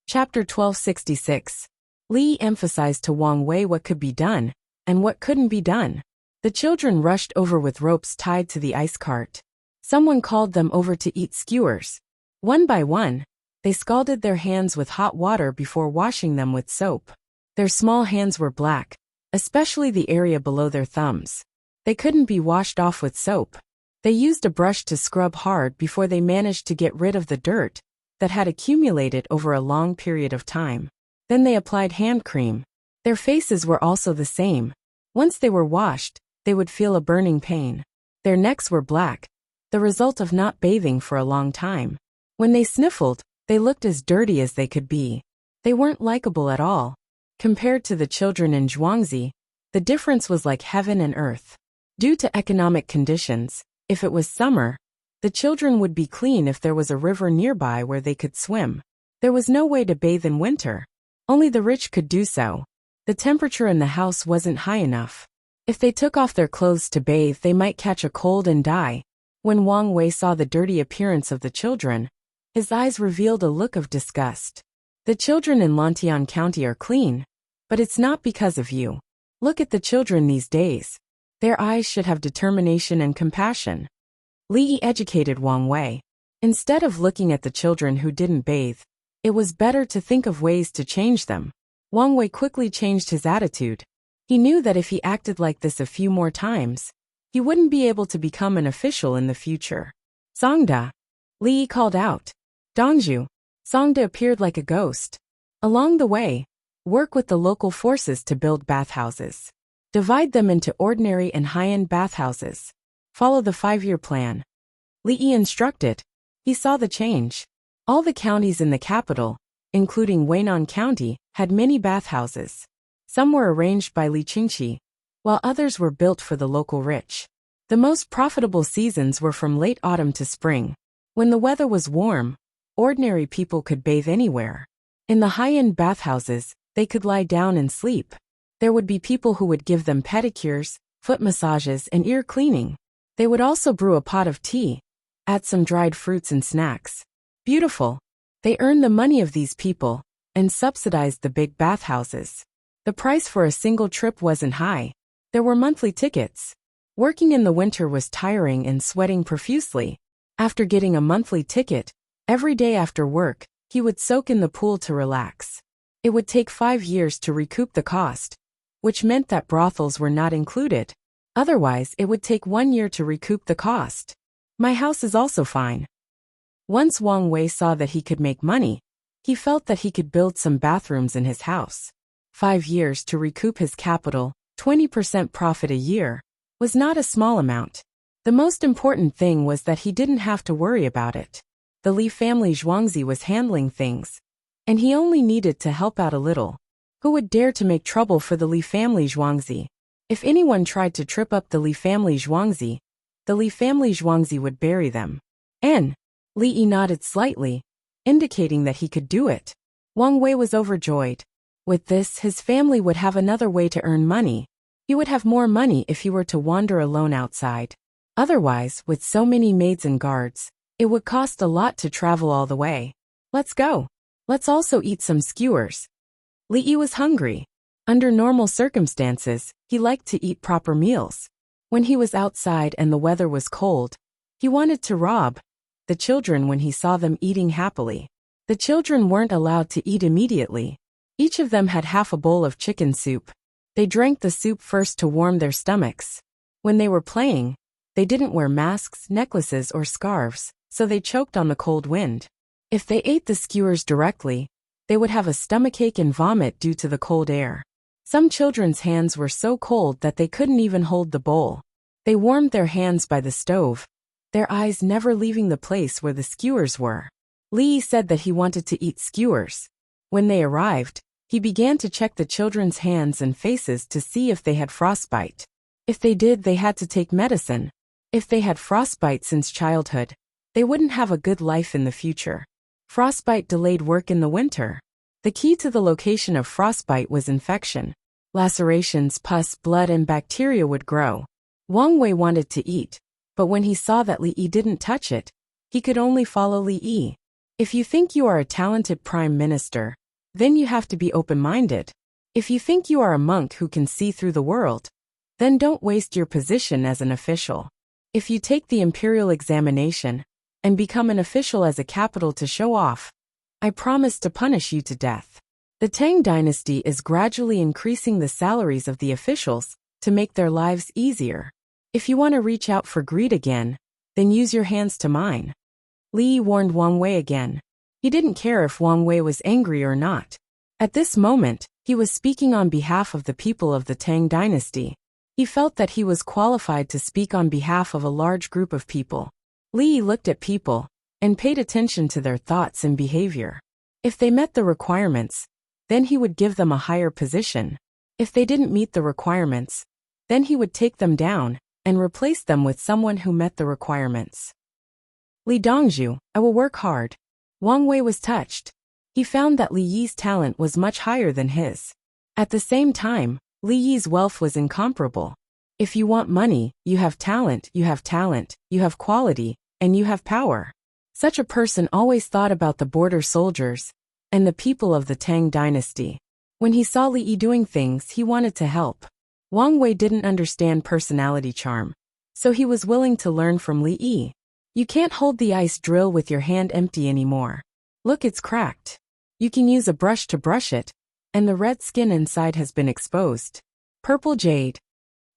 Chapter 1266. Li emphasized to Wang Wei what could be done, and what couldn't be done. The children rushed over with ropes tied to the ice cart. Someone called them over to eat skewers. One by one, they scalded their hands with hot water before washing them with soap. Their small hands were black, especially the area below their thumbs. They couldn't be washed off with soap. They used a brush to scrub hard before they managed to get rid of the dirt that had accumulated over a long period of time. Then they applied hand cream. Their faces were also the same. Once they were washed, they would feel a burning pain. Their necks were black, the result of not bathing for a long time. When they sniffled, they looked as dirty as they could be. They weren't likable at all. Compared to the children in Zhuangzi, the difference was like heaven and earth. Due to economic conditions, if it was summer, the children would be clean if there was a river nearby where they could swim. There was no way to bathe in winter. Only the rich could do so. The temperature in the house wasn't high enough. If they took off their clothes to bathe, they might catch a cold and die. When Wang Wei saw the dirty appearance of the children, his eyes revealed a look of disgust. The children in Lantian County are clean, but it's not because of you. Look at the children these days. Their eyes should have determination and compassion. Li educated Wang Wei. Instead of looking at the children who didn't bathe, it was better to think of ways to change them. Wang Wei quickly changed his attitude. He knew that if he acted like this a few more times, he wouldn't be able to become an official in the future. Songda. Li called out. Dongju. Songda appeared like a ghost. Along the way, work with the local forces to build bathhouses. Divide them into ordinary and high-end bathhouses. Follow the 5-year plan. Li instructed. He saw the change. All the counties in the capital, including Weinan County, had many bathhouses. Some were arranged by Li Qingqi, while others were built for the local rich. The most profitable seasons were from late autumn to spring. When the weather was warm, ordinary people could bathe anywhere. In the high-end bathhouses, they could lie down and sleep. There would be people who would give them pedicures, foot massages, and ear cleaning. They would also brew a pot of tea, add some dried fruits and snacks. Beautiful. They earned the money of these people and subsidized the big bathhouses. The price for a single trip wasn't high. There were monthly tickets. Working in the winter was tiring and sweating profusely. After getting a monthly ticket, every day after work, he would soak in the pool to relax. It would take 5 years to recoup the cost, which meant that brothels were not included. Otherwise, it would take 1 year to recoup the cost. My house is also fine. Once Wang Wei saw that he could make money, he felt that he could build some bathrooms in his house. 5 years to recoup his capital, 20% profit a year, was not a small amount. The most important thing was that he didn't have to worry about it. The Li family Zhuangzi was handling things, and he only needed to help out a little. Who would dare to make trouble for the Li family Zhuangzi? If anyone tried to trip up the Li family Zhuangzi, the Li family Zhuangzi would bury them. Li nodded slightly, indicating that he could do it. Wang Wei was overjoyed. With this, his family would have another way to earn money. He would have more money if he were to wander alone outside. Otherwise, with so many maids and guards, it would cost a lot to travel all the way. Let's go. Let's also eat some skewers. Li was hungry. Under normal circumstances, he liked to eat proper meals. When he was outside and the weather was cold, he wanted to rob the children when he saw them eating happily. The children weren't allowed to eat immediately. Each of them had half a bowl of chicken soup. They drank the soup first to warm their stomachs. When they were playing, they didn't wear masks, necklaces, or scarves, so they choked on the cold wind. If they ate the skewers directly, they would have a stomachache and vomit due to the cold air. Some children's hands were so cold that they couldn't even hold the bowl. They warmed their hands by the stove, their eyes never leaving the place where the skewers were. Li said that he wanted to eat skewers. When they arrived, he began to check the children's hands and faces to see if they had frostbite. If they did, they had to take medicine. If they had frostbite since childhood, they wouldn't have a good life in the future. Frostbite delayed work in the winter. The key to the location of frostbite was infection. Lacerations, pus, blood, and bacteria would grow. Wang Wei wanted to eat, but when he saw that Li didn't touch it, he could only follow Li. If you think you are a talented prime minister, then you have to be open-minded. If you think you are a monk who can see through the world, then don't waste your position as an official. If you take the imperial examination and become an official as a capital to show off, I promise to punish you to death. The Tang dynasty is gradually increasing the salaries of the officials to make their lives easier. If you want to reach out for greed again, then use your hands to mine. Li Yi warned Wang Wei again. He didn't care if Wang Wei was angry or not. At this moment, he was speaking on behalf of the people of the Tang dynasty. He felt that he was qualified to speak on behalf of a large group of people. Li Yi looked at people and paid attention to their thoughts and behavior. If they met the requirements, then he would give them a higher position. If they didn't meet the requirements, then he would take them down and replace them with someone who met the requirements. Li Dongzhu, I will work hard. Wang Wei was touched. He found that Li Yi's talent was much higher than his. At the same time, Li Yi's wealth was incomparable. If you want money, you have talent, you have quality, and you have power. Such a person always thought about the border soldiers and the people of the Tang dynasty. When he saw Li Yi doing things, he wanted to help. Wang Wei didn't understand personality charm, so he was willing to learn from Li Yi. You can't hold the ice drill with your hand empty anymore. Look, it's cracked. You can use a brush to brush it, and the red skin inside has been exposed. Purple jade.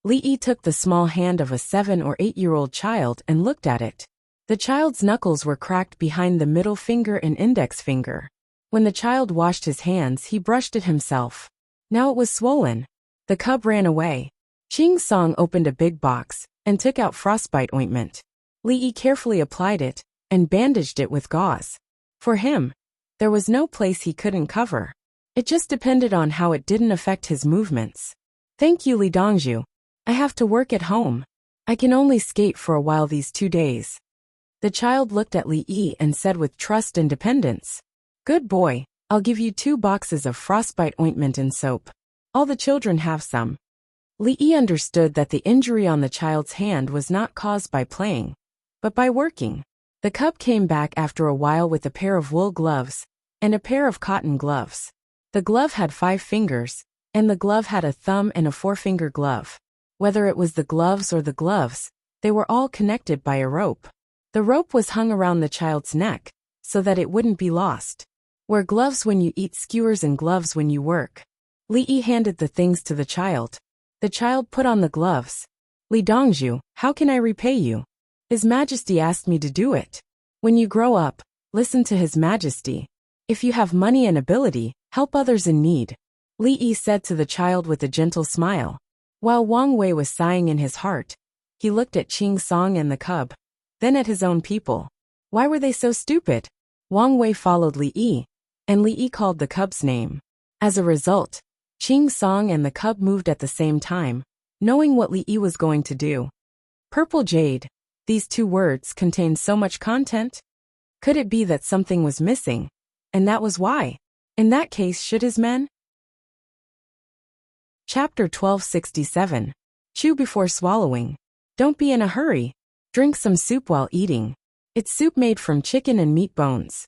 Li Yi took the small hand of a 7 or 8-year-old child and looked at it. The child's knuckles were cracked behind the middle finger and index finger. When the child washed his hands, he brushed it himself. Now it was swollen. The cub ran away. Qing Song opened a big box and took out frostbite ointment. Li Yi carefully applied it and bandaged it with gauze. For him, there was no place he couldn't cover. It just depended on how it didn't affect his movements. Thank you, Li Dongzhu. I have to work at home. I can only skate for a while these 2 days. The child looked at Li Yi and said with trust and dependence, Good boy, I'll give you 2 boxes of frostbite ointment and soap. All the children have some. Li Yi understood that the injury on the child's hand was not caused by playing, but by working. The cub came back after a while with a pair of wool gloves and a pair of cotton gloves. The glove had 5 fingers, and the glove had a thumb and a 4-finger glove. Whether it was the gloves or the gloves, they were all connected by a rope. The rope was hung around the child's neck, so that it wouldn't be lost. Wear gloves when you eat, skewers and gloves when you work. Li Yi handed the things to the child. The child put on the gloves. Li Dongzhu, how can I repay you? His Majesty asked me to do it. When you grow up, listen to His Majesty. If you have money and ability, help others in need. Li Yi said to the child with a gentle smile. While Wang Wei was sighing in his heart, he looked at Qing Song and the cub, then at his own people. Why were they so stupid? Wang Wei followed Li Yi, and Li Yi called the cub's name. As a result, Qing Song and the cub moved at the same time, knowing what Li Yi was going to do. Purple jade. These 2 words contained so much content. Could it be that something was missing, and that was why? In that case, should his men? Chapter 1267. Chew before swallowing. Don't be in a hurry. Drink some soup while eating. It's soup made from chicken and meat bones.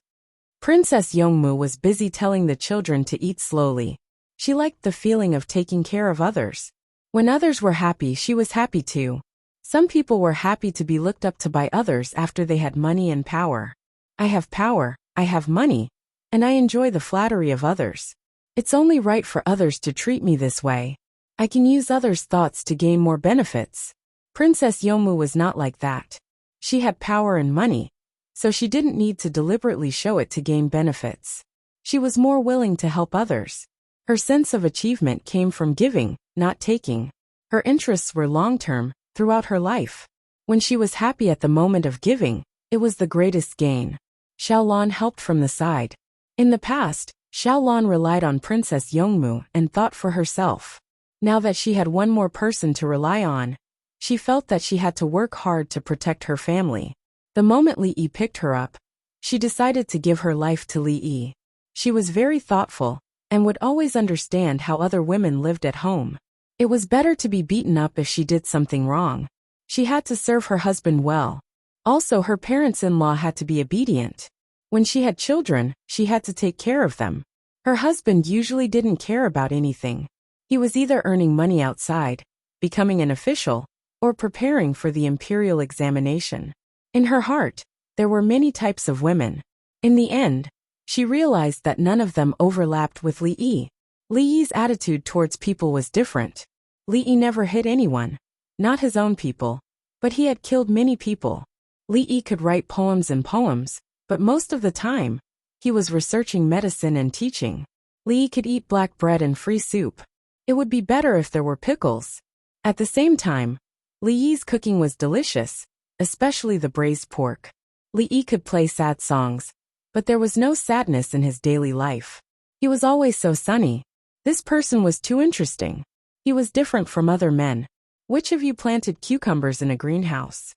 Princess Yongmu was busy telling the children to eat slowly. She liked the feeling of taking care of others. When others were happy, she was happy too. Some people were happy to be looked up to by others after they had money and power. I have power, I have money, and I enjoy the flattery of others. It's only right for others to treat me this way. I can use others' thoughts to gain more benefits. Princess Yongmu was not like that. She had power and money, so she didn't need to deliberately show it to gain benefits. She was more willing to help others. Her sense of achievement came from giving, not taking. Her interests were long-term, throughout her life. When she was happy at the moment of giving, it was the greatest gain. Xiaolan helped from the side. In the past, Xiaolan relied on Princess Yongmu and thought for herself. Now that she had one more person to rely on, she felt that she had to work hard to protect her family. The moment Li Yi picked her up, she decided to give her life to Li Yi. She was very thoughtful, and would always understand how other women lived at home. It was better to be beaten up if she did something wrong. She had to serve her husband well. Also, her parents-in-law had to be obedient. When she had children, she had to take care of them. Her husband usually didn't care about anything. He was either earning money outside, becoming an official, or preparing for the imperial examination. In her heart, there were many types of women. In the end, she realized that none of them overlapped with Li Yi. Li Yi's attitude towards people was different. Li Yi never hit anyone, not his own people, but he had killed many people. Li Yi could write poems and poems, but most of the time, he was researching medicine and teaching. Li Yi could eat black bread and free soup. It would be better if there were pickles. At the same time, Li Yi's cooking was delicious, especially the braised pork. Li Yi could play sad songs, but there was no sadness in his daily life. He was always so sunny. This person was too interesting. He was different from other men. Which of you planted cucumbers in a greenhouse?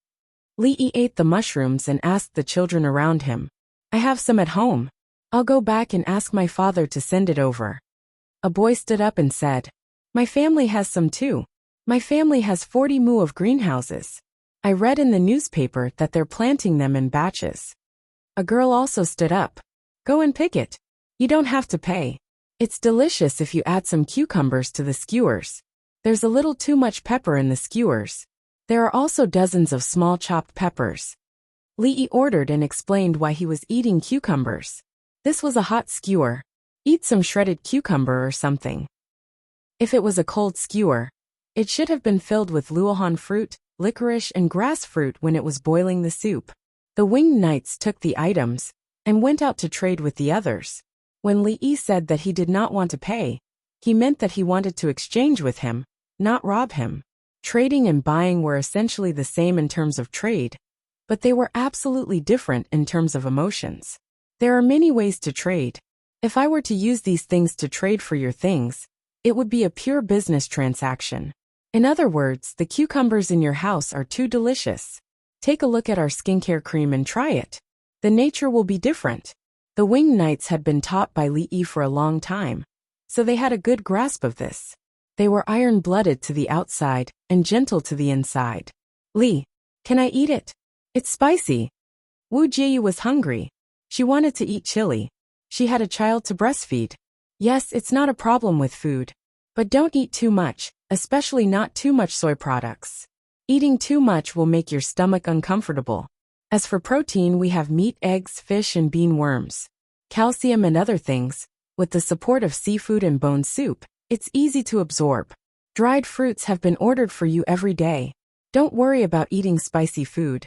Li Yi ate the mushrooms and asked the children around him. I have some at home. I'll go back and ask my father to send it over. A boy stood up and said, My family has some too. My family has 40 mu of greenhouses. I read in the newspaper that they're planting them in batches. A girl also stood up. Go and pick it. You don't have to pay. It's delicious if you add some cucumbers to the skewers. There's a little too much pepper in the skewers. There are also dozens of small chopped peppers. Li Yi ordered and explained why he was eating cucumbers. This was a hot skewer. Eat some shredded cucumber or something. If it was a cold skewer, it should have been filled with luohan fruit, licorice and grass fruit when it was boiling the soup. The winged knights took the items and went out to trade with the others. When Li Yi said that he did not want to pay, he meant that he wanted to exchange with him, not rob him. Trading and buying were essentially the same in terms of trade, but they were absolutely different in terms of emotions. There are many ways to trade. If I were to use these things to trade for your things, it would be a pure business transaction. In other words, the cucumbers in your house are too delicious. Take a look at our skincare cream and try it. The nature will be different. The winged knights had been taught by Li Yi for a long time, so they had a good grasp of this. They were iron-blooded to the outside and gentle to the inside. Li, can I eat it? It's spicy. Wu Jiyu was hungry. She wanted to eat chili. She had a child to breastfeed. Yes, it's not a problem with food. But don't eat too much, especially not too much soy products. Eating too much will make your stomach uncomfortable. As for protein, we have meat, eggs, fish and bean worms. Calcium and other things. With the support of seafood and bone soup, it's easy to absorb. Dried fruits have been ordered for you every day. Don't worry about eating spicy food.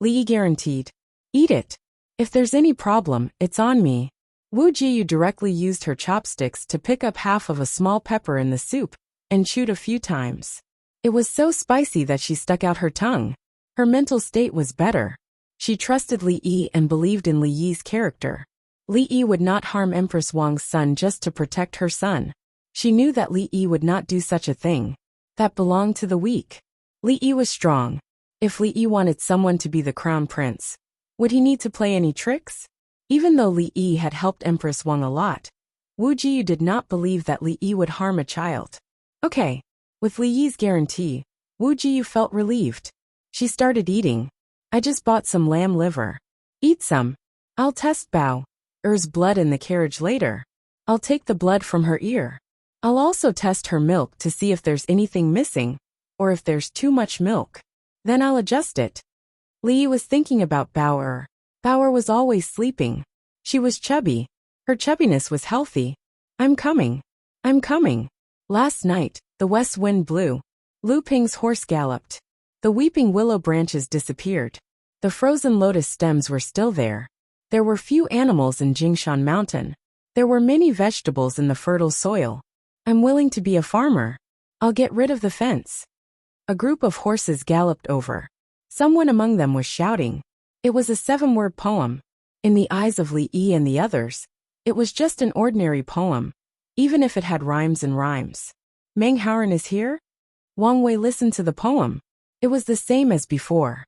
Li Yi guaranteed. Eat it. If there's any problem, it's on me. Wu Jiyu directly used her chopsticks to pick up half of a small pepper in the soup and chewed a few times. It was so spicy that she stuck out her tongue. Her mental state was better. She trusted Li Yi and believed in Li Yi's character. Li Yi would not harm Empress Wang's son just to protect her son. She knew that Li Yi would not do such a thing. That belonged to the weak. Li Yi was strong. If Li Yi wanted someone to be the crown prince, would he need to play any tricks? Even though Li Yi had helped Empress Wang a lot, Wu Jiyu did not believe that Li Yi would harm a child. Okay. With Li Yi's guarantee, Wu Jiyu felt relieved. She started eating. I just bought some lamb liver. Eat some. I'll test Bao Er's blood in the carriage later. I'll take the blood from her ear. I'll also test her milk to see if there's anything missing, or if there's too much milk. Then I'll adjust it. Li Yi was thinking about Bao Er. Bao Er was always sleeping. She was chubby. Her chubbiness was healthy. I'm coming. I'm coming. Last night, the west wind blew. Lu Ping's horse galloped. The weeping willow branches disappeared. The frozen lotus stems were still there. There were few animals in Jingshan Mountain. There were many vegetables in the fertile soil. I'm willing to be a farmer. I'll get rid of the fence. A group of horses galloped over. Someone among them was shouting. It was a 7-word poem. In the eyes of Li Yi and the others, it was just an ordinary poem, even if it had rhymes and rhymes. Meng Haoren is here? Wang Wei listened to the poem. It was the same as before.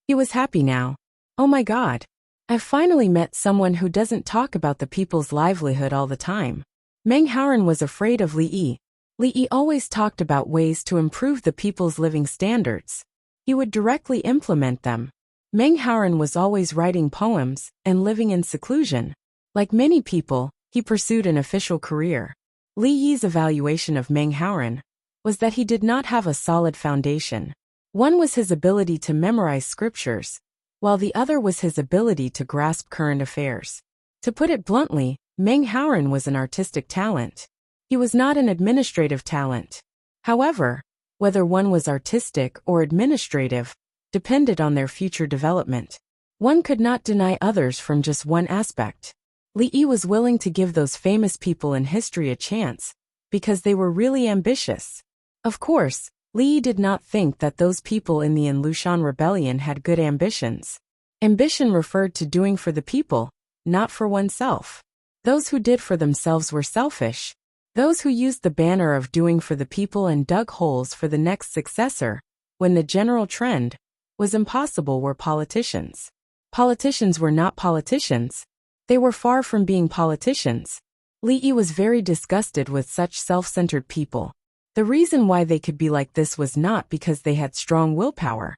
He was happy now. Oh my God. I've finally met someone who doesn't talk about the people's livelihood all the time. Meng Haoren was afraid of Li Yi. Li Yi always talked about ways to improve the people's living standards. He would directly implement them. Meng Haoren was always writing poems and living in seclusion. Like many people, he pursued an official career. Li Yi's evaluation of Meng Haoren was that he did not have a solid foundation. One was his ability to memorize scriptures, while the other was his ability to grasp current affairs. To put it bluntly, Meng Haoren was an artistic talent. He was not an administrative talent. However, whether one was artistic or administrative depended on their future development. One could not deny others from just one aspect. Li Yi was willing to give those famous people in history a chance because they were really ambitious. Of course, Li Yi did not think that those people in the Lushan rebellion had good ambitions. Ambition referred to doing for the people, not for oneself. Those who did for themselves were selfish. Those who used the banner of doing for the people and dug holes for the next successor, when the general trend was impossible, were politicians. Politicians were not politicians. They were far from being politicians. Li Yi was very disgusted with such self-centered people. The reason why they could be like this was not because they had strong willpower,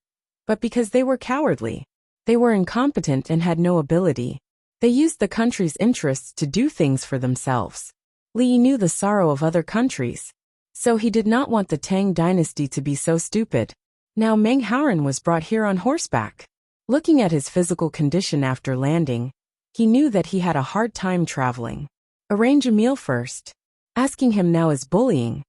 but because they were cowardly. They were incompetent and had no ability. They used the country's interests to do things for themselves. Li Yi knew the sorrow of other countries, so he did not want the Tang dynasty to be so stupid. Now Meng Haoren was brought here on horseback. Looking at his physical condition after landing, he knew that he had a hard time traveling. Arrange a meal first. Asking him now is bullying.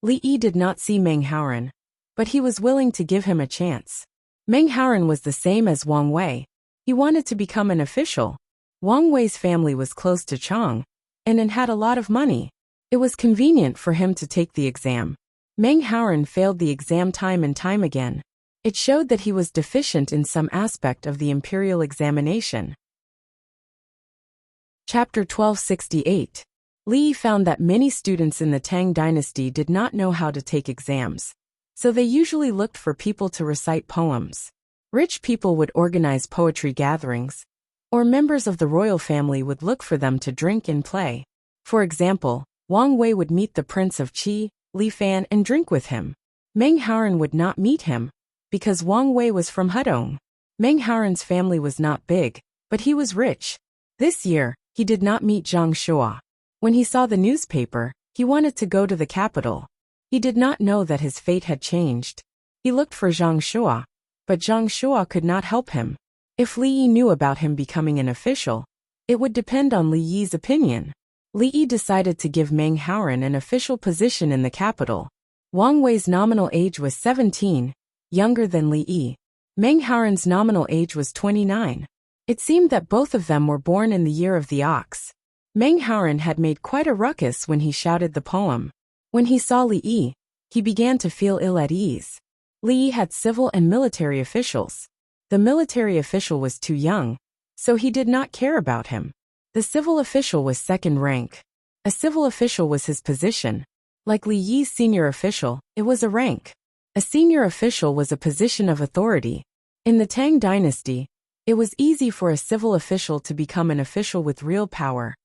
Li Yi did not see Meng Haoren, but he was willing to give him a chance. Meng Haoren was the same as Wang Wei. He wanted to become an official. Wang Wei's family was close to Chang, and had a lot of money. It was convenient for him to take the exam. Meng Haoren failed the exam time and time again. It showed that he was deficient in some aspect of the imperial examination. Chapter 1268. Li Yi found that many students in the Tang dynasty did not know how to take exams, so they usually looked for people to recite poems. Rich people would organize poetry gatherings, or members of the royal family would look for them to drink and play. For example, Wang Wei would meet the Prince of Qi, Li Fan, and drink with him. Meng Haoren would not meet him, because Wang Wei was from Hudong. Meng Haoren's family was not big, but he was rich. This year, he did not meet Zhang Shua. When he saw the newspaper, he wanted to go to the capital. He did not know that his fate had changed. He looked for Zhang Shua, but Zhang Shua could not help him. If Li Yi knew about him becoming an official, it would depend on Li Yi's opinion. Li Yi decided to give Meng Haoren an official position in the capital. Wang Wei's nominal age was 17, younger than Li Yi. Meng Haoren's nominal age was 29. It seemed that both of them were born in the year of the ox. Meng Haoren had made quite a ruckus when he shouted the poem. When he saw Li Yi, he began to feel ill at ease. Li Yi had civil and military officials. The military official was too young, so he did not care about him. The civil official was second rank. A civil official was his position. Like Li Yi's senior official, it was a rank. A senior official was a position of authority. In the Tang dynasty, it was easy for a civil official to become an official with real power,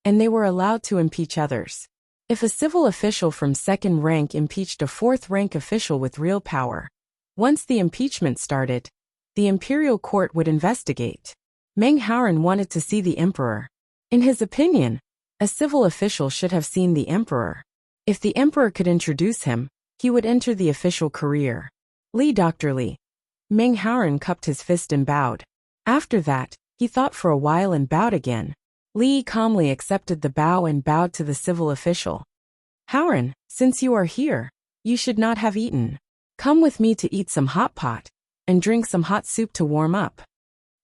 and they were allowed to impeach others. If a civil official from second rank impeached a fourth-rank official with real power, once the impeachment started, the imperial court would investigate. Meng Haoren wanted to see the emperor. In his opinion, a civil official should have seen the emperor. If the emperor could introduce him, he would enter the official career. Dr. Li. Meng Haoren cupped his fist and bowed. After that, he thought for a while and bowed again. Li calmly accepted the bow and bowed to the civil official. Haoren, since you are here, you should not have eaten. Come with me to eat some hot pot, and drink some hot soup to warm up.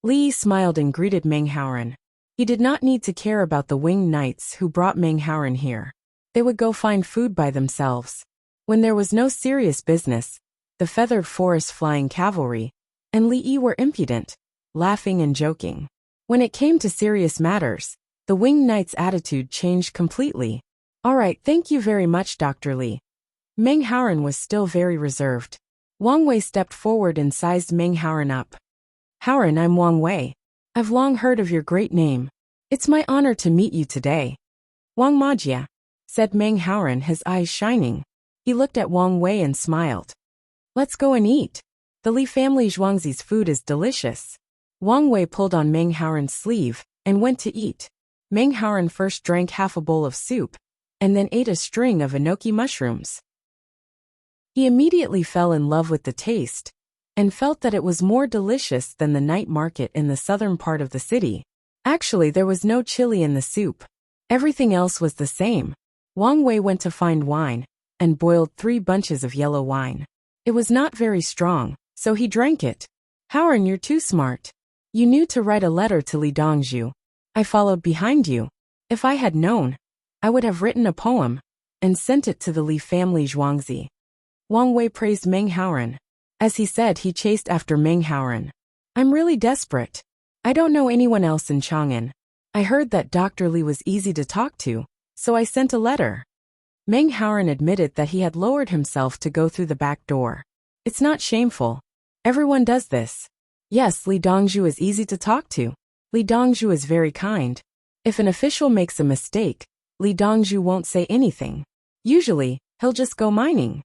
Li smiled and greeted Meng Haoren. He did not need to care about the winged knights who brought Meng Haoren here. They would go find food by themselves. When there was no serious business, the feathered forest flying cavalry and Li Yi were impudent, laughing and joking. When it came to serious matters, the winged knight's attitude changed completely. All right, thank you very much, Dr. Li. Meng Haoren was still very reserved. Wang Wei stepped forward and sized Meng Haoren up. Haoren, I'm Wang Wei. I've long heard of your great name. It's my honor to meet you today. Wang Majia, said Meng Haoren, his eyes shining. He looked at Wang Wei and smiled. Let's go and eat. The Li family Zhuangzi's food is delicious. Wang Wei pulled on Meng Haoren's sleeve and went to eat. Meng Haoren first drank half a bowl of soup and then ate a string of enoki mushrooms. He immediately fell in love with the taste and felt that it was more delicious than the night market in the southern part of the city. Actually, there was no chili in the soup. Everything else was the same. Wang Wei went to find wine and boiled 3 bunches of yellow wine. It was not very strong, so he drank it. Haoren, you're too smart. You knew to write a letter to Li Dongzhu. I followed behind you. If I had known, I would have written a poem and sent it to the Li family Zhuangzi. Wang Wei praised Meng Haoren. As he said, he chased after Meng Haoren. I'm really desperate. I don't know anyone else in Chang'an. I heard that Dr. Li was easy to talk to, so I sent a letter. Meng Haoren admitted that he had lowered himself to go through the back door. It's not shameful. Everyone does this. Yes, Li Dongzhu is easy to talk to. Li Dongzhu is very kind. If an official makes a mistake, Li Dongzhu won't say anything. Usually, he'll just go mining.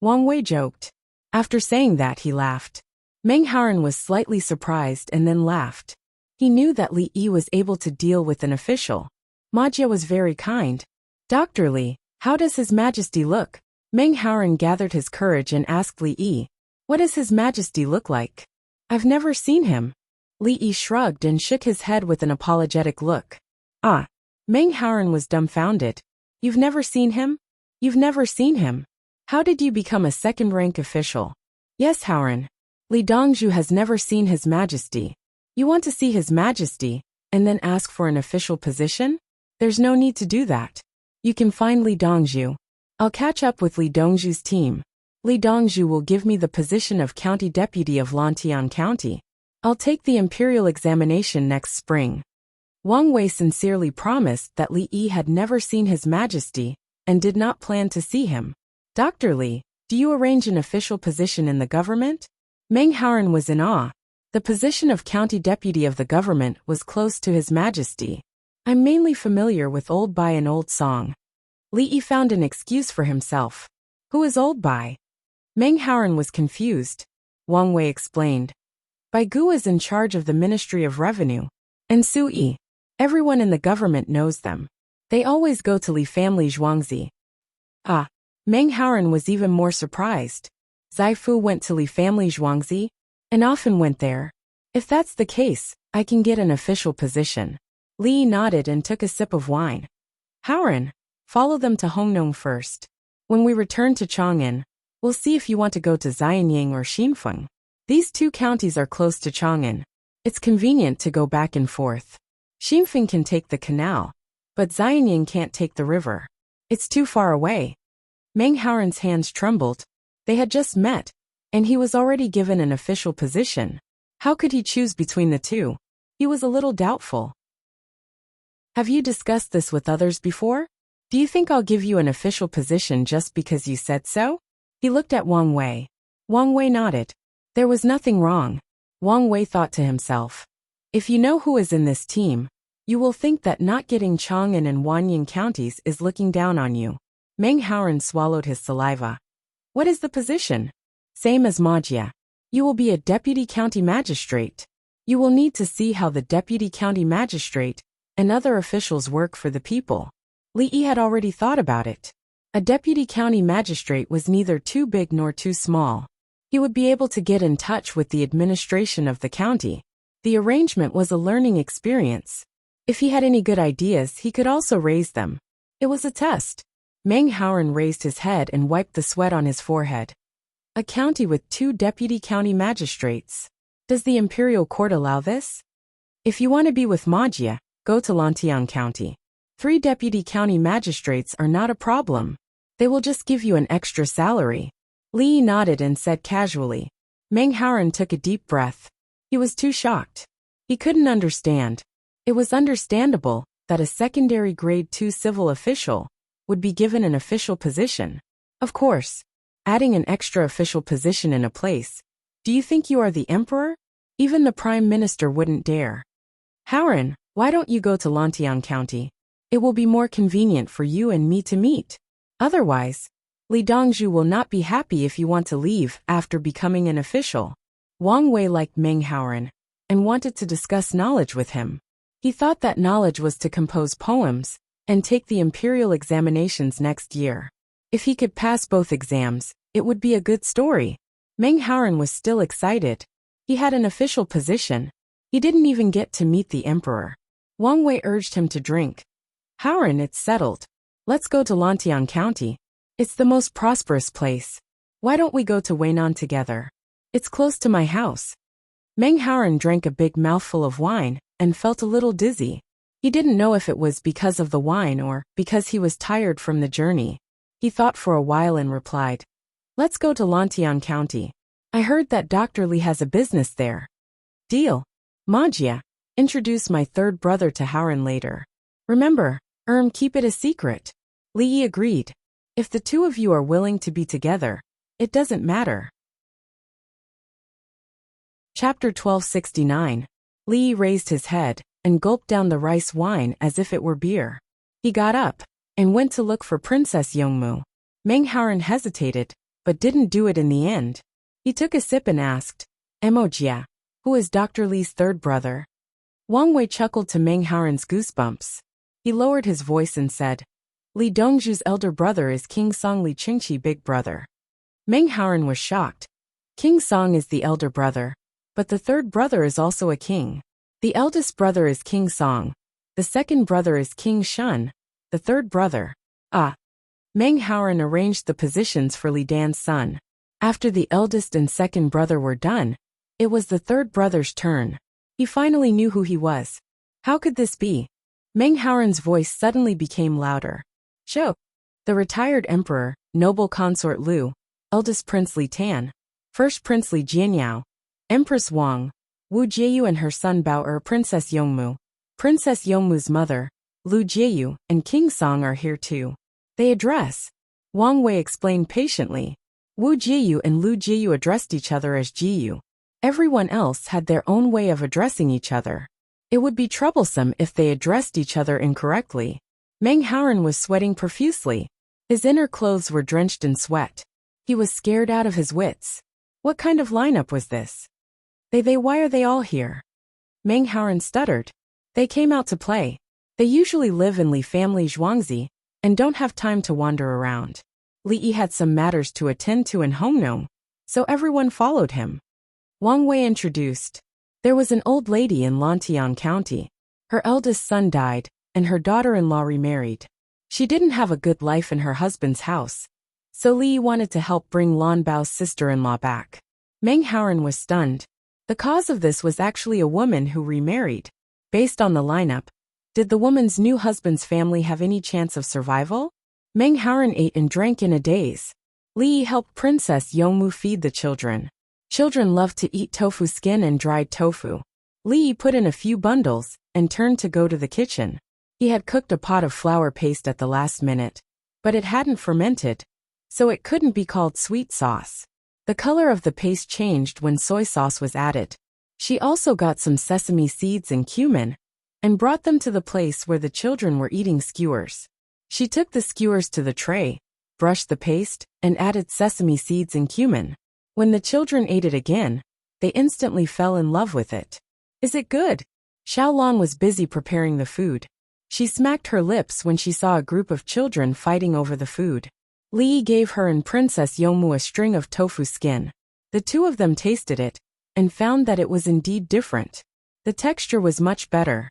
Wang Wei joked. After saying that, he laughed. Meng Haoren was slightly surprised and then laughed. He knew that Li Yi was able to deal with an official. Ma Jie was very kind. Dr. Li, how does His Majesty look? Meng Haoren gathered his courage and asked Li Yi. What does His Majesty look like? I've never seen him. Li Yi shrugged and shook his head with an apologetic look. Ah. Meng Haoren was dumbfounded. You've never seen him? You've never seen him? How did you become a second-rank official? Yes, Haoren. Li Dongzhu has never seen His Majesty. You want to see His Majesty, and then ask for an official position? There's no need to do that. You can find Li Dongzhu. I'll catch up with Li Dongzhu's team. Li Dongzhu will give me the position of County Deputy of Lantian County. I'll take the imperial examination next spring. Wang Wei sincerely promised that Li Yi had never seen His Majesty and did not plan to see him. Dr. Li, do you arrange an official position in the government? Meng Haoren was in awe. The position of County Deputy of the government was close to His Majesty. I'm mainly familiar with Old Bai and Old Song. Li Yi found an excuse for himself. Who is Old Bai? Meng Haoren was confused. Wang Wei explained. Bai Gu is in charge of the Ministry of Revenue. And Su Yi. Everyone in the government knows them. They always go to Li family Zhuangzi. Ah. Meng Haoren was even more surprised. Zai Fu went to Li family Zhuangzi, and often went there. If that's the case, I can get an official position. Li nodded and took a sip of wine. Haoren, follow them to Hongnong first. When we return to Chang'an, we'll see if you want to go to Xianying or Xinfeng. These 2 counties are close to Chang'an. It's convenient to go back and forth. Xinfeng can take the canal, but Xianying can't take the river. It's too far away. Meng Haoren's hands trembled. They had just met, and he was already given an official position. How could he choose between the 2? He was a little doubtful. Have you discussed this with others before? Do you think I'll give you an official position just because you said so? He looked at Wang Wei. Wang Wei nodded. There was nothing wrong. Wang Wei thought to himself. If you know who is in this team, you will think that not getting Chang'an and Huanying counties is looking down on you. Meng Haoren swallowed his saliva. What is the position? Same as Ma Jie. You will be a deputy county magistrate. You will need to see how the deputy county magistrate and other officials work for the people. Li Yi had already thought about it. A deputy county magistrate was neither too big nor too small. He would be able to get in touch with the administration of the county. The arrangement was a learning experience. If he had any good ideas, he could also raise them. It was a test. Meng Haoren raised his head and wiped the sweat on his forehead. A county with 2 deputy county magistrates. Does the imperial court allow this? If you want to be with Ma Jie, go to Lantian County. 3 deputy county magistrates are not a problem. They will just give you an extra salary. Li nodded and said casually. Meng Haoren took a deep breath. He was too shocked. He couldn't understand. It was understandable that a secondary grade 2 civil official would be given an official position. Of course, adding an extra official position in a place. Do you think you are the emperor? Even the prime minister wouldn't dare. Haoren, why don't you go to Lantian County? It will be more convenient for you and me to meet. Otherwise, Li Dongzhu will not be happy if you want to leave after becoming an official. Wang Wei liked Meng Haoran and wanted to discuss knowledge with him. He thought that knowledge was to compose poems and take the imperial examinations next year. If he could pass both exams, it would be a good story. Meng Haoran was still excited. He had an official position. He didn't even get to meet the emperor. Wang Wei urged him to drink. Haoran, it's settled. Let's go to Lantian County. It's the most prosperous place. Why don't we go to Weinan together? It's close to my house. Meng Haoran drank a big mouthful of wine and felt a little dizzy. He didn't know if it was because of the wine or because he was tired from the journey. He thought for a while and replied, "Let's go to Lantian County. I heard that Dr. Li has a business there." "Deal. Magia, introduce my third brother to Haoran later. Remember, keep it a secret." Li Yi agreed. "If the two of you are willing to be together, it doesn't matter." Chapter 1269. Li Yi raised his head and gulped down the rice wine as if it were beer. He got up and went to look for Princess Yongmu. Meng Haoran hesitated, but didn't do it in the end. He took a sip and asked, "Emogia, who is Dr. Li's third brother?" Wang Wei chuckled to Meng Haoran's goosebumps. He lowered his voice and said, "Li Dongzhu's elder brother is King Song Li Qingqi big brother." Meng Haoran was shocked. King Song is the elder brother, but the third brother is also a king. The eldest brother is King Song. The second brother is King Shun. The third brother. Meng Haoran arranged the positions for Li Dan's son. After the eldest and second brother were done, it was the third brother's turn. He finally knew who he was. How could this be? Meng Haoran's voice suddenly became louder. "Show." The retired emperor, noble consort Lu, eldest Prince Li Tan, first Prince Li Jianyao, Empress Wang, Wu Jieyu and her son Bao Princess Yongmu, Princess Yongmu's mother, Lu Jieyu, and King Song are here too. They address. Wang Wei explained patiently. Wu Jieyu and Lu Jieyu addressed each other as Jiyu. Everyone else had their own way of addressing each other. It would be troublesome if they addressed each other incorrectly. Meng Haoran was sweating profusely. His inner clothes were drenched in sweat. He was scared out of his wits. What kind of lineup was this? Why are they all here? Meng Haoran stuttered. They came out to play. They usually live in Li family Zhuangzi and don't have time to wander around. Li Yi had some matters to attend to in Hongnong, so everyone followed him. Wang Wei introduced. There was an old lady in Lantian County. Her eldest son died, and her daughter-in-law remarried. She didn't have a good life in her husband's house, so Li Yi wanted to help bring Lan Bao's sister-in-law back. Meng Haoran was stunned. The cause of this was actually a woman who remarried. Based on the lineup, did the woman's new husband's family have any chance of survival? Meng Haoran ate and drank in a daze. Li Yi helped Princess Yongmu feed the children. Children loved to eat tofu skin and dried tofu. Li Yi put in a few bundles and turned to go to the kitchen. He had cooked a pot of flour paste at the last minute, but it hadn't fermented, so it couldn't be called sweet sauce. The color of the paste changed when soy sauce was added. She also got some sesame seeds and cumin and brought them to the place where the children were eating skewers. She took the skewers to the tray, brushed the paste, and added sesame seeds and cumin. When the children ate it again, they instantly fell in love with it. "Is it good?" Xiaolan was busy preparing the food. She smacked her lips when she saw a group of children fighting over the food. Li Yi gave her and Princess Yongmu a string of tofu skin. The two of them tasted it and found that it was indeed different. The texture was much better.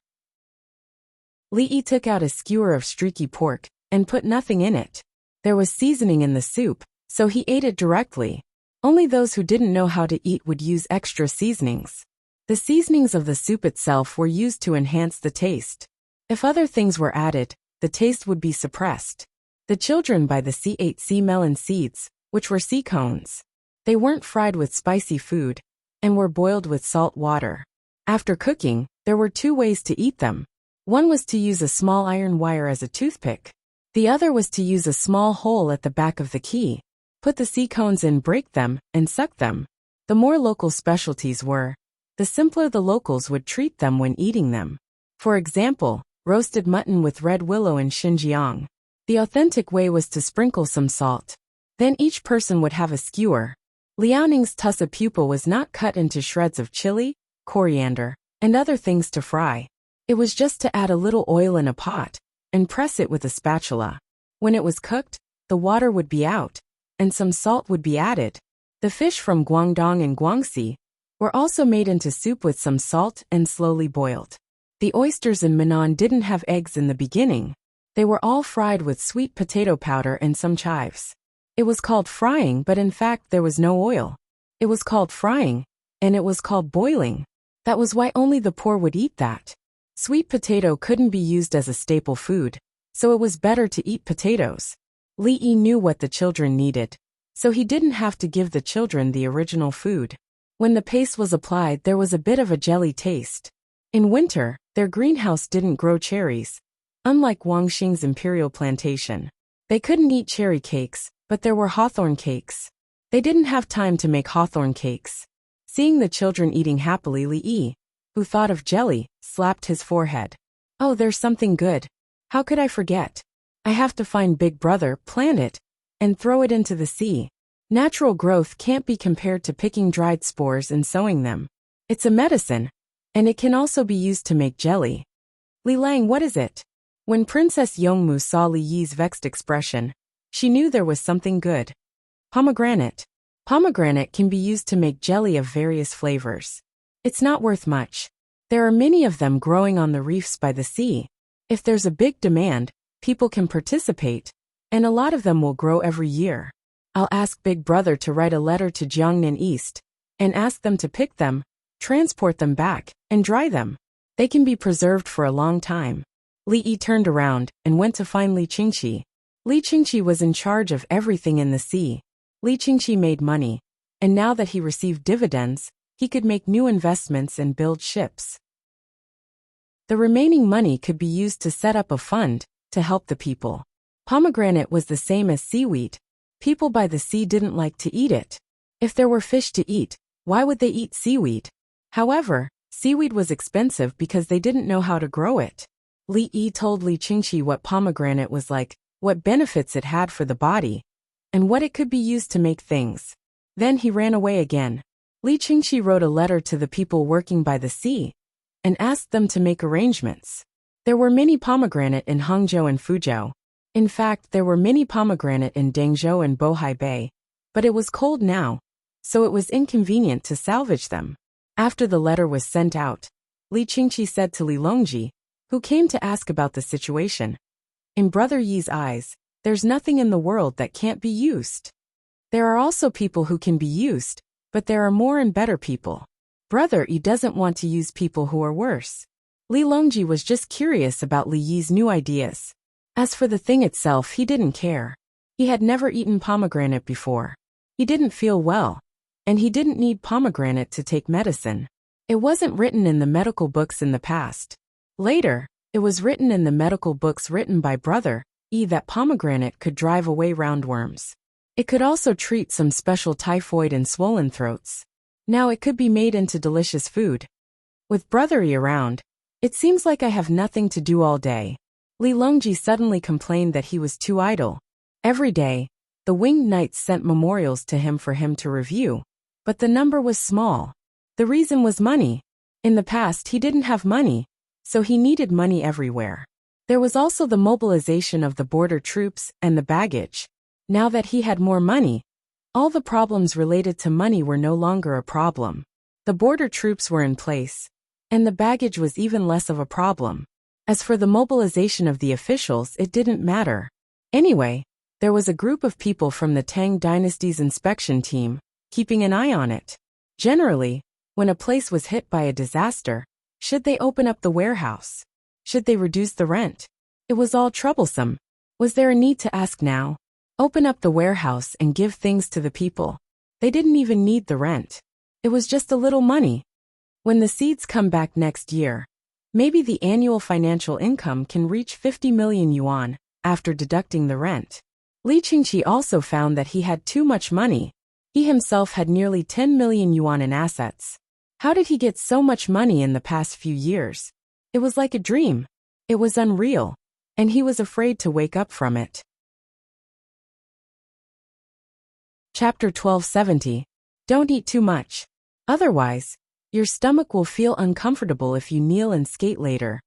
Li Yi took out a skewer of streaky pork and put nothing in it. There was seasoning in the soup, so he ate it directly. Only those who didn't know how to eat would use extra seasonings. The seasonings of the soup itself were used to enhance the taste. If other things were added, the taste would be suppressed. The children by the sea ate sea melon seeds, which were sea cones. They weren't fried with spicy food and were boiled with salt water. After cooking, there were two ways to eat them. One was to use a small iron wire as a toothpick. The other was to use a small hole at the back of the key, put the sea cones in, break them, and suck them. The more local specialties were, the simpler the locals would treat them when eating them. For example, roasted mutton with red willow in Xinjiang. The authentic way was to sprinkle some salt. Then each person would have a skewer. Liaoning's tussa pupa was not cut into shreds of chili, coriander, and other things to fry. It was just to add a little oil in a pot and press it with a spatula. When it was cooked, the water would be out, and some salt would be added. The fish from Guangdong and Guangxi were also made into soup with some salt and slowly boiled. The oysters in Minnan didn't have eggs in the beginning. They were all fried with sweet potato powder and some chives. It was called frying, but in fact there was no oil. It was called frying, and it was called boiling. That was why only the poor would eat that. Sweet potato couldn't be used as a staple food, so it was better to eat potatoes. Li Yi knew what the children needed, so he didn't have to give the children the original food. When the paste was applied, there was a bit of a jelly taste. In winter, their greenhouse didn't grow cherries. Unlike Wang Xing's imperial plantation, they couldn't eat cherry cakes, but there were hawthorn cakes. They didn't have time to make hawthorn cakes. Seeing the children eating happily, Li Yi, who thought of jelly, slapped his forehead. Oh, there's something good. How could I forget? I have to find Big Brother, plant it, and throw it into the sea. Natural growth can't be compared to picking dried spores and sowing them. It's a medicine, and it can also be used to make jelly. Li Lang, what is it? When Princess Yongmu saw Li Yi's vexed expression, she knew there was something good. Pomegranate. Pomegranate can be used to make jelly of various flavors. It's not worth much. There are many of them growing on the reefs by the sea. If there's a big demand, people can participate, and a lot of them will grow every year. I'll ask Big Brother to write a letter to Jiangnan East and ask them to pick them, transport them back, and dry them. They can be preserved for a long time. Li Yi turned around and went to find Li Qingqi. Li Qingqi was in charge of everything in the sea. Li Qingqi made money, and now that he received dividends, he could make new investments and build ships. The remaining money could be used to set up a fund to help the people. Pomegranate was the same as seaweed. People by the sea didn't like to eat it. If there were fish to eat, why would they eat seaweed? However, seaweed was expensive because they didn't know how to grow it. Li Yi told Li Qingqi what pomegranate was like, what benefits it had for the body, and what it could be used to make things. Then he ran away again. Li Qingqi wrote a letter to the people working by the sea and asked them to make arrangements. There were many pomegranate in Hangzhou and Fuzhou. In fact, there were many pomegranate in Dengzhou and Bohai Bay, but it was cold now, so it was inconvenient to salvage them. After the letter was sent out, Li Qingqi said to Li Longji, who came to ask about the situation, in Brother Yi's eyes, there's nothing in the world that can't be used. There are also people who can be used, but there are more and better people. Brother Yi doesn't want to use people who are worse. Li Longji was just curious about Li Yi's new ideas. As for the thing itself, he didn't care. He had never eaten pomegranate before. He didn't feel well, and he didn't need pomegranate to take medicine. It wasn't written in the medical books in the past. Later, it was written in the medical books written by Brother Yi that pomegranate could drive away roundworms. It could also treat some special typhoid and swollen throats. Now it could be made into delicious food. With Brother Yi around, it seems like I have nothing to do all day. Li Longji suddenly complained that he was too idle. Every day, the winged knights sent memorials to him for him to review, but the number was small. The reason was money. In the past he didn't have money, so he needed money everywhere. There was also the mobilization of the border troops and the baggage. Now that he had more money, all the problems related to money were no longer a problem. The border troops were in place, and the baggage was even less of a problem. As for the mobilization of the officials, it didn't matter. Anyway, there was a group of people from the Tang dynasty's inspection team, keeping an eye on it. Generally, when a place was hit by a disaster, should they open up the warehouse? Should they reduce the rent? It was all troublesome. Was there a need to ask now? Open up the warehouse and give things to the people. They didn't even need the rent. It was just a little money. When the seeds come back next year, maybe the annual financial income can reach 50 million yuan, after deducting the rent. Li Qingqi also found that he had too much money. He himself had nearly 10 million yuan in assets. How did he get so much money in the past few years? It was like a dream. It was unreal, and he was afraid to wake up from it. Chapter 1270. Don't eat too much. Otherwise, your stomach will feel uncomfortable if you kneel and skate later,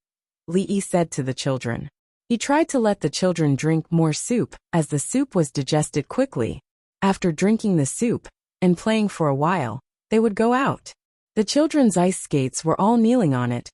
Li Yi said to the children. He tried to let the children drink more soup, as the soup was digested quickly. After drinking the soup, and playing for a while, they would go out. The children's ice skates were all kneeling on it,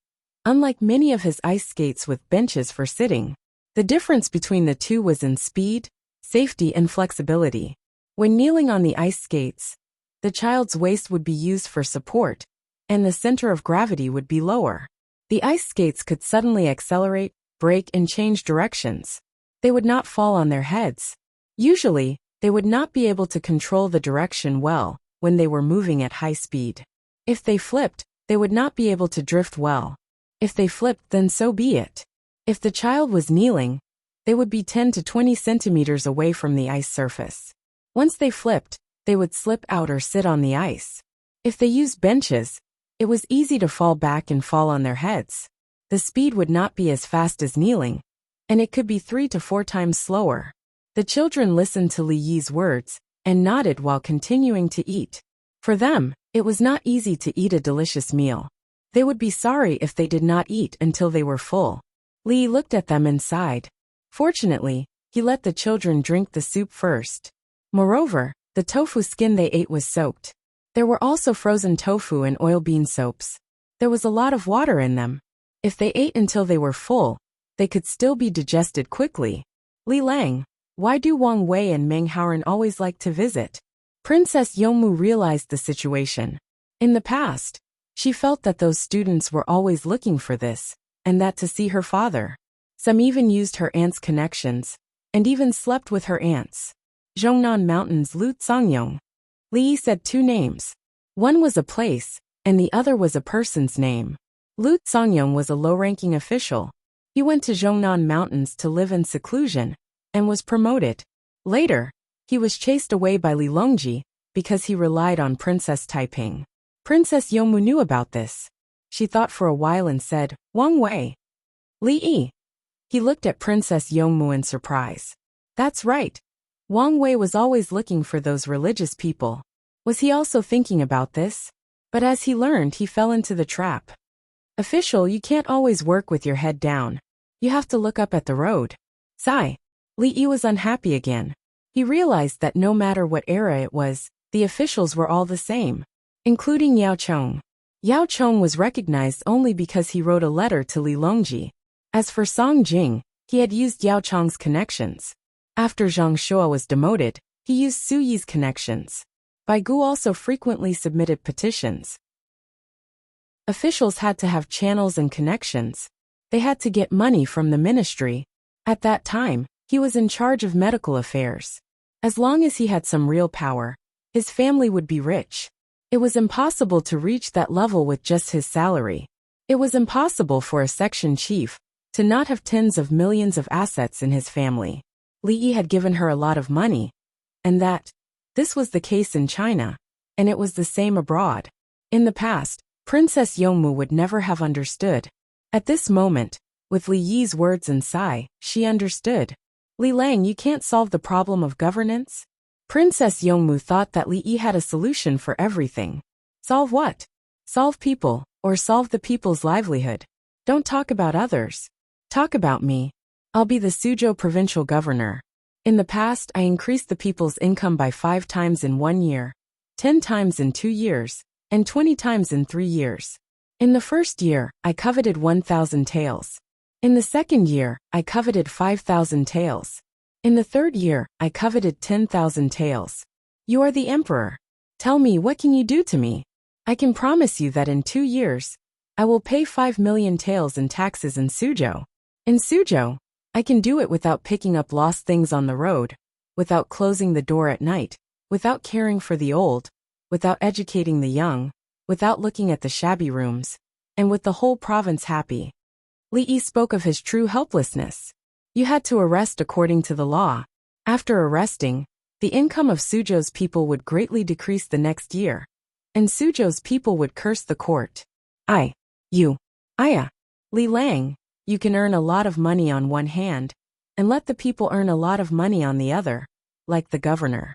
unlike many of his ice skates with benches for sitting. The difference between the two was in speed, safety and flexibility. When kneeling on the ice skates, the child's waist would be used for support, and the center of gravity would be lower. The ice skates could suddenly accelerate, brake and change directions. They would not fall on their heads. Usually, they would not be able to control the direction well when they were moving at high speed. If they flipped, they would not be able to drift well. If they flipped, then so be it. If the child was kneeling, they would be 10 to 20 centimeters away from the ice surface. Once they flipped, they would slip out or sit on the ice. If they used benches, it was easy to fall back and fall on their heads. The speed would not be as fast as kneeling, and it could be 3 to 4 times slower. The children listened to Li Yi's words and nodded while continuing to eat. For them, it was not easy to eat a delicious meal. They would be sorry if they did not eat until they were full. Li Yi looked at them and sighed. Fortunately, he let the children drink the soup first. Moreover, the tofu skin they ate was soaked. There were also frozen tofu and oil bean soaps. There was a lot of water in them. If they ate until they were full, they could still be digested quickly. Li Lang, why do Wang Wei and Meng Haoren always like to visit? Princess Yongmu realized the situation. In the past, she felt that those students were always looking for this, and that to see her father. Some even used her aunt's connections, and even slept with her aunts. Zhongnan Mountains Lu Tsangyong. Li Yi said 2 names. One was a place, and the other was a person's name. Lu Tsangyong was a low-ranking official. He went to Zhongnan Mountains to live in seclusion, and was promoted. Later, he was chased away by Li Longji, because he relied on Princess Taiping. Princess Yongmu knew about this. She thought for a while and said, Wang Wei. Li Yi. He looked at Princess Yongmu in surprise. That's right. Wang Wei was always looking for those religious people. Was he also thinking about this? But as he learned, he fell into the trap. Official, you can't always work with your head down. You have to look up at the road. Sigh. Li Yi was unhappy again. He realized that no matter what era it was, the officials were all the same, including Yao Chong. Yao Chong was recognized only because he wrote a letter to Li Longji. As for Song Jing, he had used Yao Chong's connections. After Zhang Shua was demoted, he used Su Yi's connections. Bai Gu also frequently submitted petitions. Officials had to have channels and connections. They had to get money from the ministry. At that time, he was in charge of medical affairs. As long as he had some real power, his family would be rich. It was impossible to reach that level with just his salary. It was impossible for a section chief to not have tens of millions of assets in his family. Li Yi had given her a lot of money, and this was the case in China, and it was the same abroad. In the past, Princess Yongmu would never have understood. At this moment, with Li Yi's words and sigh, she understood. Li Lang, you can't solve the problem of governance? Princess Yongmu thought that Li Yi had a solution for everything. Solve what? Solve people, or solve the people's livelihood. Don't talk about others. Talk about me. I'll be the Suzhou provincial governor. In the past, I increased the people's income by 5 times in 1 year, 10 times in 2 years, and 20 times in 3 years. In the first year, I coveted 1,000 taels. In the second year, I coveted 5,000 taels. In the third year, I coveted 10,000 taels. You are the emperor. Tell me, what can you do to me? I can promise you that in 2 years, I will pay 5 million taels in taxes in Suzhou. In Suzhou, I can do it without picking up lost things on the road, without closing the door at night, without caring for the old, without educating the young, without looking at the shabby rooms, and with the whole province happy. Li Yi spoke of his true helplessness. You had to arrest according to the law. After arresting, the income of Suzhou's people would greatly decrease the next year, and Suzhou's people would curse the court. Li Lang, you can earn a lot of money on one hand, and let the people earn a lot of money on the other, like the governor.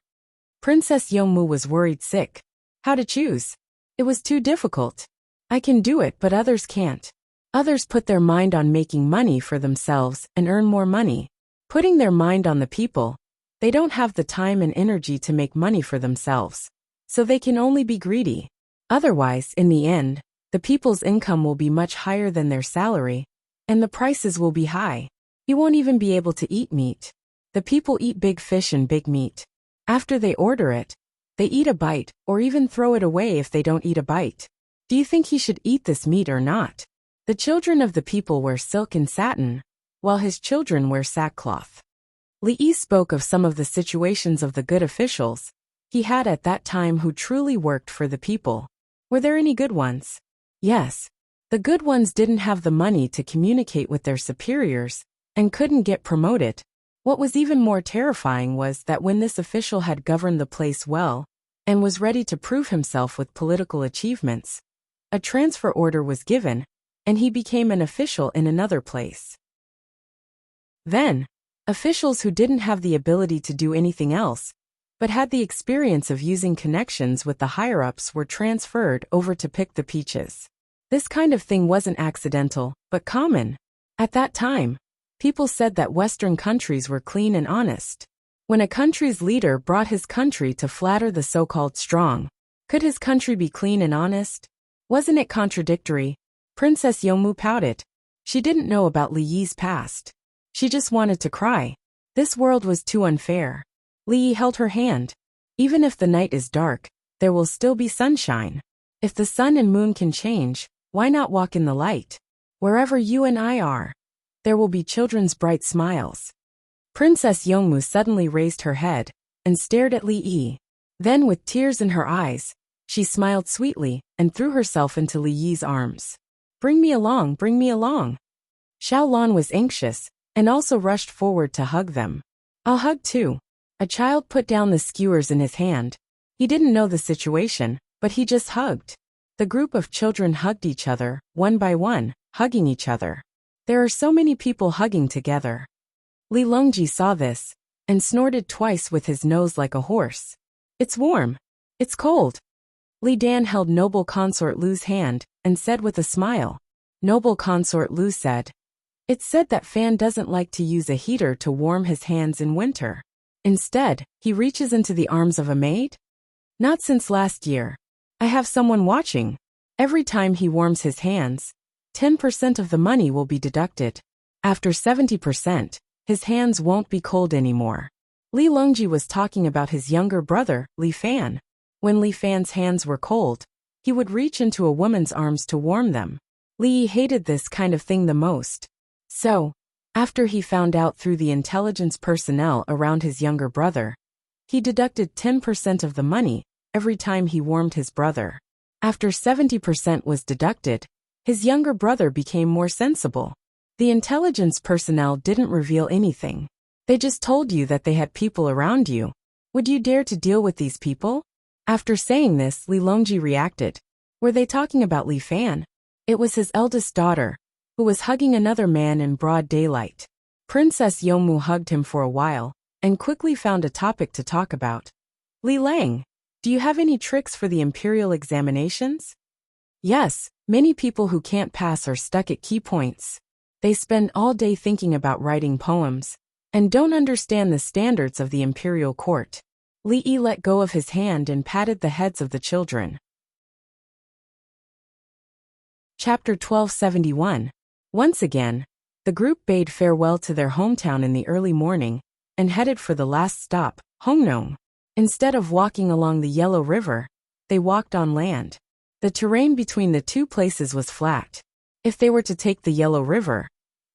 Princess Yongmu was worried sick. How to choose? It was too difficult. I can do it, but others can't. Others put their mind on making money for themselves and earn more money. Putting their mind on the people, they don't have the time and energy to make money for themselves. So they can only be greedy. Otherwise, in the end, the people's income will be much higher than their salary, and the prices will be high. You won't even be able to eat meat. The people eat big fish and big meat. After they order it, they eat a bite, or even throw it away if they don't eat a bite. Do you think he should eat this meat or not? The children of the people wear silk and satin, while his children wear sackcloth. Li Yi spoke of some of the situations of the good officials he had at that time who truly worked for the people. Were there any good ones? Yes. The good ones didn't have the money to communicate with their superiors and couldn't get promoted. What was even more terrifying was that when this official had governed the place well and was ready to prove himself with political achievements, a transfer order was given, and he became an official in another place. Then, officials who didn't have the ability to do anything else, but had the experience of using connections with the higher-ups were transferred over to pick the peaches. This kind of thing wasn't accidental, but common. At that time, people said that Western countries were clean and honest. When a country's leader brought his country to flatter the so-called strong, could his country be clean and honest? Wasn't it contradictory? Princess Yongmu pouted. She didn't know about Li Yi's past. She just wanted to cry. This world was too unfair. Li Yi held her hand. Even if the night is dark, there will still be sunshine. If the sun and moon can change, why not walk in the light? Wherever you and I are, there will be children's bright smiles. Princess Yongmu suddenly raised her head and stared at Li Yi. Then, with tears in her eyes, she smiled sweetly and threw herself into Li Yi's arms. Bring me along, bring me along. Xiao Lan was anxious and also rushed forward to hug them. I'll hug too. A child put down the skewers in his hand. He didn't know the situation, but he just hugged. The group of children hugged each other, one by one, hugging each other. There are so many people hugging together. Li Longji saw this and snorted twice with his nose like a horse. It's warm. It's cold. Li Dan held Noble Consort Lu's hand and said with a smile. Noble Consort Lu said, "It's said that Fan doesn't like to use a heater to warm his hands in winter. Instead, he reaches into the arms of a maid? Not since last year. I have someone watching. Every time he warms his hands, 10% of the money will be deducted. After 70%, his hands won't be cold anymore." Li Longji was talking about his younger brother, Li Fan. When Li Fan's hands were cold, he would reach into a woman's arms to warm them. Li Yi hated this kind of thing the most. So, after he found out through the intelligence personnel around his younger brother, he deducted 10% of the money every time he warmed his brother. After 70% was deducted, his younger brother became more sensible. The intelligence personnel didn't reveal anything. They just told you that they had people around you. Would you dare to deal with these people? After saying this, Li Longji reacted. Were they talking about Li Fan? It was his eldest daughter, who was hugging another man in broad daylight. Princess Yongmu hugged him for a while, and quickly found a topic to talk about. Li Lang, do you have any tricks for the imperial examinations? Yes, many people who can't pass are stuck at key points. They spend all day thinking about writing poems, and don't understand the standards of the imperial court. Li Yi let go of his hand and patted the heads of the children. Chapter 1271. Once again, the group bade farewell to their hometown in the early morning and headed for the last stop, Hongnong. Instead of walking along the Yellow River, they walked on land. The terrain between the two places was flat. If they were to take the Yellow River,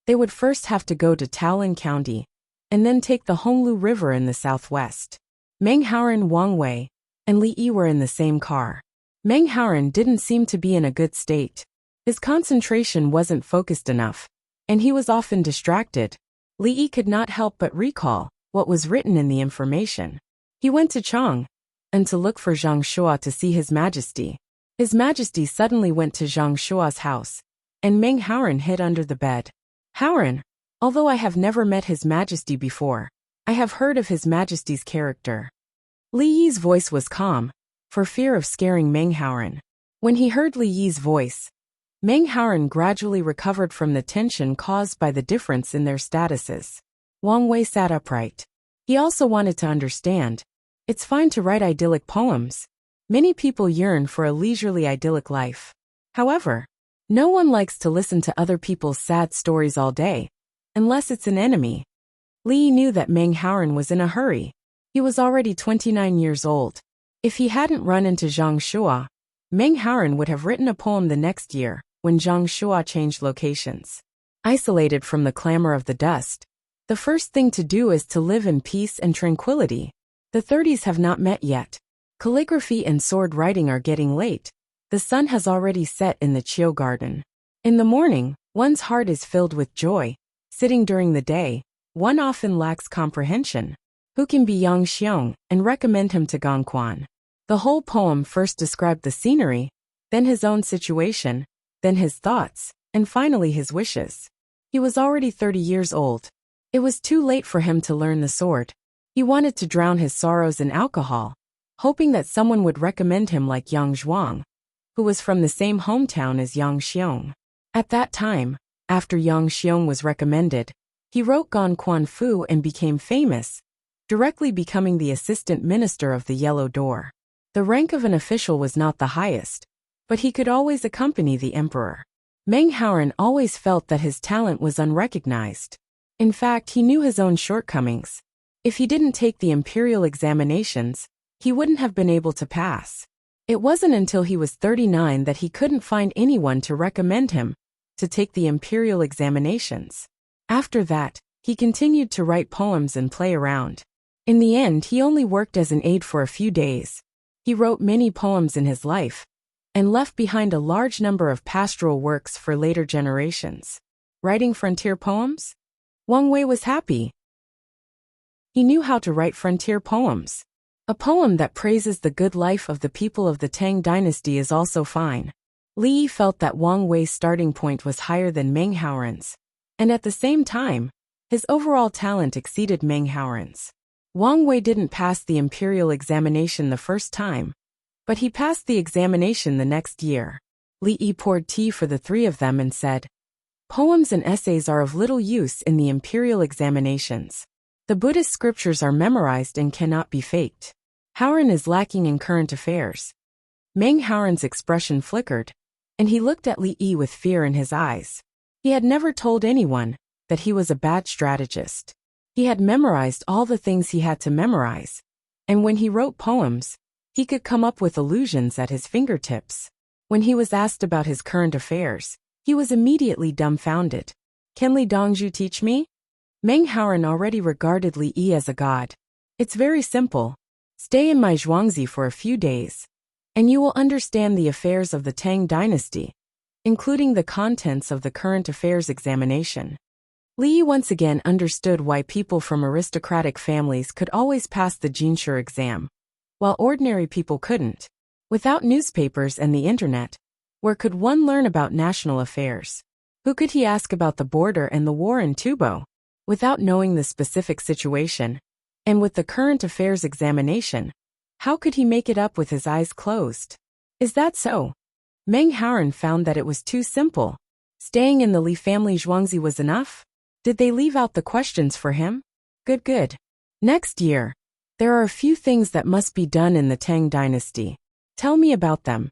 they would first have to go to Taolin County, and then take the Honglu River in the southwest. Meng Haoren, Wang Wei, and Li Yi were in the same car. Meng Haoren didn't seem to be in a good state. His concentration wasn't focused enough, and he was often distracted. Li Yi could not help but recall what was written in the information. He went to Chang, and to look for Zhang Shua to see His Majesty. His Majesty suddenly went to Zhang Shua's house, and Meng Haoren hid under the bed. Haoren, although I have never met His Majesty before, I have heard of His Majesty's character. Li Yi's voice was calm, for fear of scaring Meng Haoren. When he heard Li Yi's voice, Meng Haoren gradually recovered from the tension caused by the difference in their statuses. Wang Wei sat upright. He also wanted to understand. It's fine to write idyllic poems. Many people yearn for a leisurely idyllic life. However, no one likes to listen to other people's sad stories all day, unless it's an enemy. Li Yi knew that Meng Haoren was in a hurry. He was already 29 years old. If he hadn't run into Zhang Shua, Meng Haoren would have written a poem the next year, when Zhang Shua changed locations. Isolated from the clamor of the dust, the first thing to do is to live in peace and tranquility. The 30s have not met yet. Calligraphy and sword writing are getting late. The sun has already set in the Chiu garden. In the morning, one's heart is filled with joy. Sitting during the day, one often lacks comprehension. Who can be Yang Xiong and recommend him to Gong Quan? The whole poem first described the scenery, then his own situation, then his thoughts, and finally his wishes. He was already 30 years old. It was too late for him to learn the sword. He wanted to drown his sorrows in alcohol, hoping that someone would recommend him like Yang Zhuang, who was from the same hometown as Yang Xiong. At that time, after Yang Xiong was recommended, he wrote Gong Quan Fu and became famous, directly becoming the assistant minister of the Yellow Door. The rank of an official was not the highest, but he could always accompany the emperor. Meng Haoren always felt that his talent was unrecognized. In fact, he knew his own shortcomings. If he didn't take the imperial examinations, he wouldn't have been able to pass. It wasn't until he was 39 that he couldn't find anyone to recommend him to take the imperial examinations. After that, he continued to write poems and play around. In the end, he only worked as an aide for a few days. He wrote many poems in his life, and left behind a large number of pastoral works for later generations. Writing frontier poems? Wang Wei was happy. He knew how to write frontier poems. A poem that praises the good life of the people of the Tang dynasty is also fine. Li Yi felt that Wang Wei's starting point was higher than Meng Haoren's, and at the same time, his overall talent exceeded Meng Haoren's. Wang Wei didn't pass the imperial examination the first time, but he passed the examination the next year. Li Yi poured tea for the three of them and said, "Poems and essays are of little use in the imperial examinations. The Buddhist scriptures are memorized and cannot be faked. Haoren is lacking in current affairs." Meng Haoren's expression flickered, and he looked at Li Yi with fear in his eyes. He had never told anyone that he was a bad strategist. He had memorized all the things he had to memorize, and when he wrote poems, he could come up with allusions at his fingertips. When he was asked about his current affairs, he was immediately dumbfounded. "Can Li Dongzhu teach me?" Meng Haoren already regarded Li Yi as a god. "It's very simple. Stay in my Zhuangzi for a few days, and you will understand the affairs of the Tang dynasty, including the contents of the current affairs examination." Li Yi once again understood why people from aristocratic families could always pass the Jinshi exam, while ordinary people couldn't. Without newspapers and the internet, where could one learn about national affairs? Who could he ask about the border and the war in Tubo? Without knowing the specific situation, and with the current affairs examination, how could he make it up with his eyes closed? Is that so? Meng Haoren found that it was too simple. Staying in the Li family Zhuangzi was enough? Did they leave out the questions for him? Good. Next year, there are a few things that must be done in the Tang dynasty. Tell me about them.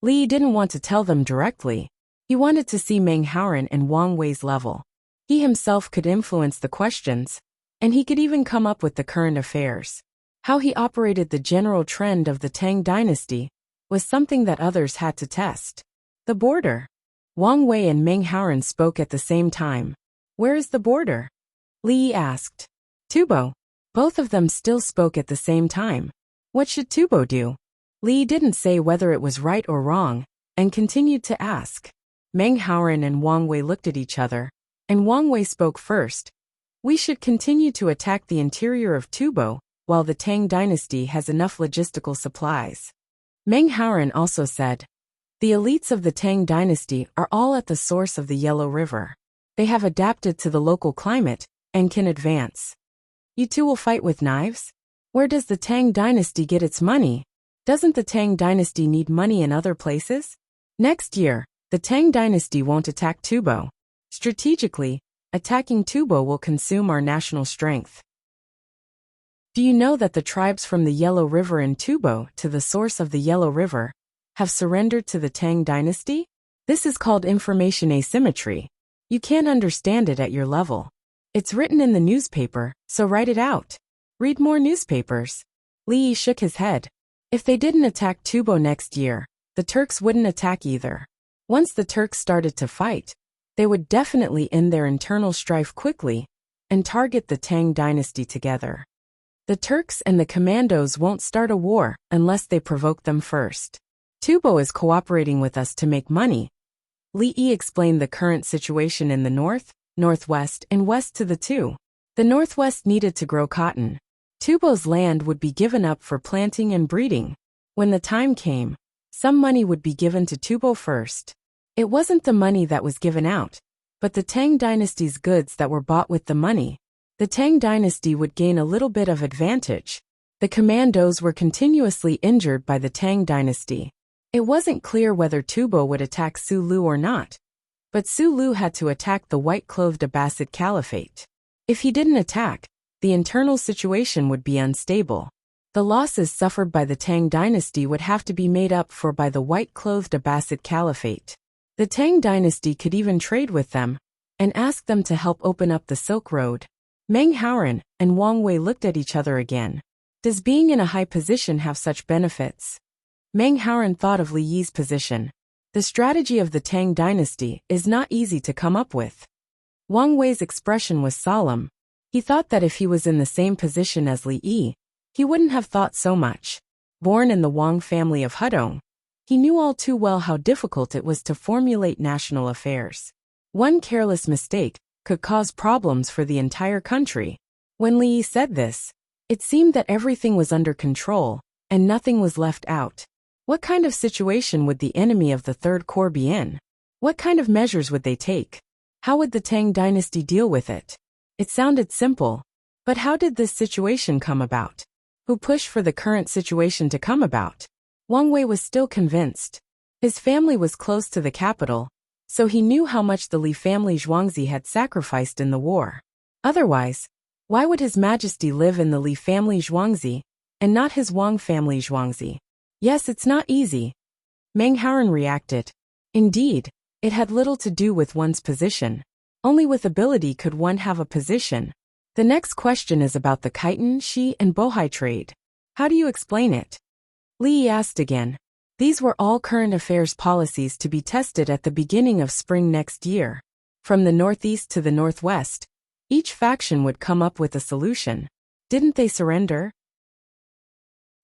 Li Yi didn't want to tell them directly. He wanted to see Meng Haoren and Wang Wei's level. He himself could influence the questions, and he could even come up with the current affairs. How he operated the general trend of the Tang dynasty was something that others had to test. The border. Wang Wei and Meng Haoren spoke at the same time. "Where is the border?" Li Yi asked. "Tubo." Both of them still spoke at the same time. What should Tubo do? Li Yi didn't say whether it was right or wrong, and continued to ask. Meng Haoren and Wang Wei looked at each other, and Wang Wei spoke first. "We should continue to attack the interior of Tubo, while the Tang dynasty has enough logistical supplies." Meng Haoren also said, "The elites of the Tang dynasty are all at the source of the Yellow River. They have adapted to the local climate and can advance. You two will fight with knives?" Where does the Tang dynasty get its money? Doesn't the Tang dynasty need money in other places? Next year, the Tang dynasty won't attack Tubo. Strategically, attacking Tubo will consume our national strength. Do you know that the tribes from the Yellow River in Tubo to the source of the Yellow River have surrendered to the Tang dynasty? This is called information asymmetry. You can't understand it at your level. It's written in the newspaper, so write it out. Read more newspapers. Li Yi shook his head. If they didn't attack Tubo next year, the Turks wouldn't attack either. Once the Turks started to fight, they would definitely end their internal strife quickly and target the Tang dynasty together. The Turks and the commandos won't start a war unless they provoke them first. Tubo is cooperating with us to make money. Li Yi explained the current situation in the north, northwest, and west to the two. The northwest needed to grow cotton. Tubo's land would be given up for planting and breeding. When the time came, some money would be given to Tubo first. It wasn't the money that was given out, but the Tang dynasty's goods that were bought with the money. The Tang dynasty would gain a little bit of advantage. The commandos were continuously injured by the Tang dynasty. It wasn't clear whether Tubo would attack Sulu or not, but Sulu had to attack the white-clothed Abbasid Caliphate. If he didn't attack, the internal situation would be unstable. The losses suffered by the Tang dynasty would have to be made up for by the white-clothed Abbasid Caliphate. The Tang dynasty could even trade with them and ask them to help open up the Silk Road. Meng Haoran and Wang Wei looked at each other again. Does being in a high position have such benefits? Meng Haoran thought of Li Yi's position. The strategy of the Tang dynasty is not easy to come up with. Wang Wei's expression was solemn. He thought that if he was in the same position as Li Yi, he wouldn't have thought so much. Born in the Wang family of Hudong, he knew all too well how difficult it was to formulate national affairs. One careless mistake could cause problems for the entire country. When Li Yi said this, it seemed that everything was under control, and nothing was left out. What kind of situation would the enemy of the Third Corps be in? What kind of measures would they take? How would the Tang dynasty deal with it? It sounded simple, but how did this situation come about? Who pushed for the current situation to come about? Wang Wei was still convinced. His family was close to the capital, so he knew how much the Li family Zhuangzi had sacrificed in the war. Otherwise, why would His Majesty live in the Li family Zhuangzi and not his Wang family Zhuangzi? Yes, it's not easy. Meng Haoran reacted. Indeed, it had little to do with one's position. Only with ability could one have a position. The next question is about the chitin, shi, and bohai trade. How do you explain it? Li Yi asked again. These were all current affairs policies to be tested at the beginning of spring next year. From the northeast to the northwest, each faction would come up with a solution. Didn't they surrender?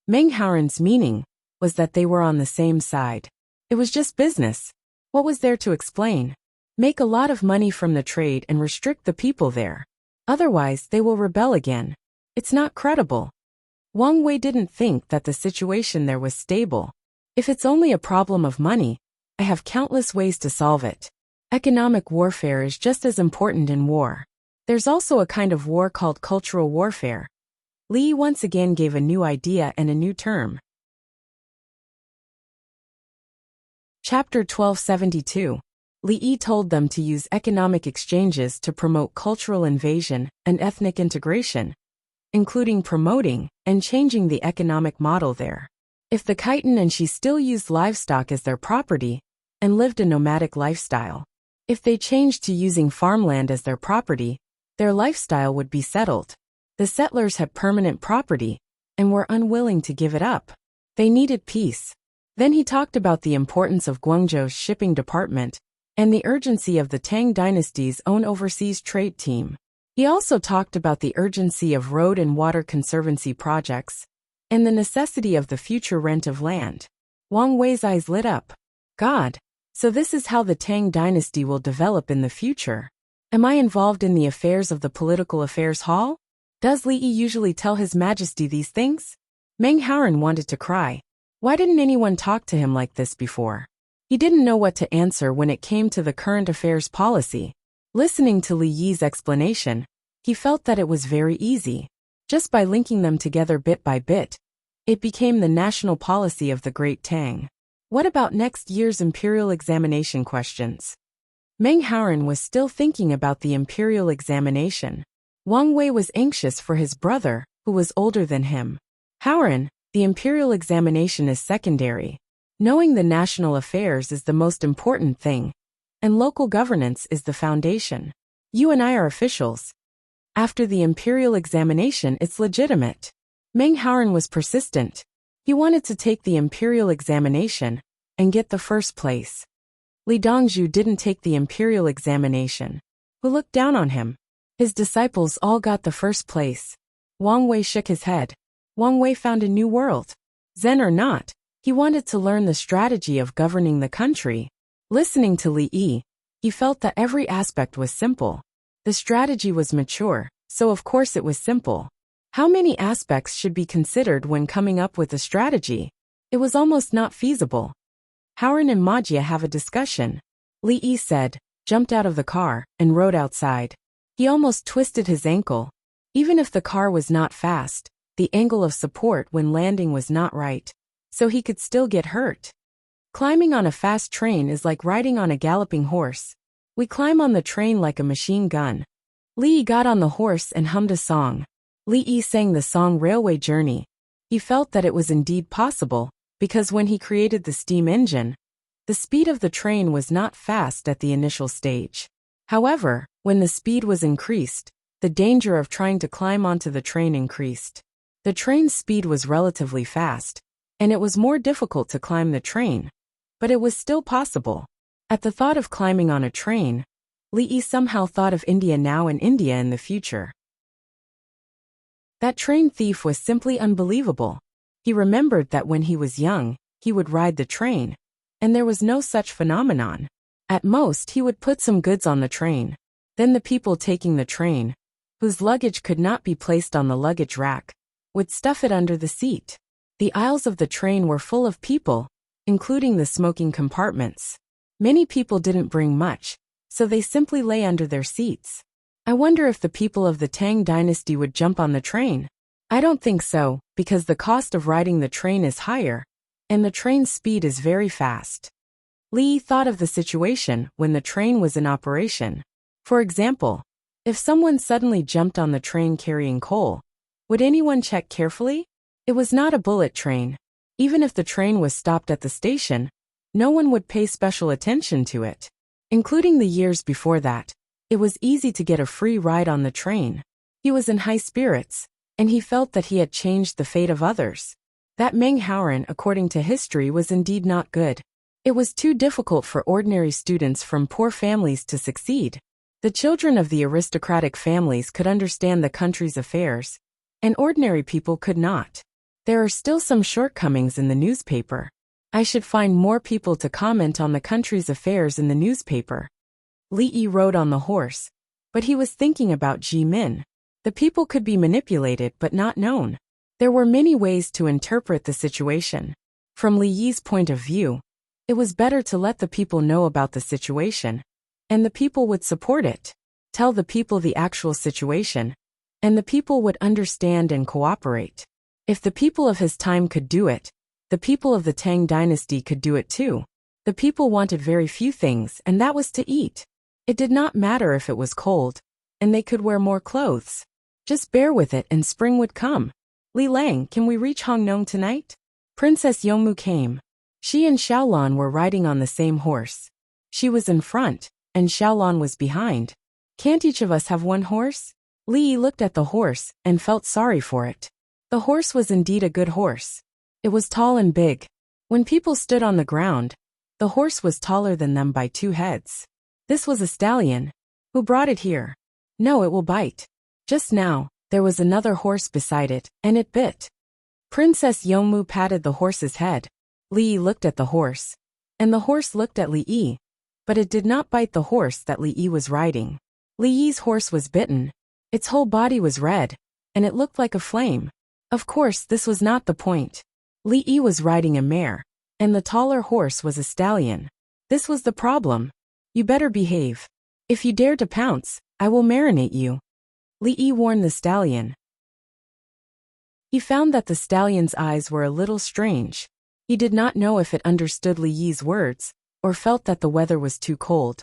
Meng Haoran's meaning was that they were on the same side. It was just business. What was there to explain? Make a lot of money from the trade and restrict the people there. Otherwise, they will rebel again. It's not credible. Wang Wei didn't think that the situation there was stable. If it's only a problem of money, I have countless ways to solve it. Economic warfare is just as important in war. There's also a kind of war called cultural warfare. Li Yi once again gave a new idea and a new term. Chapter 1272. Li Yi told them to use economic exchanges to promote cultural invasion and ethnic integration, including promoting and changing the economic model there. If the Khitan and she still used livestock as their property and lived a nomadic lifestyle, if they changed to using farmland as their property, their lifestyle would be settled. The settlers had permanent property and were unwilling to give it up. They needed peace. Then he talked about the importance of Guangzhou's shipping department and the urgency of the Tang dynasty's own overseas trade team. He also talked about the urgency of road and water conservancy projects and the necessity of the future rent of land. Wang Wei's eyes lit up. God, so this is how the Tang dynasty will develop in the future. Am I involved in the affairs of the Political Affairs Hall? Does Li Yi usually tell His Majesty these things? Meng Haoran wanted to cry. Why didn't anyone talk to him like this before? He didn't know what to answer when it came to the current affairs policy. Listening to Li Yi's explanation, he felt that it was very easy. Just by linking them together bit by bit, it became the national policy of the Great Tang. What about next year's imperial examination questions? Meng Haoran was still thinking about the imperial examination. Wang Wei was anxious for his brother, who was older than him. Haoran, the imperial examination is secondary. Knowing the national affairs is the most important thing, and local governance is the foundation. You and I are officials. After the imperial examination, it's legitimate. Meng Haoran was persistent. He wanted to take the imperial examination and get the first place. Li Dongzhu didn't take the imperial examination. Who looked down on him? His disciples all got the first place. Wang Wei shook his head. Wang Wei found a new world. Zen or not, he wanted to learn the strategy of governing the country. Listening to Li Yi, he felt that every aspect was simple. The strategy was mature, so of course it was simple. How many aspects should be considered when coming up with a strategy? It was almost not feasible. Haoran and Majia have a discussion. Li Yi said, jumped out of the car, and rode outside. He almost twisted his ankle. Even if the car was not fast, the angle of support when landing was not right, so he could still get hurt. Climbing on a fast train is like riding on a galloping horse. We climb on the train like a machine gun. Li Yi got on the horse and hummed a song. Li Yi sang the song Railway Journey. He felt that it was indeed possible, because when he created the steam engine, the speed of the train was not fast at the initial stage. However, when the speed was increased, the danger of trying to climb onto the train increased. The train's speed was relatively fast, and it was more difficult to climb the train, but it was still possible. At the thought of climbing on a train, Li Yi somehow thought of India now and India in the future. That train thief was simply unbelievable. He remembered that when he was young, he would ride the train, and there was no such phenomenon. At most, he would put some goods on the train. Then the people taking the train, whose luggage could not be placed on the luggage rack, would stuff it under the seat. The aisles of the train were full of people, including the smoking compartments. Many people didn't bring much, so they simply lay under their seats. I wonder if the people of the Tang dynasty would jump on the train. I don't think so, because the cost of riding the train is higher, and the train's speed is very fast. Li thought of the situation when the train was in operation. For example, if someone suddenly jumped on the train carrying coal, would anyone check carefully? It was not a bullet train. Even if the train was stopped at the station, no one would pay special attention to it. Including the years before that, it was easy to get a free ride on the train. He was in high spirits, and he felt that he had changed the fate of others. That Meng Haoran, according to history, was indeed not good. It was too difficult for ordinary students from poor families to succeed. The children of the aristocratic families could understand the country's affairs, and ordinary people could not. There are still some shortcomings in the newspaper. I should find more people to comment on the country's affairs in the newspaper. Li Yi rode on the horse, but he was thinking about Ji Min. The people could be manipulated but not known. There were many ways to interpret the situation. From Li Yi's point of view, it was better to let the people know about the situation, and the people would support it. Tell the people the actual situation, and the people would understand and cooperate. If the people of his time could do it, the people of the Tang dynasty could do it too. The people wanted very few things, and that was to eat. It did not matter if it was cold, and they could wear more clothes. Just bear with it and spring would come. Li Lang, can we reach Hongnong tonight? Princess Yongmu came. She and Xiaolan were riding on the same horse. She was in front, and Xiaolan was behind. Can't each of us have one horse? Li looked at the horse and felt sorry for it. The horse was indeed a good horse. It was tall and big. When people stood on the ground, the horse was taller than them by 2 heads. This was a stallion. Who brought it here? No, it will bite. Just now, there was another horse beside it, and it bit. Princess Yongmu patted the horse's head. Li looked at the horse, and the horse looked at Li Yi, but it did not bite the horse that Li Yi was riding. Li Yi's horse was bitten. Its whole body was red, and it looked like a flame. Of course, this was not the point. Li Yi was riding a mare, and the taller horse was a stallion. This was the problem. You better behave. If you dare to pounce, I will marinate you. Li Yi warned the stallion. He found that the stallion's eyes were a little strange. He did not know if it understood Li Yi's words, or felt that the weather was too cold.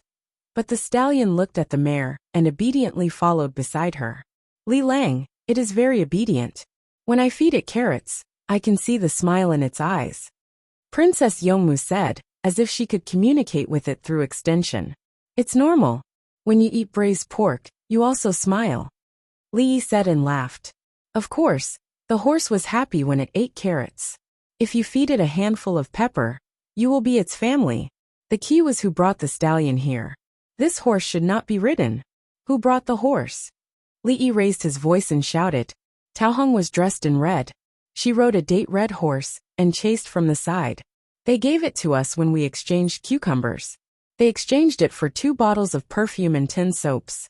But the stallion looked at the mare, and obediently followed beside her. Li Lang, it is very obedient. When I feed it carrots, I can see the smile in its eyes. Princess Yongmu said, as if she could communicate with it through extension. It's normal. When you eat braised pork, you also smile. Li Yi said and laughed. Of course, the horse was happy when it ate carrots. If you feed it a handful of pepper, you will be its family. The key was who brought the stallion here. This horse should not be ridden. Who brought the horse? Li Yi raised his voice and shouted. Tao Hong was dressed in red. She rode a date red horse, and chased from the side. They gave it to us when we exchanged cucumbers. They exchanged it for 2 bottles of perfume and 10 soaps.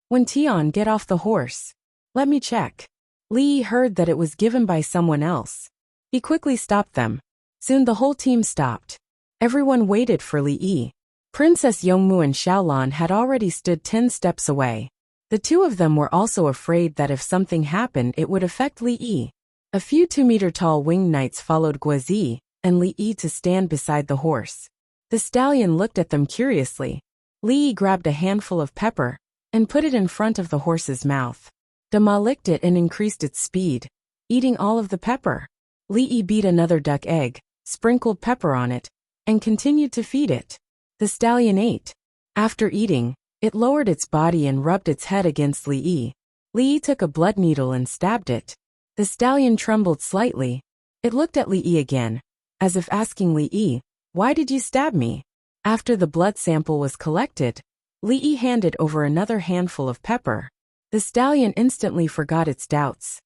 When Tian get off the horse. Let me check. Li Yi heard that it was given by someone else. He quickly stopped them. Soon the whole team stopped. Everyone waited for Li Yi. Princess Yongmu and Xiaolan had already stood 10 steps away. The 2 of them were also afraid that if something happened it would affect Li Yi. A few 2-meter-tall winged knights followed Guozi and Li Yi to stand beside the horse. The stallion looked at them curiously. Li Yi grabbed a handful of pepper and put it in front of the horse's mouth. Dama licked it and increased its speed, eating all of the pepper. Li Yi beat another duck egg, sprinkled pepper on it, and continued to feed it. The stallion ate. After eating, it lowered its body and rubbed its head against Li Yi. Li Yi took a blood needle and stabbed it. The stallion trembled slightly. It looked at Li Yi again, as if asking Li Yi, why did you stab me? After the blood sample was collected, Li Yi handed over another handful of pepper. The stallion instantly forgot its doubts.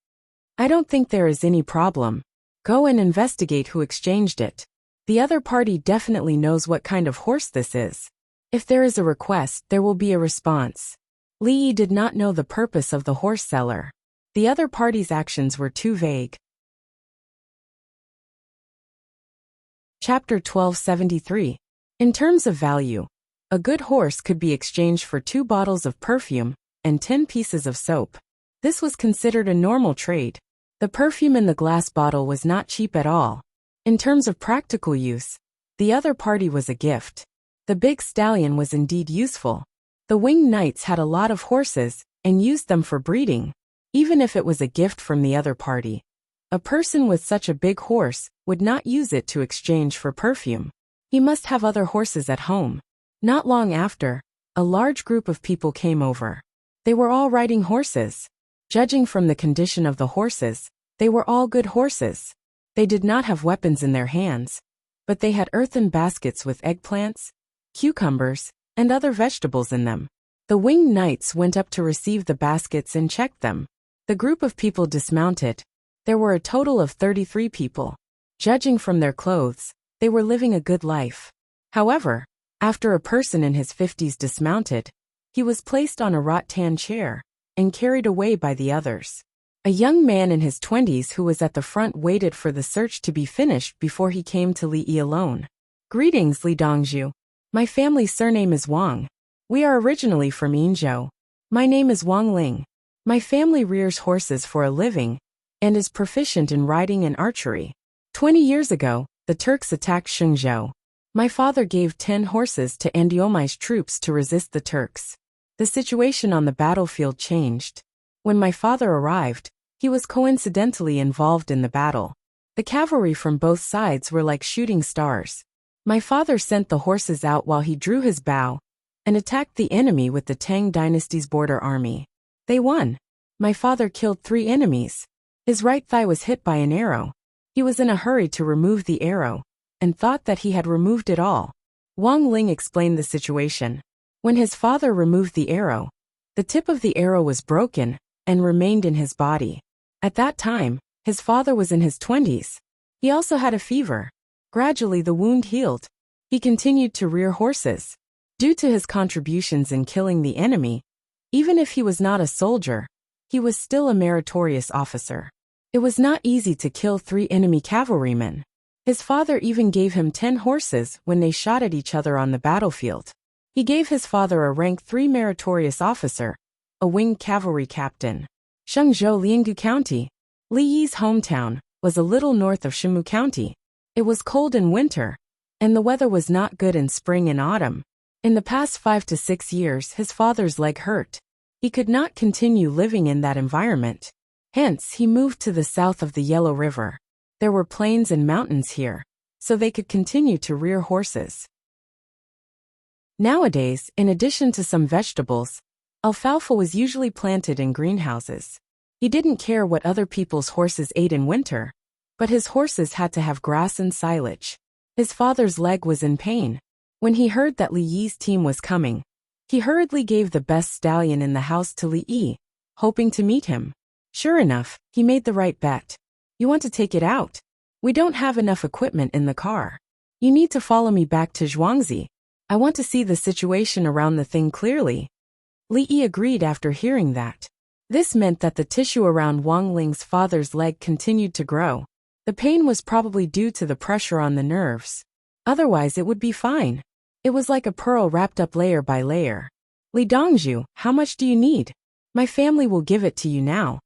I don't think there is any problem. Go and investigate who exchanged it. The other party definitely knows what kind of horse this is. If there is a request, there will be a response. Li Yi did not know the purpose of the horse seller. The other party's actions were too vague. Chapter 1273. In terms of value, a good horse could be exchanged for 2 bottles of perfume and 10 pieces of soap. This was considered a normal trade. The perfume in the glass bottle was not cheap at all. In terms of practical use, the other party was a gift. The big stallion was indeed useful. The winged knights had a lot of horses and used them for breeding. Even if it was a gift from the other party, a person with such a big horse would not use it to exchange for perfume. He must have other horses at home. Not long after, a large group of people came over. They were all riding horses. Judging from the condition of the horses, they were all good horses. They did not have weapons in their hands, but they had earthen baskets with eggplants, cucumbers, and other vegetables in them. The winged knights went up to receive the baskets and checked them. The group of people dismounted. There were a total of 33 people. Judging from their clothes, they were living a good life. However, after a person in his 50s dismounted, he was placed on a rattan chair and carried away by the others. A young man in his 20s who was at the front waited for the search to be finished before he came to Li Yi alone. Greetings, Li Dongzhu. My family's surname is Wang. We are originally from Yinzhou. My name is Wang Ling. My family rears horses for a living and is proficient in riding and archery. 20 years ago, the Turks attacked Shenzhou. My father gave 10 horses to Andiomai's troops to resist the Turks. The situation on the battlefield changed. When my father arrived, he was coincidentally involved in the battle. The cavalry from both sides were like shooting stars. My father sent the horses out while he drew his bow and attacked the enemy with the Tang dynasty's border army. They won. My father killed 3 enemies. His right thigh was hit by an arrow. He was in a hurry to remove the arrow and thought that he had removed it all. Wang Ling explained the situation. When his father removed the arrow, the tip of the arrow was broken and remained in his body. At that time, his father was in his 20s. He also had a fever. Gradually the wound healed. He continued to rear horses. Due to his contributions in killing the enemy, even if he was not a soldier, he was still a meritorious officer. It was not easy to kill 3 enemy cavalrymen. His father even gave him 10 horses when they shot at each other on the battlefield. He gave his father a rank 3 meritorious officer, a winged cavalry captain. Shenzhou, Lianggu County. Li Yi's hometown was a little north of Shimu County. It was cold in winter, and the weather was not good in spring and autumn. In the past 5 to 6 years, his father's leg hurt. He could not continue living in that environment. Hence, he moved to the south of the Yellow River. There were plains and mountains here, so they could continue to rear horses. Nowadays, in addition to some vegetables, alfalfa was usually planted in greenhouses. He didn't care what other people's horses ate in winter, but his horses had to have grass and silage. His father's leg was in pain. When he heard that Li Yi's team was coming, he hurriedly gave the best stallion in the house to Li Yi, hoping to meet him. Sure enough, he made the right bet. You want to take it out? We don't have enough equipment in the car. You need to follow me back to Zhuangzi. I want to see the situation around the thing clearly. Li Yi agreed after hearing that. This meant that the tissue around Wang Ling's father's leg continued to grow. The pain was probably due to the pressure on the nerves. Otherwise it would be fine. It was like a pearl wrapped up layer by layer. Li Dongzhu, how much do you need? My family will give it to you now.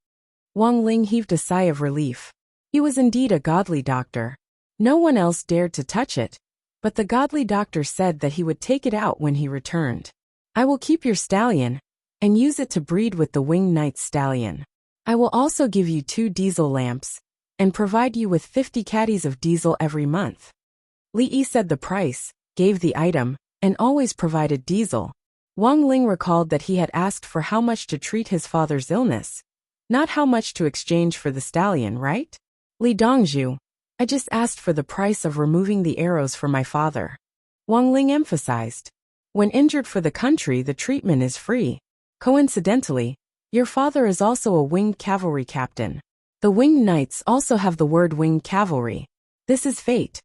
Wang Ling heaved a sigh of relief. He was indeed a godly doctor. No one else dared to touch it, but the godly doctor said that he would take it out when he returned. I will keep your stallion and use it to breed with the winged knight's stallion. I will also give you 2 diesel lamps and provide you with 50 caddies of diesel every month. Li Yi said the price, gave the item, and always provided diesel. Wang Ling recalled that he had asked for how much to treat his father's illness, not how much to exchange for the stallion, right? Li Dongzhu, I just asked for the price of removing the arrows for my father. Wang Ling emphasized. When injured for the country, the treatment is free. Coincidentally, your father is also a winged cavalry captain. The winged knights also have the word winged cavalry. This is fate.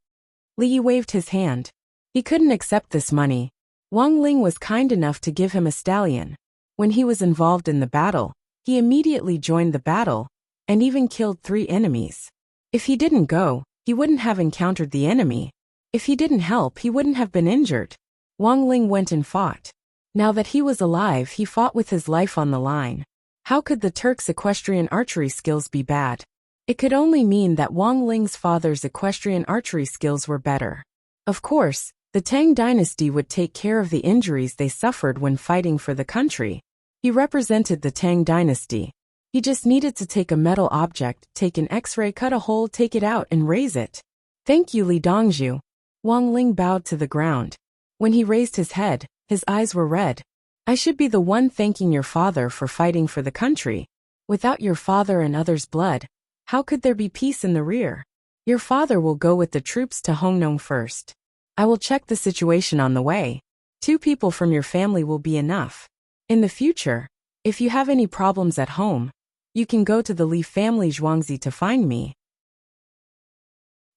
Li Yi waved his hand. He couldn't accept this money. Wang Ling was kind enough to give him a stallion. When he was involved in the battle, he immediately joined the battle and even killed 3 enemies. If he didn't go, he wouldn't have encountered the enemy. If he didn't help, he wouldn't have been injured. Wang Ling went and fought. Now that he was alive, he fought with his life on the line. How could the Turks' equestrian archery skills be bad? It could only mean that Wang Ling's father's equestrian archery skills were better. Of course, the Tang dynasty would take care of the injuries they suffered when fighting for the country. He represented the Tang dynasty. He just needed to take a metal object, take an X-ray, cut a hole, take it out, and raise it. Thank you, Li Dongzhu. Wang Ling bowed to the ground. When he raised his head, his eyes were red. I should be the one thanking your father for fighting for the country. Without your father and others' blood, how could there be peace in the rear? Your father will go with the troops to Hongnong first. I will check the situation on the way. 2 people from your family will be enough. In the future, if you have any problems at home, you can go to the Li family Zhuangzi to find me.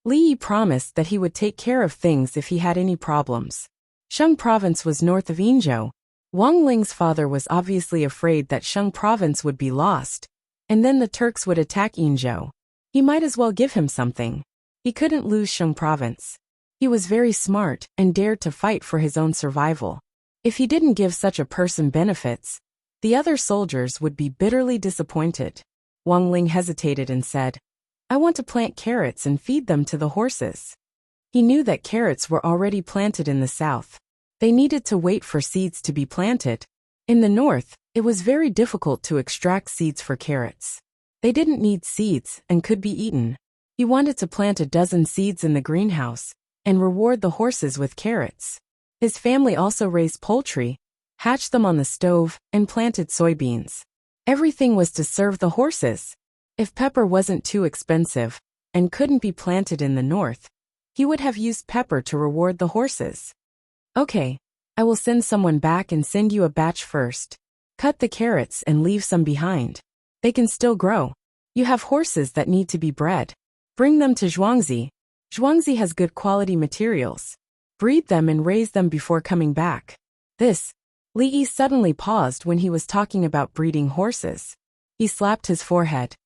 Li Yi promised that he would take care of things if he had any problems. Shang province was north of Yinzhou. Wang Ling's father was obviously afraid that Shang province would be lost, and then the Turks would attack Yinzhou. He might as well give him something. He couldn't lose Shang province. He was very smart and dared to fight for his own survival. If he didn't give such a person benefits, the other soldiers would be bitterly disappointed. Wang Ling hesitated and said, I want to plant carrots and feed them to the horses. He knew that carrots were already planted in the south. They needed to wait for seeds to be planted. In the north, it was very difficult to extract seeds for carrots. They didn't need seeds and could be eaten. He wanted to plant a dozen seeds in the greenhouse and reward the horses with carrots. His family also raised poultry, hatched them on the stove, and planted soybeans. Everything was to serve the horses. If pepper wasn't too expensive and couldn't be planted in the north, he would have used pepper to reward the horses. Okay, I will send someone back and send you a batch first. Cut the carrots and leave some behind. They can still grow. You have horses that need to be bred. Bring them to Zhuangzi. Zhuangzi has good quality materials. Breed them and raise them before coming back. Li Yi suddenly paused when he was talking about breeding horses. He slapped his forehead.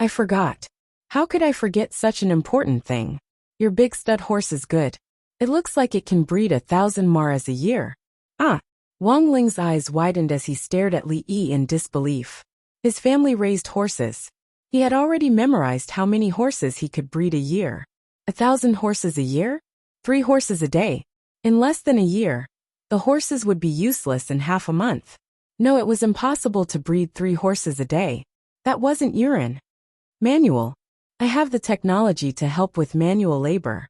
I forgot. How could I forget such an important thing? Your big stud horse is good. It looks like it can breed 1,000 maras a year. Ah! Wang Ling's eyes widened as he stared at Li Yi in disbelief. His family raised horses. He had already memorized how many horses he could breed a year. 1,000 horses a year? 3 horses a day. In less than a year, the horses would be useless in half a month. No, it was impossible to breed 3 horses a day. That wasn't urine. Manual. I have the technology to help with manual labor.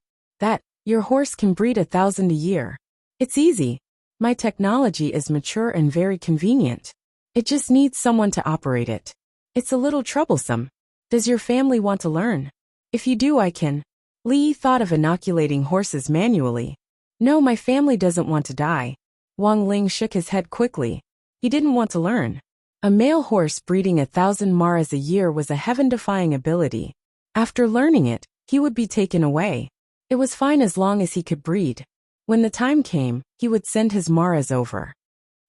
Your horse can breed 1,000 a year. It's easy. My technology is mature and very convenient. It just needs someone to operate it. It's a little troublesome. Does your family want to learn? If you do, I can. Li thought of inoculating horses manually. No, my family doesn't want to die. Wang Ling shook his head quickly. He didn't want to learn. A male horse breeding 1,000 maras a year was a heaven-defying ability. After learning it, he would be taken away. It was fine as long as he could breed. When the time came, he would send his maras over.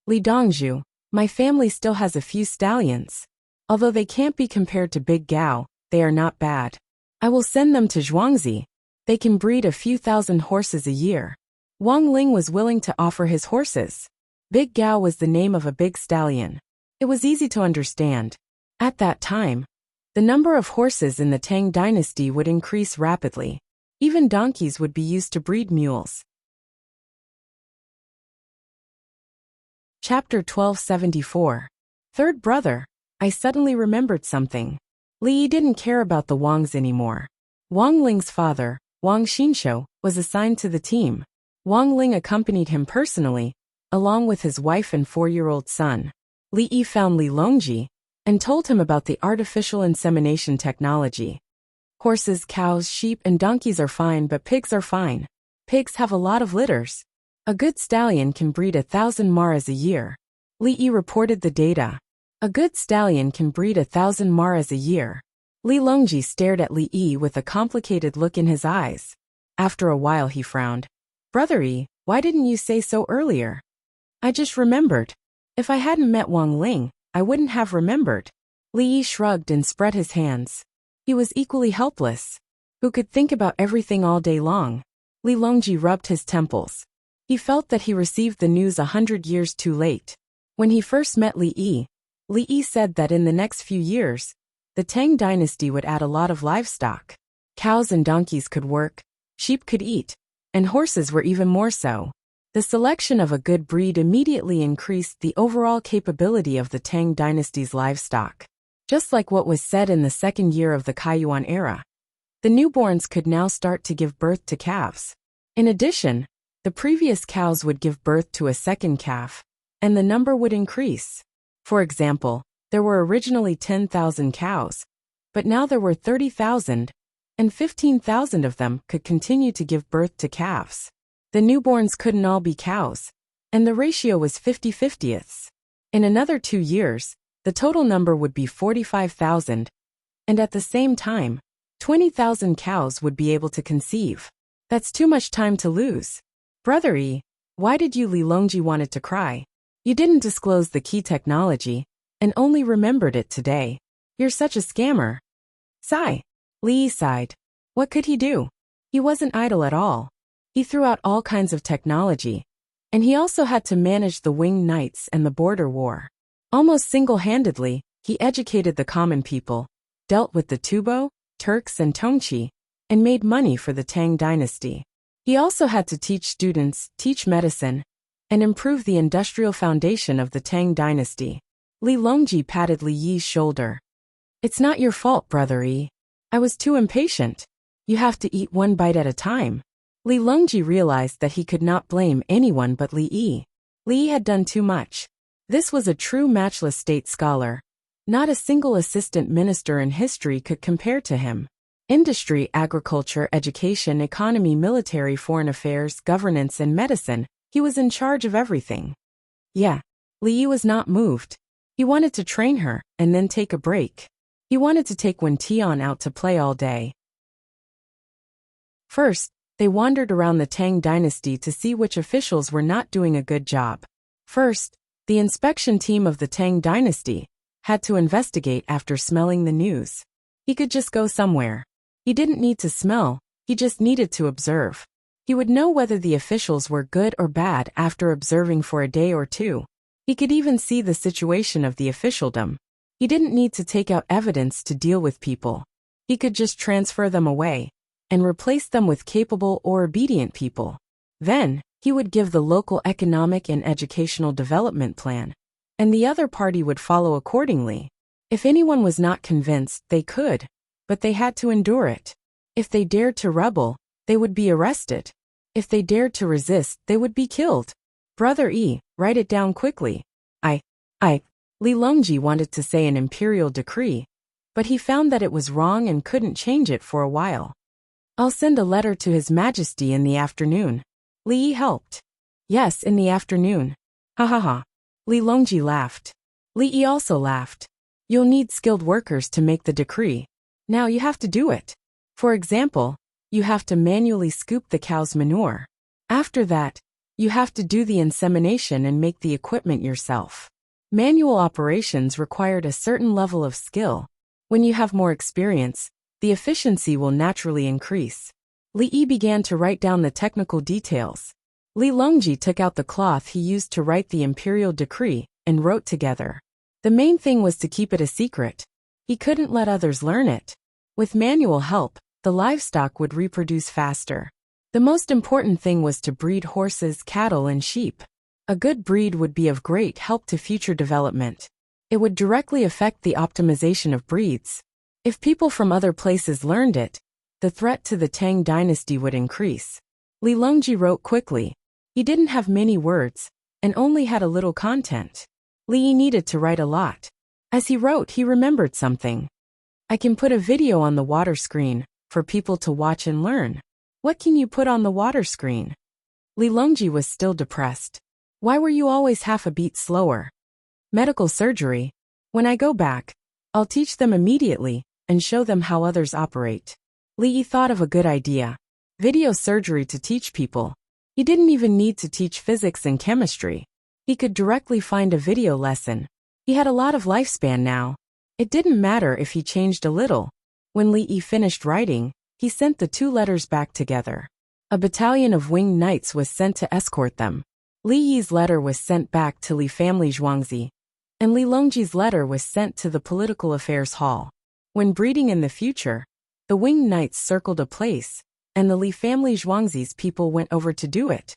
Li Dongzhu, my family still has a few stallions. Although they can't be compared to Big Gao, they are not bad. I will send them to Zhuangzi. They can breed a few thousand horses a year. Wang Ling was willing to offer his horses. Big Gao was the name of a big stallion. It was easy to understand. At that time, the number of horses in the Tang dynasty would increase rapidly. Even donkeys would be used to breed mules. Chapter 1274. Third brother. I suddenly remembered something. Li didn't care about the Wangs anymore. Wang Ling's father, Wang Xinshou, was assigned to the team. Wang Ling accompanied him personally, along with his wife and 4-year-old son. Li Yi found Li Longji and told him about the artificial insemination technology. Horses, cows, sheep, and donkeys are fine, but pigs are fine. Pigs have a lot of litters. A good stallion can breed 1,000 maras a year. Li Yi reported the data. A good stallion can breed 1,000 maras a year. Li Longji stared at Li Yi with a complicated look in his eyes. After a while he frowned. Brother Yi, why didn't you say so earlier? I just remembered. If I hadn't met Wang Ling, I wouldn't have remembered. Li Yi shrugged and spread his hands. He was equally helpless. Who could think about everything all day long? Li Longji rubbed his temples. He felt that he received the news 100 years too late. When he first met Li Yi said that in the next few years, the Tang dynasty would add a lot of livestock. Cows and donkeys could work, sheep could eat, and horses were even more so. The selection of a good breed immediately increased the overall capability of the Tang dynasty's livestock. Just like what was said in the second year of the Kaiyuan era. The newborns could now start to give birth to calves. In addition, the previous cows would give birth to a second calf, and the number would increase. For example, there were originally 10,000 cows, but now there were 30,000, and 15,000 of them could continue to give birth to calves. The newborns couldn't all be cows, and the ratio was 50/50. In another 2 years, the total number would be 45,000, and at the same time, 20,000 cows would be able to conceive. That's too much time to lose. Brother Yi, why did you Li Longji wanted to cry? You didn't disclose the key technology, and only remembered it today. You're such a scammer. Sigh. Li Yi sighed. What could he do? He wasn't idle at all. He threw out all kinds of technology, and he also had to manage the Winged Knights and the border war. Almost single-handedly, he educated the common people, dealt with the Tubo, Turks and Tongchi, and made money for the Tang dynasty. He also had to teach students, teach medicine, and improve the industrial foundation of the Tang dynasty. Li Longji patted Li Yi's shoulder. It's not your fault, Brother Yi. I was too impatient. You have to eat one bite at a time. Li Longji realized that he could not blame anyone but Li Yi. Li Yi had done too much. This was a true matchless state scholar. Not a single assistant minister in history could compare to him. Industry, agriculture, education, economy, military, foreign affairs, governance, and medicine, he was in charge of everything. Yeah, Li Yi was not moved. He wanted to train her, and then take a break. He wanted to take Wen Tian out to play all day. First, they wandered around the Tang dynasty to see which officials were not doing a good job. First, the inspection team of the Tang dynasty had to investigate after smelling the news. He could just go somewhere. He didn't need to smell, he just needed to observe. He would know whether the officials were good or bad after observing for a day or two. He could even see the situation of the officialdom. He didn't need to take out evidence to deal with people. He could just transfer them away and replace them with capable or obedient people. Then, he would give the local economic and educational development plan, and the other party would follow accordingly. If anyone was not convinced, they could, but they had to endure it. If they dared to rebel, they would be arrested. If they dared to resist, they would be killed. Brother E, write it down quickly. Li Longji wanted to say an imperial decree, but he found that it was wrong and couldn't change it for a while. I'll send a letter to His Majesty in the afternoon. Li Yi helped. Yes, in the afternoon. Ha ha ha. Li Longji laughed. Li Yi also laughed. You'll need skilled workers to make the decree. Now you have to do it. For example, you have to manually scoop the cow's manure. After that, you have to do the insemination and make the equipment yourself. Manual operations required a certain level of skill. When you have more experience, the efficiency will naturally increase. Li Yi began to write down the technical details. Li Longji took out the cloth he used to write the imperial decree and wrote together. The main thing was to keep it a secret. He couldn't let others learn it. With manual help, the livestock would reproduce faster. The most important thing was to breed horses, cattle, and sheep. A good breed would be of great help to future development. It would directly affect the optimization of breeds. If people from other places learned it, the threat to the Tang dynasty would increase. Li Longji wrote quickly. He didn't have many words, and only had a little content. Li Yi needed to write a lot. As he wrote, he remembered something. I can put a video on the water screen, for people to watch and learn. What can you put on the water screen? Li Longji was still depressed. Why were you always half a beat slower? Medical surgery. When I go back, I'll teach them immediately and show them how others operate. Li Yi thought of a good idea. Video surgery to teach people. He didn't even need to teach physics and chemistry. He could directly find a video lesson. He had a lot of lifespan now. It didn't matter if he changed a little. When Li Yi finished writing, he sent the 2 letters back together. A battalion of winged knights was sent to escort them. Li Yi's letter was sent back to Li family Zhuangzi, and Li Longji's letter was sent to the Political Affairs Hall. When breeding in the future, the winged knights circled a place, and the Li family Zhuangzi's people went over to do it.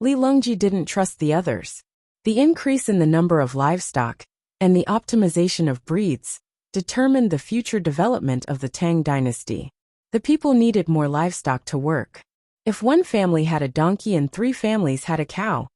Li Longji didn't trust the others. The increase in the number of livestock and the optimization of breeds determined the future development of the Tang dynasty. The people needed more livestock to work. If one family had a donkey and 3 families had a cow,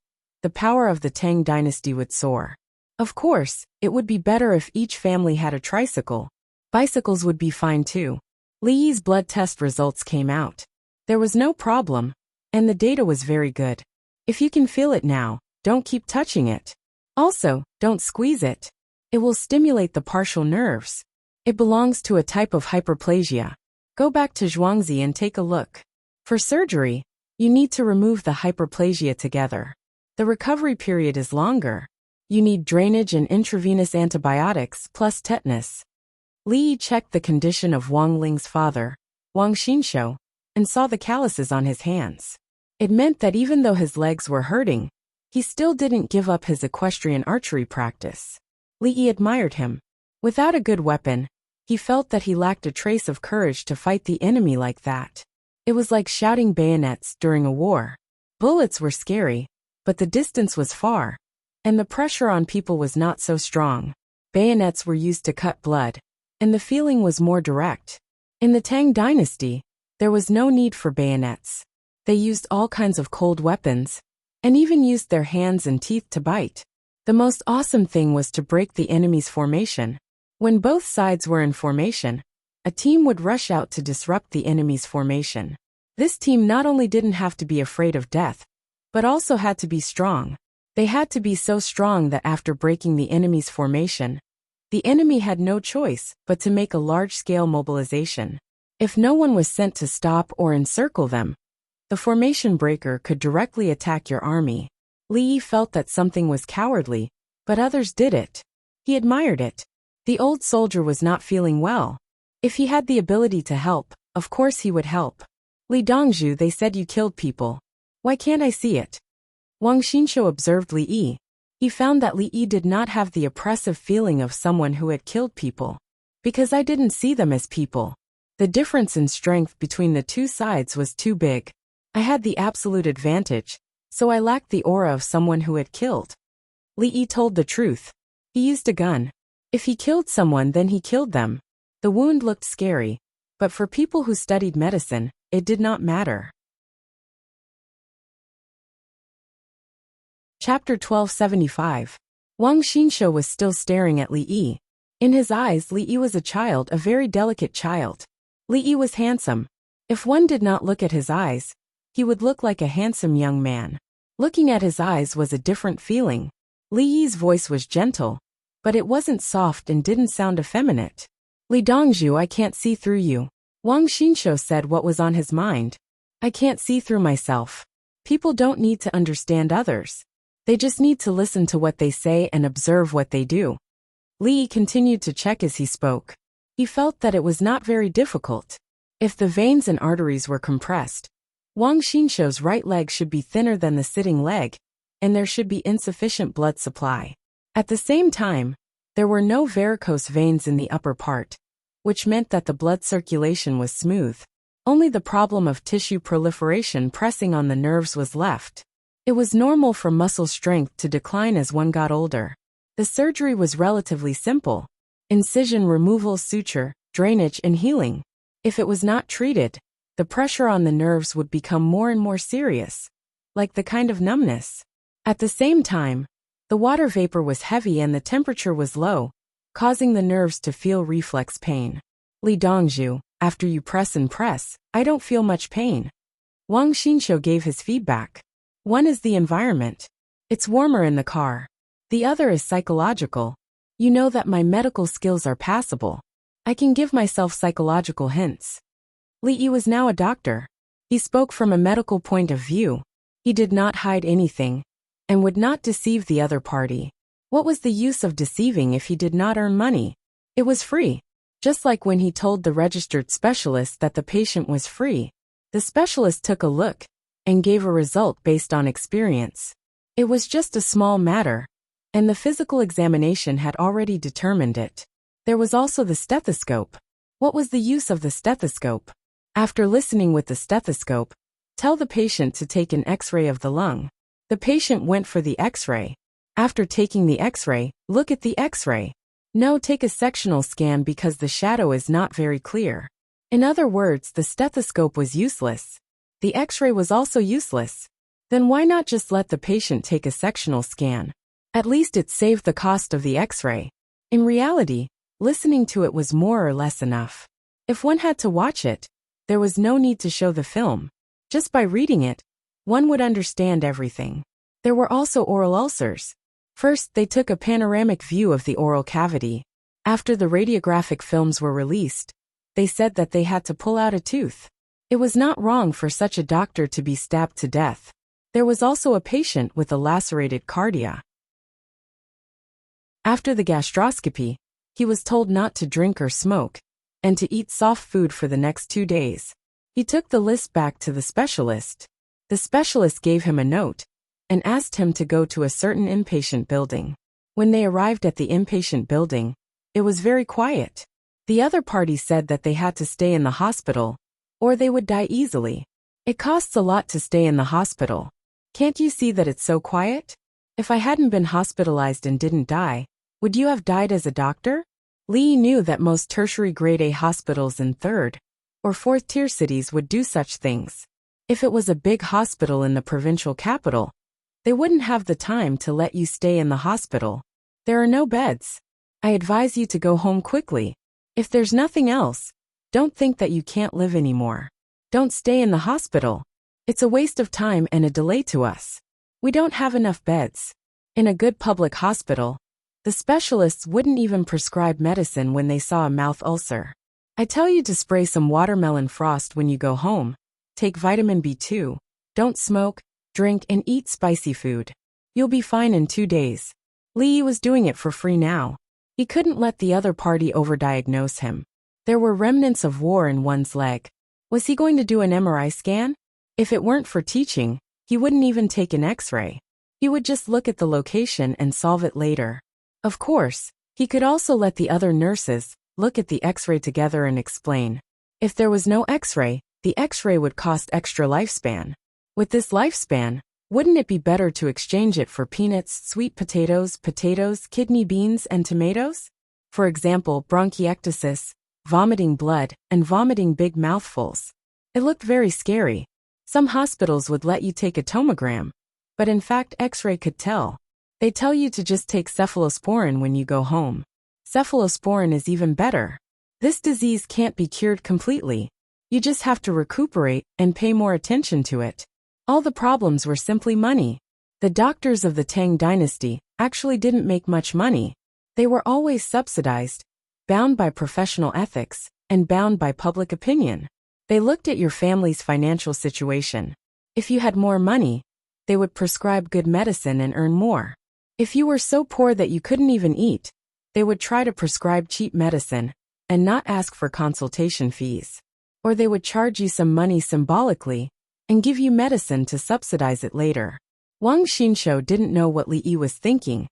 the power of the Tang dynasty would soar. Of course, it would be better if each family had a tricycle. Bicycles would be fine too. Li Yi's blood test results came out. There was no problem, and the data was very good. If you can feel it now, don't keep touching it. Also, don't squeeze it. It will stimulate the partial nerves. It belongs to a type of hyperplasia. Go back to Zhuangzi and take a look. For surgery, you need to remove the hyperplasia together. The recovery period is longer. You need drainage and intravenous antibiotics plus tetanus. Li Yi checked the condition of Wang Ling's father, Wang Xinshou, and saw the calluses on his hands. It meant that even though his legs were hurting, he still didn't give up his equestrian archery practice. Li Yi admired him. Without a good weapon, he felt that he lacked a trace of courage to fight the enemy like that. It was like shouting bayonets during a war. Bullets were scary, but the distance was far, and the pressure on people was not so strong. Bayonets were used to cut blood, and the feeling was more direct. In the Tang dynasty, there was no need for bayonets. They used all kinds of cold weapons, and even used their hands and teeth to bite. The most awesome thing was to break the enemy's formation. When both sides were in formation, a team would rush out to disrupt the enemy's formation. This team not only didn't have to be afraid of death, but also had to be strong. They had to be so strong that after breaking the enemy's formation, the enemy had no choice but to make a large-scale mobilization. If no one was sent to stop or encircle them, the formation breaker could directly attack your army. Li Yi felt that something was cowardly, but others did it. He admired it. The old soldier was not feeling well. If he had the ability to help, of course he would help. Li Dongzhu, they said you killed people. Why can't I see it? Wang Xinshou observed Li Yi. He found that Li Yi did not have the oppressive feeling of someone who had killed people. Because I didn't see them as people. The difference in strength between the two sides was too big. I had the absolute advantage, so I lacked the aura of someone who had killed. Li Yi told the truth. He used a gun. If he killed someone, then he killed them. The wound looked scary, but for people who studied medicine, it did not matter. Chapter 1275. Wang Xinshu was still staring at Li Yi. In his eyes, Li Yi was a child, a very delicate child. Li Yi was handsome. If one did not look at his eyes, he would look like a handsome young man. Looking at his eyes was a different feeling. Li Yi's voice was gentle, but it wasn't soft and didn't sound effeminate. Li Dongzhu, I can't see through you. Wang Xinshu said what was on his mind. I can't see through myself. People don't need to understand others. They just need to listen to what they say and observe what they do. Li Yi continued to check as he spoke. He felt that it was not very difficult. If the veins and arteries were compressed, Wang Xinshu's right leg should be thinner than the sitting leg, and there should be insufficient blood supply. At the same time, there were no varicose veins in the upper part, which meant that the blood circulation was smooth. Only the problem of tissue proliferation pressing on the nerves was left. It was normal for muscle strength to decline as one got older. The surgery was relatively simple. Incision removal, suture, drainage, and healing. If it was not treated, the pressure on the nerves would become more and more serious, like the kind of numbness. At the same time, the water vapor was heavy and the temperature was low, causing the nerves to feel reflex pain. Li Dongzhu, after you press and press, I don't feel much pain. Wang Xinshu gave his feedback. One is the environment. It's warmer in the car. The other is psychological. You know that my medical skills are passable. I can give myself psychological hints. Li Yi was now a doctor. He spoke from a medical point of view. He did not hide anything, and would not deceive the other party. What was the use of deceiving if he did not earn money? It was free. Just like when he told the registered specialist that the patient was free. The specialist took a look and gave a result based on experience. It was just a small matter, and the physical examination had already determined it. There was also the stethoscope. What was the use of the stethoscope? After listening with the stethoscope, tell the patient to take an X-ray of the lung. The patient went for the X-ray. After taking the X-ray, look at the X-ray. No, take a sectional scan because the shadow is not very clear. In other words, the stethoscope was useless. The X-ray was also useless. Then why not just let the patient take a sectional scan? At least it saved the cost of the X-ray. In reality, listening to it was more or less enough. If one had to watch it, there was no need to show the film. Just by reading it, one would understand everything. There were also oral ulcers. First, they took a panoramic view of the oral cavity. After the radiographic films were released, they said that they had to pull out a tooth. It was not wrong for such a doctor to be stabbed to death. There was also a patient with a lacerated cardia. After the gastroscopy, he was told not to drink or smoke, and to eat soft food for the next 2 days. He took the list back to the specialist. The specialist gave him a note, and asked him to go to a certain inpatient building. When they arrived at the inpatient building, it was very quiet. The other party said that they had to stay in the hospital, or they would die easily. It costs a lot to stay in the hospital. Can't you see that it's so quiet? If I hadn't been hospitalized and didn't die, would you have died as a doctor? Li knew that most tertiary grade A hospitals in third or fourth tier cities would do such things. If it was a big hospital in the provincial capital, they wouldn't have the time to let you stay in the hospital. There are no beds. I advise you to go home quickly. If there's nothing else, don't think that you can't live anymore. Don't stay in the hospital. It's a waste of time and a delay to us. We don't have enough beds. In a good public hospital, the specialists wouldn't even prescribe medicine when they saw a mouth ulcer. I tell you to spray some watermelon frost when you go home. Take vitamin B2. Don't smoke, drink, and eat spicy food. You'll be fine in 2 days. Li was doing it for free now. He couldn't let the other party overdiagnose him. There were remnants of war in one's leg. Was he going to do an MRI scan? If it weren't for teaching, he wouldn't even take an X-ray. He would just look at the location and solve it later. Of course, he could also let the other nurses look at the X-ray together and explain. If there was no X-ray, the X-ray would cost extra lifespan. With this lifespan, wouldn't it be better to exchange it for peanuts, sweet potatoes, kidney beans, and tomatoes? For example, bronchiectasis, vomiting blood, and vomiting big mouthfuls. It looked very scary. Some hospitals would let you take a tomogram, but in fact X-ray could tell. They tell you to just take cephalosporin when you go home. Cephalosporin is even better. This disease can't be cured completely. You just have to recuperate and pay more attention to it. All the problems were simply money. The doctors of the Tang dynasty actually didn't make much money. They were always subsidized, bound by professional ethics, and bound by public opinion. They looked at your family's financial situation. If you had more money, they would prescribe good medicine and earn more. If you were so poor that you couldn't even eat, they would try to prescribe cheap medicine and not ask for consultation fees. Or they would charge you some money symbolically and give you medicine to subsidize it later. Wang Xinshu didn't know what Li Yi was thinking,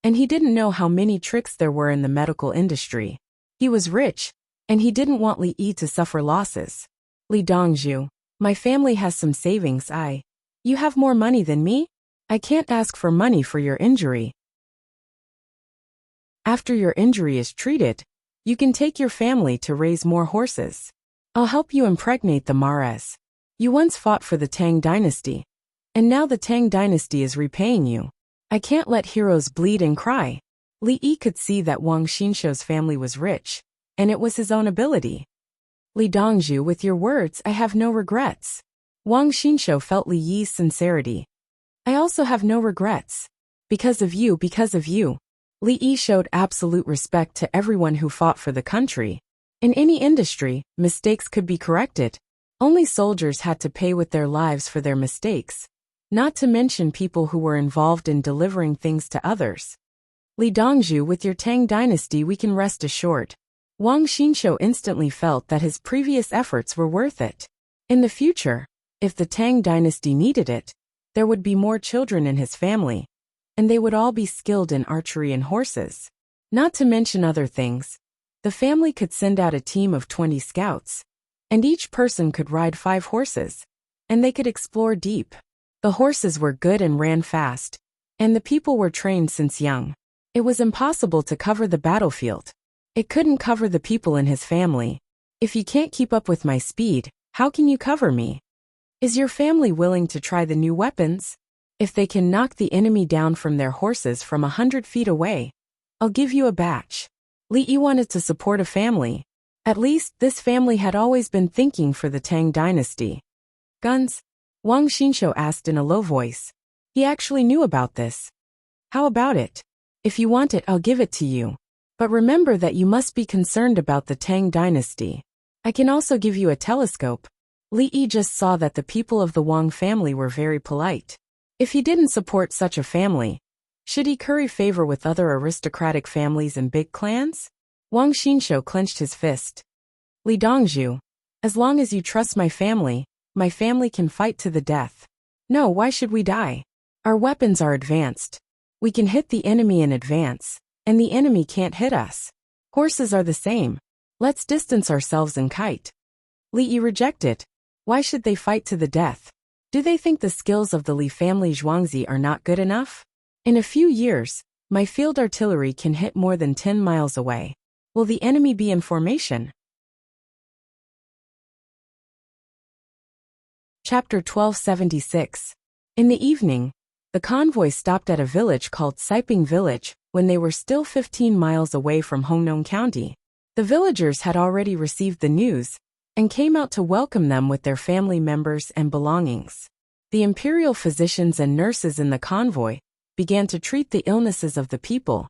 and he didn't know how many tricks there were in the medical industry. He was rich, and he didn't want Li Yi to suffer losses. Li Dongzhu, my family has some savings. You have more money than me? I can't ask for money for your injury. After your injury is treated, you can take your family to raise more horses. I'll help you impregnate the Mares. You once fought for the Tang dynasty, and now the Tang dynasty is repaying you. I can't let heroes bleed and cry. Li Yi could see that Wang Xinshu's family was rich, and it was his own ability. Li Dongzhu, with your words, I have no regrets. Wang Xinshu felt Li Yi's sincerity. I also have no regrets. Because of you. Li Yi showed absolute respect to everyone who fought for the country. In any industry, mistakes could be corrected. Only soldiers had to pay with their lives for their mistakes, not to mention people who were involved in delivering things to others. Li Dongzhu, with your Tang dynasty we can rest assured. Wang Xinshu instantly felt that his previous efforts were worth it. In the future, if the Tang dynasty needed it, there would be more children in his family, and they would all be skilled in archery and horses. Not to mention other things. The family could send out a team of 20 scouts, and each person could ride 5 horses, and they could explore deep. The horses were good and ran fast, and the people were trained since young. It was impossible to cover the battlefield. It couldn't cover the people in his family. If you can't keep up with my speed, how can you cover me? Is your family willing to try the new weapons? If they can knock the enemy down from their horses from 100 feet away, I'll give you a batch. Li Yi wanted to support a family. At least, this family had always been thinking for the Tang dynasty. Guns? Wang Xinshu asked in a low voice. He actually knew about this. How about it? If you want it, I'll give it to you. But remember that you must be concerned about the Tang dynasty. I can also give you a telescope. Li Yi just saw that the people of the Wang family were very polite. If he didn't support such a family, should he curry favor with other aristocratic families and big clans? Wang Xinshu clenched his fist. Li Dongzhu, as long as you trust my family can fight to the death. No, why should we die? Our weapons are advanced. We can hit the enemy in advance, and the enemy can't hit us. Horses are the same. Let's distance ourselves and kite. Li Yi rejected. Why should they fight to the death? Do they think the skills of the Li family Zhuangzi are not good enough? In a few years, my field artillery can hit more than 10 miles away. Will the enemy be in formation? Chapter 1276. In the evening, the convoy stopped at a village called Siping Village when they were still 15 miles away from Hongnong County. The villagers had already received the news and came out to welcome them with their family members and belongings. The imperial physicians and nurses in the convoy began to treat the illnesses of the people,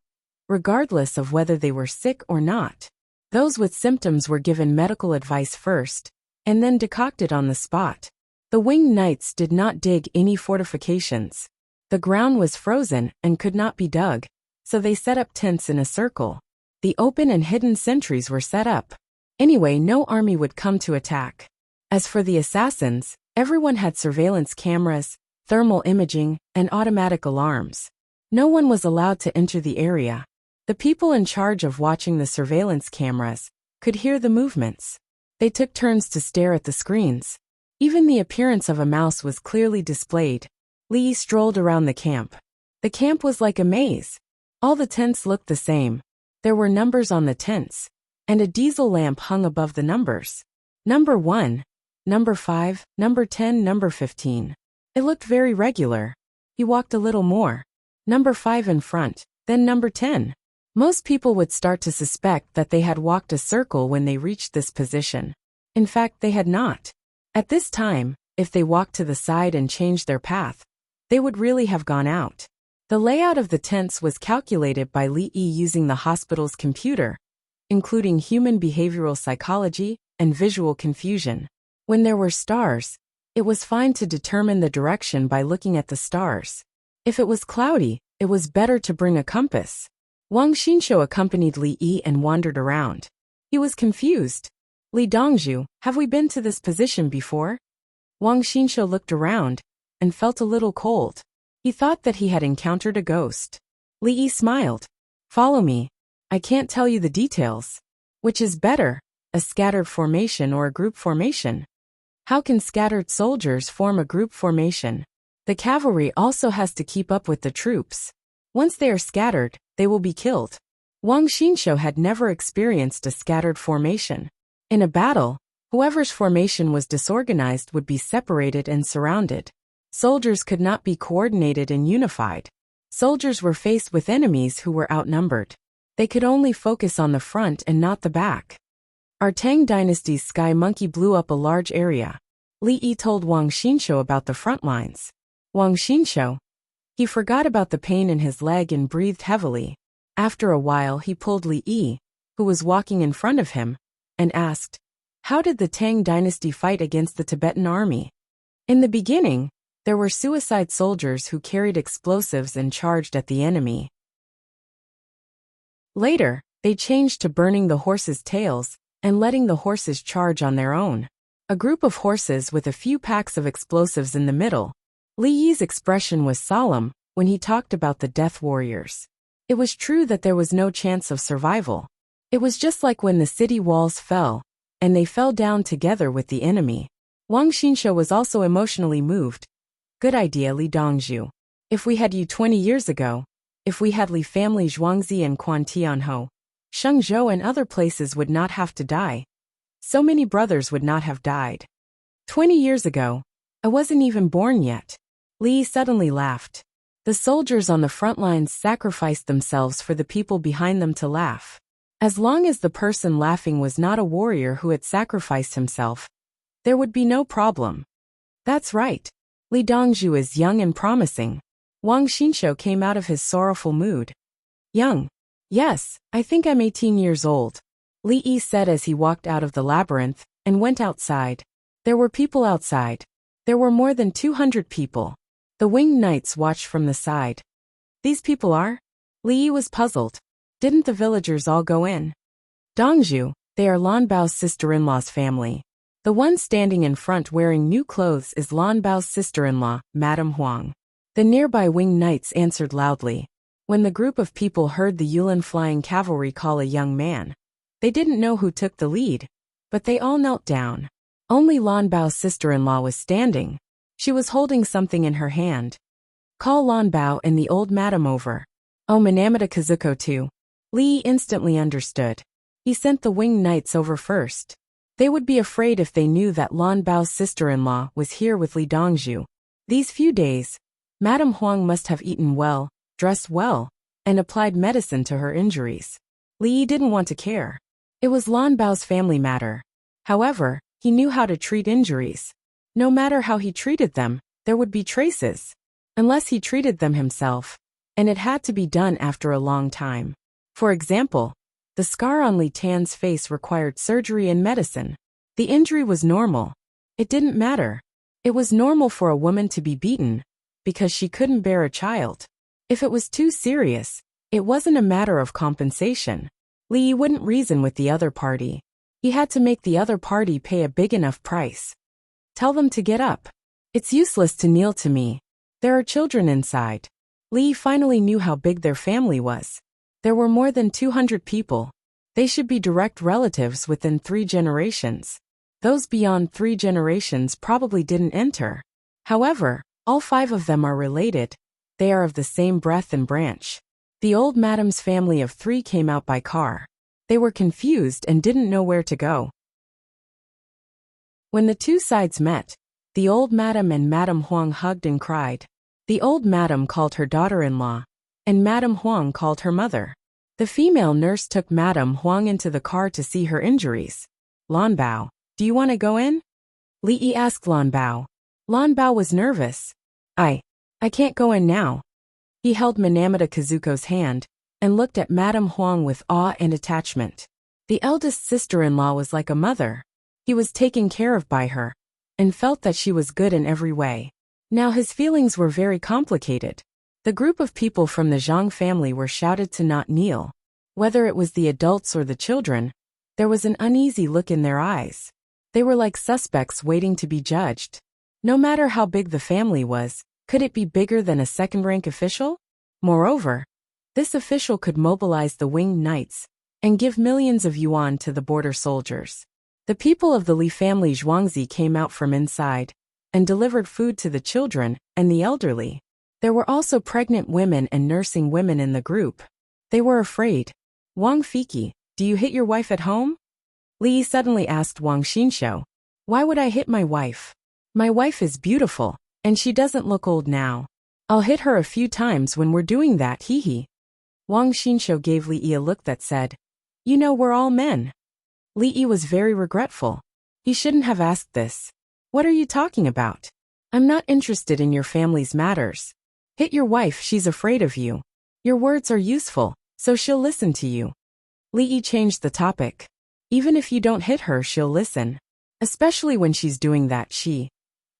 regardless of whether they were sick or not. Those with symptoms were given medical advice first, and then decocted on the spot. The winged knights did not dig any fortifications. The ground was frozen and could not be dug, so they set up tents in a circle. The open and hidden sentries were set up. Anyway, no army would come to attack. As for the assassins, everyone had surveillance cameras, thermal imaging, and automatic alarms. No one was allowed to enter the area. The people in charge of watching the surveillance cameras could hear the movements. They took turns to stare at the screens. Even the appearance of a mouse was clearly displayed. Li strolled around the camp. The camp was like a maze. All the tents looked the same. There were numbers on the tents, and a diesel lamp hung above the numbers. Number 1, number 5, number 10, number 15. It looked very regular. He walked a little more. Number 5 in front, then number 10. Most people would start to suspect that they had walked a circle when they reached this position. In fact, they had not. At this time, if they walked to the side and changed their path, they would really have gone out. The layout of the tents was calculated by Li Yi using the hospital's computer, including human behavioral psychology and visual confusion. When there were stars, it was fine to determine the direction by looking at the stars. If it was cloudy, it was better to bring a compass. Wang Xinshou accompanied Li Yi and wandered around. He was confused. Li Dongzhu, have we been to this position before? Wang Xinshou looked around and felt a little cold. He thought that he had encountered a ghost. Li Yi smiled. Follow me. I can't tell you the details. Which is better, a scattered formation or a group formation? How can scattered soldiers form a group formation? The cavalry also has to keep up with the troops. Once they are scattered, they will be killed. Wang Xinshou had never experienced a scattered formation. In a battle, whoever's formation was disorganized would be separated and surrounded. Soldiers could not be coordinated and unified. Soldiers were faced with enemies who were outnumbered. They could only focus on the front and not the back. Our Tang dynasty's sky monkey blew up a large area. Li Yi told Wang Xinshou about the front lines. Wang Xinshou. He forgot about the pain in his leg and breathed heavily. After a while he pulled Li Yi, who was walking in front of him, and asked, how did the Tang dynasty fight against the Tibetan army? In the beginning, there were suicide soldiers who carried explosives and charged at the enemy. Later, they changed to burning the horses' tails and letting the horses charge on their own. A group of horses with a few packs of explosives in the middle. Li Yi's expression was solemn when he talked about the death warriors. It was true that there was no chance of survival. It was just like when the city walls fell, and they fell down together with the enemy. Wang Xinshou was also emotionally moved. Good idea, Li Dongzhu. If we had you 20 years ago, if we had Li family Zhuangzi and Quan Tianhou, Shengzhou and other places would not have to die. So many brothers would not have died. 20 years ago, I wasn't even born yet. Li suddenly laughed. The soldiers on the front lines sacrificed themselves for the people behind them to laugh. As long as the person laughing was not a warrior who had sacrificed himself, there would be no problem. That's right. Li Dongzhu is young and promising. Wang Xinshou came out of his sorrowful mood. Young. Yes, I think I'm 18 years old. Li Yi said as he walked out of the labyrinth and went outside. There were people outside. There were more than 200 people. The winged knights watched from the side. These people are? Li Yi was puzzled. Didn't the villagers all go in? Dongzhu, they are Lan Bao's sister-in-law's family. The one standing in front wearing new clothes is Lan Bao's sister-in-law, Madame Huang. The nearby winged knights answered loudly. When the group of people heard the Yulin flying cavalry call a young man, they didn't know who took the lead, but they all knelt down. Only Lan Bao's sister-in-law was standing. She was holding something in her hand. Call Lan Bao and the old madam over. Oh, Minamata Kazuko too. Li instantly understood. He sent the winged knights over first. They would be afraid if they knew that Lan Bao's sister-in-law was here with Li Dongzhu. These few days, Madame Huang must have eaten well, dressed well, and applied medicine to her injuries. Li didn't want to care. It was Lan Bao's family matter. However, he knew how to treat injuries. No matter how he treated them, there would be traces. Unless he treated them himself. And it had to be done after a long time. For example, the scar on Li Tan's face required surgery and medicine. The injury was normal. It didn't matter. It was normal for a woman to be beaten, because she couldn't bear a child. If it was too serious, it wasn't a matter of compensation. Li wouldn't reason with the other party. He had to make the other party pay a big enough price. Tell them to get up. It's useless to kneel to me. There are children inside. Li finally knew how big their family was. There were more than 200 people. They should be direct relatives within 3 generations. Those beyond 3 generations probably didn't enter. However, all 5 of them are related. They are of the same breath and branch. The old madam's family of 3 came out by car. They were confused and didn't know where to go. When the 2 sides met, the old madam and Madame Huang hugged and cried. The old madam called her daughter-in-law, and Madame Huang called her mother. The female nurse took Madame Huang into the car to see her injuries. Lan Bao, do you want to go in? Li asked Lan Bao. Lan Bao was nervous. I can't go in now. He held Minamata Kazuko's hand and looked at Madame Huang with awe and attachment. The eldest sister-in-law was like a mother. He was taken care of by her and felt that she was good in every way. Now his feelings were very complicated. The group of people from the Zhang family were shouted to not kneel. Whether it was the adults or the children, there was an uneasy look in their eyes. They were like suspects waiting to be judged. No matter how big the family was, could it be bigger than a second-rank official? Moreover, this official could mobilize the winged knights and give millions of yuan to the border soldiers. The people of the Li family Zhuangzi came out from inside and delivered food to the children and the elderly. There were also pregnant women and nursing women in the group. They were afraid. Wang Fiki, do you hit your wife at home? Li suddenly asked Wang Xinshou. Why would I hit my wife? My wife is beautiful, and she doesn't look old now. I'll hit her a few times when we're doing that, hee. Wang Xinshou gave Li a look that said, you know we're all men. Li was very regretful. He shouldn't have asked this. What are you talking about? I'm not interested in your family's matters. Hit your wife, she's afraid of you. Your words are useful, so she'll listen to you. Li changed the topic. Even if you don't hit her, she'll listen. Especially when she's doing that,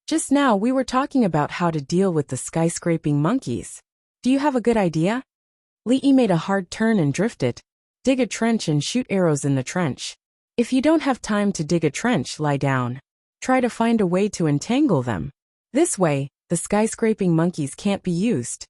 Just now we were talking about how to deal with the skyscraping monkeys. Do you have a good idea? Li made a hard turn and drifted. Dig a trench and shoot arrows in the trench. If you don't have time to dig a trench, lie down. Try to find a way to entangle them. This way, the skyscraping monkeys can't be used.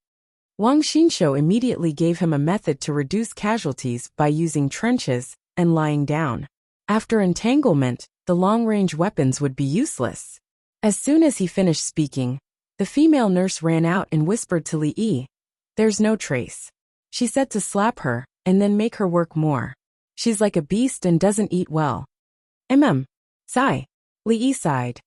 Wang Xinshou immediately gave him a method to reduce casualties by using trenches and lying down. After entanglement, the long-range weapons would be useless. As soon as he finished speaking, the female nurse ran out and whispered to Li. There's no trace. She said to slap her and then make her work more. She's like a beast and doesn't eat well. Sigh. Li sighed.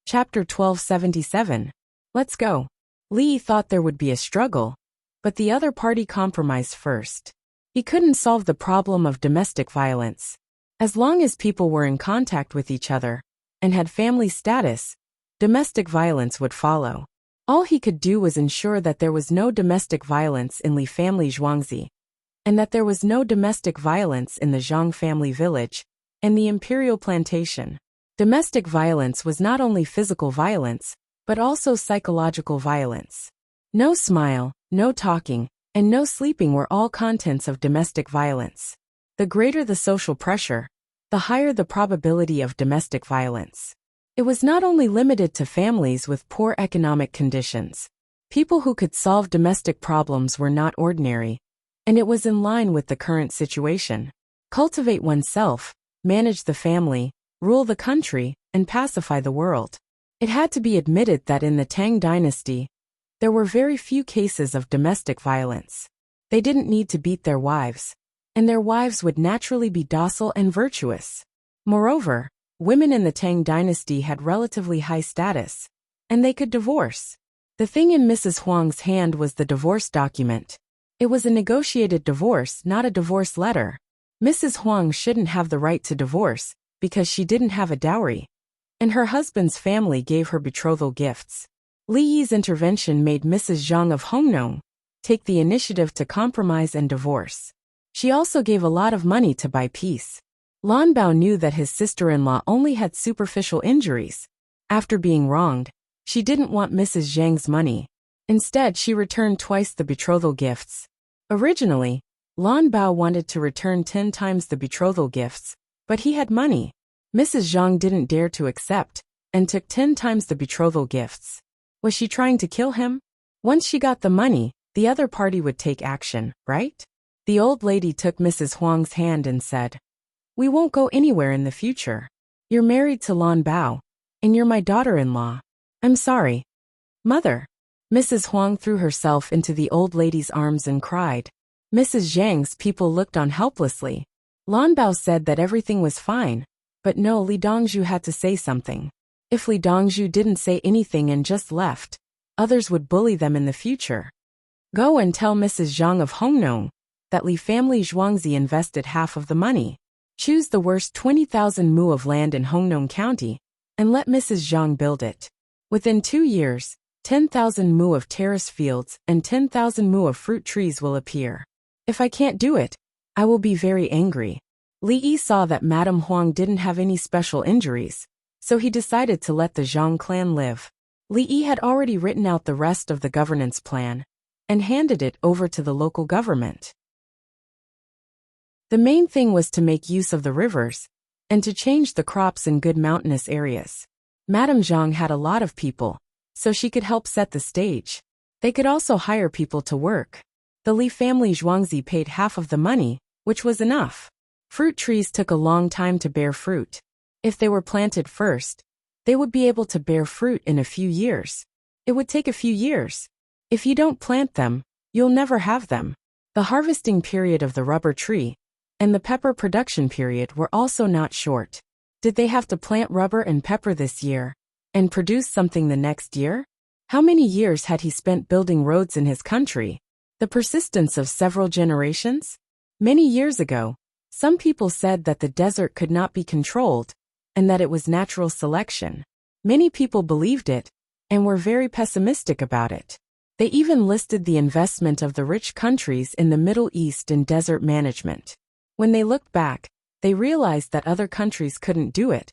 Chapter 1277. Let's go. Li thought there would be a struggle, but the other party compromised first. He couldn't solve the problem of domestic violence. As long as people were in contact with each other and had family status, domestic violence would follow. All he could do was ensure that there was no domestic violence in Li family Zhuangzi, and that there was no domestic violence in the Zhang family village and the imperial plantation. Domestic violence was not only physical violence, but also psychological violence. No smile, no talking, and no sleeping were all contents of domestic violence. The greater the social pressure, the higher the probability of domestic violence. It was not only limited to families with poor economic conditions. People who could solve domestic problems were not ordinary, and it was in line with the current situation. Cultivate oneself, manage the family, rule the country, and pacify the world. It had to be admitted that in the Tang dynasty, there were very few cases of domestic violence. They didn't need to beat their wives, and their wives would naturally be docile and virtuous. Moreover, women in the Tang dynasty had relatively high status, and they could divorce. The thing in Mrs. Huang's hand was the divorce document. It was a negotiated divorce, not a divorce letter. Mrs. Huang shouldn't have the right to divorce, because she didn't have a dowry, and her husband's family gave her betrothal gifts. Li Yi's intervention made Mrs. Zhang of Hongnong take the initiative to compromise and divorce. She also gave a lot of money to buy peace. Lan Bao knew that his sister-in-law only had superficial injuries. After being wronged, she didn't want Mrs. Zhang's money. Instead, she returned twice the betrothal gifts. Originally, Lan Bao wanted to return 10 times the betrothal gifts, but he had money. Mrs. Zhang didn't dare to accept, and took 10 times the betrothal gifts. Was she trying to kill him? Once she got the money, the other party would take action, right? The old lady took Mrs. Huang's hand and said, "We won't go anywhere in the future. You're married to Lan Bao, and you're my daughter-in-law. I'm sorry, Mother." Mrs. Huang threw herself into the old lady's arms and cried. Mrs. Zhang's people looked on helplessly. Lan Bao said that everything was fine, but no, Li Dongzhu had to say something. If Li Dongzhu didn't say anything and just left, others would bully them in the future. Go and tell Mrs. Zhang of Hongnong that Li family Zhuangzi invested half of the money. Choose the worst 20,000 mu of land in Hongnong County, and let Mrs. Zhang build it. Within 2 years, 10,000 mu of terrace fields and 10,000 mu of fruit trees will appear. If I can't do it, I will be very angry. Li Yi saw that Madame Huang didn't have any special injuries, so he decided to let the Zhang clan live. Li Yi had already written out the rest of the governance plan and handed it over to the local government. The main thing was to make use of the rivers and to change the crops in good mountainous areas. Madame Zhang had a lot of people, so she could help set the stage. They could also hire people to work. The Li family Zhuangzi paid half of the money, which was enough. Fruit trees took a long time to bear fruit. If they were planted first, they would be able to bear fruit in a few years. It would take a few years. If you don't plant them, you'll never have them. The harvesting period of the rubber tree and the pepper production period were also not short. Did they have to plant rubber and pepper this year and produce something the next year? How many years had he spent building roads in his country? The persistence of several generations? Many years ago, some people said that the desert could not be controlled and that it was natural selection. Many people believed it and were very pessimistic about it. They even listed the investment of the rich countries in the Middle East in desert management. When they looked back, they realized that other countries couldn't do it,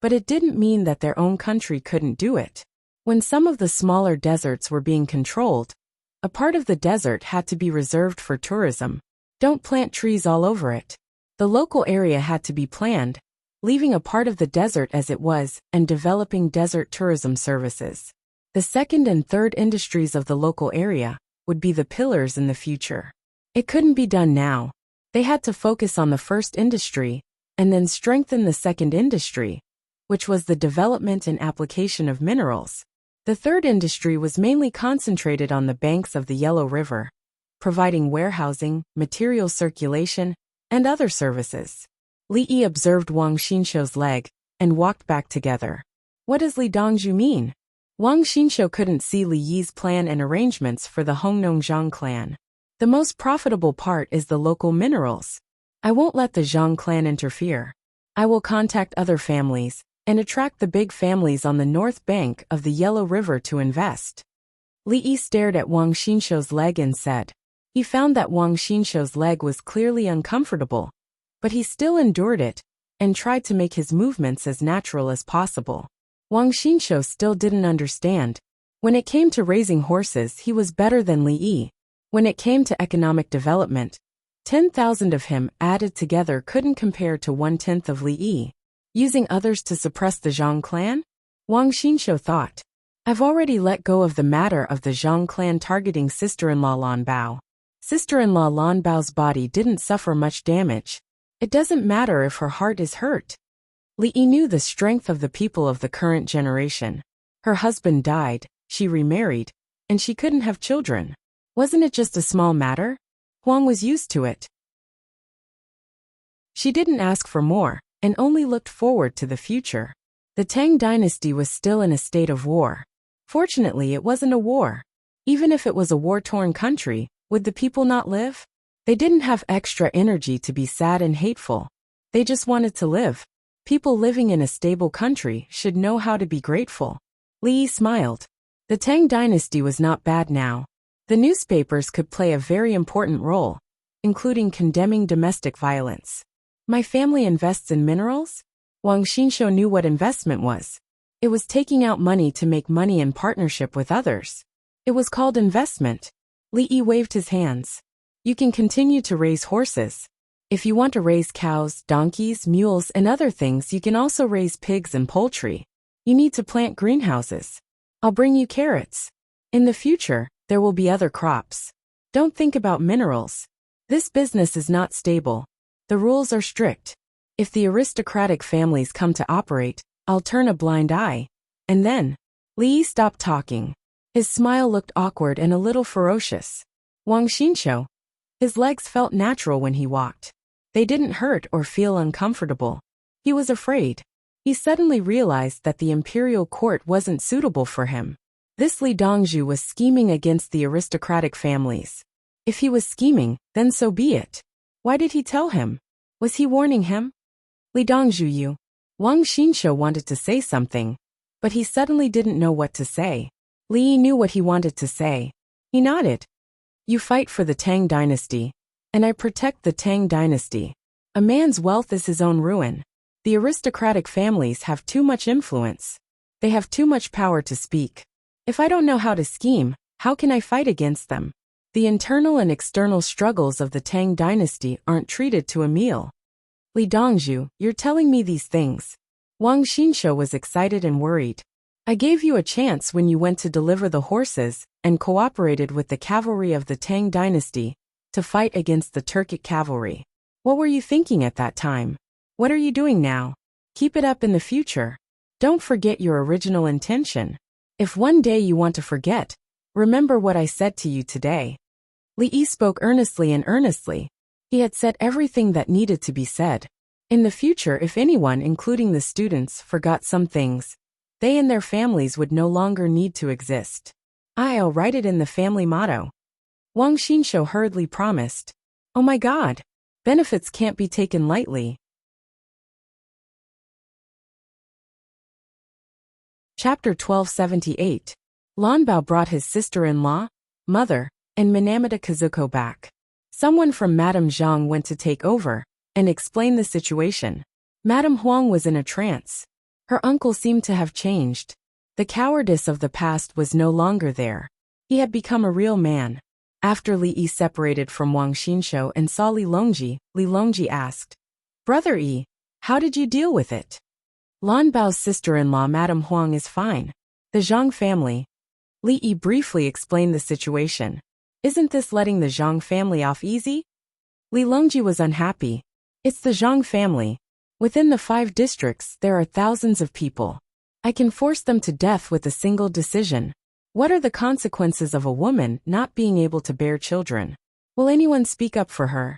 but it didn't mean that their own country couldn't do it. When some of the smaller deserts were being controlled, a part of the desert had to be reserved for tourism. Don't plant trees all over it. The local area had to be planned, leaving a part of the desert as it was and developing desert tourism services. The second and third industries of the local area would be the pillars in the future. It couldn't be done now. They had to focus on the first industry and then strengthen the second industry, which was the development and application of minerals. The third industry was mainly concentrated on the banks of the Yellow River, providing warehousing, material circulation, and other services. Li Yi observed Wang Xinshou's leg and walked back together. What does Li Dongzhu mean? Wang Xinshou couldn't see Li Yi's plan and arrangements for the Hongnong Zhang clan. The most profitable part is the local minerals. I won't let the Zhang clan interfere. I will contact other families and attract the big families on the north bank of the Yellow River to invest. Li Yi stared at Wang Xinshou's leg and said. He found that Wang Xinshou's leg was clearly uncomfortable, but he still endured it and tried to make his movements as natural as possible. Wang Xinshou still didn't understand. When it came to raising horses, he was better than Li Yi. When it came to economic development, 10,000 of him added together couldn't compare to 1/10 of Li Yi. Using others to suppress the Zhang clan? Wang Xinshou thought. I've already let go of the matter of the Zhang clan targeting sister-in-law Lan Bao. Sister-in-law Lan Bao's body didn't suffer much damage. It doesn't matter if her heart is hurt. Li Yi knew the strength of the people of the current generation. Her husband died, she remarried, and she couldn't have children. Wasn't it just a small matter? Huang was used to it. She didn't ask for more, and only looked forward to the future. The Tang dynasty was still in a state of war. Fortunately, it wasn't a war. Even if it was a war-torn country, would the people not live? They didn't have extra energy to be sad and hateful. They just wanted to live. People living in a stable country should know how to be grateful. Li Yi smiled. The Tang dynasty was not bad now. The newspapers could play a very important role, including condemning domestic violence. My family invests in minerals? Wang Xinshou knew what investment was. It was taking out money to make money in partnership with others. It was called investment. Li Yi waved his hands. You can continue to raise horses. If you want to raise cows, donkeys, mules, and other things, you can also raise pigs and poultry. You need to plant greenhouses. I'll bring you carrots. In the future, there will be other crops. Don't think about minerals. This business is not stable. The rules are strict. If the aristocratic families come to operate, I'll turn a blind eye. And then, Li stopped talking. His smile looked awkward and a little ferocious. Wang Xinqiu. His legs felt natural when he walked. They didn't hurt or feel uncomfortable. He was afraid. He suddenly realized that the imperial court wasn't suitable for him. This Li Dongzhu was scheming against the aristocratic families. If he was scheming, then so be it. Why did he tell him? Was he warning him? Li Dongzhu you. Wang Xinqiu wanted to say something, but he suddenly didn't know what to say. Li knew what he wanted to say. He nodded. You fight for the Tang dynasty, and I protect the Tang dynasty. A man's wealth is his own ruin. The aristocratic families have too much influence. They have too much power to speak. If I don't know how to scheme, how can I fight against them? The internal and external struggles of the Tang dynasty aren't treated to a meal. Li Dongzhu, you're telling me these things. Wang Xinqiu was excited and worried. I gave you a chance when you went to deliver the horses and cooperated with the cavalry of the Tang dynasty to fight against the Turkic cavalry. What were you thinking at that time? What are you doing now? Keep it up in the future. Don't forget your original intention. If one day you want to forget, remember what I said to you today. Li Yi spoke earnestly and earnestly. He had said everything that needed to be said. In the future, if anyone, including the students, forgot some things, they and their families would no longer need to exist. I'll write it in the family motto. Wang Xinqiu hurriedly promised. Oh my God! Benefits can't be taken lightly. Chapter 1278. Lanbao brought his sister-in-law, mother, and Minamata Kazuko back. Someone from Madame Zhang went to take over and explain the situation. Madame Huang was in a trance. Her uncle seemed to have changed. The cowardice of the past was no longer there. He had become a real man. After Li Yi separated from Wang Xinqiu and saw Li Longji asked, Brother Yi, how did you deal with it? Lanbao's sister-in-law Madame Huang is fine. The Zhang family. Li Yi briefly explained the situation. Isn't this letting the Zhang family off easy? Li Longji was unhappy. It's the Zhang family. Within the 5 districts, there are thousands of people. I can force them to death with a single decision. What are the consequences of a woman not being able to bear children? Will anyone speak up for her?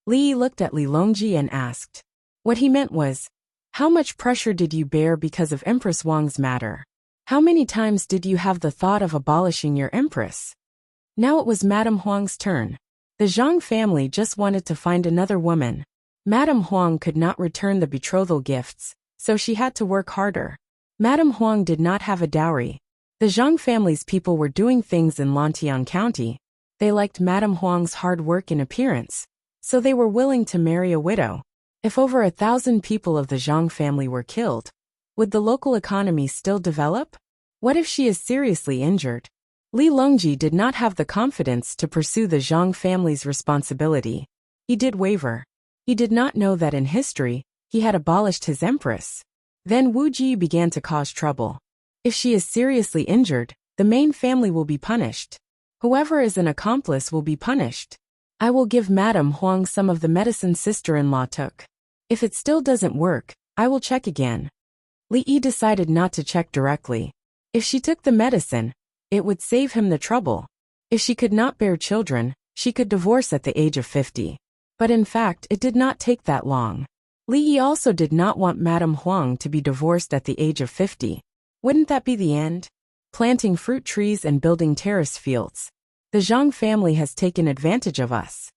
Li Yi looked at Li Longji and asked. What he meant was, how much pressure did you bear because of Empress Wang's matter? How many times did you have the thought of abolishing your empress? Now it was Madame Huang's turn. The Zhang family just wanted to find another woman. Madame Huang could not return the betrothal gifts, so she had to work harder. Madame Huang did not have a dowry. The Zhang family's people were doing things in Lantian County. They liked Madame Huang's hard work and appearance, so they were willing to marry a widow. If over 1,000 people of the Zhang family were killed, would the local economy still develop? What if she is seriously injured? Li Longji did not have the confidence to pursue the Zhang family's responsibility. He did waver. He did not know that in history, he had abolished his empress. Then Wu Ji began to cause trouble. If she is seriously injured, the main family will be punished. Whoever is an accomplice will be punished. I will give Madame Huang some of the medicine sister-in-law took. If it still doesn't work, I will check again. Li Yi decided not to check directly. If she took the medicine, it would save him the trouble. If she could not bear children, she could divorce at the age of 50. But in fact, it did not take that long. Li Yi also did not want Madame Huang to be divorced at the age of 50. Wouldn't that be the end? Planting fruit trees and building terrace fields. The Zhang family has taken advantage of us.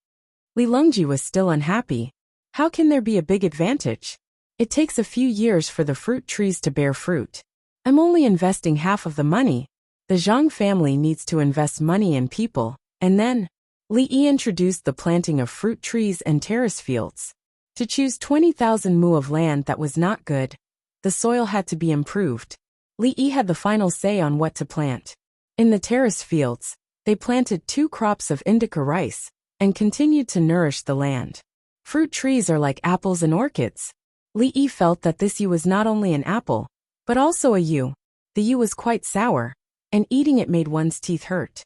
Li Longji was still unhappy. How can there be a big advantage? It takes a few years for the fruit trees to bear fruit. I'm only investing half of the money. The Zhang family needs to invest money in people, and then, Li Yi introduced the planting of fruit trees and terrace fields. To choose 20,000 mu of land that was not good, the soil had to be improved. Li Yi had the final say on what to plant. In the terrace fields, they planted 2 crops of indica rice, and continued to nourish the land. Fruit trees are like apples and orchids. Li Yi felt that this yew was not only an apple, but also a yew. The yew was quite sour, and eating it made one's teeth hurt.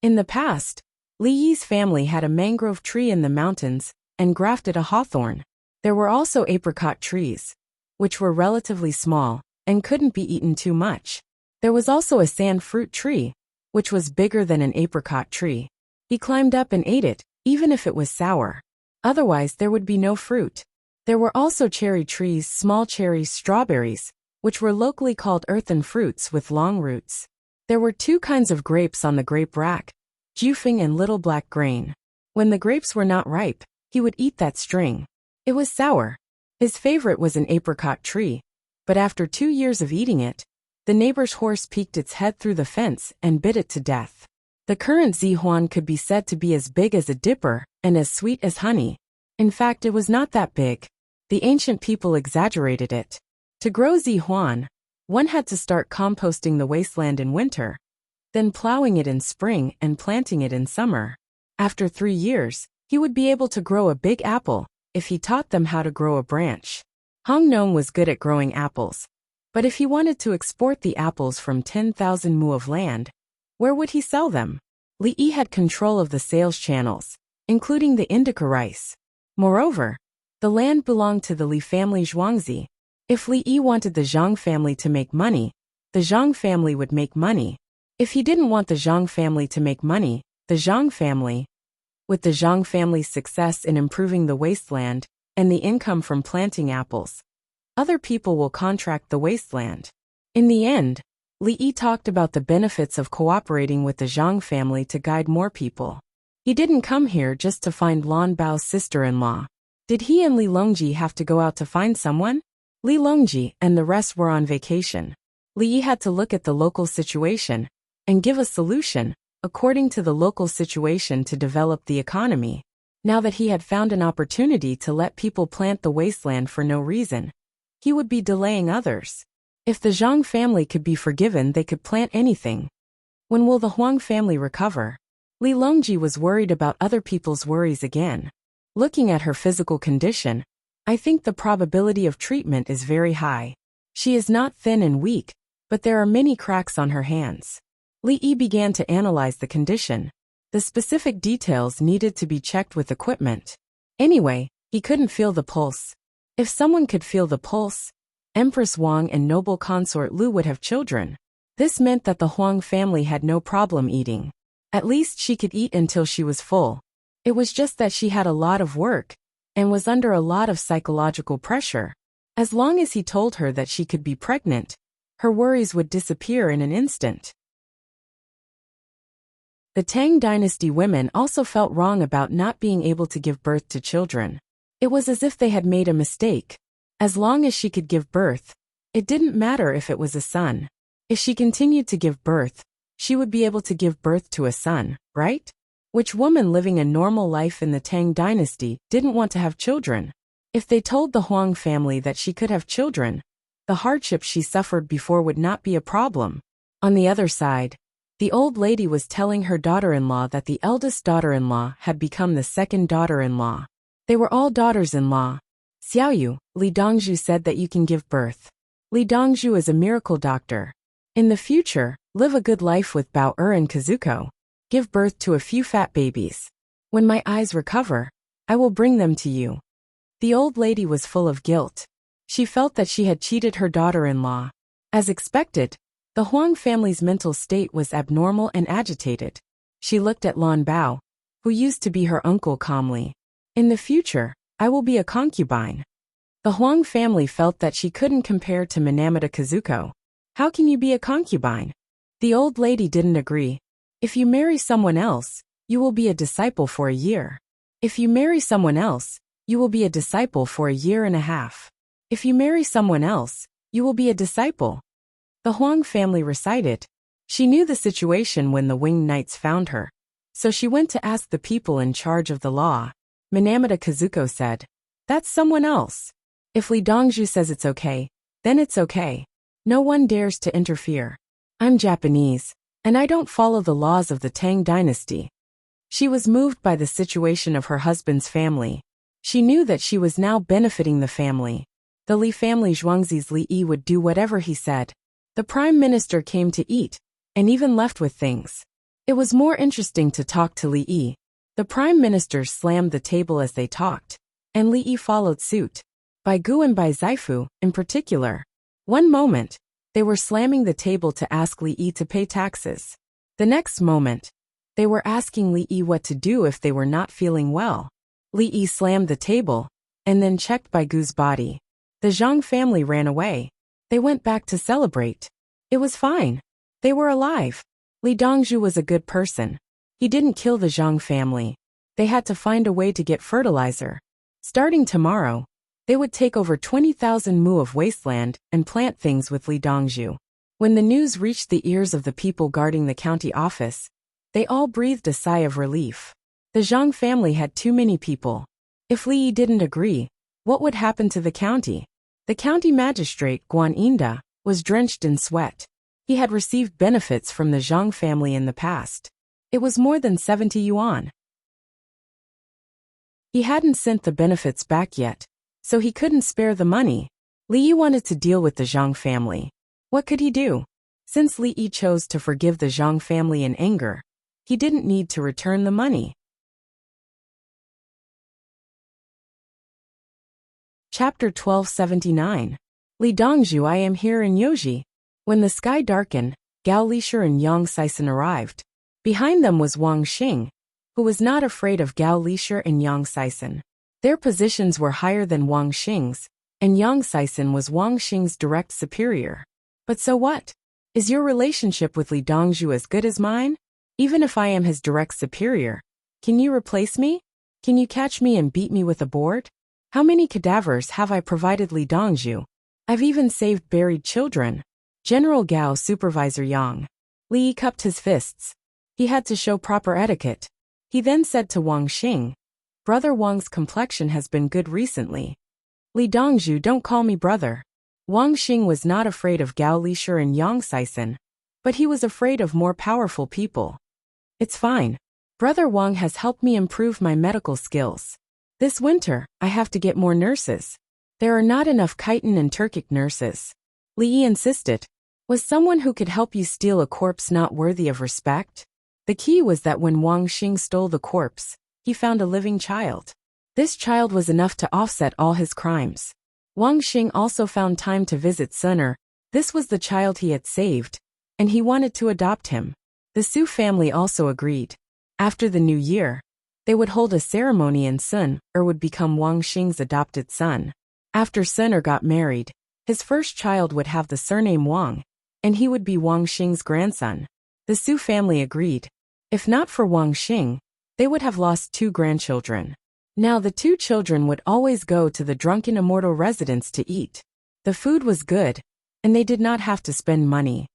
In the past, Li Yi's family had a mangrove tree in the mountains and grafted a hawthorn. There were also apricot trees, which were relatively small and couldn't be eaten too much. There was also a sand fruit tree, which was bigger than an apricot tree. He climbed up and ate it, even if it was sour. Otherwise, there would be no fruit. There were also cherry trees, small cherries, strawberries, which were locally called earthen fruits with long roots. There were 2 kinds of grapes on the grape rack, Jufing and little black grain. When the grapes were not ripe, he would eat that string. It was sour. His favorite was an apricot tree, but after 2 years of eating it, the neighbor's horse peeked its head through the fence and bit it to death. The current zihuan could be said to be as big as a dipper and as sweet as honey. In fact, it was not that big. The ancient people exaggerated it. To grow zihuan, one had to start composting the wasteland in winter, then plowing it in spring and planting it in summer. After 3 years, he would be able to grow a big apple if he taught them how to grow a branch. Hong Nong was good at growing apples, but if he wanted to export the apples from 10,000 mu of land, where would he sell them? Li Yi had control of the sales channels, including the indica rice. Moreover, the land belonged to the Li family Zhuangzi. If Li Yi wanted the Zhang family to make money, the Zhang family would make money. If he didn't want the Zhang family to make money, the Zhang family. With the Zhang family's success in improving the wasteland and the income from planting apples, other people will contract the wasteland. In the end, Li Yi talked about the benefits of cooperating with the Zhang family to guide more people. He didn't come here just to find Lan Bao's sister-in-law. Did he and Li Longji have to go out to find someone? Li Longji and the rest were on vacation. Li Yi had to look at the local situation and give a solution according to the local situation to develop the economy. Now that he had found an opportunity to let people plant the wasteland for no reason, he would be delaying others. If the Zhang family could be forgiven, they could plant anything. When will the Huang family recover? Li Longji was worried about other people's worries again. Looking at her physical condition, I think the probability of treatment is very high. She is not thin and weak, but there are many cracks on her hands. Li Yi began to analyze the condition. The specific details needed to be checked with equipment. Anyway, he couldn't feel the pulse. If someone could feel the pulse, Empress Wang and noble consort Lu would have children. This meant that the Huang family had no problem eating. At least she could eat until she was full. It was just that she had a lot of work and was under a lot of psychological pressure. As long as he told her that she could be pregnant, her worries would disappear in an instant. The Tang dynasty women also felt wrong about not being able to give birth to children. It was as if they had made a mistake. As long as she could give birth, it didn't matter if it was a son. If she continued to give birth, she would be able to give birth to a son, right? Which woman living a normal life in the Tang dynasty didn't want to have children? If they told the Huang family that she could have children, the hardships she suffered before would not be a problem. On the other side, the old lady was telling her daughter-in-law that the eldest daughter-in-law had become the second daughter-in-law. They were all daughters-in-law. Xiaoyu, Li Dongzhu said that you can give birth. Li Dongzhu is a miracle doctor. In the future, live a good life with Bao and Kazuko. Give birth to a few fat babies. When my eyes recover, I will bring them to you. The old lady was full of guilt. She felt that she had cheated her daughter-in-law. As expected, the Huang family's mental state was abnormal and agitated. She looked at Lan Bao, who used to be her uncle, calmly. In the future, I will be a concubine. The Huang family felt that she couldn't compare to Minamata Kazuko. How can you be a concubine? The old lady didn't agree. If you marry someone else, you will be a disciple for a year. If you marry someone else, you will be a disciple for a year and a half. If you marry someone else, you will be a disciple. The Huang family recited. She knew the situation when the winged knights found her, so she went to ask the people in charge of the law. Minamata Kazuko said, "That's someone else. If Li Dongzhu says it's okay, then it's okay. No one dares to interfere. I'm Japanese, and I don't follow the laws of the Tang dynasty." She was moved by the situation of her husband's family. She knew that she was now benefiting the family. The Li family Zhuangzi's Li Yi would do whatever he said. The prime minister came to eat, and even left with things. It was more interesting to talk to Li Yi. The prime minister slammed the table as they talked, and Li Yi followed suit. By Gu and by Zaifu, in particular. One moment, they were slamming the table to ask Li Yi to pay taxes. The next moment, they were asking Li Yi what to do if they were not feeling well. Li Yi slammed the table, and then checked Bai Gu's body. The Zhang family ran away. They went back to celebrate. It was fine. They were alive. Li Dongzhu was a good person. He didn't kill the Zhang family. They had to find a way to get fertilizer. Starting tomorrow, they would take over 20,000 mu of wasteland and plant things with Li Dongzhu. When the news reached the ears of the people guarding the county office, they all breathed a sigh of relief. The Zhang family had too many people. If Li Yi didn't agree, what would happen to the county? The county magistrate, Guan Yinda, was drenched in sweat. He had received benefits from the Zhang family in the past. It was more than 70 yuan. He hadn't sent the benefits back yet, so he couldn't spare the money. Li Yi wanted to deal with the Zhang family. What could he do? Since Li Yi chose to forgive the Zhang family in anger, he didn't need to return the money. Chapter 1279. Li Dongzhu, I am here in Yoji. When the sky darkened, Gao Lishur and Yang Sison arrived. Behind them was Wang Xing, who was not afraid of Gao Lishur and Yang Sison. Their positions were higher than Wang Xing's, and Yang Sison was Wang Xing's direct superior. But so what? Is your relationship with Li Dongzhu as good as mine? Even if I am his direct superior, can you replace me? Can you catch me and beat me with a board? How many cadavers have I provided Li Dongzhu? I've even saved buried children. General Gao, Supervisor Yang. Li Yi cupped his fists. He had to show proper etiquette. He then said to Wang Xing, Brother Wang's complexion has been good recently. Li Dongzhu, don't call me brother. Wang Xing was not afraid of Gao Lishur and Yang Sison, but he was afraid of more powerful people. It's fine. Brother Wang has helped me improve my medical skills. This winter, I have to get more nurses. There are not enough Khitan and Turkic nurses. Li Yi insisted. Was someone who could help you steal a corpse not worthy of respect? The key was that when Wang Xing stole the corpse, he found a living child. This child was enough to offset all his crimes. Wang Xing also found time to visit Sun'er. This was the child he had saved, and he wanted to adopt him. The Su family also agreed. After the new year, they would hold a ceremony and Sun'er would become Wang Xing's adopted son. After Sun'er got married, his first child would have the surname Wang, and he would be Wang Xing's grandson. The Su family agreed. If not for Wang Xing, they would have lost 2 grandchildren. Now the 2 children would always go to the drunken immortal residence to eat. The food was good, and they did not have to spend money.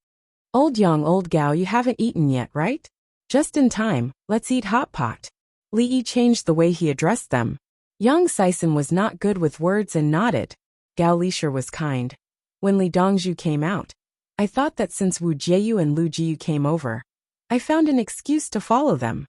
Old Yang, old Gao, you haven't eaten yet, right? Just in time, let's eat hot pot. Li Yi changed the way he addressed them. Yang Sison was not good with words and nodded. Gao Lishur was kind. When Li Dongzhu came out, I thought that since Wu Jieyu and Lu Jiyu came over, I found an excuse to follow them.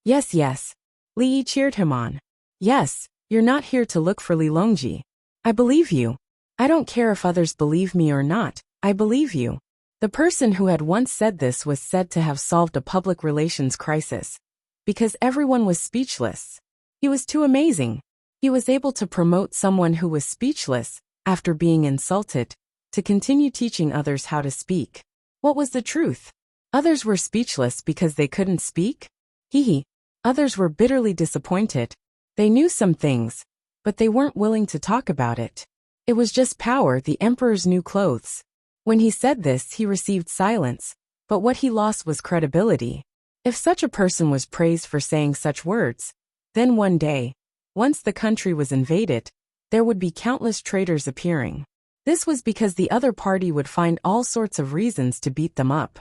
Yes, yes. Li Yi cheered him on. Yes, you're not here to look for Li Longji. I believe you. I don't care if others believe me or not, I believe you. The person who had once said this was said to have solved a public relations crisis. Because everyone was speechless. He was too amazing. He was able to promote someone who was speechless, after being insulted, to continue teaching others how to speak. What was the truth? Others were speechless because they couldn't speak? Hee. Others were bitterly disappointed. They knew some things, but they weren't willing to talk about it. It was just power, the emperor's new clothes. When he said this, he received silence, but what he lost was credibility. If such a person was praised for saying such words, then one day, once the country was invaded, there would be countless traitors appearing. This was because the other party would find all sorts of reasons to beat them up.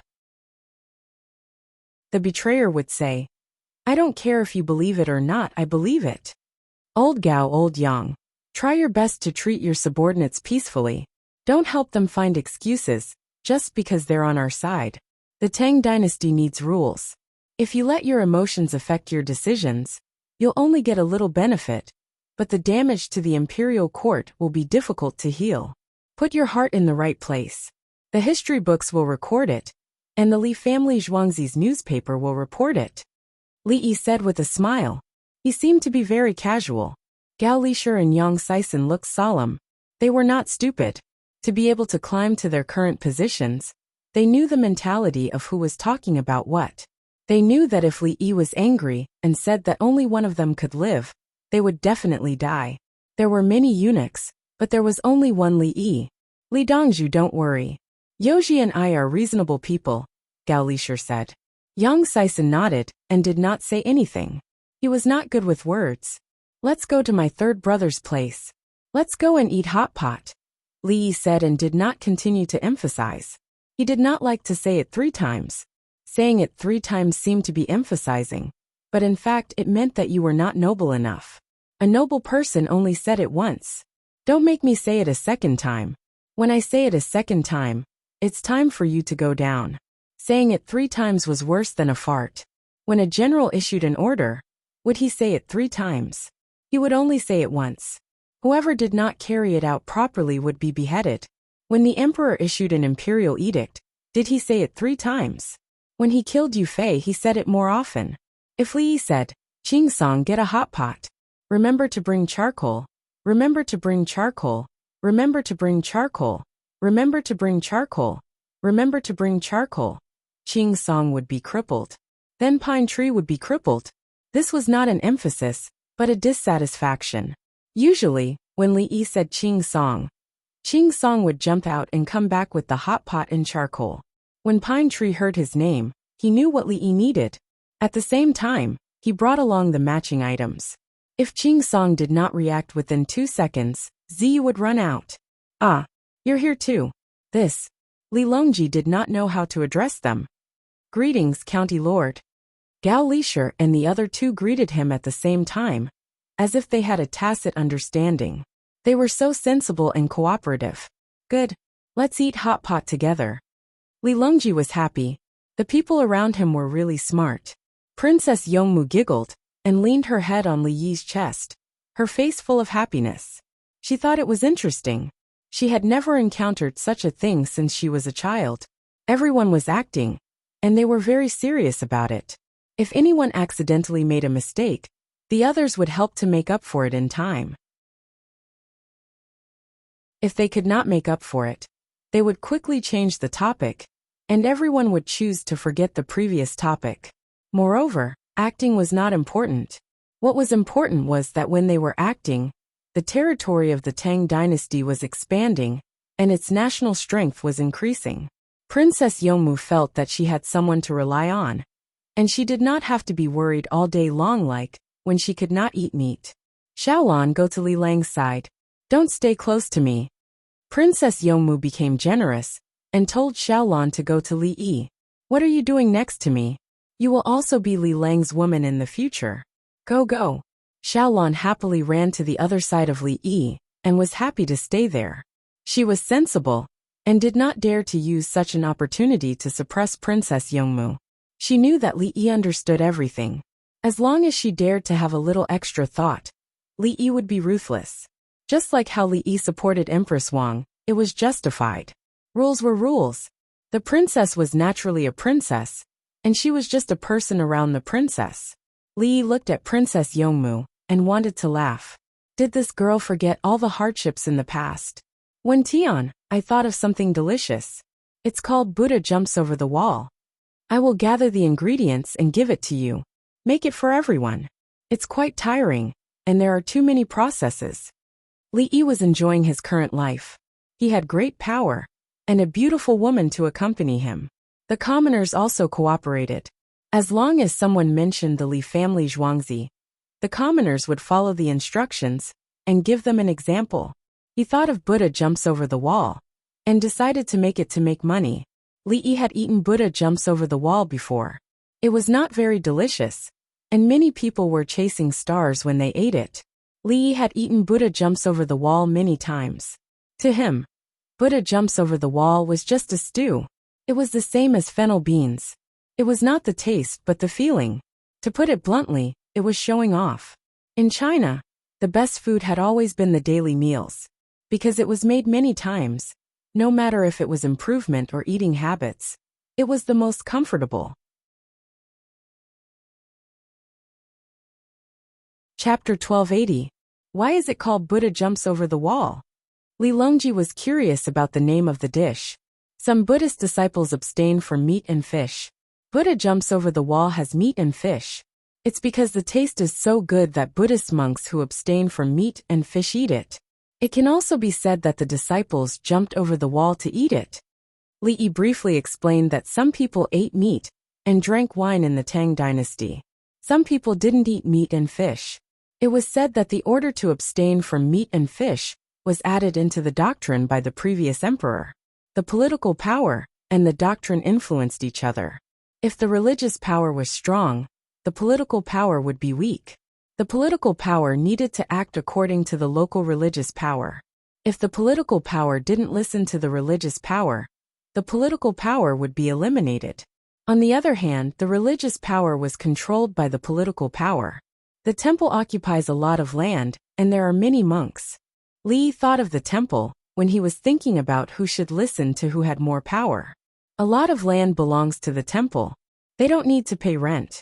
The betrayer would say, I don't care if you believe it or not, I believe it. Old Gao, old Yang, try your best to treat your subordinates peacefully. Don't help them find excuses, just because they're on our side. The Tang dynasty needs rules. If you let your emotions affect your decisions, you'll only get a little benefit, but the damage to the imperial court will be difficult to heal. Put your heart in the right place. The history books will record it, and the Li family Zhuangzi's newspaper will report it. Li Yi said with a smile. He seemed to be very casual. Gao Lishur and Yang Sison looked solemn. They were not stupid. To be able to climb to their current positions, they knew the mentality of who was talking about what. They knew that if Li Yi was angry and said that only one of them could live, they would definitely die. There were many eunuchs, but there was only one Li Yi. Li Dongzhu, don't worry. Yoji and I are reasonable people, Gao Lishur said. Yang Sison nodded and did not say anything. He was not good with words. Let's go to my third brother's place. Let's go and eat hot pot, Li Yi said and did not continue to emphasize. He did not like to say it 3 times. Saying it 3 times seemed to be emphasizing, but in fact it meant that you were not noble enough. A noble person only said it once. Don't make me say it a second time. When I say it a second time, it's time for you to go down. Saying it 3 times was worse than a fart. When a general issued an order, would he say it 3 times? He would only say it once. Whoever did not carry it out properly would be beheaded. When the emperor issued an imperial edict, did he say it 3 times? When he killed Yu Fei, he said it more often. If Li Yi said, Qing Song, get a hot pot. Remember to bring charcoal. Remember to bring charcoal. Remember to bring charcoal. Remember to bring charcoal. Remember to bring charcoal. Qing Song would be crippled. Then Pine Tree would be crippled. This was not an emphasis, but a dissatisfaction. Usually, when Li Yi said Qing Song would jump out and come back with the hot pot and charcoal. When Pine Tree heard his name, he knew what Li Yi needed. At the same time, he brought along the matching items. If Qing Song did not react within 2 seconds, Ziyu would run out. Ah, you're here too. This. Li Longji did not know how to address them. Greetings, County Lord. Gao Lishur and the other 2 greeted him at the same time, as if they had a tacit understanding. They were so sensible and cooperative. Good. Let's eat hot pot together. Li Longji was happy. The people around him were really smart. Princess Yongmu giggled and leaned her head on Li Yi's chest, her face full of happiness. She thought it was interesting. She had never encountered such a thing since she was a child. Everyone was acting, and they were very serious about it. If anyone accidentally made a mistake, the others would help to make up for it in time. If they could not make up for it, they would quickly change the topic, and everyone would choose to forget the previous topic. Moreover, acting was not important. What was important was that when they were acting, the territory of the Tang dynasty was expanding, and its national strength was increasing. Princess Yongmu felt that she had someone to rely on, and she did not have to be worried all day long like when she could not eat meat. Xiaolan, go to Li Lang's side. Don't stay close to me. Princess Yongmu became generous and told Xiaolan to go to Li Yi. What are you doing next to me? You will also be Li Lang's woman in the future. Go, go. Xiaolan happily ran to the other side of Li Yi and was happy to stay there. She was sensible and did not dare to use such an opportunity to suppress Princess Yongmu. She knew that Li Yi understood everything. As long as she dared to have a little extra thought, Li Yi would be ruthless. Just like how Li Yi supported Empress Wang, it was justified. Rules were rules. The princess was naturally a princess, and she was just a person around the princess. Li Yi looked at Princess Yongmu and wanted to laugh. Did this girl forget all the hardships in the past? When Tian, I thought of something delicious. It's called Buddha jumps over the wall. I will gather the ingredients and give it to you. Make it for everyone. It's quite tiring, and there are too many processes. Li Yi was enjoying his current life. He had great power, and a beautiful woman to accompany him. The commoners also cooperated. As long as someone mentioned the Li family Zhuangzi, the commoners would follow the instructions and give them an example. He thought of Buddha jumps over the wall and decided to make it to make money. Li Yi had eaten Buddha jumps over the wall before. It was not very delicious, and many people were chasing stars when they ate it. Li Yi had eaten Buddha jumps over the wall many times. To him, Buddha jumps over the wall was just a stew. It was the same as fennel beans. It was not the taste but the feeling. To put it bluntly, it was showing off. In China, The best food had always been the daily meals. Because it was made many times, no matter if it was improvement or eating habits, it was the most comfortable. Chapter 1280. Why is it called Buddha Jumps Over the Wall? Li Longji was curious about the name of the dish. Some Buddhist disciples abstain from meat and fish. Buddha jumps over the wall has meat and fish. It's because the taste is so good that Buddhist monks who abstain from meat and fish eat it. It can also be said that the disciples jumped over the wall to eat it. Li Yi briefly explained that some people ate meat and drank wine in the Tang dynasty. Some people didn't eat meat and fish. It was said that the order to abstain from meat and fish was added into the doctrine by the previous emperor. The political power and the doctrine influenced each other. If the religious power was strong, the political power would be weak. The political power needed to act according to the local religious power. If the political power didn't listen to the religious power, the political power would be eliminated. On the other hand, the religious power was controlled by the political power. The temple occupies a lot of land, and there are many monks. Li thought of the temple when he was thinking about who should listen to who had more power. A lot of land belongs to the temple. They don't need to pay rent.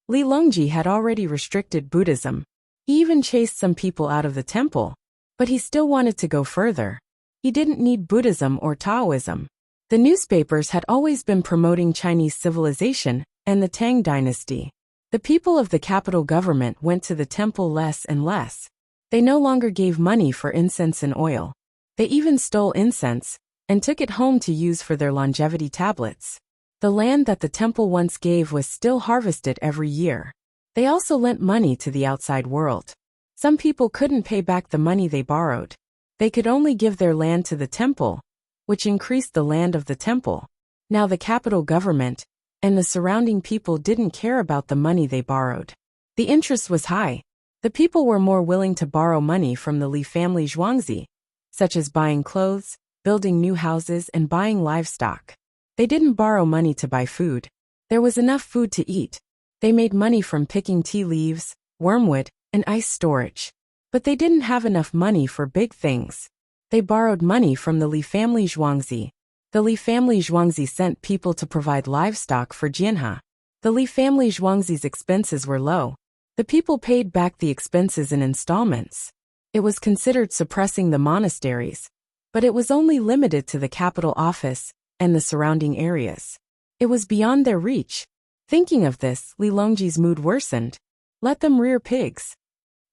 Li Longji had already restricted Buddhism. He even chased some people out of the temple. But he still wanted to go further. He didn't need Buddhism or Taoism. The newspapers had always been promoting Chinese civilization and the Tang dynasty. The people of the capital government went to the temple less and less. They no longer gave money for incense and oil. They even stole incense and took it home to use for their longevity tablets. The land that the temple once gave was still harvested every year. They also lent money to the outside world. Some people couldn't pay back the money they borrowed. They could only give their land to the temple, which increased the land of the temple. Now the capital government and the surrounding people didn't care about the money they borrowed. The interest was high. The people were more willing to borrow money from the Li family Zhuangzi, such as buying clothes, building new houses, and buying livestock. They didn't borrow money to buy food. There was enough food to eat. They made money from picking tea leaves, wormwood, and ice storage. But they didn't have enough money for big things. They borrowed money from the Li family Zhuangzi. The Li family Zhuangzi sent people to provide livestock for Jianhe. The Li family Zhuangzi's expenses were low. The people paid back the expenses in installments. It was considered suppressing the monasteries, but it was only limited to the capital office and the surrounding areas. It was beyond their reach. Thinking of this, Li Longji's mood worsened. Let them rear pigs.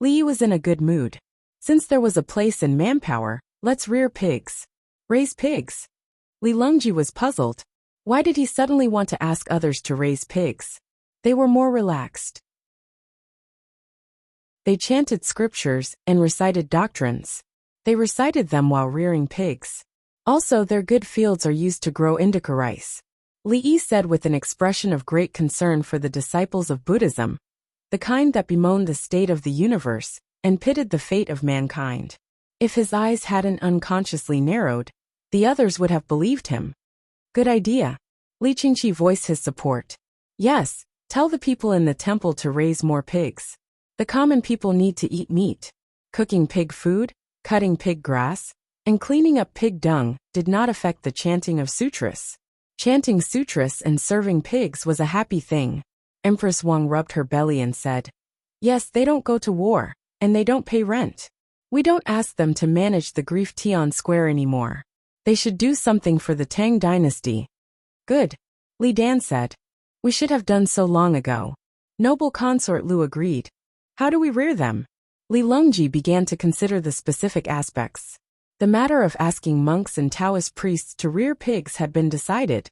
Li was in a good mood. Since there was a place and manpower, let's rear pigs. Raise pigs. Li Longji was puzzled. Why did he suddenly want to ask others to raise pigs? They were more relaxed. They chanted scriptures and recited doctrines. They recited them while rearing pigs. Also, their good fields are used to grow indica rice. Li Yi said with an expression of great concern for the disciples of Buddhism, the kind that bemoaned the state of the universe and pitied the fate of mankind. If his eyes hadn't unconsciously narrowed, the others would have believed him. Good idea. Li Qingqi voiced his support. Yes, tell the people in the temple to raise more pigs. The common people need to eat meat. Cooking pig food, cutting pig grass, and cleaning up pig dung did not affect the chanting of sutras. Chanting sutras and serving pigs was a happy thing. Empress Wang rubbed her belly and said, yes, they don't go to war, and they don't pay rent. We don't ask them to manage the Grief Tian Square anymore. They should do something for the Tang dynasty. Good, Li Dan said. We should have done so long ago. Noble consort Lu agreed. How do we rear them? Li Longji began to consider the specific aspects. The matter of asking monks and Taoist priests to rear pigs had been decided.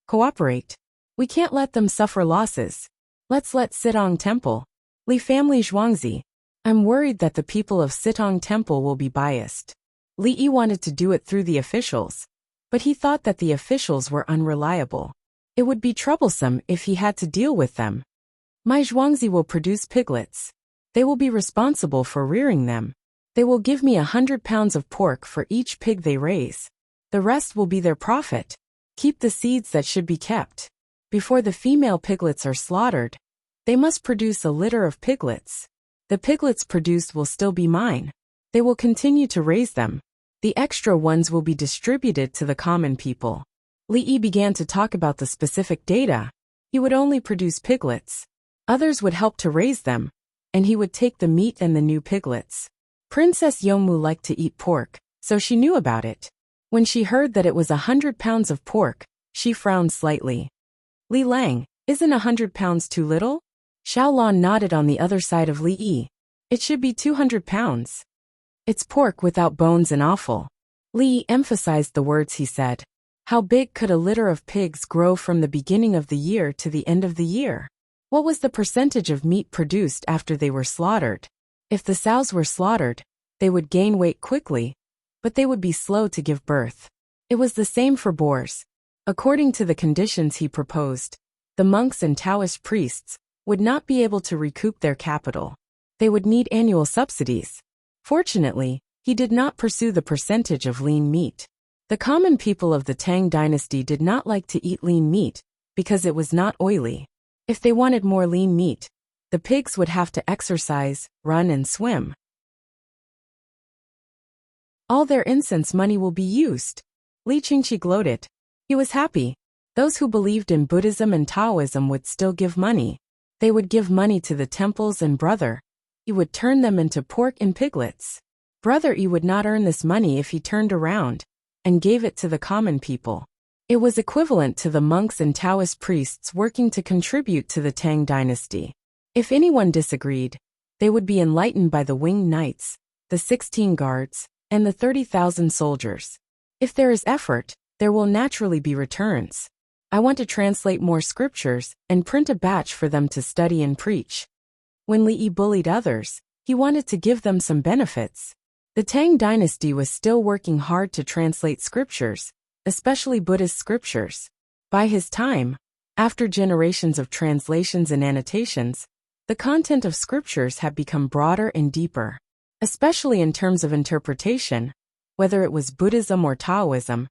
Cooperate. We can't let them suffer losses. Let's let Sitong Temple. Li family Zhuangzi. I'm worried that the people of Sitong Temple will be biased. Li Yi wanted to do it through the officials, but he thought that the officials were unreliable. It would be troublesome if he had to deal with them. My Zhuangzi will produce piglets. They will be responsible for rearing them. They will give me 100 pounds of pork for each pig they raise. The rest will be their profit. Keep the seeds that should be kept. Before the female piglets are slaughtered, they must produce a litter of piglets. The piglets produced will still be mine. They will continue to raise them. The extra ones will be distributed to the common people. Li Yi began to talk about the specific data. He would only produce piglets. Others would help to raise them, and he would take the meat and the new piglets. Princess Yongmu liked to eat pork, so she knew about it. When she heard that it was 100 pounds of pork, she frowned slightly. Li Lang, isn't 100 pounds too little? Xiaolan nodded on the other side of Li Yi. It should be 200 pounds. It's pork without bones and offal. Li Yi emphasized the words he said. How big could a litter of pigs grow from the beginning of the year to the end of the year? What was the percentage of meat produced after they were slaughtered? If the sows were slaughtered, they would gain weight quickly, but they would be slow to give birth. It was the same for boars. According to the conditions he proposed, the monks and Taoist priests would not be able to recoup their capital. They would need annual subsidies. Fortunately, he did not pursue the percentage of lean meat. The common people of the Tang dynasty did not like to eat lean meat because it was not oily. If they wanted more lean meat, the pigs would have to exercise, run and swim. All their incense money will be used. Li Qingqi gloated. He was happy. Those who believed in Buddhism and Taoism would still give money. They would give money to the temples, and Brother Yi would turn them into pork and piglets. Brother Yi would not earn this money if he turned around and gave it to the common people. It was equivalent to the monks and Taoist priests working to contribute to the Tang dynasty. If anyone disagreed, they would be enlightened by the winged knights, the 16 guards, and the 30,000 soldiers. If there is effort, there will naturally be returns. I want to translate more scriptures and print a batch for them to study and preach. When Li Yi bullied others, he wanted to give them some benefits. The Tang dynasty was still working hard to translate scriptures, especially Buddhist scriptures. By his time, after generations of translations and annotations, the content of scriptures had become broader and deeper. Especially in terms of interpretation, whether it was Buddhism or Taoism,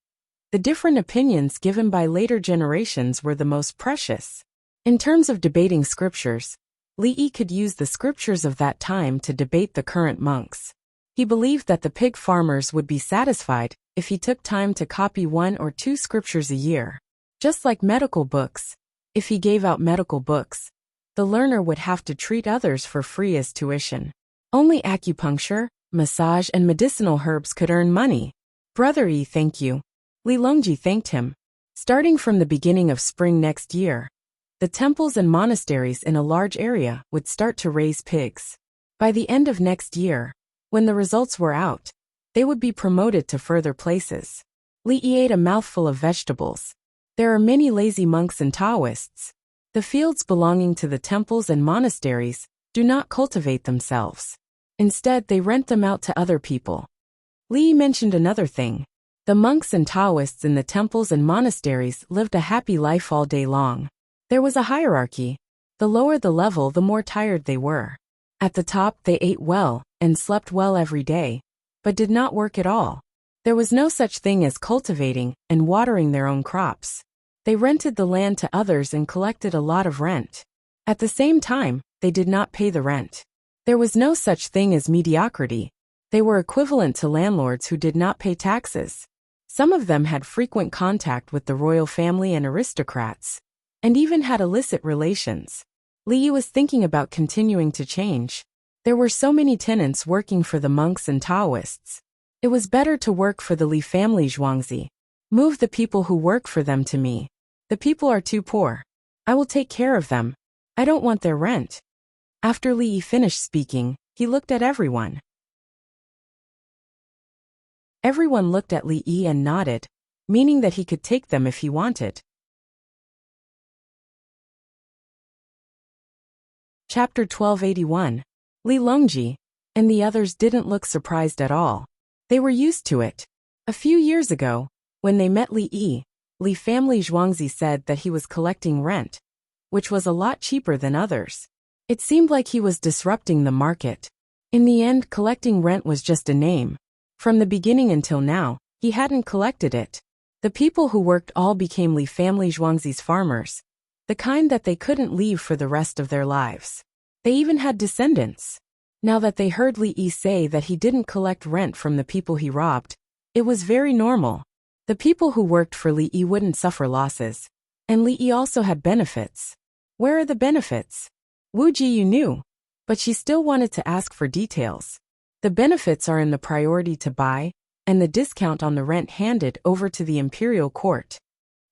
the different opinions given by later generations were the most precious. In terms of debating scriptures, Li Yi could use the scriptures of that time to debate the current monks. He believed that the pig farmers would be satisfied if he took time to copy 1 or 2 scriptures a year. Just like medical books, if he gave out medical books, the learner would have to treat others for free as tuition. Only acupuncture, massage and medicinal herbs could earn money. Brother Yi, thank you. Li Longji thanked him. Starting from the beginning of spring next year, the temples and monasteries in a large area would start to raise pigs. By the end of next year, when the results were out, they would be promoted to further places. Li Yi ate a mouthful of vegetables. There are many lazy monks and Taoists. The fields belonging to the temples and monasteries do not cultivate themselves. Instead, they rent them out to other people. Li Yi mentioned another thing. The monks and Taoists in the temples and monasteries lived a happy life all day long. There was a hierarchy. The lower the level, the more tired they were. At the top, they ate well and slept well every day, but did not work at all. There was no such thing as cultivating and watering their own crops. They rented the land to others and collected a lot of rent. At the same time, they did not pay the rent. There was no such thing as mediocrity. They were equivalent to landlords who did not pay taxes. Some of them had frequent contact with the royal family and aristocrats, and even had illicit relations. Li Yi was thinking about continuing to change. There were so many tenants working for the monks and Taoists. It was better to work for the Li family Zhuangzi. Move the people who work for them to me. The people are too poor. I will take care of them. I don't want their rent. After Li Yi finished speaking, he looked at everyone. Everyone looked at Li Yi and nodded, meaning that he could take them if he wanted. Chapter 1281. Li Longji and the others didn't look surprised at all. They were used to it. A few years ago, when they met Li Yi, Li family Zhuangzi said that he was collecting rent, which was a lot cheaper than others. It seemed like he was disrupting the market. In the end, collecting rent was just a name. From the beginning until now, he hadn't collected it. The people who worked all became Li family Zhuangzi's farmers, the kind that they couldn't leave for the rest of their lives. They even had descendants. Now that they heard Li Yi say that he didn't collect rent from the people he robbed, it was very normal. The people who worked for Li Yi wouldn't suffer losses. And Li Yi also had benefits. Where are the benefits? Wu Jiyu knew, but she still wanted to ask for details. The benefits are in the priority to buy, and the discount on the rent handed over to the imperial court.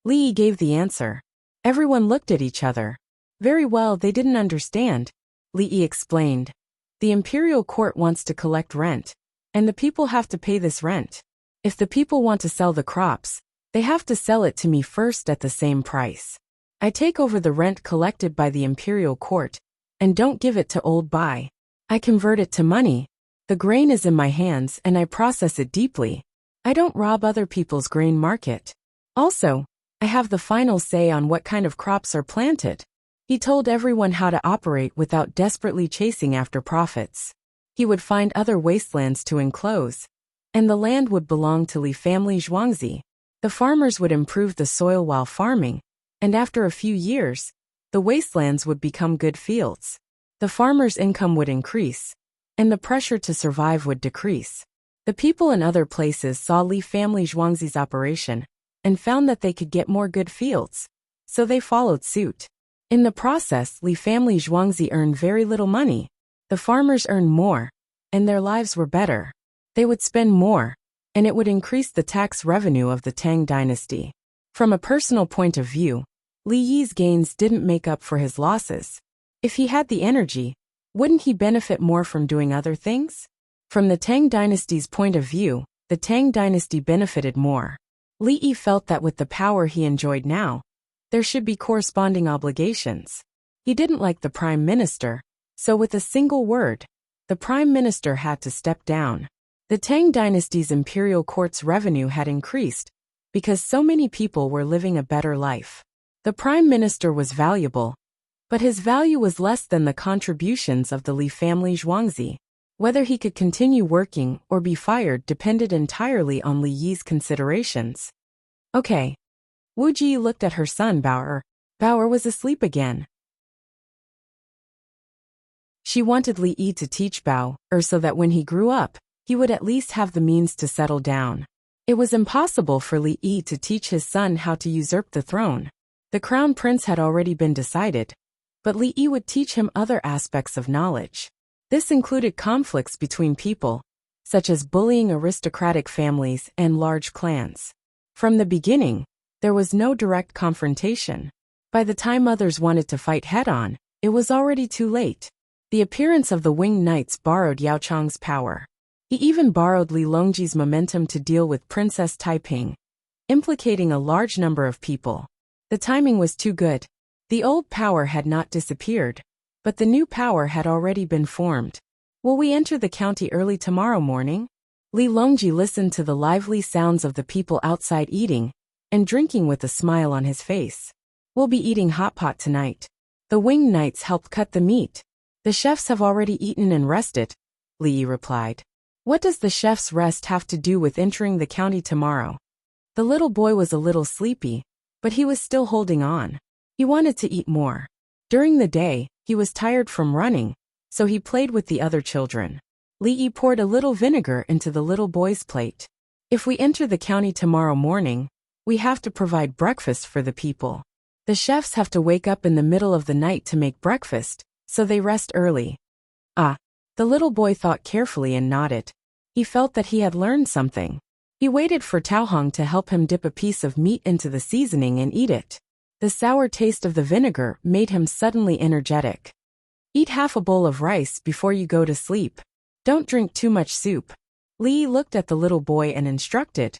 Li Yi gave the answer. Everyone looked at each other. Very well, they didn't understand. Li Yi explained. The imperial court wants to collect rent, and the people have to pay this rent. If the people want to sell the crops, they have to sell it to me first at the same price. I take over the rent collected by the imperial court, and don't give it to old Bai. I convert it to money. The grain is in my hands and I process it deeply. I don't rob other people's grain market. Also, I have the final say on what kind of crops are planted. He told everyone how to operate without desperately chasing after profits. He would find other wastelands to enclose, and the land would belong to Li family Zhuangzi. The farmers would improve the soil while farming, and after a few years, the wastelands would become good fields. The farmers' income would increase, and the pressure to survive would decrease. The people in other places saw Li family Zhuangzi's operation and found that they could get more good fields, so they followed suit. In the process, Li family Zhuangzi earned very little money. The farmers earned more, and their lives were better. They would spend more, and it would increase the tax revenue of the Tang dynasty. From a personal point of view, Li Yi's gains didn't make up for his losses. If he had the energy, wouldn't he benefit more from doing other things? From the Tang dynasty's point of view, the Tang dynasty benefited more. Li Yi felt that with the power he enjoyed now, there should be corresponding obligations. He didn't like the prime minister, so with a single word, the prime minister had to step down. The Tang dynasty's imperial court's revenue had increased because so many people were living a better life. The prime minister was valuable, but his value was less than the contributions of the Li family Zhuangzi. Whether he could continue working or be fired depended entirely on Li Yi's considerations. Okay. Wu Ji looked at her son Bauer. Bauer was asleep again. She wanted Li Yi to teach Bauer so that when he grew up, he would at least have the means to settle down. It was impossible for Li Yi to teach his son how to usurp the throne. The crown prince had already been decided, but Li Yi would teach him other aspects of knowledge. This included conflicts between people, such as bullying aristocratic families and large clans. From the beginning, there was no direct confrontation. By the time others wanted to fight head-on, it was already too late. The appearance of the winged knights borrowed Yao Chang's power. He even borrowed Li Longji's momentum to deal with Princess Taiping, implicating a large number of people. The timing was too good. The old power had not disappeared, but the new power had already been formed. Will we enter the county early tomorrow morning? Li Longji listened to the lively sounds of the people outside eating and drinking with a smile on his face. We'll be eating hot pot tonight. The winged knights helped cut the meat. The chefs have already eaten and rested, Li Yi replied. What does the chef's rest have to do with entering the county tomorrow? The little boy was a little sleepy, but he was still holding on. He wanted to eat more. During the day, he was tired from running, so he played with the other children. Li Yi poured a little vinegar into the little boy's plate. If we enter the county tomorrow morning, we have to provide breakfast for the people. The chefs have to wake up in the middle of the night to make breakfast, so they rest early. Ah. The little boy thought carefully and nodded. He felt that he had learned something. He waited for Tao Hong to help him dip a piece of meat into the seasoning and eat it. The sour taste of the vinegar made him suddenly energetic. Eat half a bowl of rice before you go to sleep. Don't drink too much soup. Li looked at the little boy and instructed.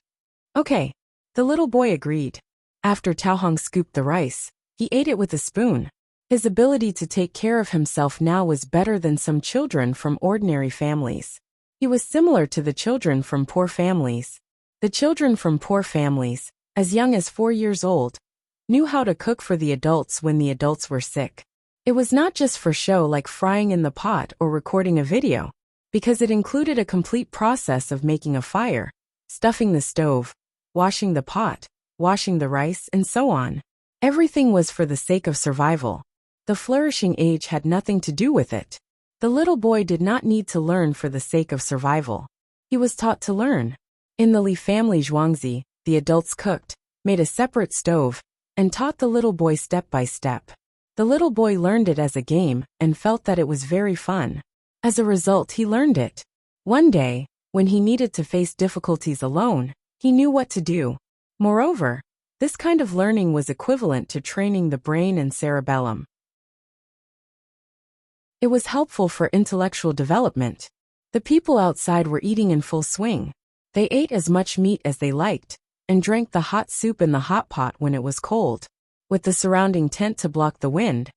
Okay. The little boy agreed. After Tao Hong scooped the rice, he ate it with a spoon. His ability to take care of himself now was better than some children from ordinary families. He was similar to the children from poor families. The children from poor families, as young as 4 years old, knew how to cook for the adults when the adults were sick. It was not just for show like frying in the pot or recording a video, because it included a complete process of making a fire, stuffing the stove, washing the pot, washing the rice, and so on. Everything was for the sake of survival. The flourishing age had nothing to do with it. The little boy did not need to learn for the sake of survival. He was taught to learn. In the Li family Zhuangzi, the adults cooked, made a separate stove, and taught the little boy step by step. The little boy learned it as a game and felt that it was very fun. As a result, he learned it. One day, when he needed to face difficulties alone, he knew what to do. Moreover, this kind of learning was equivalent to training the brain and cerebellum. It was helpful for intellectual development. The people outside were eating in full swing. They ate as much meat as they liked, and drank the hot soup in the hot pot when it was cold. With the surrounding tent to block the wind,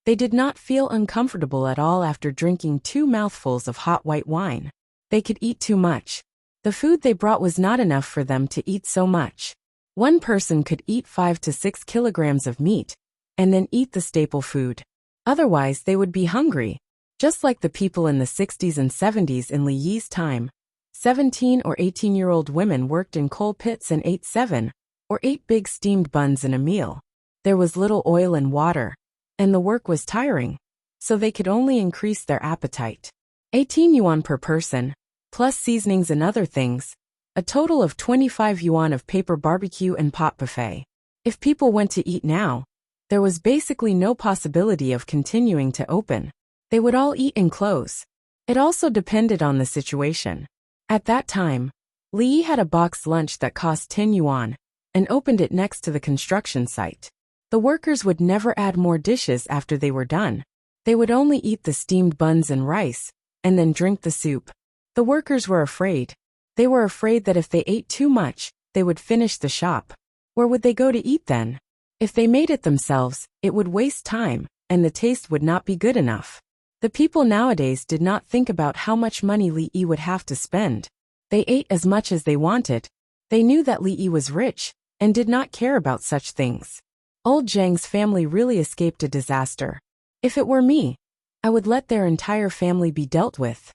they did not feel uncomfortable at all after drinking 2 mouthfuls of hot white wine. They could eat too much. The food they brought was not enough for them to eat so much. One person could eat 5 to 6 kilograms of meat, and then eat the staple food. Otherwise, they would be hungry. Just like the people in the 60s and 70s in Li Yi's time, 17 or 18-year-old women worked in coal pits and ate 7 or 8 big steamed buns in a meal. There was little oil and water, and the work was tiring, so they could only increase their appetite. 18 yuan per person, plus seasonings and other things, a total of 25 yuan of paper barbecue and pot buffet. If people went to eat now, there was basically no possibility of continuing to open. They would all eat and close. It also depended on the situation. At that time, Li Yi had a box lunch that cost 10 yuan, and opened it next to the construction site. The workers would never add more dishes after they were done. They would only eat the steamed buns and rice, and then drink the soup. The workers were afraid. They were afraid that if they ate too much, they would finish the shop. Where would they go to eat then? If they made it themselves, it would waste time, and the taste would not be good enough. The people nowadays did not think about how much money Li Yi would have to spend. They ate as much as they wanted. They knew that Li Yi was rich, and did not care about such things. Old Zhang's family really escaped a disaster. If it were me, I would let their entire family be dealt with.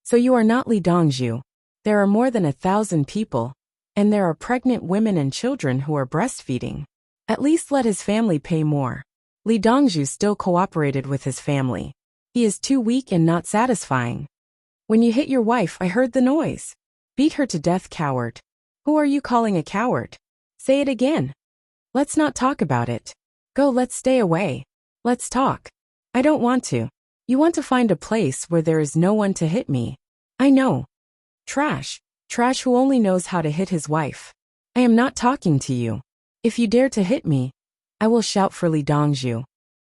So you are not Li Dongzhu. There are more than 1,000 people, and there are pregnant women and children who are breastfeeding. At least let his family pay more. Li Dongzhu still cooperated with his family. He is too weak and not satisfying. When you hit your wife, I heard the noise. Beat her to death, coward. Who are you calling a coward? Say it again. Let's not talk about it. Go, let's stay away. Let's talk. I don't want to. You want to find a place where there is no one to hit me. I know. Trash. Trash who only knows how to hit his wife. I am not talking to you. If you dare to hit me, I will shout for Li Dongzhu.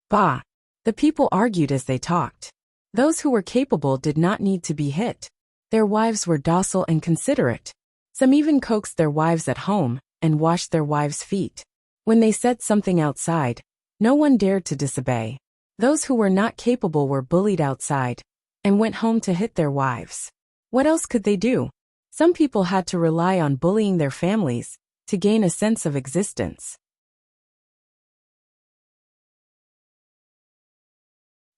Bah. The people argued as they talked. Those who were capable did not need to be hit. Their wives were docile and considerate. Some even coaxed their wives at home and washed their wives' feet. When they said something outside, no one dared to disobey. Those who were not capable were bullied outside and went home to hit their wives. What else could they do? Some people had to rely on bullying their families to gain a sense of existence.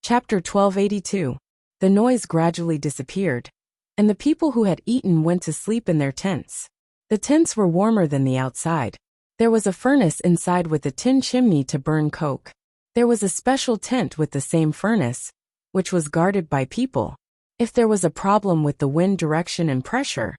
Chapter 1282. The noise gradually disappeared, and the people who had eaten went to sleep in their tents. The tents were warmer than the outside. There was a furnace inside with a tin chimney to burn coke. There was a special tent with the same furnace, which was guarded by people. If there was a problem with the wind direction and pressure,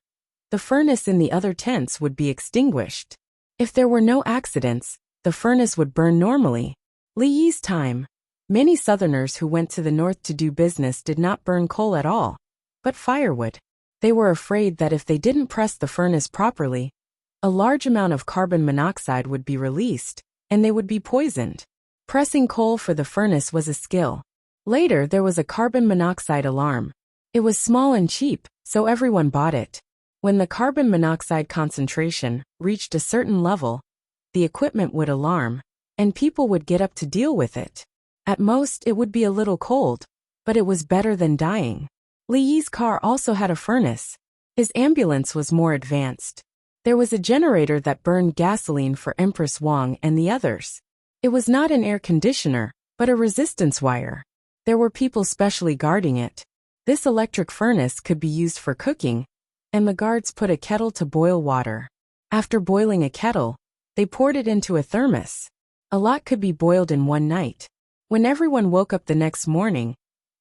the furnace in the other tents would be extinguished. If there were no accidents, the furnace would burn normally. Li Yi's time. Many southerners who went to the north to do business did not burn coal at all, but firewood. They were afraid that if they didn't press the furnace properly, a large amount of carbon monoxide would be released, and they would be poisoned. Pressing coal for the furnace was a skill. Later, there was a carbon monoxide alarm. It was small and cheap, so everyone bought it. When the carbon monoxide concentration reached a certain level, the equipment would alarm, and people would get up to deal with it. At most, it would be a little cold, but it was better than dying. Li Yi's car also had a furnace. His ambulance was more advanced. There was a generator that burned gasoline for Empress Wang and the others. It was not an air conditioner, but a resistance wire. There were people specially guarding it. This electric furnace could be used for cooking, and the guards put a kettle to boil water. After boiling a kettle, they poured it into a thermos. A lot could be boiled in one night. When everyone woke up the next morning,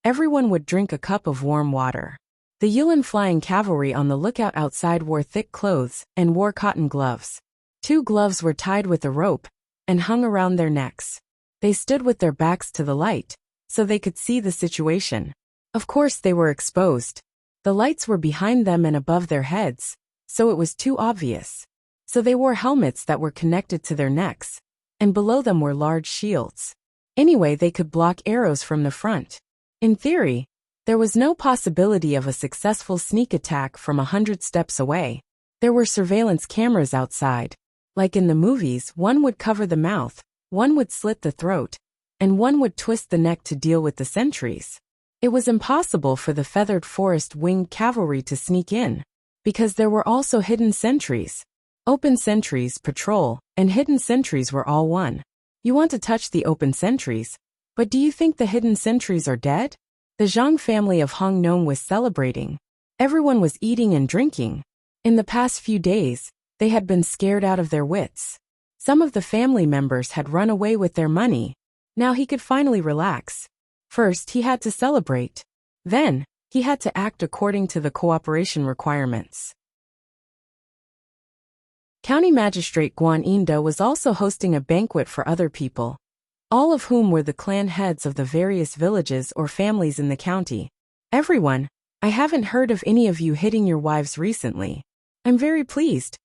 Everyone would drink a cup of warm water. The Yulin flying cavalry on the lookout outside wore thick clothes and wore cotton gloves. 2 gloves were tied with a rope and hung around their necks. They stood with their backs to the light, so they could see the situation. Of course they were exposed. The lights were behind them and above their heads, so it was too obvious. So they wore helmets that were connected to their necks, and below them were large shields. Anyway, they could block arrows from the front. In theory, there was no possibility of a successful sneak attack from 100 steps away. There were surveillance cameras outside. Like in the movies, one would cover the mouth, one would slit the throat, and one would twist the neck to deal with the sentries. It was impossible for the feathered forest winged cavalry to sneak in, because there were also hidden sentries. Open sentries, patrol, and hidden sentries were all one. You want to touch the open sentries, but do you think the hidden sentries are dead? The Zhang family of Hong Nong was celebrating. Everyone was eating and drinking. In the past few days, they had been scared out of their wits. Some of the family members had run away with their money. Now he could finally relax. First, he had to celebrate. Then, he had to act according to the cooperation requirements. County Magistrate Guan Yinda was also hosting a banquet for other people, all of whom were the clan heads of the various villages or families in the county. Everyone, I haven't heard of any of you hitting your wives recently. I'm very pleased.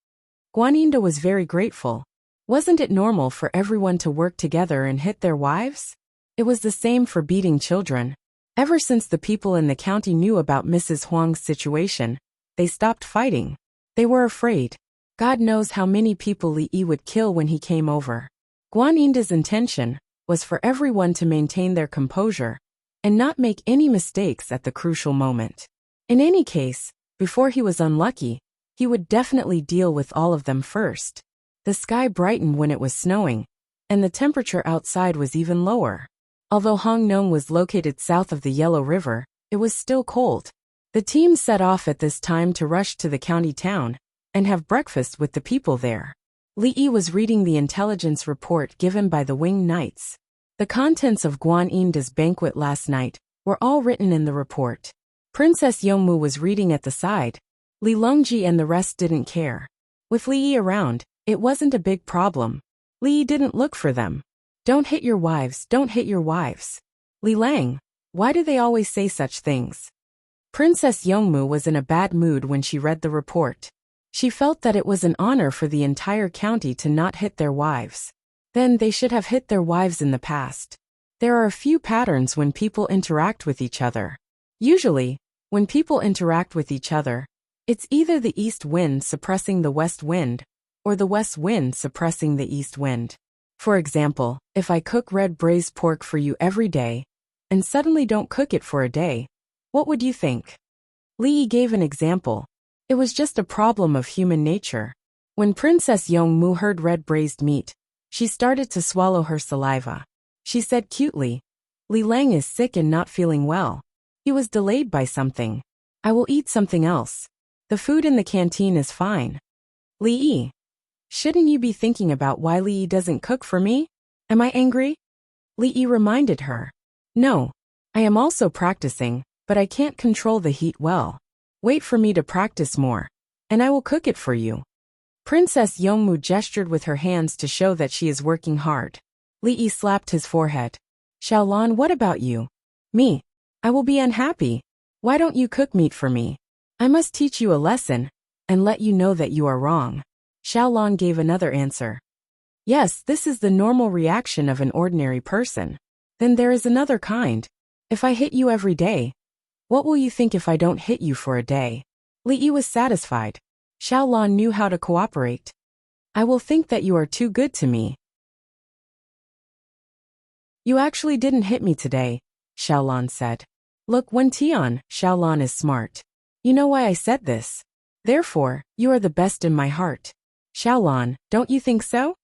Guan Yinda was very grateful. Wasn't it normal for everyone to work together and hit their wives? It was the same for beating children. Ever since the people in the county knew about Mrs. Huang's situation, they stopped fighting. They were afraid. God knows how many people Li Yi would kill when he came over. Guan Yinda's intention was for everyone to maintain their composure and not make any mistakes at the crucial moment. In any case, before he was unlucky, he would definitely deal with all of them first. The sky brightened when it was snowing, and the temperature outside was even lower. Although Hong Nong was located south of the Yellow River, it was still cold. The team set off at this time to rush to the county town and have breakfast with the people there. Li Yi was reading the intelligence report given by the Winged Knights. The contents of Guan Yinda's banquet last night were all written in the report. Princess Yongmu was reading at the side. Li Longji and the rest didn't care. With Li Yi around, it wasn't a big problem. Li Yi didn't look for them. Don't hit your wives, don't hit your wives. Li Lang, why do they always say such things? Princess Yongmu was in a bad mood when she read the report. She felt that it was an honor for the entire county to not hit their wives. Then they should have hit their wives in the past. There are a few patterns when people interact with each other. Usually, when people interact with each other, it's either the east wind suppressing the west wind, or the west wind suppressing the east wind. For example, if I cook red braised pork for you every day, and suddenly don't cook it for a day, what would you think? Li Yi gave an example. It was just a problem of human nature. When Princess Yongmu heard red braised meat, she started to swallow her saliva. She said cutely, Li Lang is sick and not feeling well. He was delayed by something. I will eat something else. The food in the canteen is fine. Li Yi, shouldn't you be thinking about why Li Yi doesn't cook for me? Am I angry? Li Yi reminded her. No, I am also practicing, but I can't control the heat well. Wait for me to practice more, and I will cook it for you. Princess Yongmu gestured with her hands to show that she is working hard. Li Yi slapped his forehead. Xiaolan, what about you? Me. I will be unhappy. Why don't you cook meat for me? I must teach you a lesson, and let you know that you are wrong. Xiaolan gave another answer. Yes, this is the normal reaction of an ordinary person. Then there is another kind. If I hit you every day, what will you think if I don't hit you for a day? Li Yi was satisfied. Xiaolan knew how to cooperate. I will think that you are too good to me. You actually didn't hit me today, Xiaolan said. Look, Wen Tian, Xiaolan is smart. You know why I said this. Therefore, you are the best in my heart. Xiaolan, don't you think so?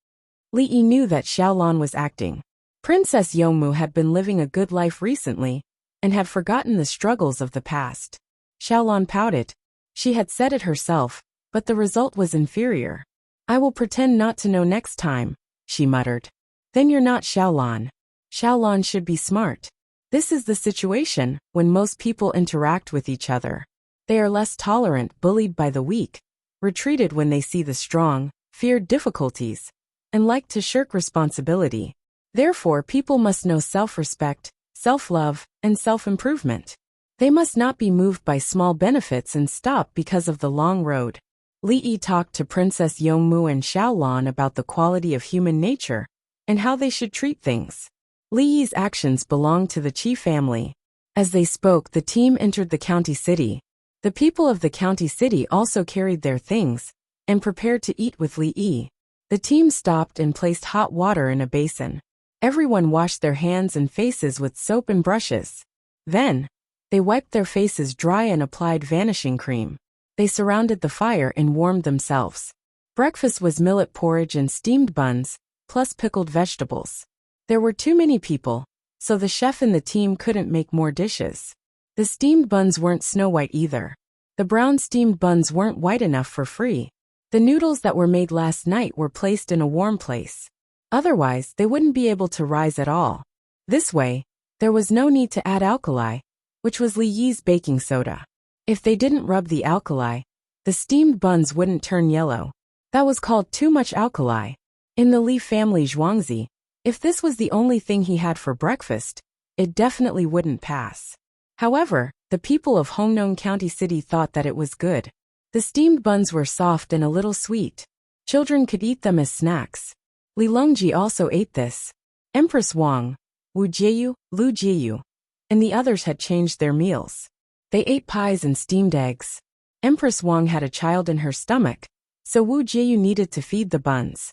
Li Yi knew that Xiaolan was acting. Princess Yongmu had been living a good life recently, and had forgotten the struggles of the past. Xiaolan pouted. She had said it herself, but the result was inferior. I will pretend not to know next time, she muttered. Then you're not Xiaolan. Xiaolan should be smart. This is the situation when most people interact with each other. They are less tolerant, bullied by the weak, retreated when they see the strong, feared difficulties, and like to shirk responsibility. Therefore, people must know self-respect, self-love, and self-improvement. They must not be moved by small benefits and stop because of the long road. Li Yi talked to Princess Yongmu and Xiaolan about the quality of human nature and how they should treat things. Li Yi's actions belonged to the Qi family. As they spoke, the team entered the county city. The people of the county city also carried their things and prepared to eat with Li Yi. The team stopped and placed hot water in a basin. Everyone washed their hands and faces with soap and brushes. Then, they wiped their faces dry and applied vanishing cream. They surrounded the fire and warmed themselves. Breakfast was millet porridge and steamed buns, plus pickled vegetables. There were too many people, so the chef and the team couldn't make more dishes. The steamed buns weren't snow white either. The brown steamed buns weren't white enough for free. The noodles that were made last night were placed in a warm place. Otherwise, they wouldn't be able to rise at all. This way, there was no need to add alkali, which was Li Yi's baking soda. If they didn't rub the alkali, the steamed buns wouldn't turn yellow. That was called too much alkali. In the Li family Zhuangzi, if this was the only thing he had for breakfast, it definitely wouldn't pass. However, the people of Hongnong County City thought that it was good. The steamed buns were soft and a little sweet. Children could eat them as snacks. Li Longji also ate this. Empress Wang, Wu Jieyu, Lu Jieyu, and the others had changed their meals. They ate pies and steamed eggs. Empress Wang had a child in her stomach, so Wu Jieyu needed to feed the buns.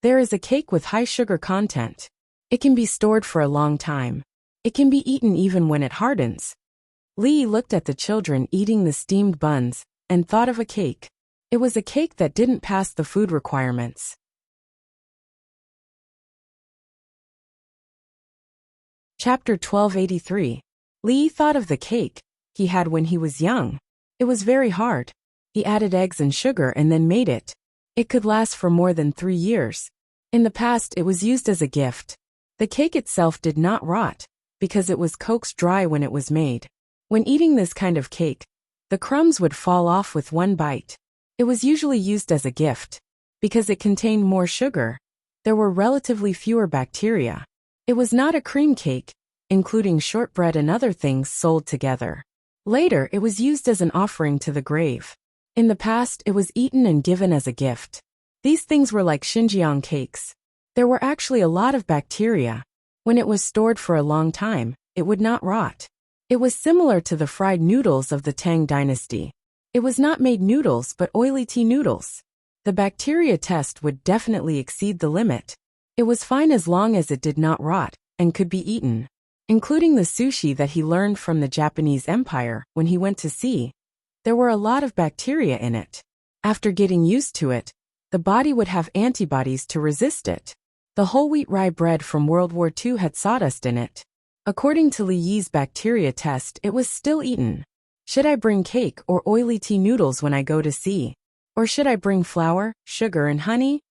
There is a cake with high sugar content. It can be stored for a long time. It can be eaten even when it hardens. Li looked at the children eating the steamed buns and thought of a cake. It was a cake that didn't pass the food requirements. Chapter 1283. Li thought of the cake he had when he was young. It was very hard. He added eggs and sugar and then made it. It could last for more than 3 years. In the past, it was used as a gift. The cake itself did not rot, because it was coaxed dry when it was made. When eating this kind of cake, the crumbs would fall off with one bite. It was usually used as a gift. Because it contained more sugar, there were relatively fewer bacteria. It was not a cream cake, including shortbread and other things sold together. Later, it was used as an offering to the grave. In the past, it was eaten and given as a gift. These things were like Xinjiang cakes. There were actually a lot of bacteria. When it was stored for a long time, it would not rot. It was similar to the fried noodles of the Tang dynasty. It was not made noodles but oily tea noodles. The bacteria test would definitely exceed the limit. It was fine as long as it did not rot and could be eaten. Including the sushi that he learned from the Japanese Empire when he went to sea, there were a lot of bacteria in it. After getting used to it, the body would have antibodies to resist it. The whole wheat rye bread from World War II had sawdust in it. According to Li Yi's bacteria test, it was still eaten. Should I bring cake or oily tea noodles when I go to sea? Or should I bring flour, sugar, and honey?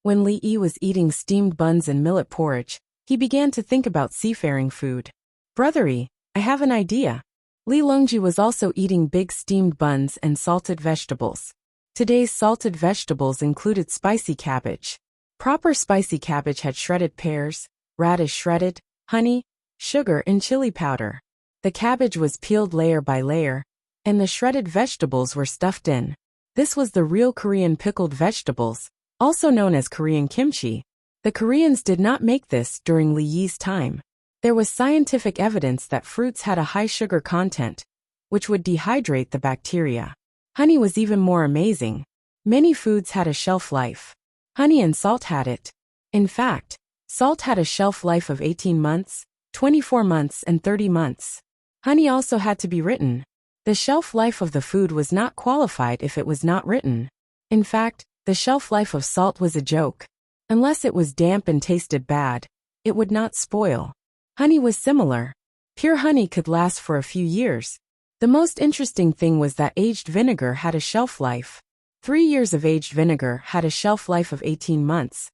When Li Yi was eating steamed buns and millet porridge, he began to think about seafaring food. Brothery, I have an idea. Li Longji was also eating big steamed buns and salted vegetables. Today's salted vegetables included spicy cabbage. Proper spicy cabbage had shredded pears, radish shredded, honey, sugar, and chili powder. The cabbage was peeled layer by layer, and the shredded vegetables were stuffed in. This was the real Korean pickled vegetables, also known as Korean kimchi. The Koreans did not make this during Li Yi's time. There was scientific evidence that fruits had a high sugar content, which would dehydrate the bacteria. Honey was even more amazing. Many foods had a shelf life. Honey and salt had it. In fact, salt had a shelf life of 18 months, 24 months, and 30 months. Honey also had to be written. The shelf life of the food was not qualified if it was not written. In fact, the shelf life of salt was a joke. Unless it was damp and tasted bad, it would not spoil. Honey was similar. Pure honey could last for a few years. The most interesting thing was that aged vinegar had a shelf life. 3 years of aged vinegar had a shelf life of 18 months.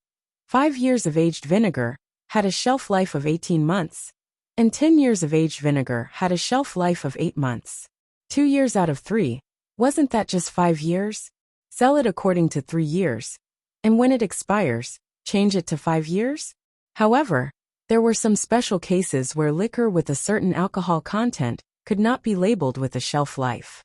5 years of aged vinegar had a shelf life of 18 months. And 10 years of aged vinegar had a shelf life of 8 months. 2 years out of 3. Wasn't that just 5 years? Sell it according to 3 years. And when it expires, change it to 5 years? However, there were some special cases where liquor with a certain alcohol content could not be labeled with a shelf life.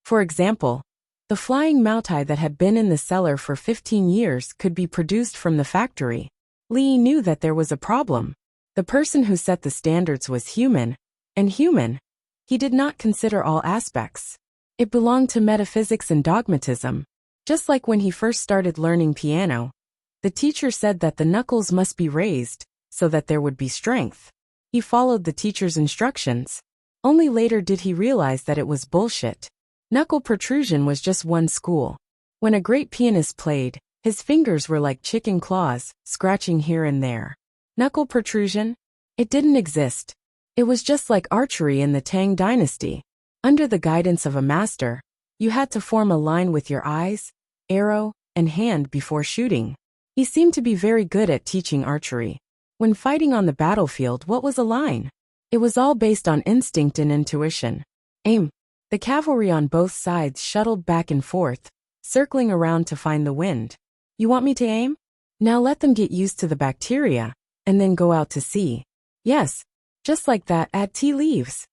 For example, the flying Moutai that had been in the cellar for 15 years could be produced from the factory. Li knew that there was a problem. The person who set the standards was human, and human. He did not consider all aspects. It belonged to metaphysics and dogmatism. Just like when he first started learning piano, the teacher said that the knuckles must be raised, so that there would be strength. He followed the teacher's instructions. Only later did he realize that it was bullshit. Knuckle protrusion was just one school. When a great pianist played, his fingers were like chicken claws, scratching here and there. Knuckle protrusion? It didn't exist. It was just like archery in the Tang dynasty. Under the guidance of a master, you had to form a line with your eyes, arrow, and hand before shooting. He seemed to be very good at teaching archery. When fighting on the battlefield, what was a line? It was all based on instinct and intuition. Aim. The cavalry on both sides shuttled back and forth, circling around to find the wind. You want me to aim? Now let them get used to the bacteria, and then go out to sea. Yes, just like that, add tea leaves.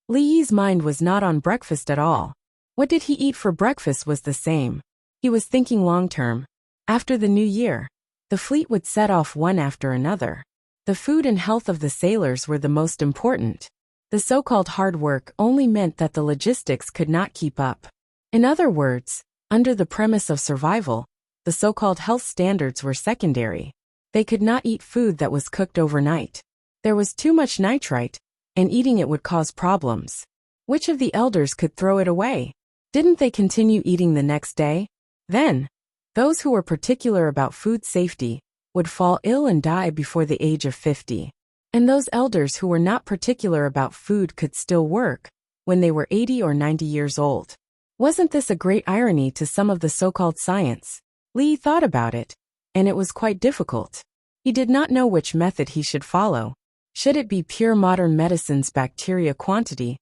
Li Yi's mind was not on breakfast at all. What did he eat for breakfast was the same. He was thinking long-term. After the new year, the fleet would set off one after another. The food and health of the sailors were the most important. The so-called hard work only meant that the logistics could not keep up. In other words, under the premise of survival, the so-called health standards were secondary. They could not eat food that was cooked overnight. There was too much nitrite, and eating it would cause problems. Which of the elders could throw it away? Didn't they continue eating the next day? Then, those who were particular about food safety would fall ill and die before the age of 50. And those elders who were not particular about food could still work when they were 80 or 90 years old. Wasn't this a great irony to some of the so-called science? Li thought about it, and it was quite difficult. He did not know which method he should follow. Should it be pure modern medicine's bacteria quantity,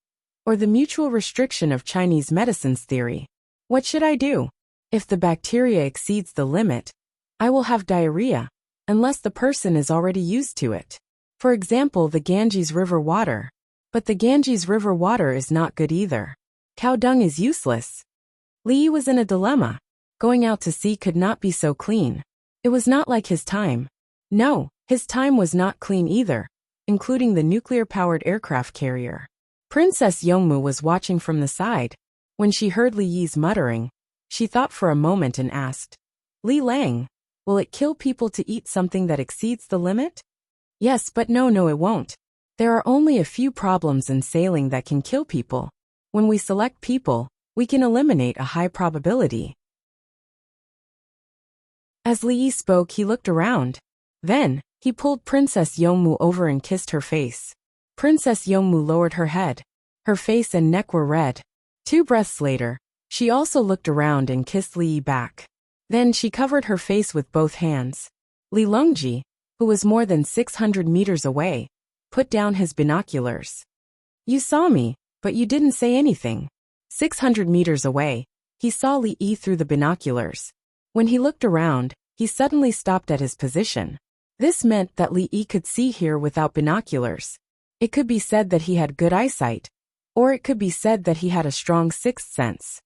or the mutual restriction of Chinese medicine's theory? What should I do? If the bacteria exceeds the limit, I will have diarrhea, unless the person is already used to it. For example, the Ganges River water. But the Ganges River water is not good either. Cow dung is useless. Li was in a dilemma. Going out to sea could not be so clean. It was not like his time. No, his time was not clean either, including the nuclear-powered aircraft carrier. Princess Yongmu was watching from the side. When she heard Li Yi's muttering, she thought for a moment and asked, Li Lang, will it kill people to eat something that exceeds the limit? Yes, but no, it won't. There are only a few problems in sailing that can kill people. When we select people, we can eliminate a high probability. As Li Yi spoke, he looked around. Then, he pulled Princess Yongmu over and kissed her face. Princess Yongmu lowered her head. Her face and neck were red. 2 breaths later, she also looked around and kissed Li Yi back. Then she covered her face with both hands. Li Longji, who was more than 600 meters away, put down his binoculars. You saw me, but you didn't say anything. 600 meters away, he saw Li Yi through the binoculars. When he looked around, he suddenly stopped at his position. This meant that Li Yi could see here without binoculars. It could be said that he had good eyesight, or it could be said that he had a strong sixth sense.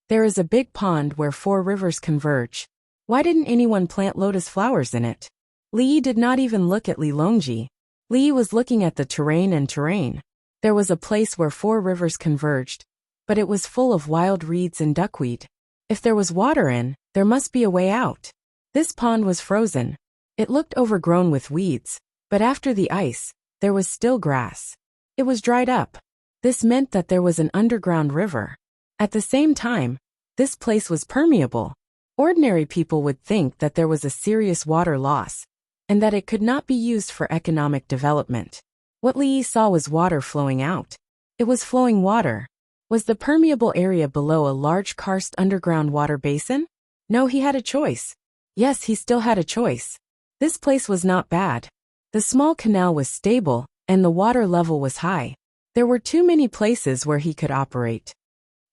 There is a big pond where 4 rivers converge. Why didn't anyone plant lotus flowers in it? Li Yi did not even look at Li Longji. Li Yi was looking at the terrain. There was a place where 4 rivers converged, but it was full of wild reeds and duckweed. If there was water in, there must be a way out. This pond was frozen. It looked overgrown with weeds, but after the ice, there was still grass. It was dried up. This meant that there was an underground river. At the same time, this place was permeable. Ordinary people would think that there was a serious water loss, and that it could not be used for economic development. What Li Yi saw was water flowing out. It was flowing water. Was the permeable area below a large karst underground water basin? No, he had a choice. Yes, he still had a choice. This place was not bad. The small canal was stable, and the water level was high. There were too many places where he could operate.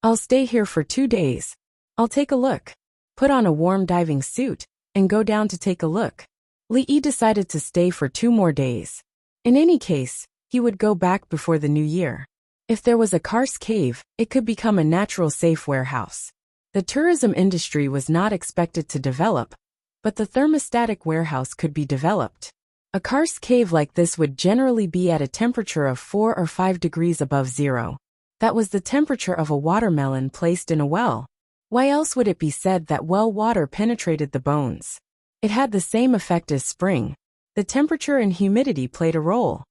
I'll stay here for 2 days. I'll take a look. Put on a warm diving suit, and go down to take a look. Li Yi decided to stay for 2 more days. In any case, he would go back before the new year. If there was a karst cave, it could become a natural safe warehouse. The tourism industry was not expected to develop, but the thermostatic warehouse could be developed. A karst cave like this would generally be at a temperature of 4 or 5 degrees above zero. That was the temperature of a watermelon placed in a well. Why else would it be said that well water penetrated the bones? It had the same effect as spring. The temperature and humidity played a role.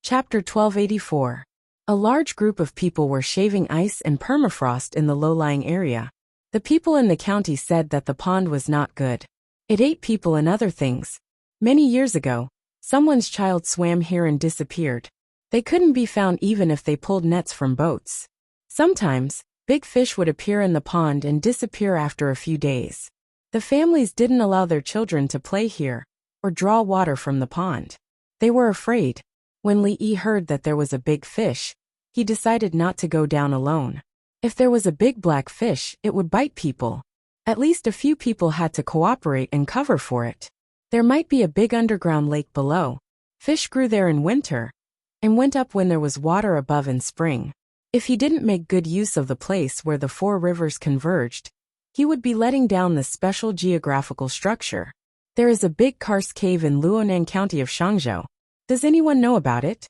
Chapter 1284. A large group of people were shaving ice and permafrost in the low-lying area. The people in the county said that the pond was not good. It ate people and other things. Many years ago, someone's child swam here and disappeared. They couldn't be found even if they pulled nets from boats. Sometimes, big fish would appear in the pond and disappear after a few days. The families didn't allow their children to play here or draw water from the pond. They were afraid. When Li Yi heard that there was a big fish, he decided not to go down alone. If there was a big black fish, it would bite people. At least a few people had to cooperate and cover for it. There might be a big underground lake below. Fish grew there in winter and went up when there was water above in spring. If he didn't make good use of the place where the 4 rivers converged, he would be letting down the special geographical structure. There is a big karst cave in Luonan County of Shangzhou. Does anyone know about it?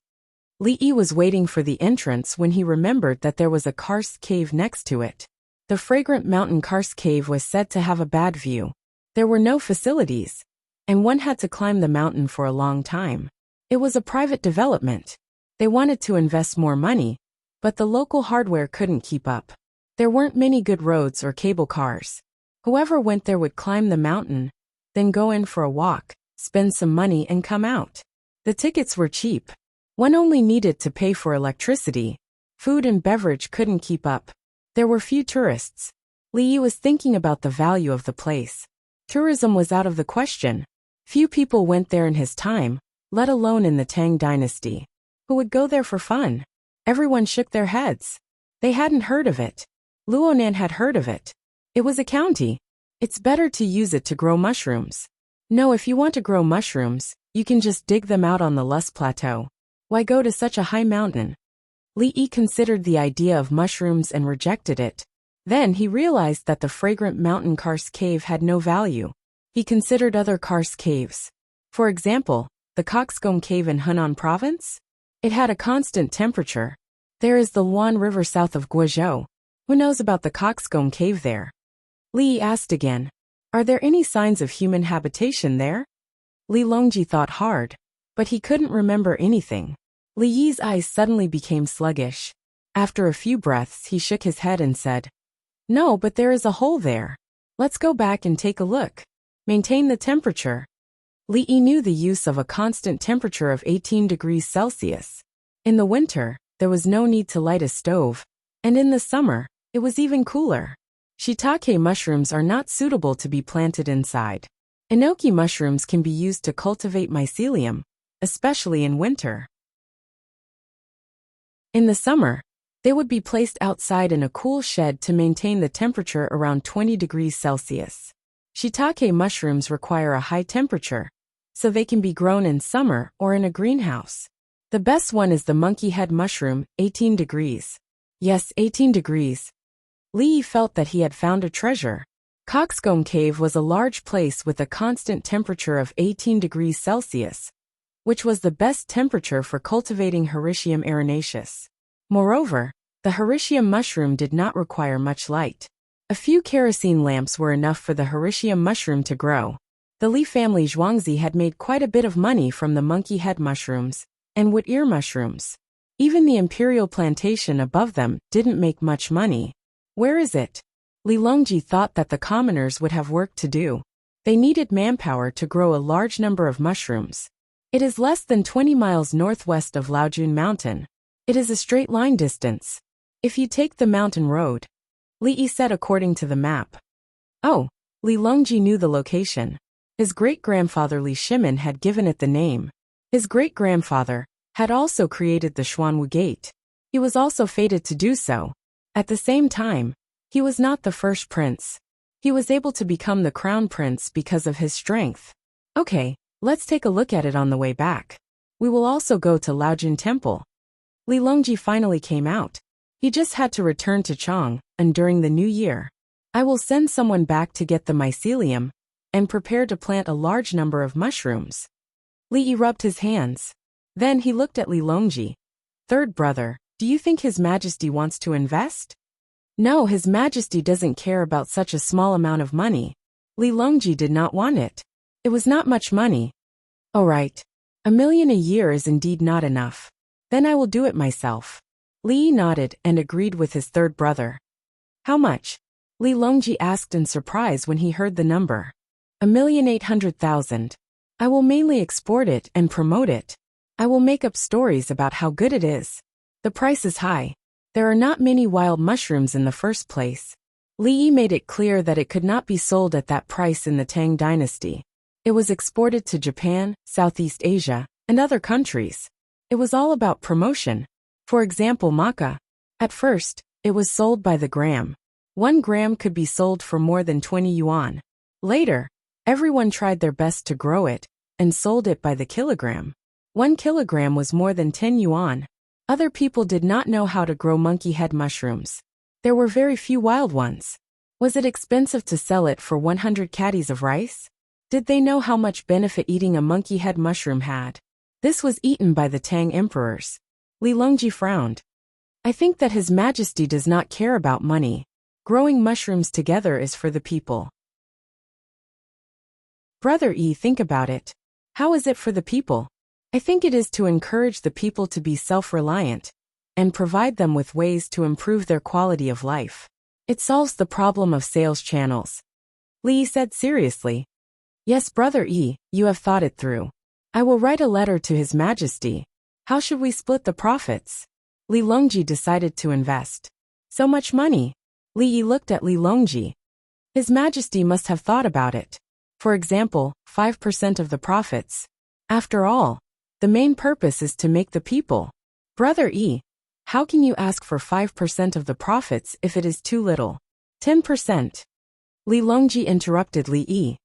Li Yi was waiting for the entrance when he remembered that there was a karst cave next to it. The fragrant mountain karst cave was said to have a bad view. There were no facilities, and one had to climb the mountain for a long time. It was a private development. They wanted to invest more money, but the local hardware couldn't keep up. There weren't many good roads or cable cars. Whoever went there would climb the mountain, then go in for a walk, spend some money and come out. The tickets were cheap. One only needed to pay for electricity. Food and beverage couldn't keep up. There were few tourists. Li Yi was thinking about the value of the place. Tourism was out of the question. Few people went there in his time, let alone in the Tang dynasty. Who would go there for fun? Everyone shook their heads. They hadn't heard of it. Luonan had heard of it. It was a county. It's better to use it to grow mushrooms. No, if you want to grow mushrooms, you can just dig them out on the Lus Plateau. Why go to such a high mountain? Li Yi considered the idea of mushrooms and rejected it. Then he realized that the fragrant mountain karst cave had no value. He considered other karst caves. For example, the Coxcomb Cave in Henan Province? It had a constant temperature. There is the Luan River south of Guizhou. Who knows about the Coxcomb Cave there? Li Yi asked again. Are there any signs of human habitation there? Li Longji thought hard, but he couldn't remember anything. Li Yi's eyes suddenly became sluggish. After a few breaths, he shook his head and said, No, but there is a hole there. Let's go back and take a look. Maintain the temperature. Li Yi knew the use of a constant temperature of 18 degrees Celsius. In the winter, there was no need to light a stove, and in the summer, it was even cooler. Shiitake mushrooms are not suitable to be planted inside. Enoki mushrooms can be used to cultivate mycelium, especially in winter. In the summer, they would be placed outside in a cool shed to maintain the temperature around 20 degrees Celsius. Shiitake mushrooms require a high temperature, so they can be grown in summer or in a greenhouse. The best one is the monkey head mushroom, 18 degrees. Yes, 18 degrees. Li Yi felt that he had found a treasure. Coxcomb Cave was a large place with a constant temperature of 18 degrees Celsius, which was the best temperature for cultivating Hericium arenaceus. Moreover, the Hericium mushroom did not require much light. A few kerosene lamps were enough for the Hericium mushroom to grow. The Li family Zhuangzi had made quite a bit of money from the monkey head mushrooms and wood ear mushrooms. Even the imperial plantation above them didn't make much money. Where is it? Li Longji thought that the commoners would have work to do. They needed manpower to grow a large number of mushrooms. It is less than 20 miles northwest of Laojun Mountain. It is a straight line distance. If you take the mountain road, Li Yi said according to the map, Oh, Li Longji knew the location. His great-grandfather Li Shimin had given it the name. His great-grandfather had also created the Xuanwu Gate. He was also fated to do so. At the same time, he was not the first prince. He was able to become the crown prince because of his strength. Okay, let's take a look at it on the way back. We will also go to Laojun Temple. Li Longji finally came out. He just had to return to Chang, and during the new year, I will send someone back to get the mycelium and prepare to plant a large number of mushrooms. Li Yi rubbed his hands. Then he looked at Li Longji. Third brother, do you think His Majesty wants to invest? No, His Majesty doesn't care about such a small amount of money. Li Longji did not want it. It was not much money. All right. 1 million a year is indeed not enough. Then I will do it myself. Li Yi nodded and agreed with his third brother. How much? Li Longji asked in surprise when he heard the number. 1,800,000. I will mainly export it and promote it. I will make up stories about how good it is. The price is high. There are not many wild mushrooms in the first place. Li Yi made it clear that it could not be sold at that price in the Tang dynasty. It was exported to Japan, Southeast Asia, and other countries. It was all about promotion. For example, maca. At first, it was sold by the gram. 1 gram could be sold for more than 20 yuan. Later, everyone tried their best to grow it and sold it by the kilogram. 1 kilogram was more than 10 yuan. Other people did not know how to grow monkey head mushrooms. There were very few wild ones. Was it expensive to sell it for 100 caddies of rice? Did they know how much benefit eating a monkey head mushroom had? This was eaten by the Tang emperors. Li Longji frowned. I think that His Majesty does not care about money. Growing mushrooms together is for the people. Brother Yi, think about it. How is it for the people? I think it is to encourage the people to be self-reliant and provide them with ways to improve their quality of life. It solves the problem of sales channels. Li Yi said seriously. Yes, Brother Yi, you have thought it through. I will write a letter to His Majesty. How should we split the profits? Li Longji decided to invest. So much money. Li Yi looked at Li Longji. His Majesty must have thought about it. For example, 5% of the profits. After all, the main purpose is to make the people. Brother Yi, how can you ask for 5% of the profits if it is too little? 10%. Li Longji interrupted Li Yi.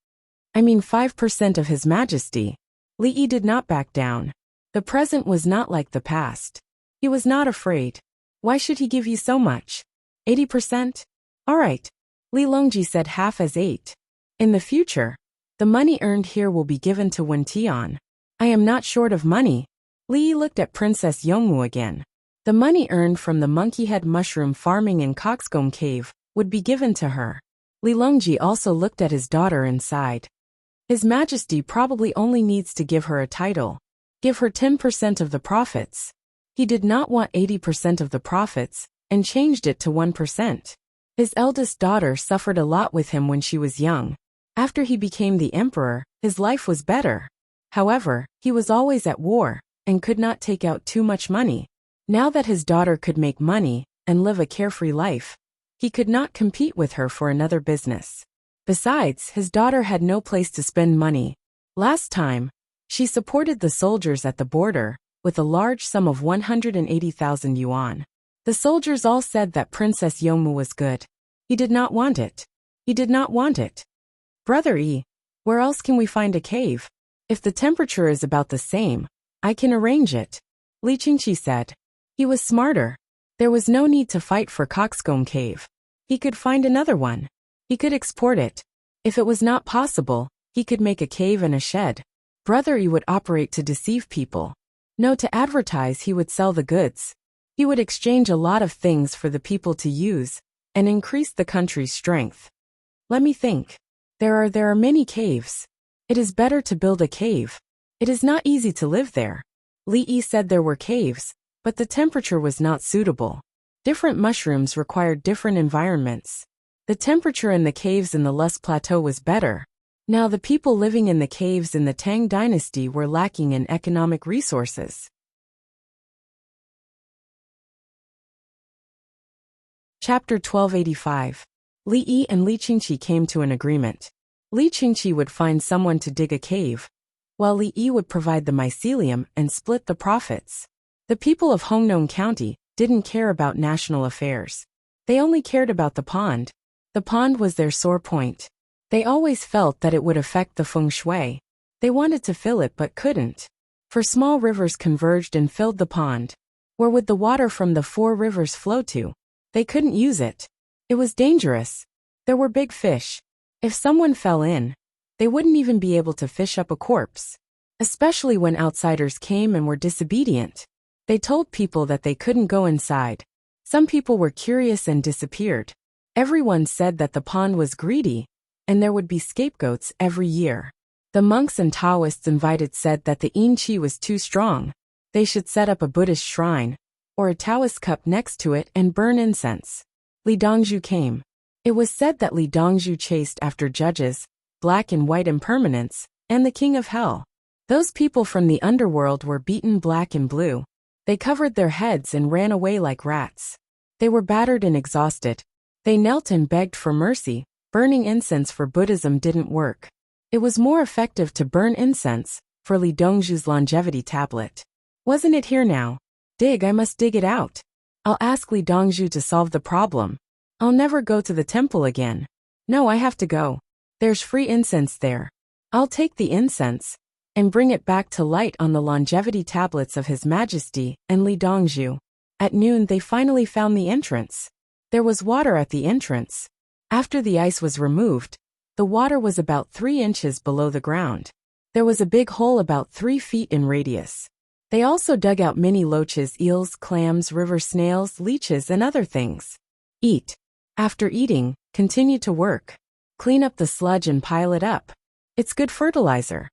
I mean 5% of His Majesty. Li Yi did not back down. The present was not like the past. He was not afraid. Why should he give you so much? 80%? All right. Li Longji said half as 8. In the future, the money earned here will be given to Wen Tian. I am not short of money. Li Yi looked at Princess Yongmu again. The money earned from the monkey head mushroom farming in Coxcomb Cave would be given to her. Li Longji also looked at his daughter and sighed. His Majesty probably only needs to give her a title. Give her 10% of the profits. He did not want 80% of the profits and changed it to 1%. His eldest daughter suffered a lot with him when she was young. After he became the emperor, his life was better. However, he was always at war and could not take out too much money. Now that his daughter could make money and live a carefree life, he could not compete with her for another business. Besides, his daughter had no place to spend money. Last time, she supported the soldiers at the border with a large sum of 180,000 yuan. The soldiers all said that Princess Yongmu was good. He did not want it. He did not want it. Brother Yi, where else can we find a cave? If the temperature is about the same, I can arrange it. Li Qingqi said. He was smarter. There was no need to fight for Coxcomb Cave. He could find another one. He could export it. If it was not possible, he could make a cave and a shed. Brother Yi would operate to deceive people. No, to advertise, he would sell the goods. He would exchange a lot of things for the people to use and increase the country's strength. Let me think. There are many caves. It is better to build a cave. It is not easy to live there. Li Yi said there were caves, but the temperature was not suitable. Different mushrooms required different environments. The temperature in the caves in the Lus Plateau was better. Now the people living in the caves in the Tang dynasty were lacking in economic resources. Chapter 1285. Li Yi and Li Qingqi came to an agreement. Li Qingqi would find someone to dig a cave, while Li Yi would provide the mycelium and split the profits. The people of Hongnong County didn't care about national affairs. They only cared about the pond. The pond was their sore point. They always felt that it would affect the feng shui. They wanted to fill it but couldn't. For small rivers converged and filled the pond. Where would the water from the 4 rivers flow to? They couldn't use it. It was dangerous. There were big fish. If someone fell in, they wouldn't even be able to fish up a corpse. Especially when outsiders came and were disobedient. They told people that they couldn't go inside. Some people were curious and disappeared. Everyone said that the pond was greedy, and there would be scapegoats every year. The monks and Taoists invited said that the yin qi was too strong. They should set up a Buddhist shrine, or a Taoist cup next to it and burn incense. Li Dongzhu came. It was said that Li Dongzhu chased after judges, black and white impermanents, and the king of hell. Those people from the underworld were beaten black and blue. They covered their heads and ran away like rats. They were battered and exhausted. They knelt and begged for mercy. Burning incense for Buddhism didn't work. It was more effective to burn incense for Li Dongzhu's longevity tablet. Wasn't it here now? Dig, I must dig it out. I'll ask Li Dongzhu to solve the problem. I'll never go to the temple again. No, I have to go. There's free incense there. I'll take the incense and bring it back to light on the longevity tablets of His Majesty and Li Dongzhu. At noon they finally found the entrance. There was water at the entrance. After the ice was removed, the water was about 3 inches below the ground. There was a big hole about 3 feet in radius. They also dug out many loaches, eels, clams, river snails, leeches, and other things. Eat. After eating, continue to work. Clean up the sludge and pile it up. It's good fertilizer.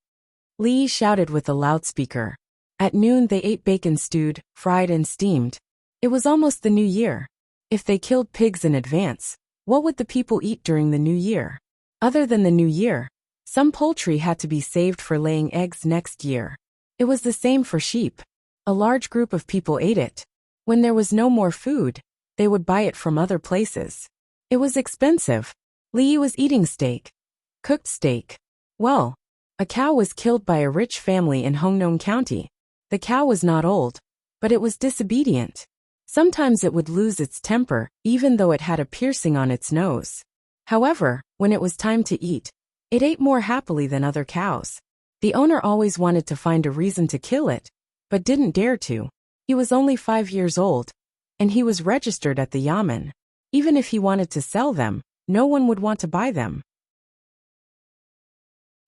Li shouted with the loudspeaker. At noon they ate bacon stewed, fried and steamed. It was almost the new year. If they killed pigs in advance, what would the people eat during the new year? Other than the new year, some poultry had to be saved for laying eggs next year. It was the same for sheep. A large group of people ate it. When there was no more food, they would buy it from other places. It was expensive. Li was eating steak. Cooked steak. Well, a cow was killed by a rich family in Hongnong County. The cow was not old, but it was disobedient. Sometimes it would lose its temper, even though it had a piercing on its nose. However, when it was time to eat, it ate more happily than other cows. The owner always wanted to find a reason to kill it, but didn't dare to. He was only 5 years old, and he was registered at the yamen. Even if he wanted to sell them, no one would want to buy them.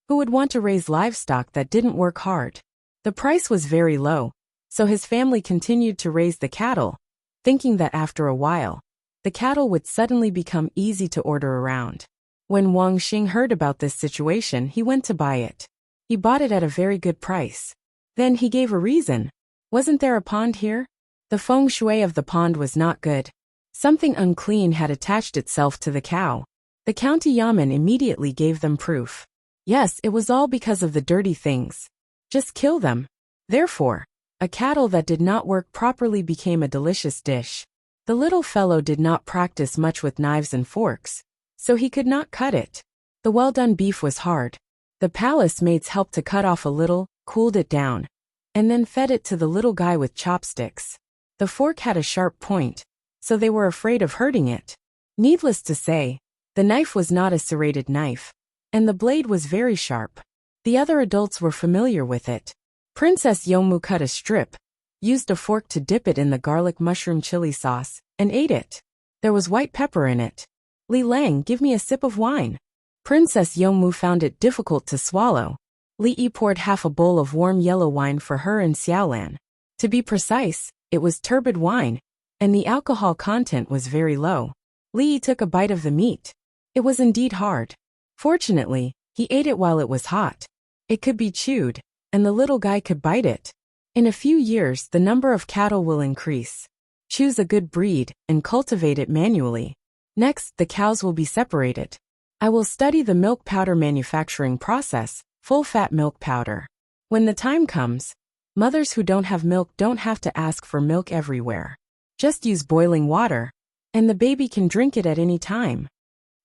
Who would want to raise livestock that didn't work hard? The price was very low, so his family continued to raise the cattle, thinking that after a while, the cattle would suddenly become easy to order around. When Wang Xing heard about this situation, he went to buy it. He bought it at a very good price. Then he gave a reason. Wasn't there a pond here? The feng shui of the pond was not good. Something unclean had attached itself to the cow. The county yamen immediately gave them proof. Yes, it was all because of the dirty things. Just kill them. Therefore, a cattle that did not work properly became a delicious dish. The little fellow did not practice much with knives and forks, so he could not cut it. The well-done beef was hard. The palace maids helped to cut off a little, cooled it down, and then fed it to the little guy with chopsticks. The fork had a sharp point, so they were afraid of hurting it. Needless to say, the knife was not a serrated knife, and the blade was very sharp. The other adults were familiar with it. Princess Yomu cut a strip, used a fork to dip it in the garlic mushroom chili sauce, and ate it. There was white pepper in it. Li Lang, give me a sip of wine. Princess Yomu found it difficult to swallow. Li Yi poured half a bowl of warm yellow wine for her and Xiaolan. To be precise, it was turbid wine, and the alcohol content was very low. Li Yi took a bite of the meat. It was indeed hard. Fortunately, he ate it while it was hot. It could be chewed, and the little guy could bite it. In a few years, the number of cattle will increase. Choose a good breed and cultivate it manually. Next, the cows will be separated. I will study the milk powder manufacturing process, full-fat milk powder. When the time comes, mothers who don't have milk don't have to ask for milk everywhere. Just use boiling water, and the baby can drink it at any time.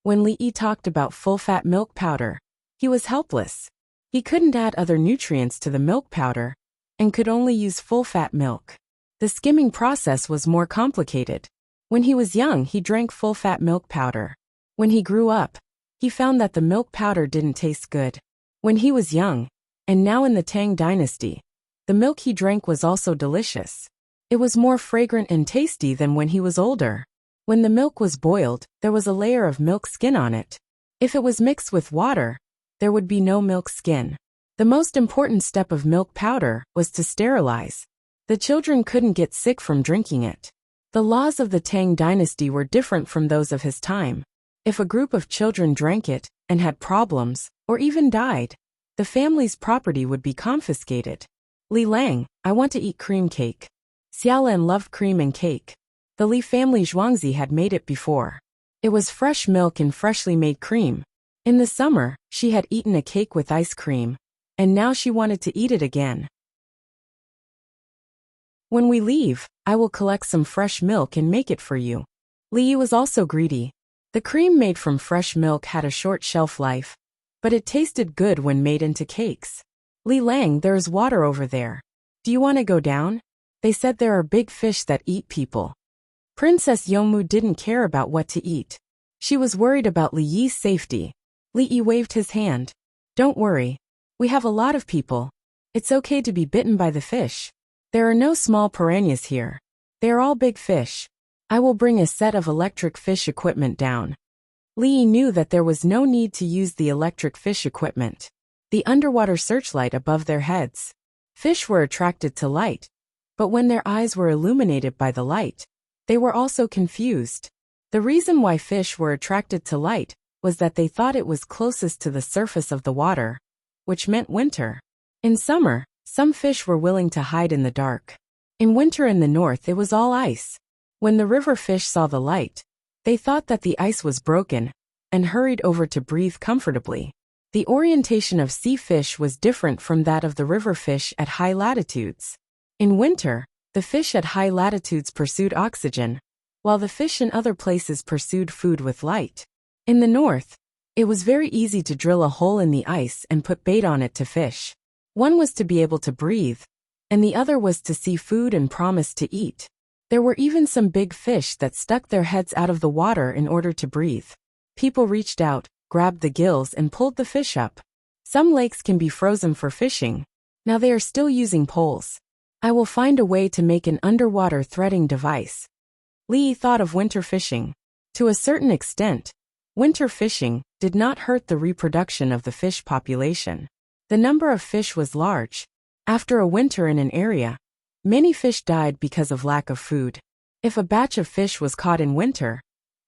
When Li Yi talked about full-fat milk powder, he was helpless. He couldn't add other nutrients to the milk powder and could only use full-fat milk. The skimming process was more complicated. When he was young, he drank full-fat milk powder. When he grew up, he found that the milk powder didn't taste good. When he was young, and now in the Tang dynasty, the milk he drank was also delicious. It was more fragrant and tasty than when he was older. When the milk was boiled, there was a layer of milk skin on it. If it was mixed with water, there would be no milk skin. The most important step of milk powder was to sterilize. The children couldn't get sick from drinking it. The laws of the Tang dynasty were different from those of his time. If a group of children drank it and had problems, or even died, the family's property would be confiscated. Li Lang, I want to eat cream cake. Xiaolan loved cream and cake. The Li family Zhuangzi had made it before. It was fresh milk and freshly made cream. In the summer, she had eaten a cake with ice cream, and now she wanted to eat it again. When we leave, I will collect some fresh milk and make it for you. Li Yi was also greedy. The cream made from fresh milk had a short shelf life, but it tasted good when made into cakes. Li Lang, there is water over there. Do you want to go down? They said there are big fish that eat people. Princess Yongmu didn't care about what to eat. She was worried about Li Yi's safety. Li Yi waved his hand. Don't worry. We have a lot of people. It's okay to be bitten by the fish. There are no small piranhas here. They are all big fish. I will bring a set of electric fish equipment down. Li Yi knew that there was no need to use the electric fish equipment. The underwater searchlight above their heads. Fish were attracted to light, but when their eyes were illuminated by the light, they were also confused. The reason why fish were attracted to light was that they thought it was closest to the surface of the water, which meant winter. In summer, some fish were willing to hide in the dark. In winter in the north, it was all ice. When the river fish saw the light, they thought that the ice was broken and hurried over to breathe comfortably. The orientation of sea fish was different from that of the river fish at high latitudes. In winter, the fish at high latitudes pursued oxygen, while the fish in other places pursued food with light. In the north, it was very easy to drill a hole in the ice and put bait on it to fish. One was to be able to breathe, and the other was to see food and promise to eat. There were even some big fish that stuck their heads out of the water in order to breathe. People reached out, grabbed the gills and pulled the fish up. Some lakes can be frozen for fishing. Now they are still using poles. I will find a way to make an underwater threading device. Li Yi thought of winter fishing. To a certain extent, winter fishing did not hurt the reproduction of the fish population. The number of fish was large. After a winter in an area, many fish died because of lack of food. If a batch of fish was caught in winter,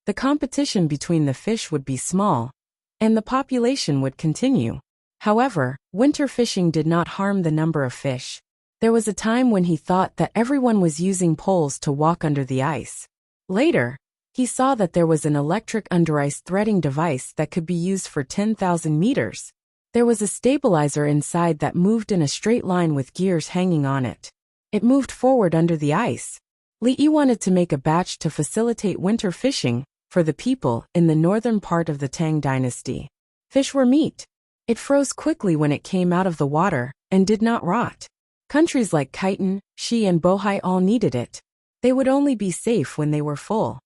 the competition between the fish would be small, and the population would continue. However, winter fishing did not harm the number of fish. There was a time when he thought that everyone was using poles to walk under the ice. Later, he saw that there was an electric under-ice threading device that could be used for 10,000 meters. There was a stabilizer inside that moved in a straight line with gears hanging on it. It moved forward under the ice. Li Yi wanted to make a batch to facilitate winter fishing for the people in the northern part of the Tang dynasty. Fish were meat. It froze quickly when it came out of the water and did not rot. Countries like Khitan, Xi and Bohai all needed it. They would only be safe when they were full.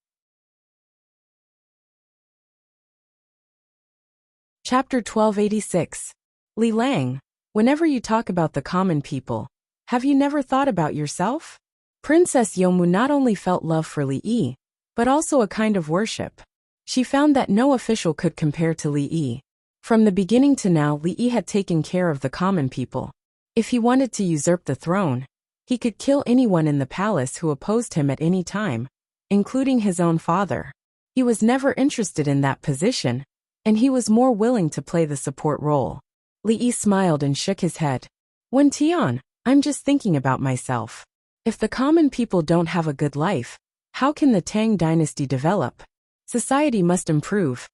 Chapter 1286. Li Lang, whenever you talk about the common people, have you never thought about yourself? Princess Yongmu not only felt love for Li Yi, but also a kind of worship. She found that no official could compare to Li Yi. From the beginning to now, Li Yi had taken care of the common people. If he wanted to usurp the throne, he could kill anyone in the palace who opposed him at any time, including his own father. He was never interested in that position, and he was more willing to play the support role. Li Yi smiled and shook his head. Wen Tian, I'm just thinking about myself. If the common people don't have a good life, how can the Tang dynasty develop? Society must improve.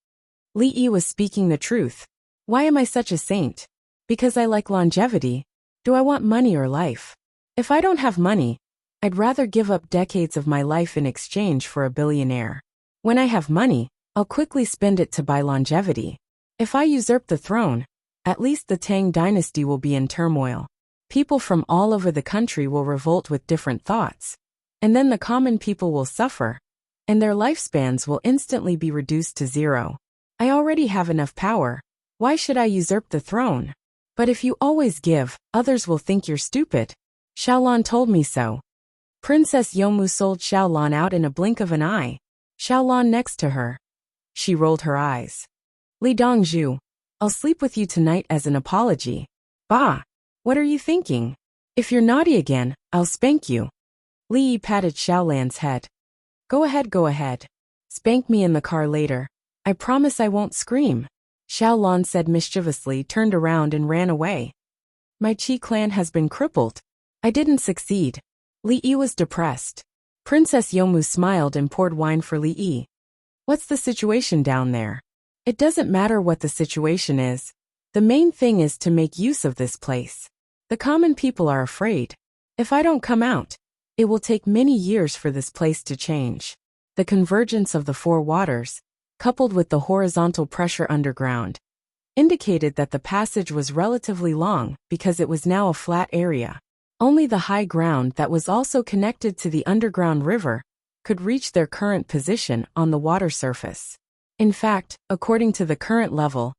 Li Yi was speaking the truth. Why am I such a saint? Because I like longevity. Do I want money or life? If I don't have money, I'd rather give up decades of my life in exchange for a billionaire. When I have money, I'll quickly spend it to buy longevity. If I usurp the throne, at least the Tang dynasty will be in turmoil. People from all over the country will revolt with different thoughts. And then the common people will suffer, and their lifespans will instantly be reduced to zero. I already have enough power. Why should I usurp the throne? But if you always give, others will think you're stupid. Xiaolan told me so. Princess Yomu sold Xiaolan out in a blink of an eye. Xiaolan next to her. She rolled her eyes. Li Dongzhu, I'll sleep with you tonight as an apology. Bah! What are you thinking? If you're naughty again, I'll spank you. Li Yi patted Xiaolan's head. Go ahead. Spank me in the car later. I promise I won't scream. Xiaolan said mischievously, turned around and ran away. My Qi clan has been crippled. I didn't succeed. Li Yi was depressed. Princess Yomu smiled and poured wine for Li Yi. What's the situation down there? It doesn't matter what the situation is. The main thing is to make use of this place. The common people are afraid. If I don't come out, it will take many years for this place to change. The convergence of the four waters, coupled with the horizontal pressure underground, indicated that the passage was relatively long because it was now a flat area. Only the high ground that was also connected to the underground river could reach their current position on the water surface. In fact, according to the current level,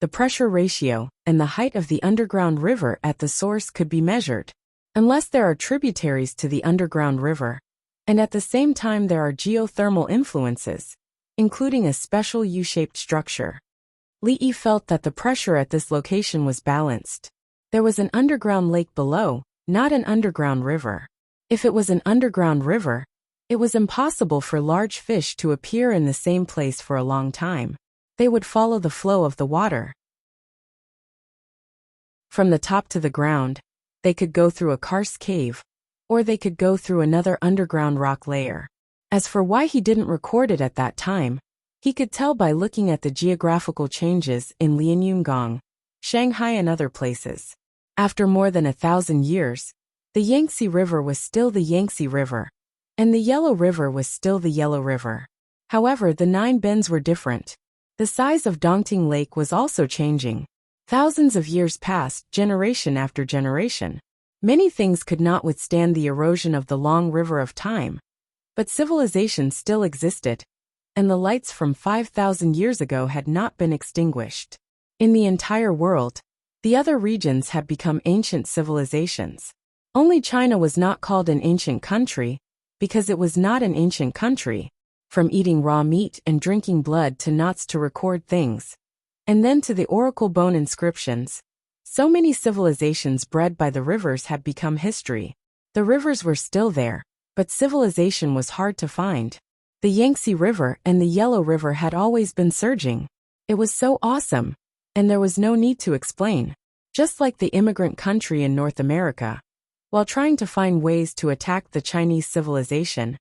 the pressure ratio and the height of the underground river at the source could be measured, unless there are tributaries to the underground river, and at the same time there are geothermal influences, including a special U-shaped structure. Li Yi felt that the pressure at this location was balanced. There was an underground lake below, not an underground river. If it was an underground river, it was impossible for large fish to appear in the same place for a long time. They would follow the flow of the water. From the top to the ground, they could go through a karst cave, or they could go through another underground rock layer. As for why he didn't record it at that time, he could tell by looking at the geographical changes in Lianyungang, Shanghai and other places. After more than 1,000 years, the Yangtze River was still the Yangtze River, and the Yellow River was still the Yellow River. However, the 9 bends were different. The size of Dongting Lake was also changing. Thousands of years passed, generation after generation. Many things could not withstand the erosion of the long river of time. But civilization still existed, and the lights from 5,000 years ago had not been extinguished. In the entire world, the other regions had become ancient civilizations. Only China was not called an ancient country, because it was not an ancient country. From eating raw meat and drinking blood to knots to record things, and then to the oracle bone inscriptions, so many civilizations bred by the rivers had become history. The rivers were still there, but civilization was hard to find. The Yangtze River and the Yellow River had always been surging. It was so awesome, and there was no need to explain. Just like the immigrant country in North America, while trying to find ways to attack the Chinese civilization,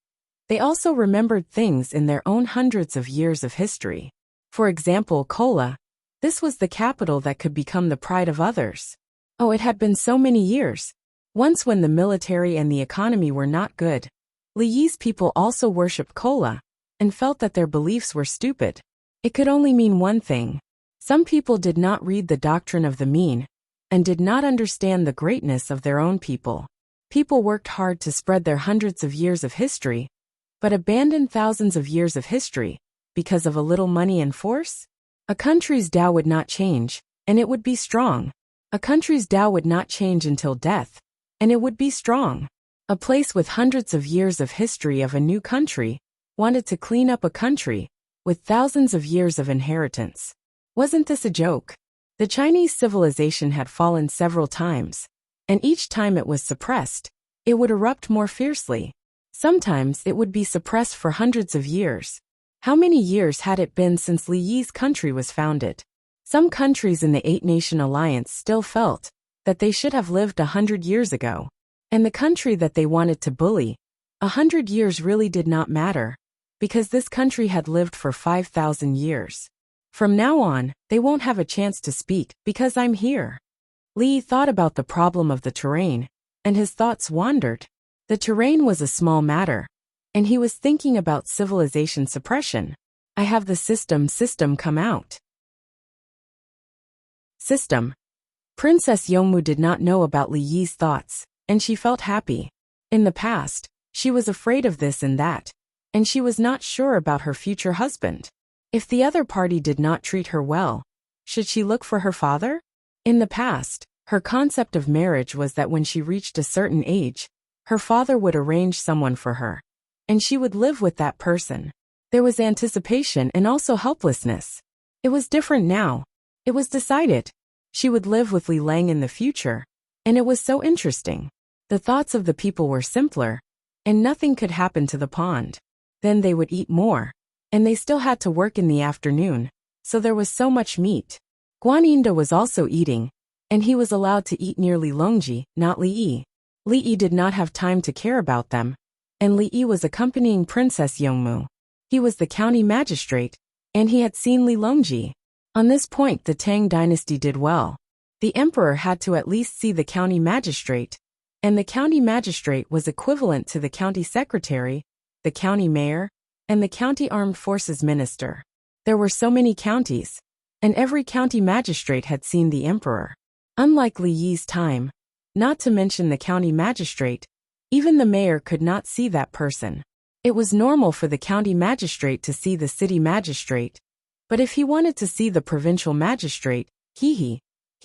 they also remembered things in their own hundreds of years of history. For example, Kola. This was the capital that could become the pride of others. Oh, it had been so many years. Once when the military and the economy were not good, Li Yi's people also worshipped Kola, and felt that their beliefs were stupid. It could only mean one thing. Some people did not read the doctrine of the mean, and did not understand the greatness of their own people. People worked hard to spread their hundreds of years of history, but abandoned thousands of years of history, because of a little money and force? A country's Tao would not change, and it would be strong. A country's Tao would not change until death, and it would be strong. A place with hundreds of years of history of a new country wanted to clean up a country with thousands of years of inheritance. Wasn't this a joke? The Chinese civilization had fallen several times, and each time it was suppressed, it would erupt more fiercely. Sometimes it would be suppressed for hundreds of years. How many years had it been since Li Yi's country was founded? Some countries in the Eight-Nation Alliance still felt that they should have lived 100 years ago. And the country that they wanted to bully, 100 years really did not matter, because this country had lived for 5,000 years. From now on, they won't have a chance to speak, because I'm here. Li thought about the problem of the terrain, and his thoughts wandered. The terrain was a small matter, and he was thinking about civilization suppression. I have the system come out. System. Princess Yongmu did not know about Li Yi's thoughts, and she felt happy. In the past, she was afraid of this and that, and she was not sure about her future husband. If the other party did not treat her well, should she look for her father? In the past, her concept of marriage was that when she reached a certain age, her father would arrange someone for her, and she would live with that person. There was anticipation and also helplessness. It was different now. It was decided. She would live with Li Lang in the future, and it was so interesting. The thoughts of the people were simpler, and nothing could happen to the pond. Then they would eat more, and they still had to work in the afternoon, so there was so much meat. Guaninda was also eating, and he was allowed to eat near Li Longji, not Li Yi. Li Yi did not have time to care about them, and Li Yi was accompanying Princess Yongmu. He was the county magistrate, and he had seen Li Longji. On this point the Tang dynasty did well. The emperor had to at least see the county magistrate, and the county magistrate was equivalent to the county secretary, the county mayor, and the county armed forces minister. There were so many counties, and every county magistrate had seen the emperor. Unlike Li Yi's time, not to mention the county magistrate, even the mayor could not see that person. It was normal for the county magistrate to see the city magistrate, but if he wanted to see the provincial magistrate, he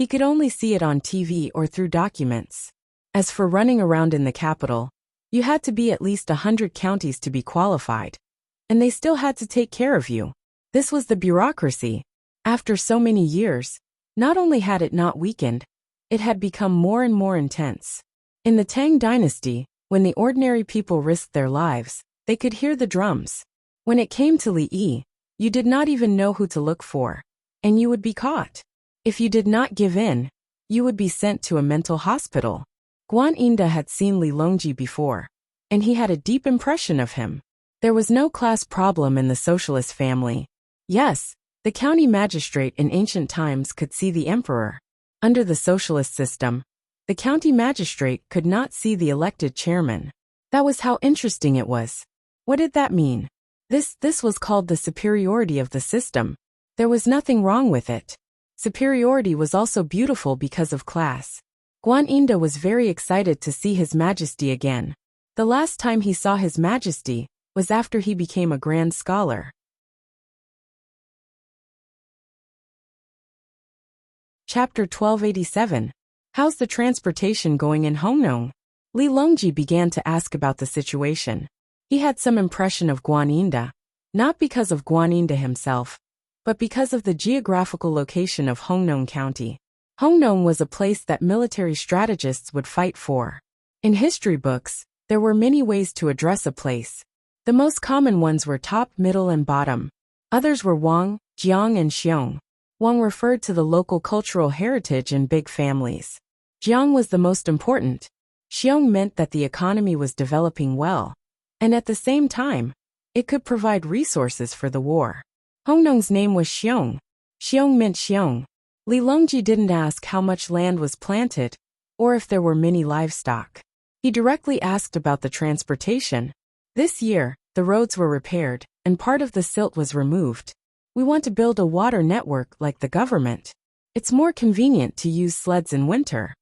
could only see it on TV or through documents. As for running around in the capital, you had to be at least 100 counties to be qualified, and they still had to take care of you. This was the bureaucracy. After so many years, not only had it not weakened, it had become more and more intense. In the Tang dynasty, when the ordinary people risked their lives, they could hear the drums. When it came to Li Yi, you did not even know who to look for, and you would be caught. If you did not give in, you would be sent to a mental hospital. Guaninda had seen Li Longji before, and he had a deep impression of him. There was no class problem in the socialist family. Yes, the county magistrate in ancient times could see the emperor. Under the socialist system, the county magistrate could not see the elected chairman. That was how interesting it was. What did that mean? This was called the superiority of the system. There was nothing wrong with it. Superiority was also beautiful because of class. Guaninda was very excited to see His Majesty again. The last time he saw His Majesty was after he became a grand scholar. Chapter 1287. How's the transportation going in Hongnong? Li Longji began to ask about the situation. He had some impression of Guaninda, not because of Guaninda himself, but because of the geographical location of Hongnong County. Hongnong was a place that military strategists would fight for. In history books, there were many ways to address a place. The most common ones were top, middle, and bottom. Others were Wang, Jiang, and Xiong. Wang referred to the local cultural heritage and big families. Jiang was the most important. Xiong meant that the economy was developing well, and at the same time, it could provide resources for the war. Hongnong's name was Xiong. Xiong meant Xiong. Li Longji didn't ask how much land was planted, or if there were many livestock. He directly asked about the transportation. This year, the roads were repaired, and part of the silt was removed. We want to build a water network like the government. It's more convenient to use sleds in winter.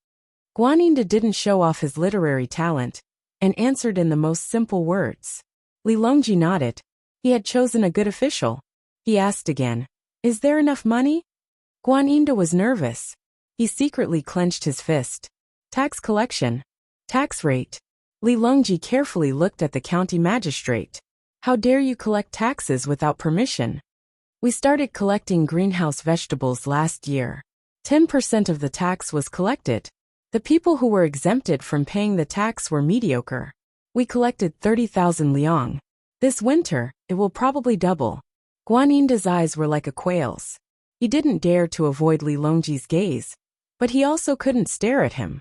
Guaninda didn't show off his literary talent, and answered in the most simple words. Li Longji nodded. He had chosen a good official. He asked again, "Is there enough money?" Guaninda was nervous. He secretly clenched his fist. Tax collection. Tax rate. Li Longji carefully looked at the county magistrate. "How dare you collect taxes without permission?" "We started collecting greenhouse vegetables last year. 10% of the tax was collected. The people who were exempted from paying the tax were mediocre. We collected 30,000 liang. This winter, it will probably double." Guaninda's eyes were like a quail's. He didn't dare to avoid Li Longji's gaze, but he also couldn't stare at him.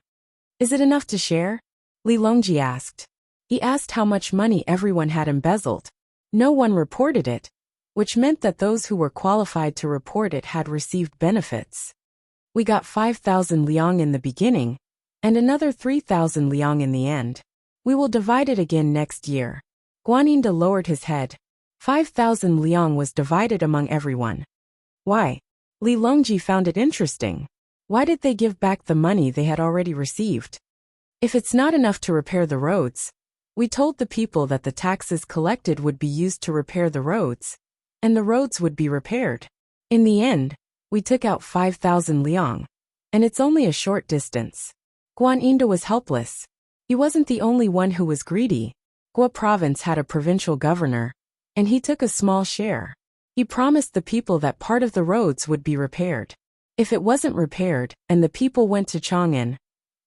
"Is it enough to share?" Li Longji asked. He asked how much money everyone had embezzled. No one reported it, which meant that those who were qualified to report it had received benefits. "We got 5,000 liang in the beginning, and another 3,000 liang in the end. We will divide it again next year." Guaninda lowered his head. 5,000 liang was divided among everyone. Why? Li Longji found it interesting. Why did they give back the money they had already received? If it's not enough to repair the roads, we told the people that the taxes collected would be used to repair the roads, and the roads would be repaired. In the end, we took out 5,000 liang, and it's only a short distance. Guaninda was helpless. He wasn't the only one who was greedy. Gua province had a provincial governor, and he took a small share. He promised the people that part of the roads would be repaired. If it wasn't repaired, and the people went to Chang'an,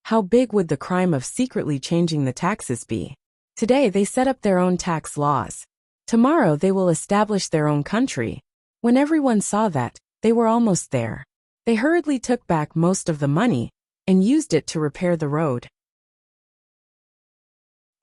how big would the crime of secretly changing the taxes be? Today they set up their own tax laws. Tomorrow they will establish their own country. When everyone saw that, they were almost there. They hurriedly took back most of the money and used it to repair the road.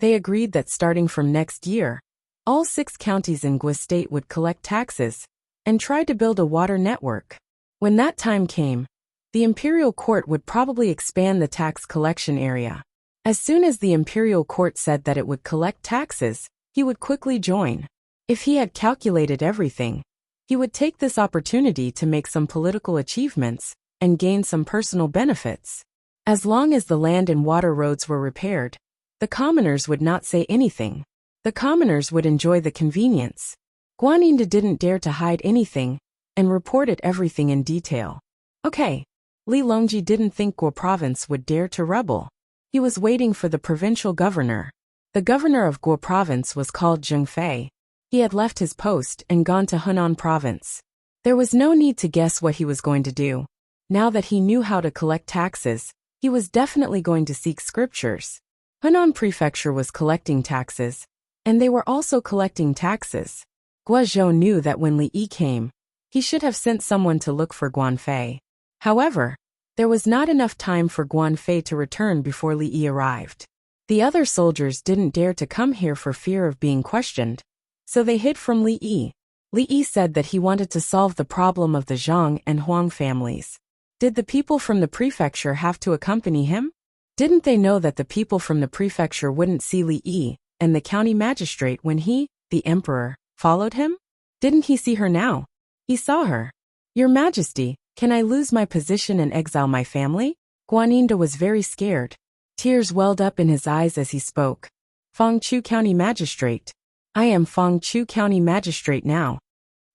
They agreed that starting from next year, all 6 counties in Gua State would collect taxes and try to build a water network. When that time came, the imperial court would probably expand the tax collection area. As soon as the imperial court said that it would collect taxes, he would quickly join. If he had calculated everything, he would take this opportunity to make some political achievements and gain some personal benefits. As long as the land and water roads were repaired, the commoners would not say anything. The commoners would enjoy the convenience. Guaninda didn't dare to hide anything and reported everything in detail. Okay. Li Longji didn't think Gua province would dare to rebel. He was waiting for the provincial governor. The governor of Gua province was called Zheng Fei. He had left his post and gone to Hunan province. There was no need to guess what he was going to do. Now that he knew how to collect taxes, he was definitely going to seek scriptures. Hunan prefecture was collecting taxes, and they were also collecting taxes. Guazhou knew that when Li Yi came, he should have sent someone to look for Guan Fei. However, there was not enough time for Guan Fei to return before Li Yi arrived. The other soldiers didn't dare to come here for fear of being questioned, so they hid from Li Yi. Li Yi said that he wanted to solve the problem of the Zhang and Huang families. Did the people from the prefecture have to accompany him? Didn't they know that the people from the prefecture wouldn't see Li Yi and the county magistrate when he, the emperor, followed him? Didn't he see her now? He saw her. Your Majesty, can I lose my position and exile my family? Guaninda was very scared. Tears welled up in his eyes as he spoke. Fangchu County Magistrate. I am Fangchu County Magistrate now.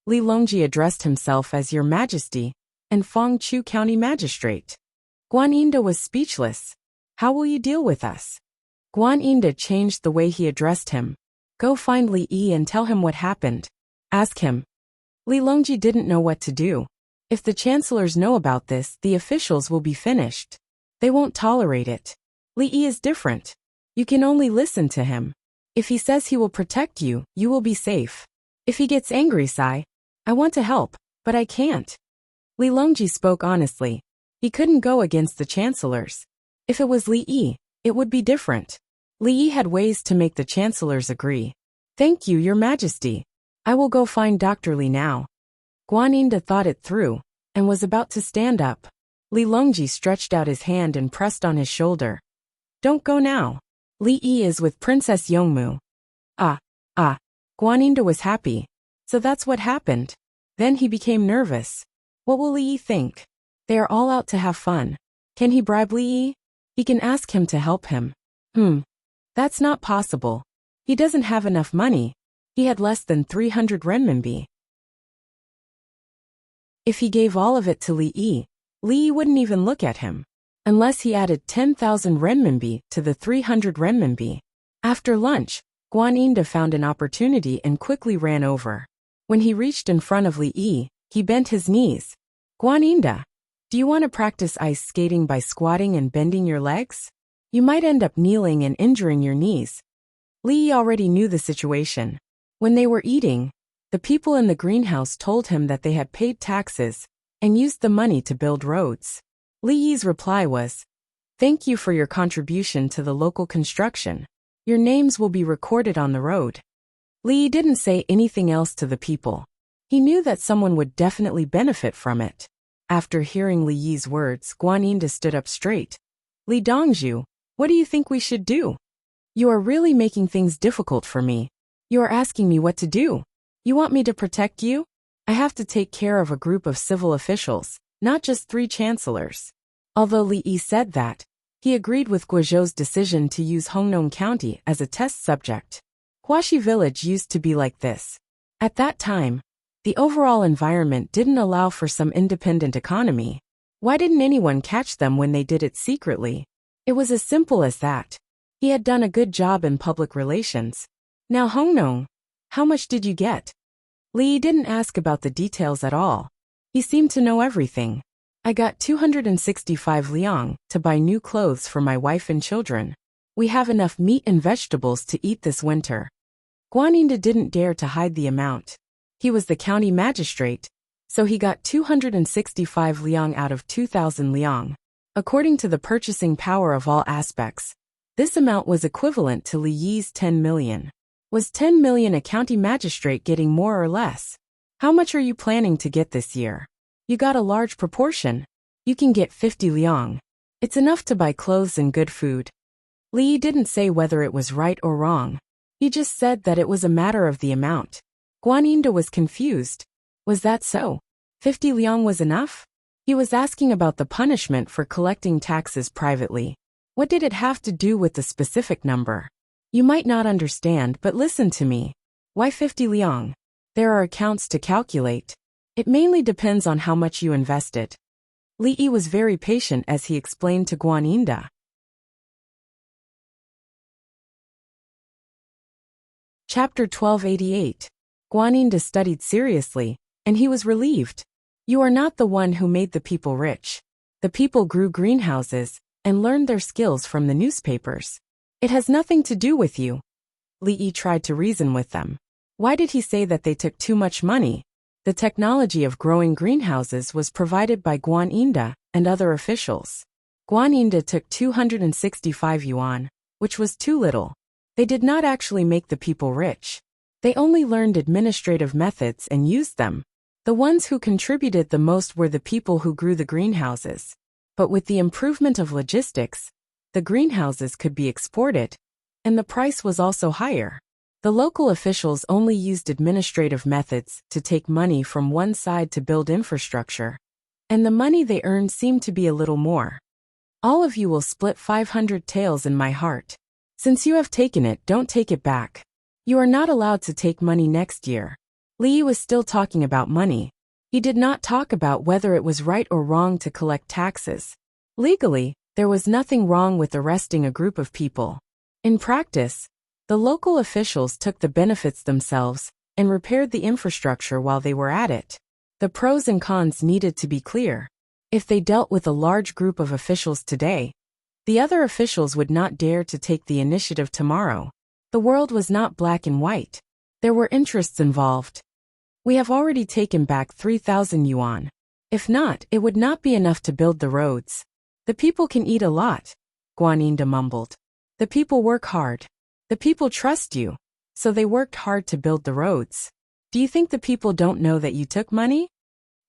Li Longji addressed himself as Your Majesty and Fangchu County Magistrate. Guaninda was speechless. How will you deal with us? Guaninda changed the way he addressed him. Go find Li Yi and tell him what happened. Ask him. Li Longji didn't know what to do. If the chancellors know about this, the officials will be finished. They won't tolerate it. Li Yi is different. You can only listen to him. If he says he will protect you, you will be safe. If he gets angry, Sai, I want to help, but I can't. Li Longji spoke honestly. He couldn't go against the chancellors. If it was Li Yi, it would be different. Li Yi had ways to make the chancellors agree. Thank you, Your Majesty. I will go find Dr. Li now. Guaninda thought it through and was about to stand up. Li Longji stretched out his hand and pressed on his shoulder. Don't go now. Li Yi is with Princess Yongmu. Guaninda was happy. So that's what happened. Then he became nervous. What will Li Yi think? They are all out to have fun. Can he bribe Li Yi? He can ask him to help him. That's not possible. He doesn't have enough money. He had less than 300 renminbi. If he gave all of it to Li Yi wouldn't even look at him. Unless he added 10,000 renminbi to the 300 renminbi. After lunch, Guaninda found an opportunity and quickly ran over. When he reached in front of Li Yi, he bent his knees. Guaninda, do you want to practice ice skating by squatting and bending your legs? You might end up kneeling and injuring your knees. Li Yi already knew the situation. When they were eating, the people in the greenhouse told him that they had paid taxes and used the money to build roads. Li Yi's reply was, "Thank you for your contribution to the local construction. Your names will be recorded on the road." Li Yi didn't say anything else to the people. He knew that someone would definitely benefit from it. After hearing Li Yi's words, Guaninda stood up straight. Li Dongzhu, what do you think we should do? You are really making things difficult for me. You are asking me what to do. You want me to protect you? I have to take care of a group of civil officials, not just 3 chancellors. Although Li Yi said that, he agreed with Guizhou's decision to use Hongnong County as a test subject. Huaxi village used to be like this. At that time, the overall environment didn't allow for some independent economy. Why didn't anyone catch them when they did it secretly? It was as simple as that. He had done a good job in public relations. Now Hongnong, how much did you get? Li didn't ask about the details at all. He seemed to know everything. I got 265 liang to buy new clothes for my wife and children. We have enough meat and vegetables to eat this winter. Guaninda didn't dare to hide the amount. He was the county magistrate, so he got 265 liang out of 2,000 liang. According to the purchasing power of all aspects, this amount was equivalent to Li Yi's 10 million. Was 10 million a county magistrate getting more or less? How much are you planning to get this year? You got a large proportion. You can get 50 liang. It's enough to buy clothes and good food. Li didn't say whether it was right or wrong. He just said that it was a matter of the amount. Guaninda was confused. Was that so? 50 liang was enough? He was asking about the punishment for collecting taxes privately. What did it have to do with the specific number? You might not understand, but listen to me. Why 50 liang? There are accounts to calculate. It mainly depends on how much you invested. Li Yi was very patient as he explained to Guaninda. Chapter 1288. Guaninda studied seriously, and he was relieved. You are not the one who made the people rich. The people grew greenhouses and learned their skills from the newspapers. It has nothing to do with you. Li Yi tried to reason with them. Why did he say that they took too much money? The technology of growing greenhouses was provided by Guaninda and other officials. Guaninda took 265 yuan, which was too little. They did not actually make the people rich. They only learned administrative methods and used them. The ones who contributed the most were the people who grew the greenhouses. But with the improvement of logistics, the greenhouses could be exported, and the price was also higher. The local officials only used administrative methods to take money from one side to build infrastructure, and the money they earned seemed to be a little more. All of you will split 500 taels in my heart. Since you have taken it, don't take it back. You are not allowed to take money next year. Li was still talking about money. He did not talk about whether it was right or wrong to collect taxes. Legally, there was nothing wrong with arresting a group of people. In practice, the local officials took the benefits themselves and repaired the infrastructure while they were at it. The pros and cons needed to be clear. If they dealt with a large group of officials today, the other officials would not dare to take the initiative tomorrow. The world was not black and white. There were interests involved. We have already taken back 3,000 yuan. If not, it would not be enough to build the roads. The people can eat a lot, Guaninda mumbled. The people work hard. The people trust you, so they worked hard to build the roads. Do you think the people don't know that you took money?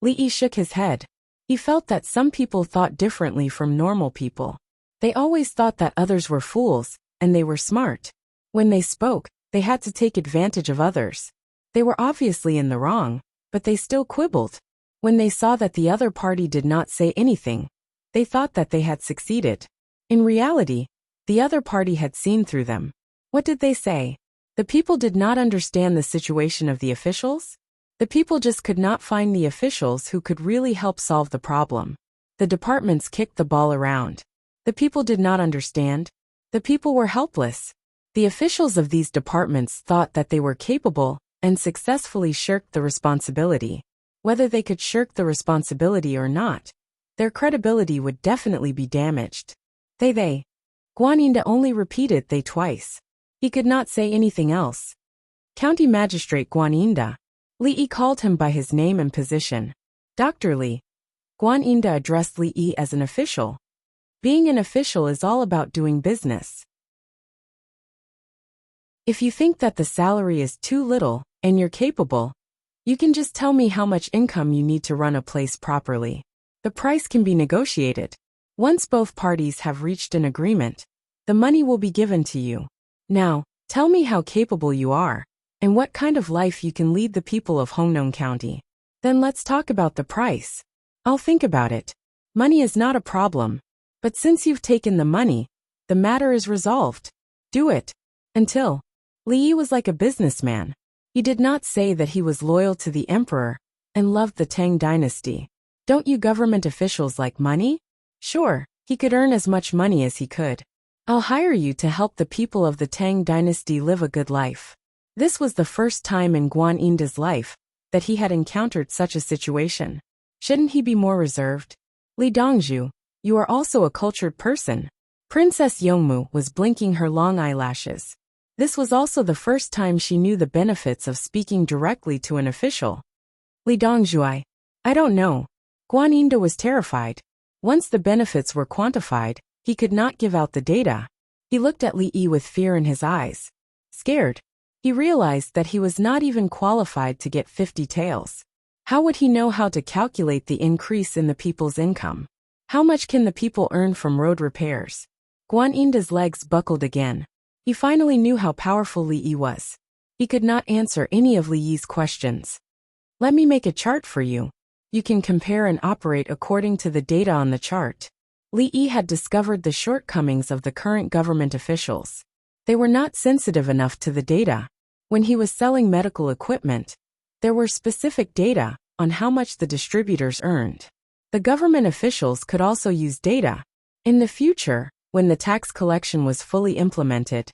Li Yi shook his head. He felt that some people thought differently from normal people. They always thought that others were fools, and they were smart. When they spoke, they had to take advantage of others. They were obviously in the wrong, but they still quibbled. When they saw that the other party did not say anything, they thought that they had succeeded. In reality, the other party had seen through them. What did they say? The people did not understand the situation of the officials? The people just could not find the officials who could really help solve the problem. The departments kicked the ball around. The people did not understand. The people were helpless. The officials of these departments thought that they were capable and successfully shirked the responsibility. Whether they could shirk the responsibility or not, their credibility would definitely be damaged. They. Guaninda only repeated they twice. He could not say anything else. County Magistrate Guaninda. Li Yi called him by his name and position. Dr. Li. Guaninda addressed Li Yi as an official. Being an official is all about doing business. If you think that the salary is too little and you're capable, you can just tell me how much income you need to run a place properly. The price can be negotiated. Once both parties have reached an agreement, the money will be given to you. Now, tell me how capable you are, and what kind of life you can lead the people of Hongnong County. Then let's talk about the price. I'll think about it. Money is not a problem. But since you've taken the money, the matter is resolved. Do it. Until Li Yi was like a businessman. He did not say that he was loyal to the emperor and loved the Tang dynasty. Don't you government officials like money? Sure, he could earn as much money as he could. I'll hire you to help the people of the Tang dynasty live a good life. This was the first time in Guan Yinda's life that he had encountered such a situation. Shouldn't he be more reserved? Li Dongzhu, you are also a cultured person. Princess Yongmu was blinking her long eyelashes. This was also the first time she knew the benefits of speaking directly to an official. Li Dongzhu, I don't know. Guan Yinda was terrified. Once the benefits were quantified, he could not give out the data. He looked at Li Yi with fear in his eyes. Scared. He realized that he was not even qualified to get 50 taels. How would he know how to calculate the increase in the people's income? How much can the people earn from road repairs? Guan Yinda's legs buckled again. He finally knew how powerful Li Yi was. He could not answer any of Li Yi's questions. Let me make a chart for you. You can compare and operate according to the data on the chart. Li Yi had discovered the shortcomings of the current government officials. They were not sensitive enough to the data. When he was selling medical equipment, there were specific data on how much the distributors earned. The government officials could also use data. In the future, when the tax collection was fully implemented,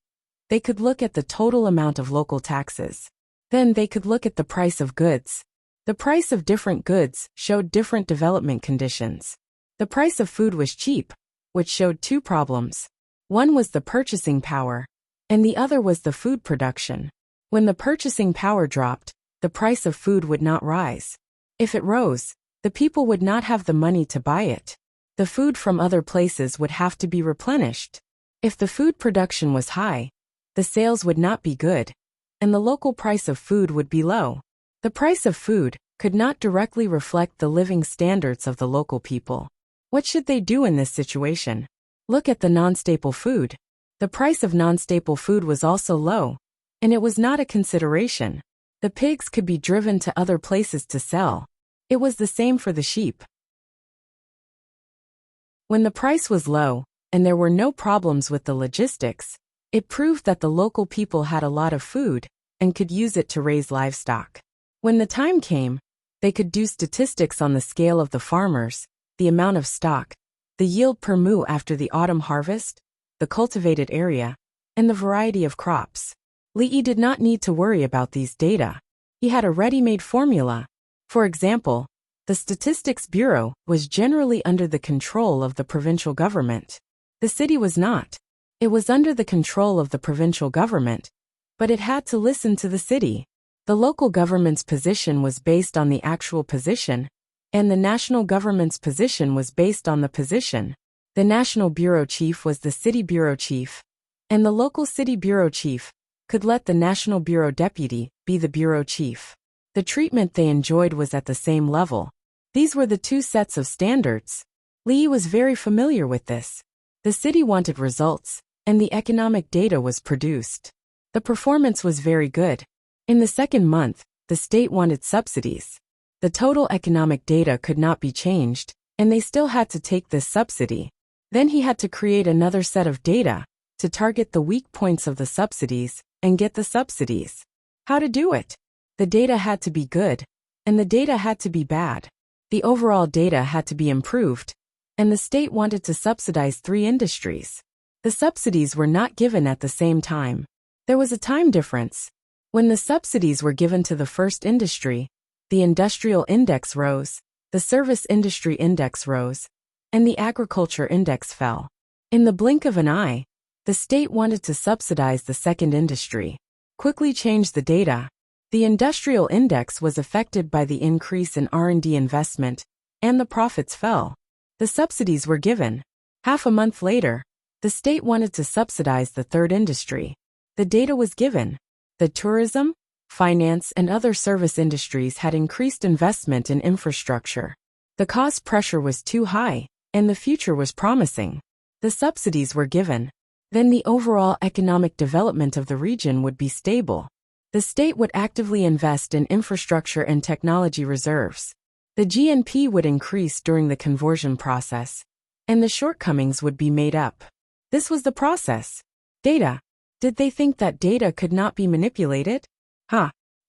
they could look at the total amount of local taxes. Then they could look at the price of goods. The price of different goods showed different development conditions. The price of food was cheap, which showed two problems. One was the purchasing power, and the other was the food production. When the purchasing power dropped, the price of food would not rise. If it rose, the people would not have the money to buy it. The food from other places would have to be replenished. If the food production was high, the sales would not be good, and the local price of food would be low. The price of food could not directly reflect the living standards of the local people. What should they do in this situation? Look at the non-staple food. The price of non-staple food was also low, and it was not a consideration. The pigs could be driven to other places to sell. It was the same for the sheep. When the price was low, and there were no problems with the logistics, it proved that the local people had a lot of food and could use it to raise livestock. When the time came, they could do statistics on the scale of the farmers, the amount of stock, the yield per mu after the autumn harvest, the cultivated area, and the variety of crops. Li Yi did not need to worry about these data. He had a ready-made formula. For example, the Statistics Bureau was generally under the control of the provincial government. The city was not. It was under the control of the provincial government, but it had to listen to the city. The local government's position was based on the actual position, and the national government's position was based on the position. The national bureau chief was the city bureau chief, and the local city bureau chief could let the national bureau deputy be the bureau chief. The treatment they enjoyed was at the same level. These were the two sets of standards. Li Yi was very familiar with this. The city wanted results, and the economic data was produced. The performance was very good. In the second month, the state wanted subsidies. The total economic data could not be changed, and they still had to take this subsidy. Then he had to create another set of data to target the weak points of the subsidies and get the subsidies. How to do it? The data had to be good, and the data had to be bad. The overall data had to be improved, and the state wanted to subsidize 3 industries. The subsidies were not given at the same time. There was a time difference. When the subsidies were given to the first industry, the industrial index rose, the service industry index rose, and the agriculture index fell. In the blink of an eye, the state wanted to subsidize the second industry. Quickly change the data. The industrial index was affected by the increase in R&D investment, and the profits fell. The subsidies were given. Half a month later, the state wanted to subsidize the third industry. The data was given. The tourism, finance, and other service industries had increased investment in infrastructure. The cost pressure was too high, and the future was promising. The subsidies were given. Then the overall economic development of the region would be stable. The state would actively invest in infrastructure and technology reserves. The GNP would increase during the conversion process, and the shortcomings would be made up. This was the process. Data. Did they think that data could not be manipulated?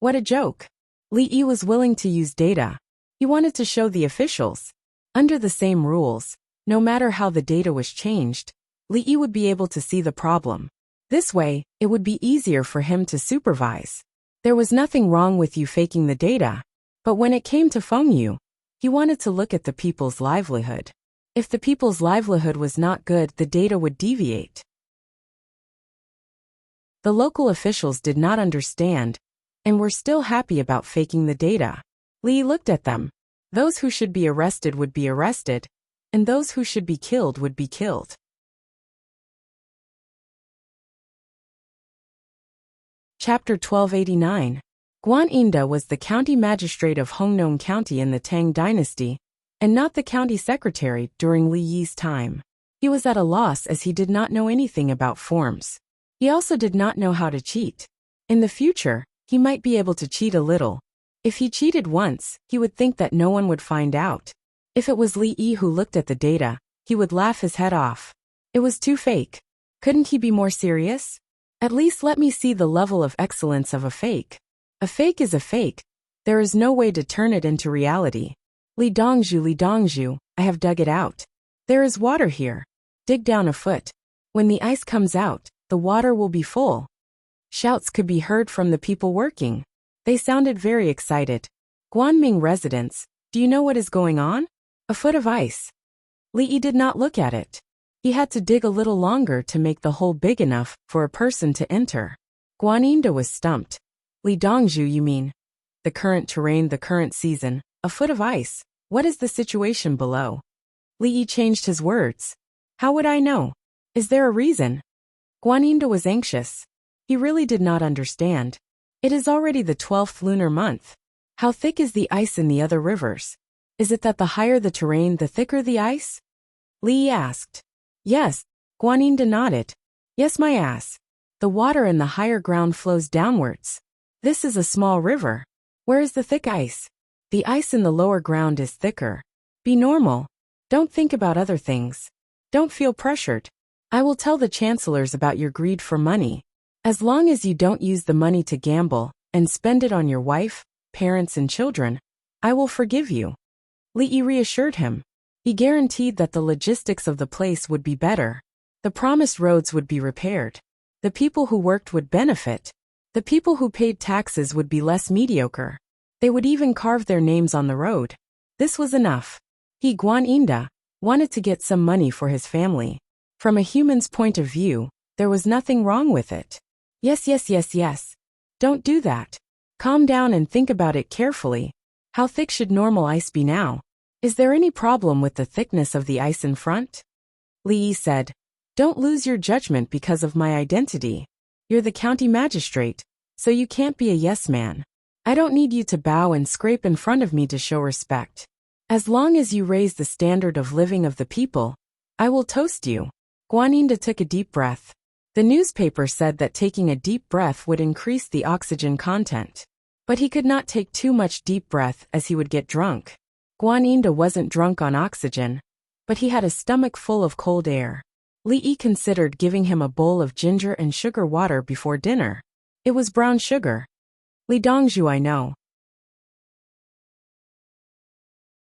What a joke. Li Yi was willing to use data. He wanted to show the officials. Under the same rules, no matter how the data was changed, Li Yi would be able to see the problem. This way, it would be easier for him to supervise. There was nothing wrong with you faking the data. But when it came to Feng Yu, he wanted to look at the people's livelihood. If the people's livelihood was not good, the data would deviate. The local officials did not understand, and were still happy about faking the data. Li looked at them. Those who should be arrested would be arrested, and those who should be killed would be killed. Chapter 1289. Guan Yinda was the county magistrate of Hongnong County in the Tang dynasty, and not the county secretary during Li Yi's time. He was at a loss as he did not know anything about forms. He also did not know how to cheat. In the future, he might be able to cheat a little. If he cheated once, he would think that no one would find out. If it was Li Yi who looked at the data, he would laugh his head off. It was too fake. Couldn't he be more serious? At least let me see the level of excellence of a fake. A fake is a fake. There is no way to turn it into reality. Li Dongzhu, I have dug it out. There is water here. Dig down a foot. When the ice comes out, the water will be full. Shouts could be heard from the people working. They sounded very excited. Guanming residents, do you know what is going on? A foot of ice. Li Yi did not look at it. He had to dig a little longer to make the hole big enough for a person to enter. Guan Yinda was stumped. Li Dongzhu, you mean? The current terrain, the current season, a foot of ice. What is the situation below? Li Yi changed his words. How would I know? Is there a reason? Guan Yinda was anxious. He really did not understand. It is already the 12th lunar month. How thick is the ice in the other rivers? Is it that the higher the terrain, the thicker the ice? Li Yi asked. Yes, Guan Yinda nodded. Yes, my ass. The water in the higher ground flows downwards. This is a small river. Where is the thick ice? The ice in the lower ground is thicker. Be normal. Don't think about other things. Don't feel pressured. I will tell the chancellors about your greed for money. As long as you don't use the money to gamble and spend it on your wife, parents and children, I will forgive you. Li Yi reassured him. He guaranteed that the logistics of the place would be better. The promised roads would be repaired. The people who worked would benefit. The people who paid taxes would be less mediocre. They would even carve their names on the road. This was enough. He, Guan Yinda, wanted to get some money for his family. From a human's point of view, there was nothing wrong with it. Yes. Don't do that. Calm down and think about it carefully. How thick should normal ice be now? Is there any problem with the thickness of the ice in front? Li Yi said, don't lose your judgment because of my identity. You're the county magistrate, so you can't be a yes man. I don't need you to bow and scrape in front of me to show respect. As long as you raise the standard of living of the people, I will toast you. Guan Yinda took a deep breath. The newspaper said that taking a deep breath would increase the oxygen content. But he could not take too much deep breath as he would get drunk. Guan Yinda wasn't drunk on oxygen, but he had a stomach full of cold air. Li Yi considered giving him a bowl of ginger and sugar water before dinner. It was brown sugar. Li Dongzhu, I know.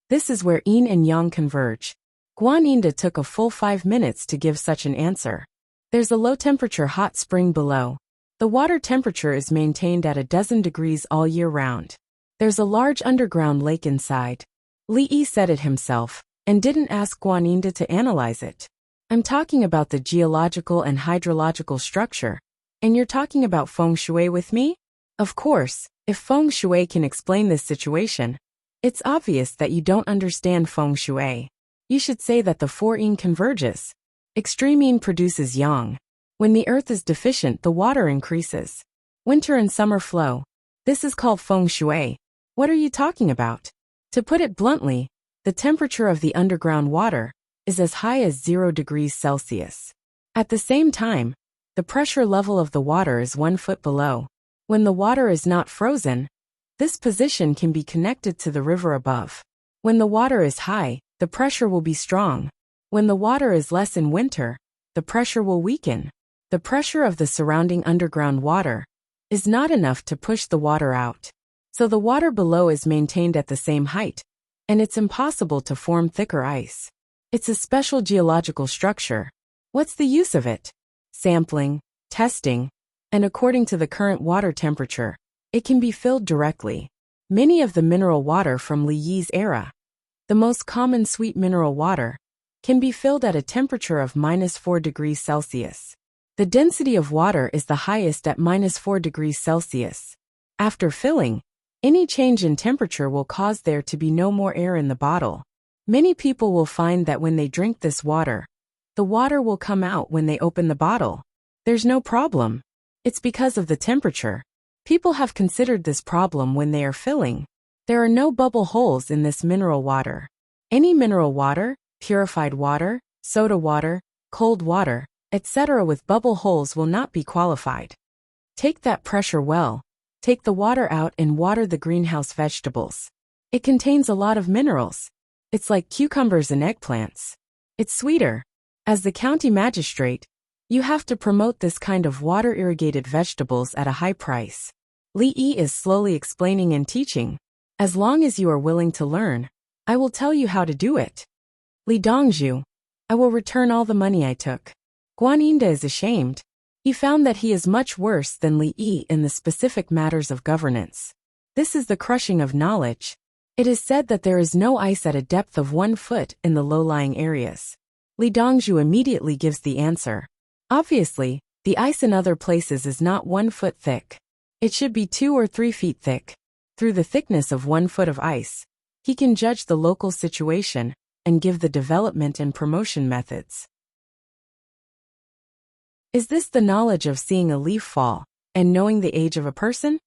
This is where yin and yang converge. Guan Yinda took a full 5 minutes to give such an answer. There's a low-temperature hot spring below. The water temperature is maintained at 12 degrees all year round. There's a large underground lake inside. Li Yi said it himself, and didn't ask Guan Yinda to analyze it. I'm talking about the geological and hydrological structure, and you're talking about feng shui with me? Of course, if feng shui can explain this situation, it's obvious that you don't understand feng shui. You should say that the 4 yin converges. Extreme yin produces yang. When the earth is deficient, the water increases. Winter and summer flow. This is called feng shui. What are you talking about? To put it bluntly, the temperature of the underground water is as high as 0 degrees Celsius. At the same time, the pressure level of the water is 1 foot below. When the water is not frozen, this position can be connected to the river above. When the water is high, the pressure will be strong. When the water is less in winter, the pressure will weaken. The pressure of the surrounding underground water is not enough to push the water out. So the water below is maintained at the same height, and it's impossible to form thicker ice. It's a special geological structure. What's the use of it? Sampling, testing, and according to the current water temperature, it can be filled directly. Many of the mineral water from Li Yi's era, the most common sweet mineral water, can be filled at a temperature of -4 degrees Celsius. The density of water is the highest at -4 degrees Celsius. After filling, any change in temperature will cause there to be no more air in the bottle. Many people will find that when they drink this water, the water will come out when they open the bottle. There's no problem. It's because of the temperature. People have considered this problem when they are filling. There are no bubble holes in this mineral water. Any mineral water, purified water, soda water, cold water, etc. with bubble holes will not be qualified. Take that pressure well. Take the water out and water the greenhouse vegetables. It contains a lot of minerals. It's like cucumbers and eggplants. It's sweeter. As the county magistrate, you have to promote this kind of water-irrigated vegetables at a high price. Li Yi is slowly explaining and teaching. As long as you are willing to learn, I will tell you how to do it. Li Dongzhu, I will return all the money I took. Guaninda is ashamed. He found that he is much worse than Li Yi in the specific matters of governance. This is the crushing of knowledge. It is said that there is no ice at a depth of 1 foot in the low-lying areas. Li Dongzhu immediately gives the answer. Obviously, the ice in other places is not 1 foot thick. It should be 2 or 3 feet thick. Through the thickness of 1 foot of ice, he can judge the local situation and give the development and promotion methods. Is this the knowledge of seeing a leaf fall and knowing the age of a person?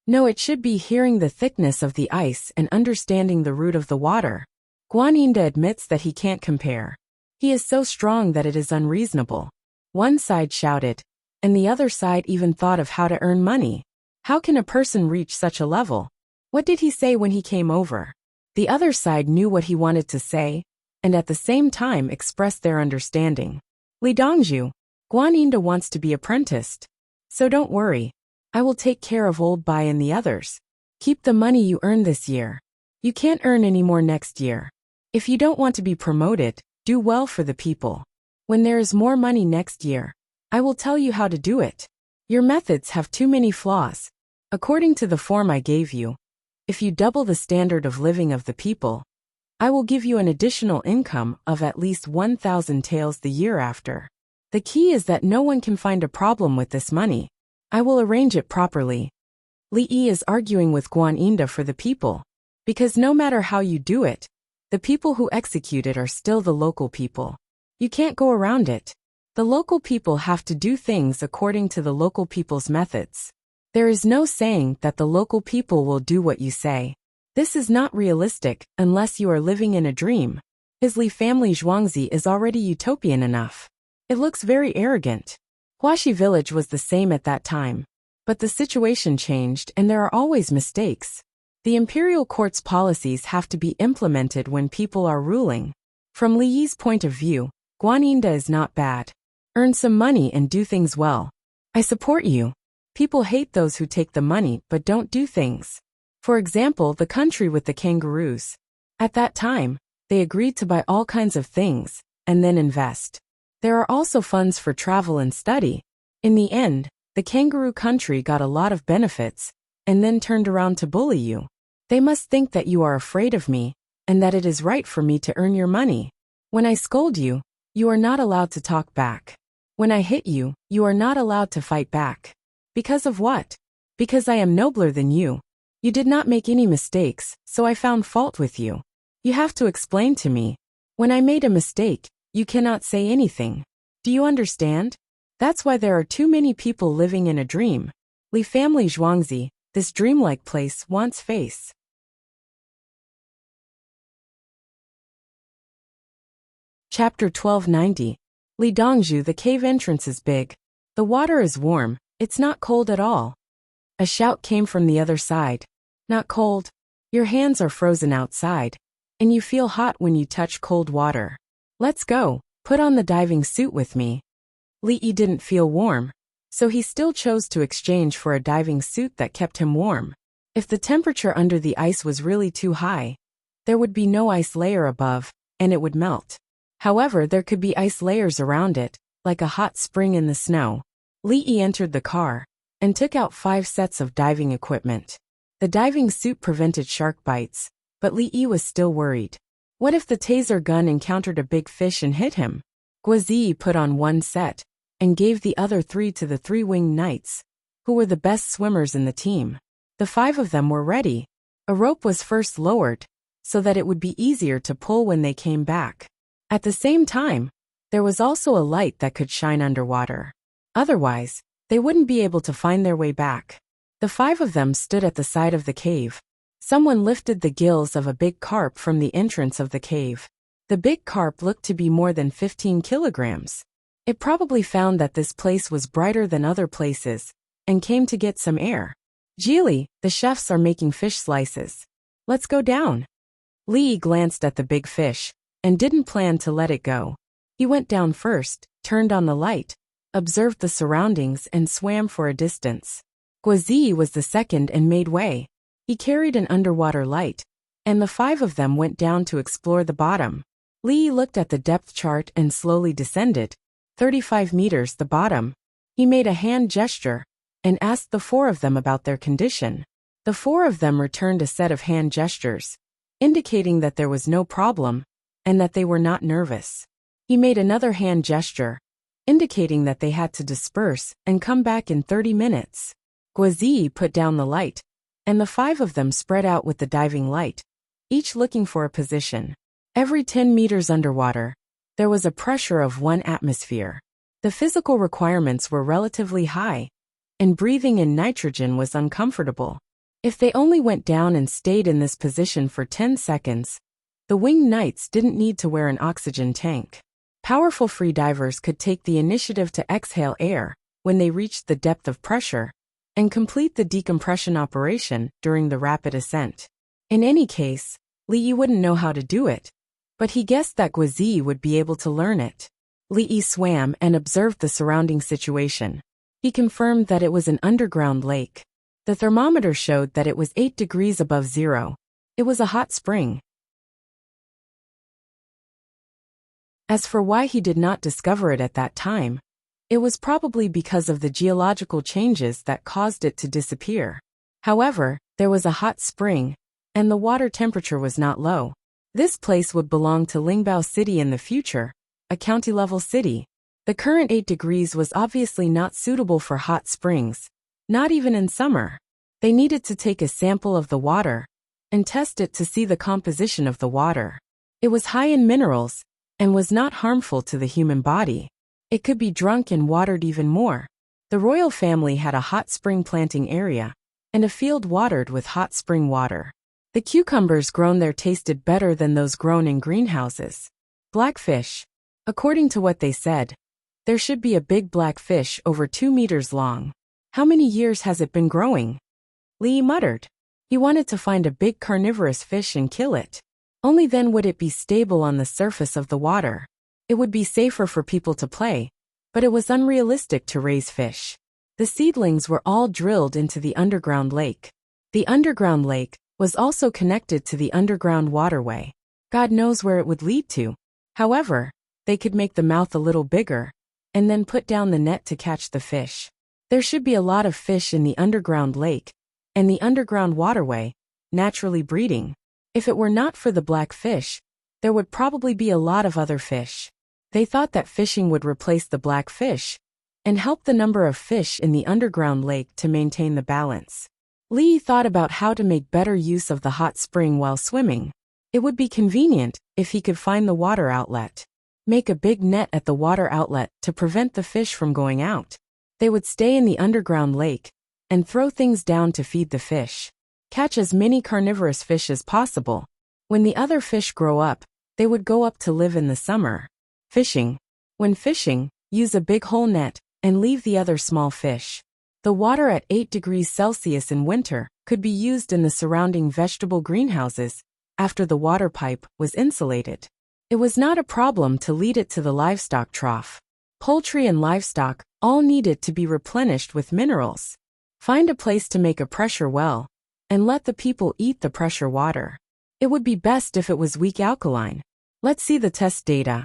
No, it should be hearing the thickness of the ice and understanding the root of the water. Guaninda admits that he can't compare. He is so strong that it is unreasonable. One side shouted, and the other side even thought of how to earn money. How can a person reach such a level? What did he say when he came over? The other side knew what he wanted to say, and at the same time expressed their understanding. Li Dongzhu, Guaninda wants to be apprenticed. So don't worry. I will take care of old Bai and the others. Keep the money you earned this year. You can't earn any more next year. If you don't want to be promoted, do well for the people. When there is more money next year, I will tell you how to do it. Your methods have too many flaws. According to the form I gave you, if you double the standard of living of the people, I will give you an additional income of at least 1,000 taels the year after. The key is that no one can find a problem with this money. I will arrange it properly. Li Yi is arguing with Guaninda for the people. Because no matter how you do it, the people who execute it are still the local people. You can't go around it. The local people have to do things according to the local people's methods. There is no saying that the local people will do what you say. This is not realistic unless you are living in a dream. His Li family Zhuangzi is already utopian enough. It looks very arrogant. Huaxi village was the same at that time. But the situation changed and there are always mistakes. The imperial court's policies have to be implemented when people are ruling. From Li Yi's point of view, Guaninda is not bad. Earn some money and do things well. I support you. People hate those who take the money but don't do things. For example, the country with the kangaroos. At that time, they agreed to buy all kinds of things and then invest. There are also funds for travel and study. In the end, the kangaroo country got a lot of benefits and then turned around to bully you. They must think that you are afraid of me and that it is right for me to earn your money. When I scold you, you are not allowed to talk back. When I hit you, you are not allowed to fight back. Because of what? Because I am nobler than you. You did not make any mistakes, so I found fault with you. You have to explain to me. When I made a mistake, you cannot say anything. Do you understand? That's why there are too many people living in a dream. Li family Zhuangzi, this dreamlike place wants face. Chapter 1290. Li Dongzhu, the cave entrance is big. The water is warm, it's not cold at all. A shout came from the other side. Not cold. Your hands are frozen outside, and you feel hot when you touch cold water. Let's go. Put on the diving suit with me. Lee didn't feel warm, so he still chose to exchange for a diving suit that kept him warm. If the temperature under the ice was really too high, there would be no ice layer above, and it would melt. However, there could be ice layers around it, like a hot spring in the snow. Lee entered the car and took out 5 sets of diving equipment. The diving suit prevented shark bites, but Lee was still worried. What if the taser gun encountered a big fish and hit him? Guazi put on 1 set and gave the other 3 to the 3 winged knights, who were the best swimmers in the team. The 5 of them were ready. A rope was first lowered, so that it would be easier to pull when they came back. At the same time, there was also a light that could shine underwater. Otherwise, they wouldn't be able to find their way back. The 5 of them stood at the side of the cave. Someone lifted the gills of a big carp from the entrance of the cave. The big carp looked to be more than 15 kilograms. It probably found that this place was brighter than other places, and came to get some air. Geely, the chefs are making fish slices. Let's go down. Lee glanced at the big fish, and didn't plan to let it go. He went down first, turned on the light, observed the surroundings and swam for a distance. Guazi was the second and made way. He carried an underwater light, and the 5 of them went down to explore the bottom. Lee looked at the depth chart and slowly descended. 35 meters the bottom. He made a hand gesture and asked the 4 of them about their condition. The 4 of them returned a set of hand gestures, indicating that there was no problem and that they were not nervous. He made another hand gesture, indicating that they had to disperse and come back in 30 minutes. Guazi put down the light, and the 5 of them spread out with the diving light, each looking for a position. Every 10 meters underwater, there was a pressure of 1 atmosphere. The physical requirements were relatively high, and breathing in nitrogen was uncomfortable. If they only went down and stayed in this position for 10 seconds, the winged knights didn't need to wear an oxygen tank. Powerful freedivers could take the initiative to exhale air when they reached the depth of pressure, and complete the decompression operation during the rapid ascent. In any case, Lee wouldn't know how to do it, but he guessed that Guazi would be able to learn it. Lee swam and observed the surrounding situation. He confirmed that it was an underground lake. The thermometer showed that it was 8 degrees above zero. It was a hot spring. As for why he did not discover it at that time, it was probably because of the geological changes that caused it to disappear. However, there was a hot spring, and the water temperature was not low. This place would belong to Lingbao City in the future, a county-level city. The current 8 degrees was obviously not suitable for hot springs, not even in summer. They needed to take a sample of the water and test it to see the composition of the water. It was high in minerals and was not harmful to the human body. It could be drunk and watered even more. The royal family had a hot spring planting area and a field watered with hot spring water. The cucumbers grown there tasted better than those grown in greenhouses. Blackfish. According to what they said, there should be a big black fish over 2 meters long. How many years has it been growing? Lee muttered. He wanted to find a big carnivorous fish and kill it. Only then would it be stable on the surface of the water. It would be safer for people to play, but it was unrealistic to raise fish. The seedlings were all drilled into the underground lake. The underground lake was also connected to the underground waterway. God knows where it would lead to. However, they could make the mouth a little bigger, and then put down the net to catch the fish. There should be a lot of fish in the underground lake, and the underground waterway, naturally breeding. If it were not for the black fish, there would probably be a lot of other fish. They thought that fishing would replace the black fish, and help the number of fish in the underground lake to maintain the balance. Lee thought about how to make better use of the hot spring while swimming. It would be convenient if he could find the water outlet. Make a big net at the water outlet to prevent the fish from going out. They would stay in the underground lake and throw things down to feed the fish. Catch as many carnivorous fish as possible. When the other fish grow up, they would go up to live in the summer. Fishing. When fishing, use a big hole net and leave the other small fish. The water at 8 degrees Celsius in winter could be used in the surrounding vegetable greenhouses after the water pipe was insulated. It was not a problem to lead it to the livestock trough. Poultry and livestock all needed to be replenished with minerals. Find a place to make a pressure well, and let the people eat the pressure water. It would be best if it was weak alkaline. Let's see the test data.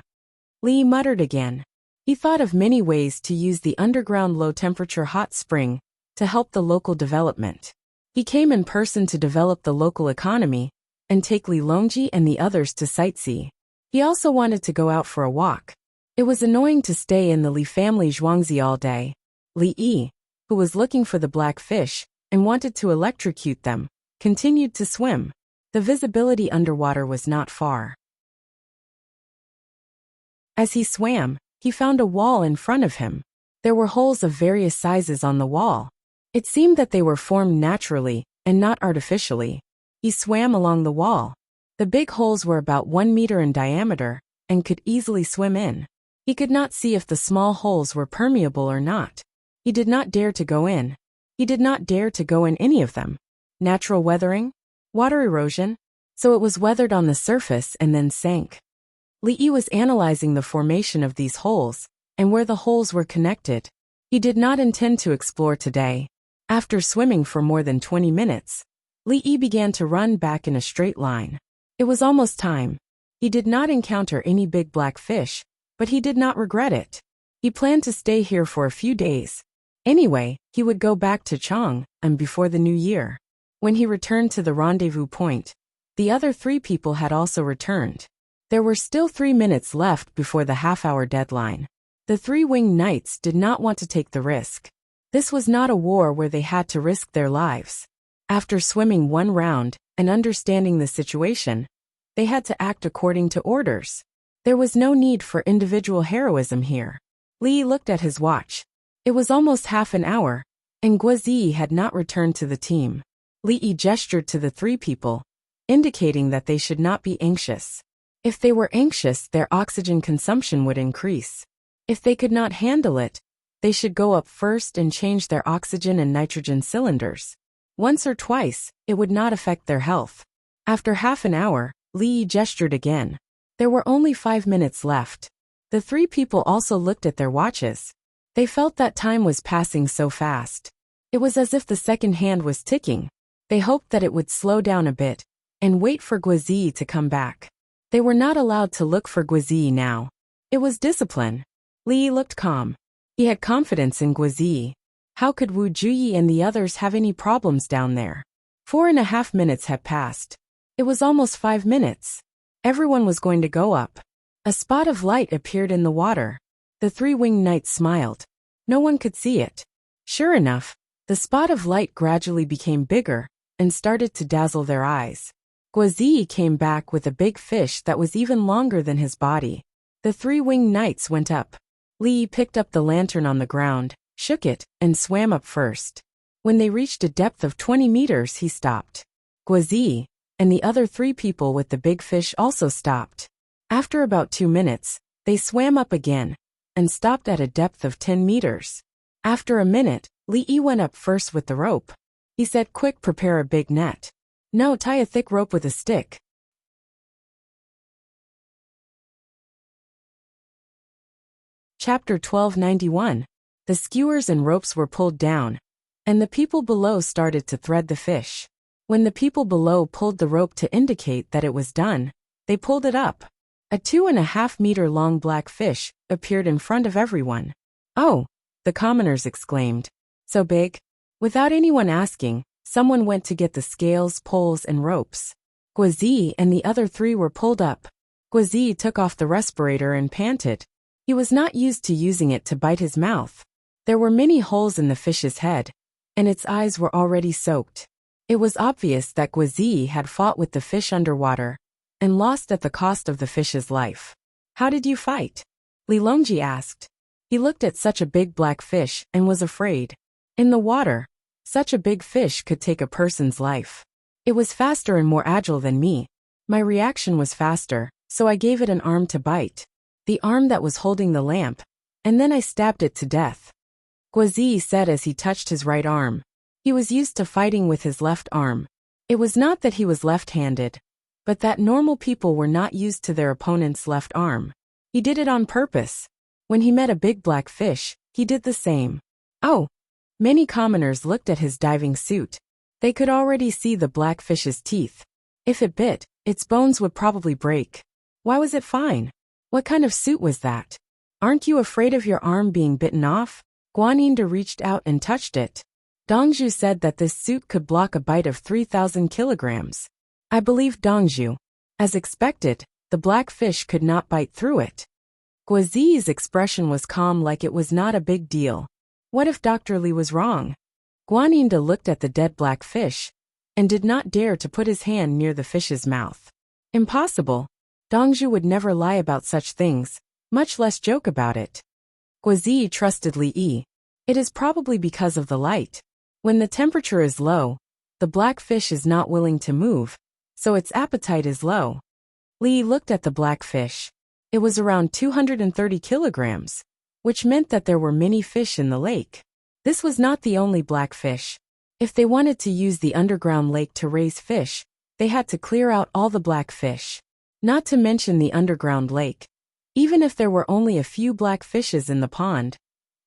Lee muttered again. He thought of many ways to use the underground low-temperature hot spring to help the local development. He came in person to develop the local economy and take Li Longji and the others to sightsee. He also wanted to go out for a walk. It was annoying to stay in the Li family zhuangzi all day. Li Yi, who was looking for the black fish and wanted to electrocute them, continued to swim. The visibility underwater was not far. As he swam, he found a wall in front of him. There were holes of various sizes on the wall. It seemed that they were formed naturally and not artificially. He swam along the wall. The big holes were about 1 meter in diameter and could easily swim in. He could not see if the small holes were permeable or not. He did not dare to go in. He did not dare to go in any of them. Natural weathering? Water erosion? So it was weathered on the surface and then sank. Li Yi was analyzing the formation of these holes and where the holes were connected. He did not intend to explore today. After swimming for more than 20 minutes, Li Yi began to run back in a straight line. It was almost time. He did not encounter any big black fish, but he did not regret it. He planned to stay here for a few days. Anyway, he would go back to Chang'an before the new year. When he returned to the rendezvous point, the other 3 people had also returned. There were still 3 minutes left before the half-hour deadline. The 3 winged knights did not want to take the risk. This was not a war where they had to risk their lives. After swimming 1 round and understanding the situation, they had to act according to orders. There was no need for individual heroism here. Li looked at his watch. It was almost half an hour, and Guozi had not returned to the team. Li Yi gestured to the 3 people, indicating that they should not be anxious. If they were anxious, their oxygen consumption would increase. If they could not handle it, they should go up first and change their oxygen and nitrogen cylinders. Once or twice, it would not affect their health. After half an hour, Li Yi gestured again. There were only 5 minutes left. The 3 people also looked at their watches. They felt that time was passing so fast. It was as if the second hand was ticking. They hoped that it would slow down a bit and wait for Guozi to come back. They were not allowed to look for Guozi now. It was discipline. Li looked calm. He had confidence in Guozi. How could Wu Juyi and the others have any problems down there? 4.5 minutes had passed. It was almost 5 minutes. Everyone was going to go up. A spot of light appeared in the water. The 3 winged knights smiled. No one could see it. Sure enough, the spot of light gradually became bigger and started to dazzle their eyes. Guozi came back with a big fish that was even longer than his body. The 3 winged knights went up. Li picked up the lantern on the ground, shook it, and swam up first. When they reached a depth of 20 meters, he stopped. Guozi and the other 3 people with the big fish also stopped. After about 2 minutes, they swam up again and stopped at a depth of 10 meters. After a minute, Li Yi went up first with the rope. He said, "Quick, prepare a big net. No, tie a thick rope with a stick." Chapter 1291. The skewers and ropes were pulled down, and the people below started to thread the fish. When the people below pulled the rope to indicate that it was done, they pulled it up. A 2.5-meter long black fish appeared in front of everyone. "Oh!" the commoners exclaimed. "So big?" Without anyone asking, someone went to get the scales, poles, and ropes. Guozi and the other 3 were pulled up. Guozi took off the respirator and panted. He was not used to using it to bite his mouth. There were many holes in the fish's head, and its eyes were already soaked. It was obvious that Guozi had fought with the fish underwater and lost at the cost of the fish's life. "How did you fight?" Li Longji asked. He looked at such a big black fish and was afraid. In the water, such a big fish could take a person's life. It was faster and more agile than me. My reaction was faster, so I gave it an arm to bite. The arm that was holding the lamp, and then I stabbed it to death. Guazi said as he touched his right arm. He was used to fighting with his left arm. It was not that he was left-handed, but that normal people were not used to their opponent's left arm. He did it on purpose. When he met a big black fish, he did the same. Oh! Many commoners looked at his diving suit. They could already see the black fish's teeth. If it bit, its bones would probably break. Why was it fine? What kind of suit was that? Aren't you afraid of your arm being bitten off? Guaninda reached out and touched it. Dongzhu said that this suit could block a bite of 3,000 kilograms. I believed Dongzhu. As expected, the black fish could not bite through it. Guazi's expression was calm, like it was not a big deal. What if Dr. Li was wrong? Guaninda looked at the dead black fish and did not dare to put his hand near the fish's mouth. Impossible. Dongzhu would never lie about such things, much less joke about it. Guazi trusted Li. It is probably because of the light. When the temperature is low, the black fish is not willing to move, so its appetite is low. Li looked at the black fish. It was around 230 kilograms, which meant that there were many fish in the lake. This was not the only black fish. If they wanted to use the underground lake to raise fish, they had to clear out all the black fish. Not to mention the underground lake. Even if there were only a few black fishes in the pond,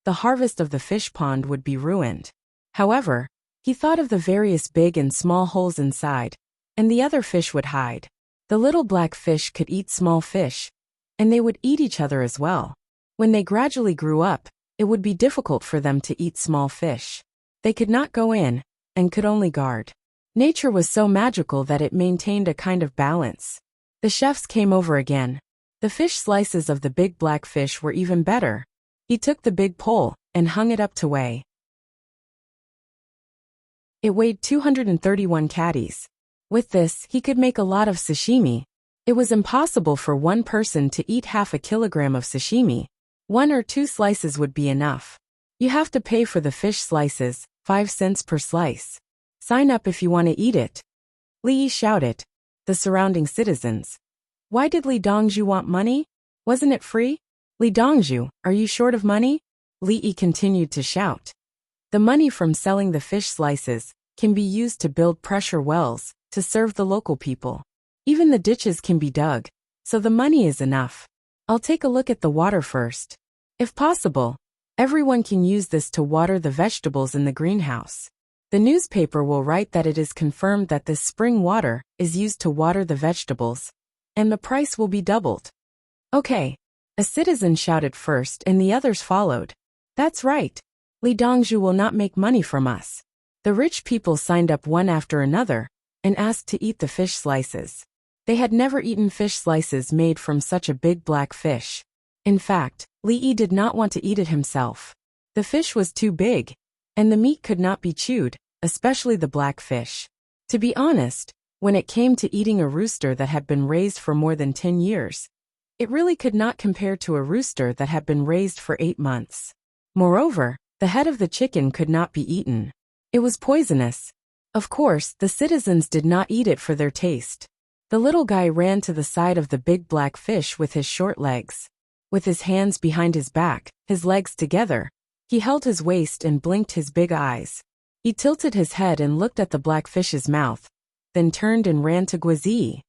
the harvest of the fish pond would be ruined. However, he thought of the various big and small holes inside, and the other fish would hide. The little black fish could eat small fish, and they would eat each other as well. When they gradually grew up, it would be difficult for them to eat small fish. They could not go in, and could only guard. Nature was so magical that it maintained a kind of balance. The chefs came over again. The fish slices of the big black fish were even better. He took the big pole and hung it up to weigh. It weighed 231 caddies. With this, he could make a lot of sashimi. It was impossible for one person to eat half a kilogram of sashimi. 1 or 2 slices would be enough. You have to pay for the fish slices, 5 cents per slice. Sign up if you want to eat it. Li shouted. The surrounding citizens. Why did Li Dongzhu want money? Wasn't it free? Li Dongzhu, are you short of money? Li continued to shout. The money from selling the fish slices can be used to build pressure wells to serve the local people. Even the ditches can be dug, so the money is enough. I'll take a look at the water first. If possible, everyone can use this to water the vegetables in the greenhouse. The newspaper will write that it is confirmed that this spring water is used to water the vegetables, and the price will be doubled. Okay. A citizen shouted first and the others followed. That's right. Li Dongzhu will not make money from us. The rich people signed up one after another and asked to eat the fish slices. They had never eaten fish slices made from such a big black fish. In fact, Li did not want to eat it himself. The fish was too big, and the meat could not be chewed, especially the black fish. To be honest, when it came to eating a rooster that had been raised for more than 10 years, it really could not compare to a rooster that had been raised for 8 months. Moreover, the head of the chicken could not be eaten. It was poisonous. Of course, the citizens did not eat it for their taste. The little guy ran to the side of the big black fish with his short legs. With his hands behind his back, his legs together, he held his waist and blinked his big eyes. He tilted his head and looked at the black fish's mouth, then turned and ran to Guazi.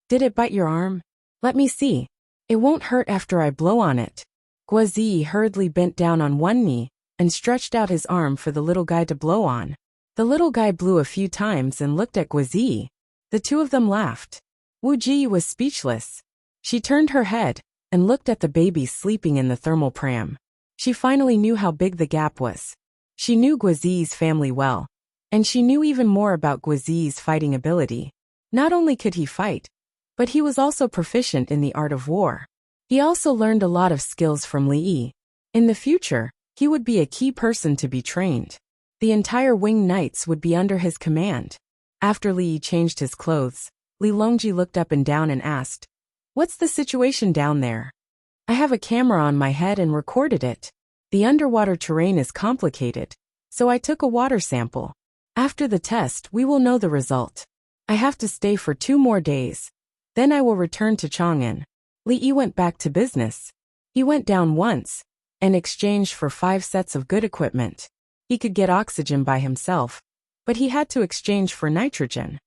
Did it bite your arm? Let me see. It won't hurt after I blow on it. Guazi hurriedly bent down on one knee and stretched out his arm for the little guy to blow on. The little guy blew a few times and looked at Guazi. The two of them laughed. Wu Ji was speechless. She turned her head and looked at the baby sleeping in the thermal pram. She finally knew how big the gap was. She knew Guazi's family well, and she knew even more about Guazi's fighting ability. Not only could he fight, but he was also proficient in the art of war. He also learned a lot of skills from Li. In the future, he would be a key person to be trained. The entire Wing Knights would be under his command. After Li changed his clothes, Li Longji looked up and down and asked, "What's the situation down there?" "I have a camera on my head and recorded it. The underwater terrain is complicated, so I took a water sample. After the test, we will know the result. I have to stay for 2 more days. Then I will return to Chang'an." Li went back to business. He went down once, in exchange for 5 sets of good equipment. He could get oxygen by himself, but he had to exchange for nitrogen.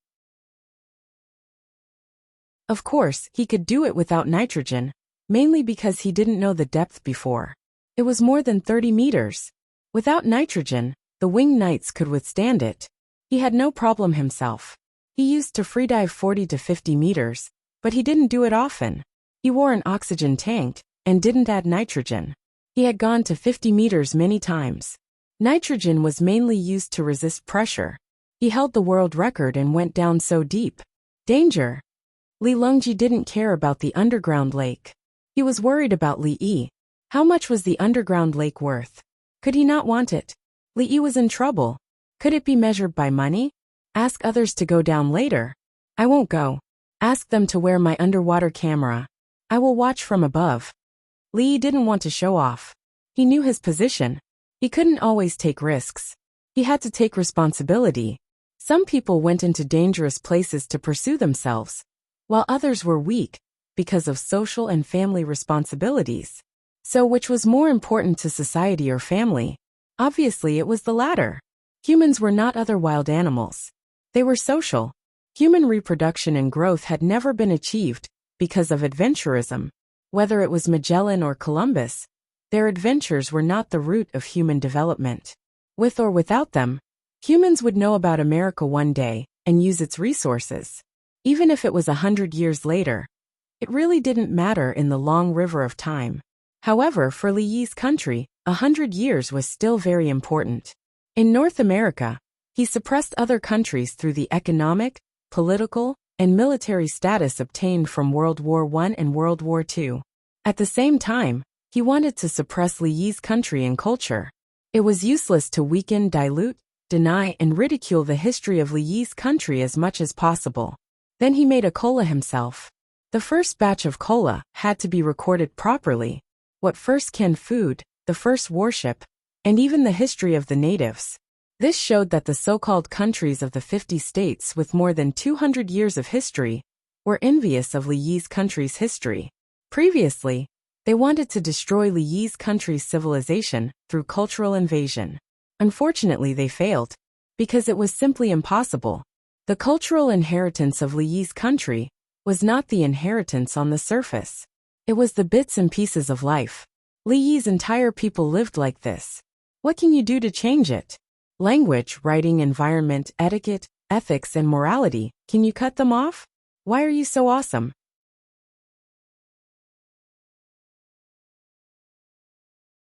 Of course, he could do it without nitrogen, mainly because he didn't know the depth before. It was more than 30 meters. Without nitrogen, the winged knights could withstand it. He had no problem himself. He used to freedive 40 to 50 meters, but he didn't do it often. He wore an oxygen tank and didn't add nitrogen. He had gone to 50 meters many times. Nitrogen was mainly used to resist pressure. He held the world record and went down so deep. Danger! Li Longji didn't care about the underground lake. He was worried about Li Yi. How much was the underground lake worth? Could he not want it? Li Yi was in trouble. Could it be measured by money? Ask others to go down later. I won't go. Ask them to wear my underwater camera. I will watch from above. Li Yi didn't want to show off. He knew his position. He couldn't always take risks. He had to take responsibility. Some people went into dangerous places to pursue themselves, while others were weak because of social and family responsibilities. So which was more important to society or family? Obviously it was the latter. Humans were not other wild animals. They were social. Human reproduction and growth had never been achieved because of adventurism. Whether it was Magellan or Columbus, their adventures were not the root of human development. With or without them, humans would know about America one day and use its resources. Even if it was 100 years later, it really didn't matter in the long river of time. However, for Li Yi's country, 100 years was still very important. In North America, he suppressed other countries through the economic, political, and military status obtained from World War I and World War II. At the same time, he wanted to suppress Li Yi's country and culture. It was useless to weaken, dilute, deny, and ridicule the history of Li Yi's country as much as possible. Then he made a cola himself. The first batch of cola had to be recorded properly. What first canned food, the first warship, and even the history of the natives. This showed that the so-called countries of the 50 states with more than 200 years of history were envious of Li Yi's country's history. Previously, they wanted to destroy Li Yi's country's civilization through cultural invasion. Unfortunately, they failed, because it was simply impossible. The cultural inheritance of Li Yi's country was not the inheritance on the surface. It was the bits and pieces of life. Li Yi's entire people lived like this. What can you do to change it? Language, writing, environment, etiquette, ethics, and morality, can you cut them off? Why are you so awesome?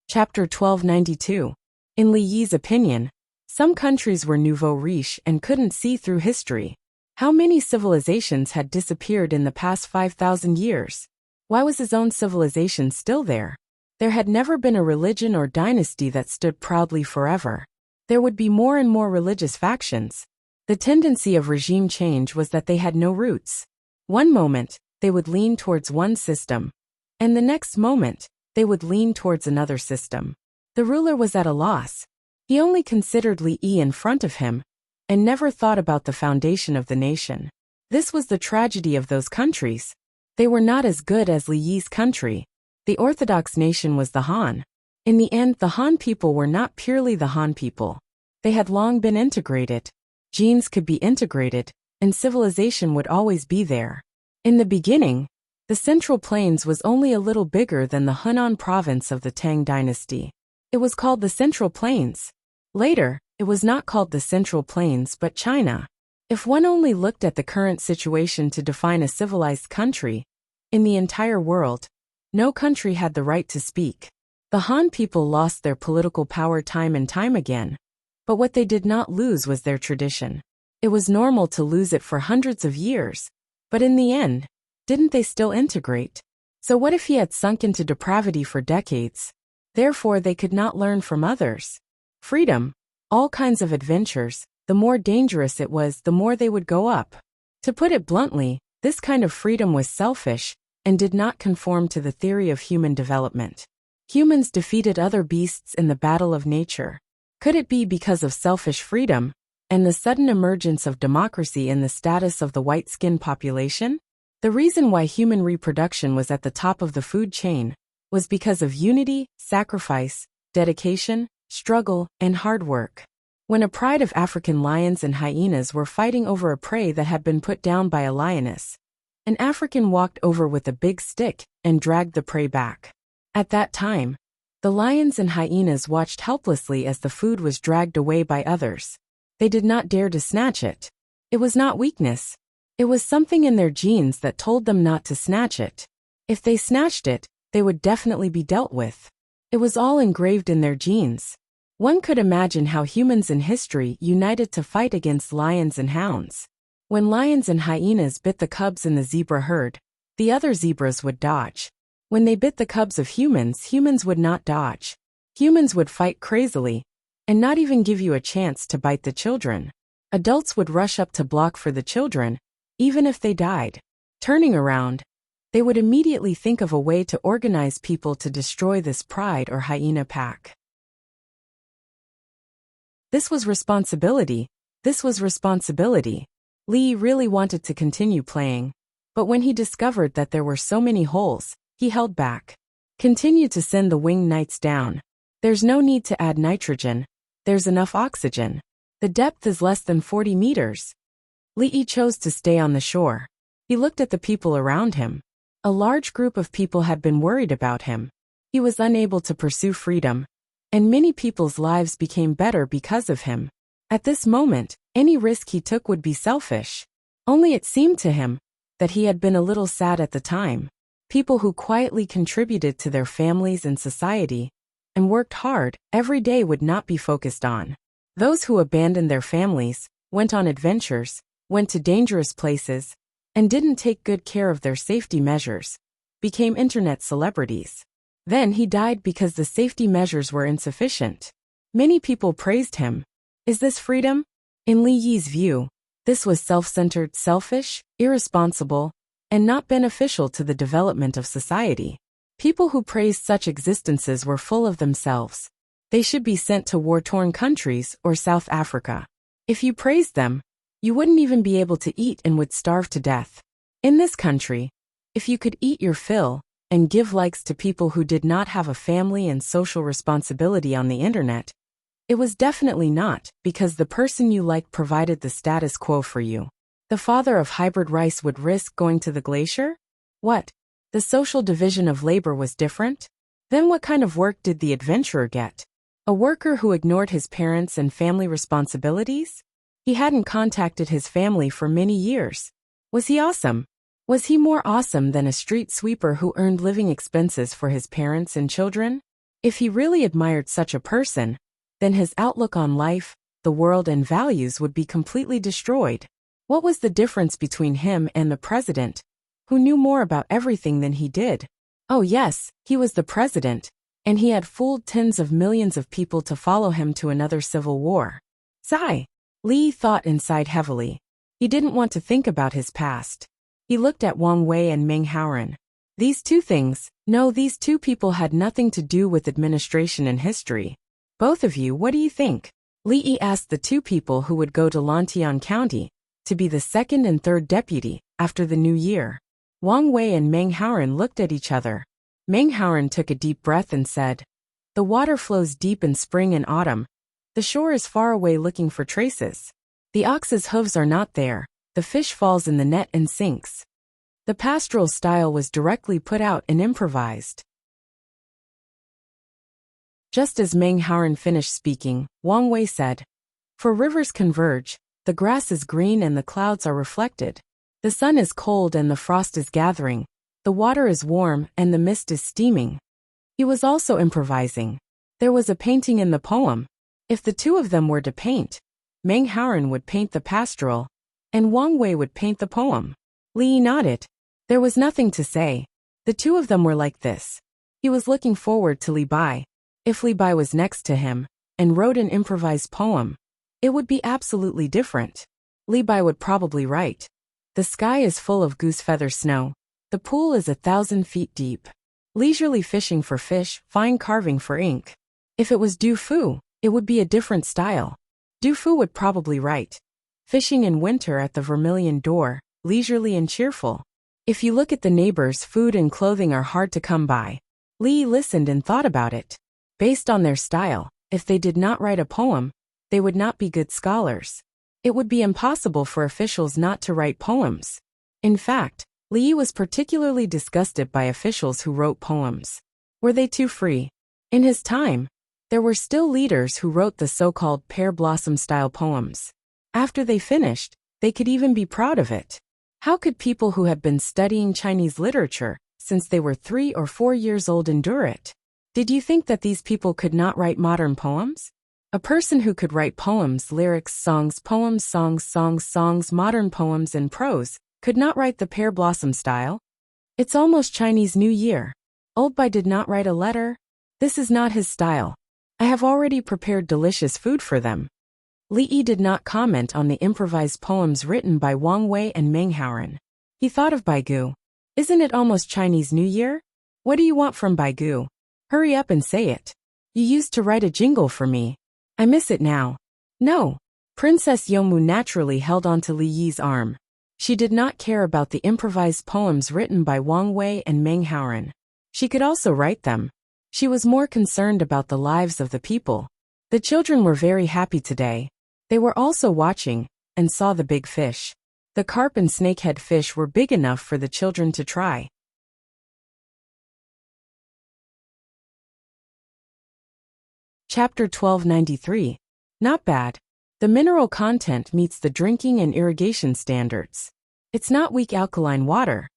Chapter 1292. In Li Yi's opinion, some countries were nouveau riche and couldn't see through history. How many civilizations had disappeared in the past 5,000 years? Why was his own civilization still there? There had never been a religion or dynasty that stood proudly forever. There would be more and more religious factions. The tendency of regime change was that they had no roots. One moment, they would lean towards one system, and the next moment, they would lean towards another system. The ruler was at a loss. He only considered Li Yi in front of him, and never thought about the foundation of the nation. This was the tragedy of those countries. They were not as good as Li Yi's country. The Orthodox nation was the Han. In the end, the Han people were not purely the Han people. They had long been integrated. Genes could be integrated, and civilization would always be there. In the beginning, the Central Plains was only a little bigger than the Hunan province of the Tang dynasty. It was called the Central Plains. Later, it was not called the Central Plains but China. If one only looked at the current situation to define a civilized country, in the entire world, no country had the right to speak. The Han people lost their political power time and time again, but what they did not lose was their tradition. It was normal to lose it for hundreds of years, but in the end, didn't they still integrate? So what if he had sunk into depravity for decades? Therefore, they could not learn from others. Freedom, all kinds of adventures, the more dangerous it was, the more they would go up. To put it bluntly, this kind of freedom was selfish and did not conform to the theory of human development. Humans defeated other beasts in the battle of nature. Could it be because of selfish freedom and the sudden emergence of democracy in the status of the white-skinned population? The reason why human reproduction was at the top of the food chain was because of unity, sacrifice, dedication, struggle, and hard work. When a pride of African lions and hyenas were fighting over a prey that had been put down by a lioness, an African walked over with a big stick and dragged the prey back. At that time, the lions and hyenas watched helplessly as the food was dragged away by others. They did not dare to snatch it. It was not weakness. It was something in their genes that told them not to snatch it. If they snatched it, they would definitely be dealt with. It was all engraved in their genes. One could imagine how humans in history united to fight against lions and hounds. When lions and hyenas bit the cubs in the zebra herd, the other zebras would dodge. When they bit the cubs of humans, humans would not dodge. Humans would fight crazily, and not even give you a chance to bite the children. Adults would rush up to block for the children, even if they died. Turning around, they would immediately think of a way to organize people to destroy this pride or hyena pack. This was responsibility. This was responsibility. Lee really wanted to continue playing, but when he discovered that there were so many holes, he held back. Continue to send the winged knights down. There's no need to add nitrogen. There's enough oxygen. The depth is less than 40 meters. Lee chose to stay on the shore. He looked at the people around him. A large group of people had been worried about him. He was unable to pursue freedom, and many people's lives became better because of him. At this moment, any risk he took would be selfish. Only it seemed to him that he had been a little sad at the time. People who quietly contributed to their families and society and worked hard every day would not be focused on. Those who abandoned their families, went on adventures, went to dangerous places, and didn't take good care of their safety measures, became internet celebrities. Then he died because the safety measures were insufficient. Many people praised him. Is this freedom? In Li Yi's view, this was self-centered, selfish, irresponsible, and not beneficial to the development of society. People who praised such existences were full of themselves. They should be sent to war-torn countries or South Africa. If you praised them, you wouldn't even be able to eat and would starve to death. In this country, if you could eat your fill and give likes to people who did not have a family and social responsibility on the internet, it was definitely not because the person you liked provided the status quo for you. The father of hybrid rice would risk going to the glacier? What? The social division of labor was different? Then what kind of work did the adventurer get? A worker who ignored his parents and family responsibilities? He hadn't contacted his family for many years. Was he awesome? Was he more awesome than a street sweeper who earned living expenses for his parents and children? If he really admired such a person, then his outlook on life, the world, and values would be completely destroyed. What was the difference between him and the president, who knew more about everything than he did? Oh yes, he was the president, and he had fooled tens of millions of people to follow him to another civil war. Sigh. Li thought and sighed heavily. He didn't want to think about his past. He looked at Wang Wei and Meng Haoren. These two people had nothing to do with administration and history. Both of you, what do you think? Li asked the two people who would go to Lantian County to be the second and third deputy after the new year. Wang Wei and Meng Haoren looked at each other. Meng Haoren took a deep breath and said, "The water flows deep in spring and autumn. The shore is far away looking for traces. The ox's hooves are not there. The fish falls in the net and sinks." The pastoral style was directly put out and improvised. Just as Meng Haoren finished speaking, Wang Wei said, "For rivers converge, the grass is green and the clouds are reflected. The sun is cold and the frost is gathering. The water is warm and the mist is steaming." He was also improvising. There was a painting in the poem. If the two of them were to paint, Meng Haoren would paint the pastoral, and Wang Wei would paint the poem. Li nodded. There was nothing to say. The two of them were like this. He was looking forward to Li Bai. If Li Bai was next to him and wrote an improvised poem, it would be absolutely different. Li Bai would probably write, "The sky is full of goose feather snow. The pool is 1,000 feet deep. Leisurely fishing for fish, fine carving for ink." If it was Du Fu, it would be a different style. Du Fu would probably write, "Fishing in winter at the Vermilion Door, leisurely and cheerful. If you look at the neighbors, food and clothing are hard to come by. Li listened and thought about it. Based on their style, if they did not write a poem, they would not be good scholars. It would be impossible for officials not to write poems. In fact, Li was particularly disgusted by officials who wrote poems. Were they too free? In his time, there were still leaders who wrote the so-called pear blossom-style poems. After they finished, they could even be proud of it. How could people who had been studying Chinese literature since they were 3 or 4 years old endure it? Did you think that these people could not write modern poems? A person who could write poems, lyrics, songs, poems, songs, modern poems and prose, could not write the pear blossom style? It's almost Chinese New Year. Old Bai did not write a letter. This is not his style. I have already prepared delicious food for them. Li Yi did not comment on the improvised poems written by Wang Wei and Meng Haoren. He thought of Baigu. Isn't it almost Chinese New Year? What do you want from Baigu? Hurry up and say it. You used to write a jingle for me. I miss it now. No. Princess Yomu naturally held onto Li Yi's arm. She did not care about the improvised poems written by Wang Wei and Meng Haoren. She could also write them. She was more concerned about the lives of the people. The children were very happy today. They were also watching, and saw the big fish. The carp and snakehead fish were big enough for the children to try. Chapter 1293. Not bad. The mineral content meets the drinking and irrigation standards. It's not weak alkaline water.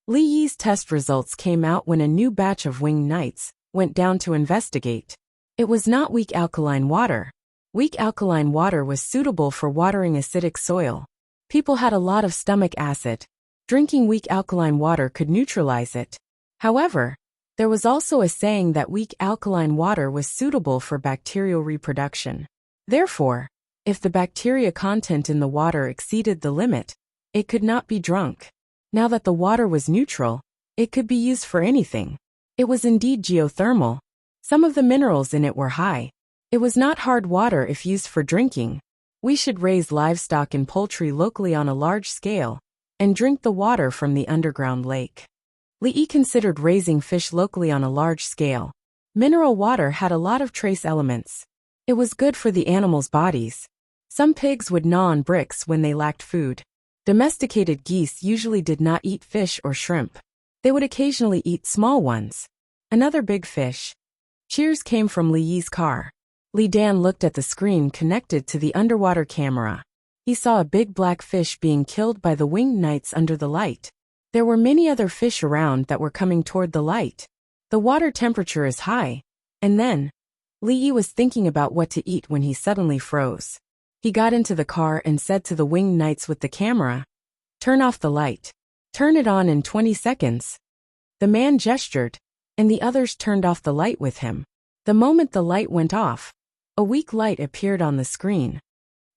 Li Yi's test results came out when a new batch of winged knights went down to investigate. It was not weak alkaline water. Weak alkaline water was suitable for watering acidic soil. People had a lot of stomach acid. Drinking weak alkaline water could neutralize it. However, there was also a saying that weak alkaline water was suitable for bacterial reproduction. Therefore, if the bacteria content in the water exceeded the limit, it could not be drunk. Now that the water was neutral, it could be used for anything. It was indeed geothermal. Some of the minerals in it were high. It was not hard water if used for drinking. We should raise livestock and poultry locally on a large scale, and drink the water from the underground lake. Li Yi considered raising fish locally on a large scale. Mineral water had a lot of trace elements. It was good for the animals' bodies. Some pigs would gnaw on bricks when they lacked food. Domesticated geese usually did not eat fish or shrimp. They would occasionally eat small ones. Another big fish. Cheers came from Li Yi's car. Li Dan looked at the screen connected to the underwater camera. He saw a big black fish being killed by the winged knights under the light. There were many other fish around that were coming toward the light. The water temperature is high. And then, Li Yi was thinking about what to eat when he suddenly froze. He got into the car and said to the winged knights with the camera, "Turn off the light. Turn it on in 20 seconds. The man gestured, and the others turned off the light with him. The moment the light went off, a weak light appeared on the screen.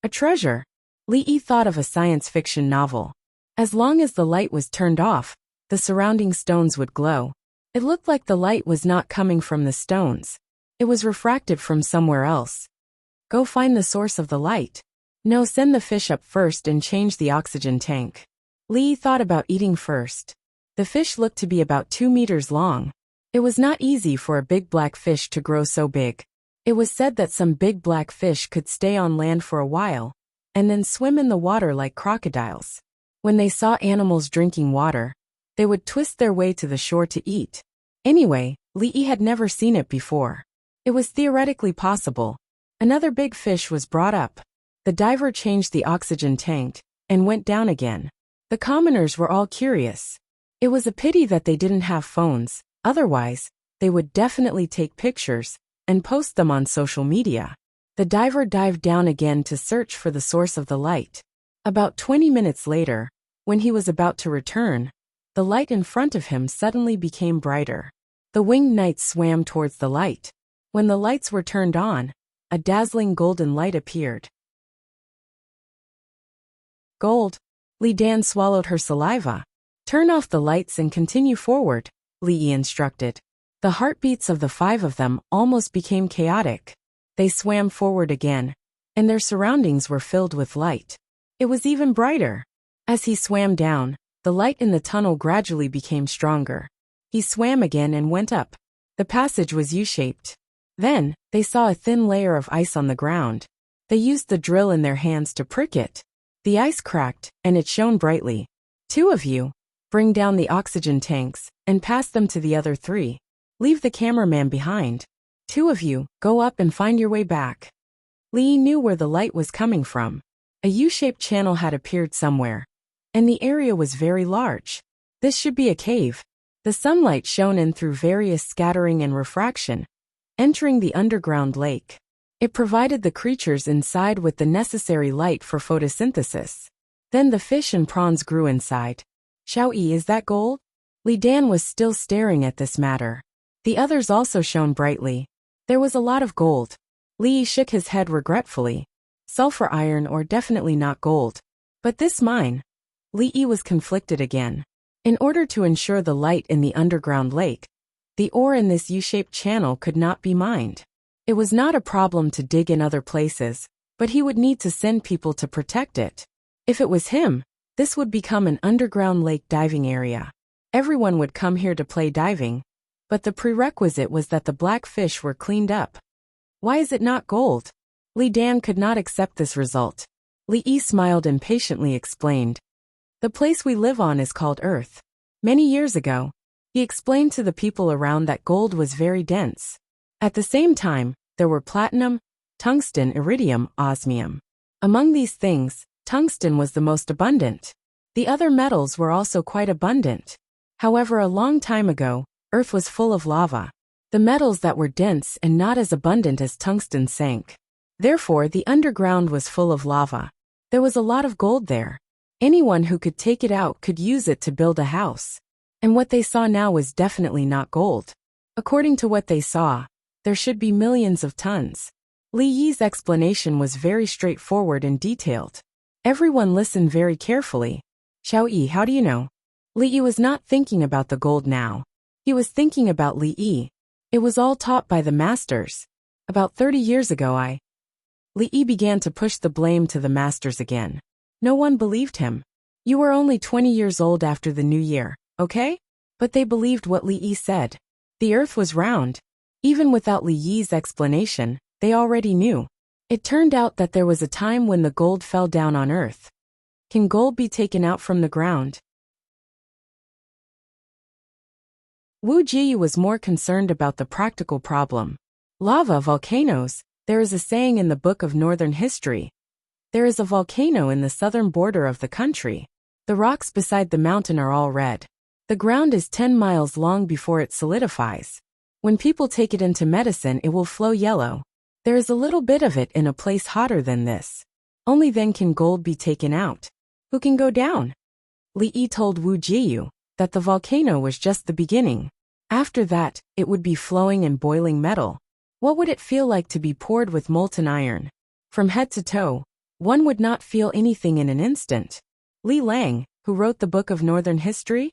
A treasure. Li Yi thought of a science fiction novel. As long as the light was turned off, the surrounding stones would glow. It looked like the light was not coming from the stones. It was refracted from somewhere else. Go find the source of the light. No, send the fish up first and change the oxygen tank. Li thought about eating first. The fish looked to be about 2 meters long. It was not easy for a big black fish to grow so big. It was said that some big black fish could stay on land for a while, and then swim in the water like crocodiles. When they saw animals drinking water, they would twist their way to the shore to eat. Anyway, Li Yi had never seen it before. It was theoretically possible. Another big fish was brought up. The diver changed the oxygen tank and went down again. The commoners were all curious. It was a pity that they didn't have phones, otherwise, they would definitely take pictures and post them on social media. The diver dived down again to search for the source of the light. About 20 minutes later, when he was about to return, the light in front of him suddenly became brighter. The winged knights swam towards the light. When the lights were turned on, a dazzling golden light appeared. Gold. Li Dan swallowed her saliva. Turn off the lights and continue forward, Li Yi instructed. The heartbeats of the 5 of them almost became chaotic. They swam forward again, and their surroundings were filled with light. It was even brighter. As he swam down, the light in the tunnel gradually became stronger. He swam again and went up. The passage was U-shaped. Then, they saw a thin layer of ice on the ground. They used the drill in their hands to prick it. The ice cracked, and it shone brightly. 2 of you, bring down the oxygen tanks, and pass them to the other 3. Leave the cameraman behind. 2 of you, go up and find your way back. Li knew where the light was coming from. A U-shaped channel had appeared somewhere, and the area was very large. This should be a cave. The sunlight shone in through various scattering and refraction, entering the underground lake. It provided the creatures inside with the necessary light for photosynthesis. Then the fish and prawns grew inside. Xiaoyi, is that gold? Li Dan was still staring at this matter. The others also shone brightly. There was a lot of gold. Li shook his head regretfully. Sulfur iron or definitely not gold. But this mine? Li was conflicted again. In order to ensure the light in the underground lake, the ore in this U-shaped channel could not be mined. It was not a problem to dig in other places, but he would need to send people to protect it. If it was him, this would become an underground lake diving area. Everyone would come here to play diving, but the prerequisite was that the black fish were cleaned up. Why is it not gold? Li Dan could not accept this result. Li smiled and patiently explained. The place we live on is called Earth. Many years ago, he explained to the people around that gold was very dense. At the same time, there were platinum, tungsten, iridium, osmium. Among these things, tungsten was the most abundant. The other metals were also quite abundant. However, a long time ago, Earth was full of lava. The metals that were dense and not as abundant as tungsten sank. Therefore, the underground was full of lava. There was a lot of gold there. Anyone who could take it out could use it to build a house. And what they saw now was definitely not gold. According to what they saw, there should be millions of tons. Li Yi's explanation was very straightforward and detailed. Everyone listened very carefully. Xiaoyi, how do you know? Li Yi was not thinking about the gold now. He was thinking about Li Yi. It was all taught by the masters. About 30 years ago Li Yi began to push the blame to the masters again. No one believed him. You were only 20 years old after the new year, okay? But they believed what Li Yi said. The earth was round. Even without Li Yi's explanation, they already knew. It turned out that there was a time when the gold fell down on earth. Can gold be taken out from the ground? Wu Ji was more concerned about the practical problem. Lava volcanoes. There is a saying in the Book of Northern History. There is a volcano in the southern border of the country. The rocks beside the mountain are all red. The ground is 10 miles long before it solidifies. When people take it into medicine, it will flow yellow. There is a little bit of it in a place hotter than this. Only then can gold be taken out. Who can go down? Li Yi told Wu Jiyu that the volcano was just the beginning. After that, it would be flowing and boiling metal. What would it feel like to be poured with molten iron? From head to toe, one would not feel anything in an instant. Li Lang, who wrote the Book of Northern History?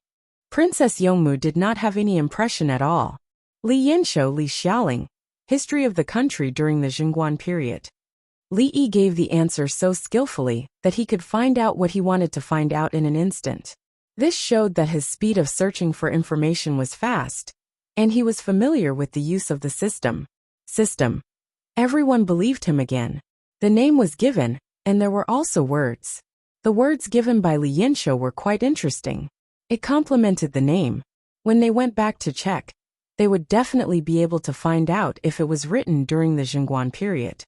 Princess Yongmu did not have any impression at all. Li Yinsho, Li Xiaoling, History of the Country during the Jingguan period. Li Yi gave the answer so skillfully that he could find out what he wanted to find out in an instant. This showed that his speed of searching for information was fast, and he was familiar with the use of the system. Everyone believed him again. The name was given, and there were also words. The words given by Li Yinsho were quite interesting. It complemented the name. When they went back to check, they would definitely be able to find out if it was written during the Jingguan period.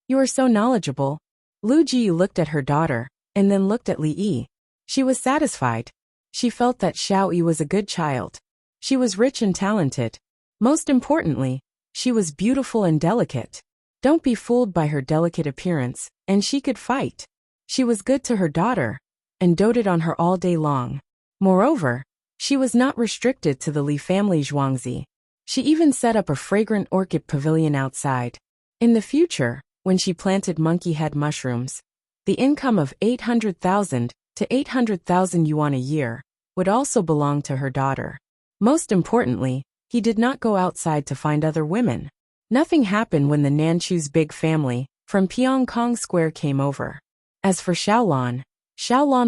You are so knowledgeable. Lu Ji looked at her daughter, and then looked at Li Yi. She was satisfied. She felt that Xiao Yi was a good child. She was rich and talented. Most importantly, she was beautiful and delicate. Don't be fooled by her delicate appearance, and she could fight. She was good to her daughter, and doted on her all day long. Moreover, she was not restricted to the Li family Zhuangzi. She even set up a fragrant orchid pavilion outside. In the future, when she planted monkey head mushrooms, the income of 800,000 to 800,000 yuan a year would also belong to her daughter. Most importantly, he did not go outside to find other women. Nothing happened when the Nanchu's big family from Pyongkong Square came over. As for Xiaolan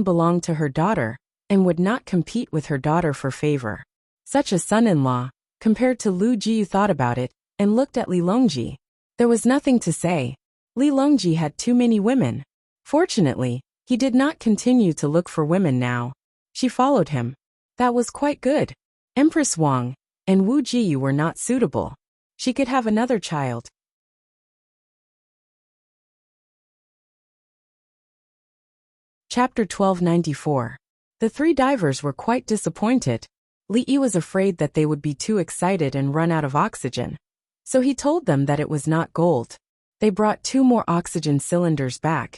belonged to her daughter and would not compete with her daughter for favor. Such a son-in-law Compared to Lu Jiu thought about it, and looked at Li Longji. There was nothing to say. Li Longji had too many women. Fortunately, he did not continue to look for women now. She followed him. That was quite good. Empress Wang and Wu Jiu were not suitable. She could have another child. Chapter 1294. The three divers were quite disappointed. Li Yi was afraid that they would be too excited and run out of oxygen. So he told them that it was not gold. They brought 2 more oxygen cylinders back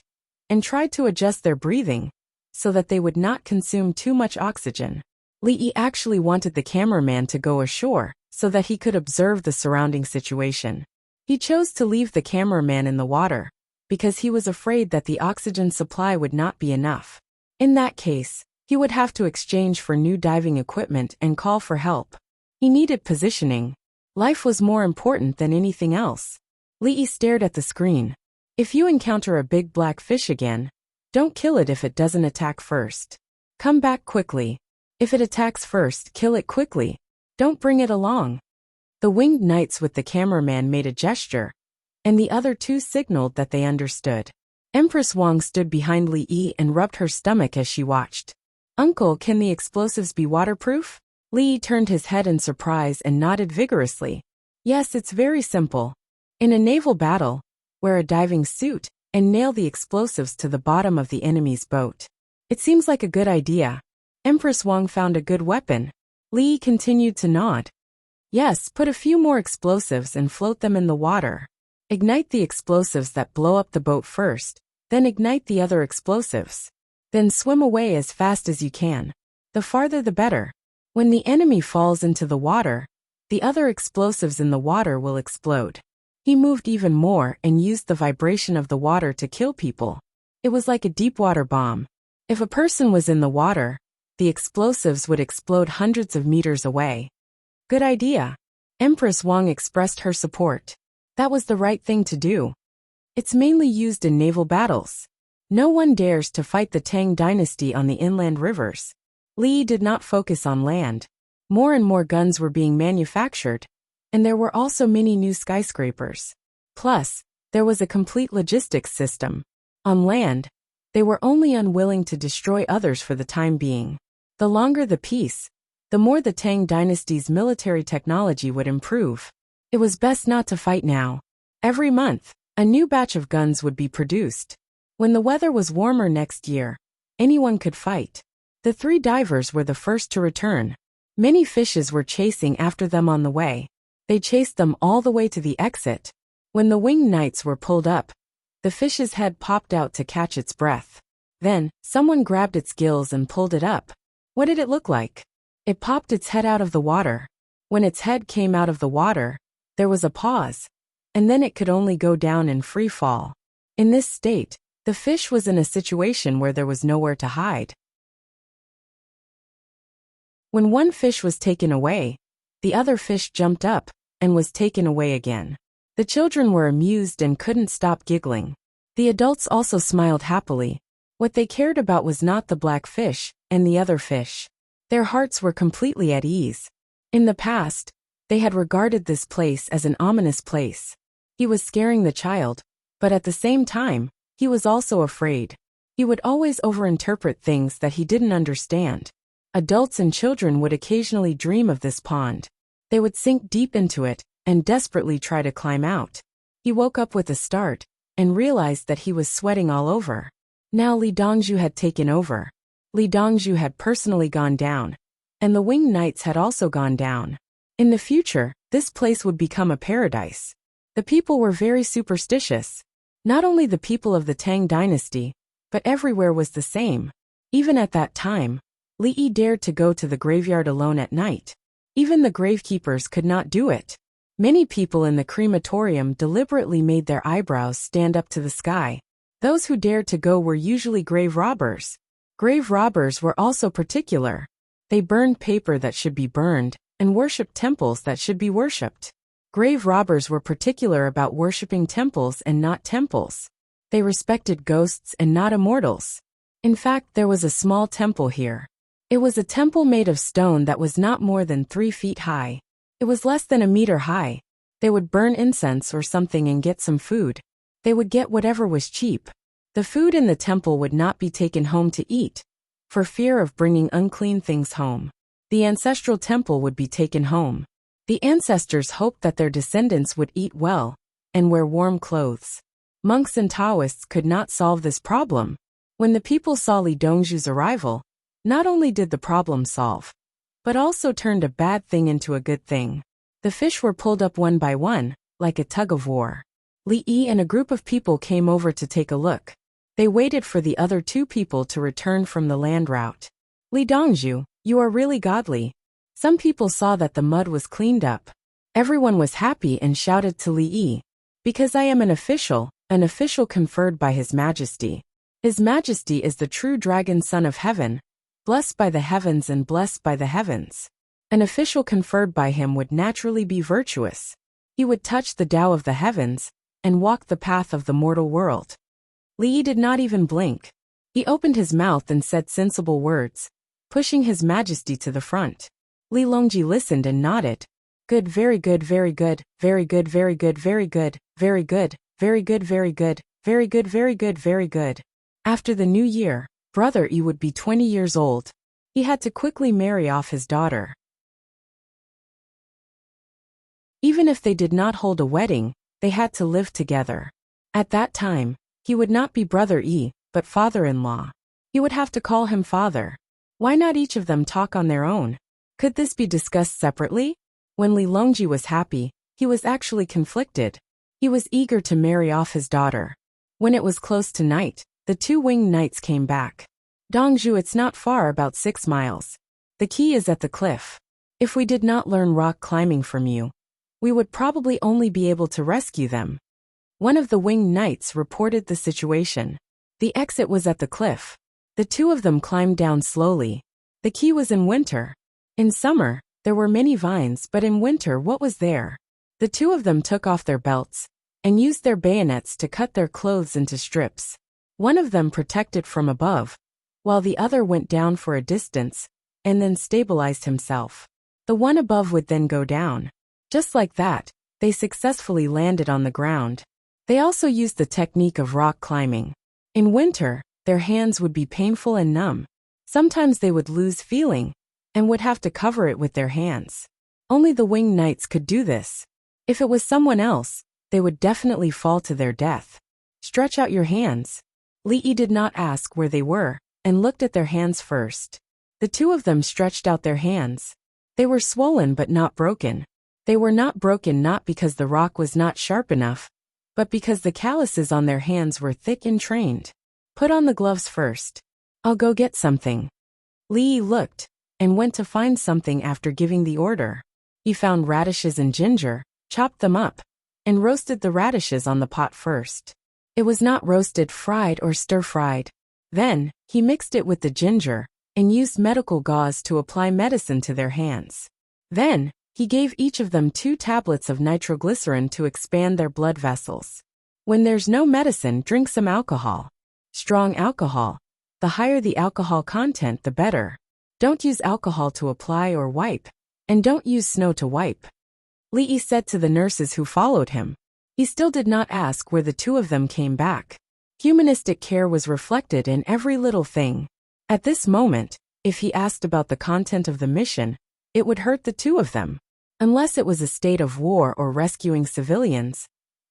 and tried to adjust their breathing so that they would not consume too much oxygen. Li Yi actually wanted the cameraman to go ashore so that he could observe the surrounding situation. He chose to leave the cameraman in the water because he was afraid that the oxygen supply would not be enough. In that case, he would have to exchange for new diving equipment and call for help. He needed positioning. Life was more important than anything else. Li Yi stared at the screen. If you encounter a big black fish again, don't kill it if it doesn't attack first. Come back quickly. If it attacks first, kill it quickly. Don't bring it along. The winged knights with the cameraman made a gesture, and the other 2 signaled that they understood. Empress Wang stood behind Li Yi and rubbed her stomach as she watched. Uncle, can the explosives be waterproof? Li Yi turned his head in surprise and nodded vigorously. Yes, it's very simple. In a naval battle, wear a diving suit and nail the explosives to the bottom of the enemy's boat. It seems like a good idea. Empress Wang found a good weapon. Li Yi continued to nod. Yes, put a few more explosives and float them in the water. Ignite the explosives that blow up the boat first, then ignite the other explosives. Then swim away as fast as you can. The farther the better. When the enemy falls into the water, the other explosives in the water will explode. He moved even more and used the vibration of the water to kill people. It was like a deep-water bomb. If a person was in the water, the explosives would explode hundreds of meters away. Good idea. Empress Wang expressed her support. That was the right thing to do. It's mainly used in naval battles. No one dares to fight the Tang dynasty on the inland rivers. Li Yi did not focus on land. More and more guns were being manufactured, and there were also many new skyscrapers. Plus, there was a complete logistics system. On land, they were only unwilling to destroy others for the time being. The longer the peace, the more the Tang dynasty's military technology would improve. It was best not to fight now. Every month, a new batch of guns would be produced. When the weather was warmer next year, anyone could fight. The 3 divers were the first to return. Many fishes were chasing after them on the way. They chased them all the way to the exit. When the winged knights were pulled up, the fish's head popped out to catch its breath. Then, someone grabbed its gills and pulled it up. What did it look like? It popped its head out of the water. When its head came out of the water, there was a pause, and then it could only go down in free fall. In this state, the fish was in a situation where there was nowhere to hide. When one fish was taken away, the other fish jumped up and was taken away again. The children were amused and couldn't stop giggling. The adults also smiled happily. What they cared about was not the black fish and the other fish. Their hearts were completely at ease. In the past, they had regarded this place as an ominous place. He was scaring the child, but at the same time, he was also afraid. He would always overinterpret things that he didn't understand. Adults and children would occasionally dream of this pond. They would sink deep into it and desperately try to climb out. He woke up with a start and realized that he was sweating all over. Now Li Dongzhu had taken over. Li Dongzhu had personally gone down, and the winged knights had also gone down. In the future, this place would become a paradise. The people were very superstitious. Not only the people of the Tang dynasty, but everywhere was the same. Even at that time, Li Yi dared to go to the graveyard alone at night. Even the gravekeepers could not do it. Many people in the crematorium deliberately made their eyebrows stand up to the sky. Those who dared to go were usually grave robbers. Grave robbers were also particular. They burned paper that should be burned, and worshipped temples that should be worshipped. Grave robbers were particular about worshipping temples and not temples. They respected ghosts and not immortals. In fact, there was a small temple here. It was a temple made of stone that was not more than 3 feet high. It was less than a meter high. They would burn incense or something and get some food. They would get whatever was cheap. The food in the temple would not be taken home to eat, for fear of bringing unclean things home. The ancestral temple would be taken home. The ancestors hoped that their descendants would eat well and wear warm clothes. Monks and Taoists could not solve this problem. When the people saw Li Dongzhu's arrival, not only did the problem solve, but also turned a bad thing into a good thing. The fish were pulled up one by one, like a tug of war. Li Yi and a group of people came over to take a look. They waited for the other two people to return from the land route. Li Dongzhu, you are really godly. Some people saw that the mud was cleaned up. Everyone was happy and shouted to Li Yi, because I am an official conferred by His Majesty. His Majesty is the true dragon son of heaven, blessed by the heavens and blessed by the heavens. An official conferred by him would naturally be virtuous. He would touch the Tao of the heavens and walk the path of the mortal world. Li Yi did not even blink. He opened his mouth and said sensible words, pushing His Majesty to the front. Li Longji listened and nodded. Good, very good, very good, very good, very good, very good, very good, very good, very good, very good, very good, very good. After the new year, Brother Yi would be 20 years old. He had to quickly marry off his daughter. Even if they did not hold a wedding, they had to live together. At that time, he would not be Brother Yi, but father-in-law. He would have to call him father. Why not each of them talk on their own? Could this be discussed separately? When Li Longji was happy, he was actually conflicted. He was eager to marry off his daughter. When it was close to night, the two winged knights came back. Dongzhu, it's not far, about 6 miles. The key is at the cliff. If we did not learn rock climbing from you, we would probably only be able to rescue them. One of the winged knights reported the situation. The exit was at the cliff. The two of them climbed down slowly. The key was in winter. In summer, there were many vines, but in winter, what was there? The two of them took off their belts and used their bayonets to cut their clothes into strips. One of them protected from above, while the other went down for a distance and then stabilized himself. The one above would then go down. Just like that, they successfully landed on the ground. They also used the technique of rock climbing. In winter, their hands would be painful and numb. Sometimes they would lose feeling and would have to cover it with their hands. Only the winged knights could do this. If it was someone else, they would definitely fall to their death. Stretch out your hands. Li Yi did not ask where they were and looked at their hands first. The two of them stretched out their hands. They were swollen but not broken. They were not broken not because the rock was not sharp enough, but because the calluses on their hands were thick and trained. Put on the gloves first. I'll go get something. Li Yi looked and went to find something after giving the order. He found radishes and ginger, chopped them up, and roasted the radishes on the pot first. It was not roasted, fried, or stir-fried. Then, he mixed it with the ginger and used medical gauze to apply medicine to their hands. Then, he gave each of them 2 tablets of nitroglycerin to expand their blood vessels. When there's no medicine, drink some alcohol. Strong alcohol. The higher the alcohol content, the better. Don't use alcohol to apply or wipe, and don't use snow to wipe. Li Yi said to the nurses who followed him. He still did not ask where the two of them came back. Humanistic care was reflected in every little thing. At this moment, if he asked about the content of the mission, it would hurt the two of them. Unless it was a state of war or rescuing civilians,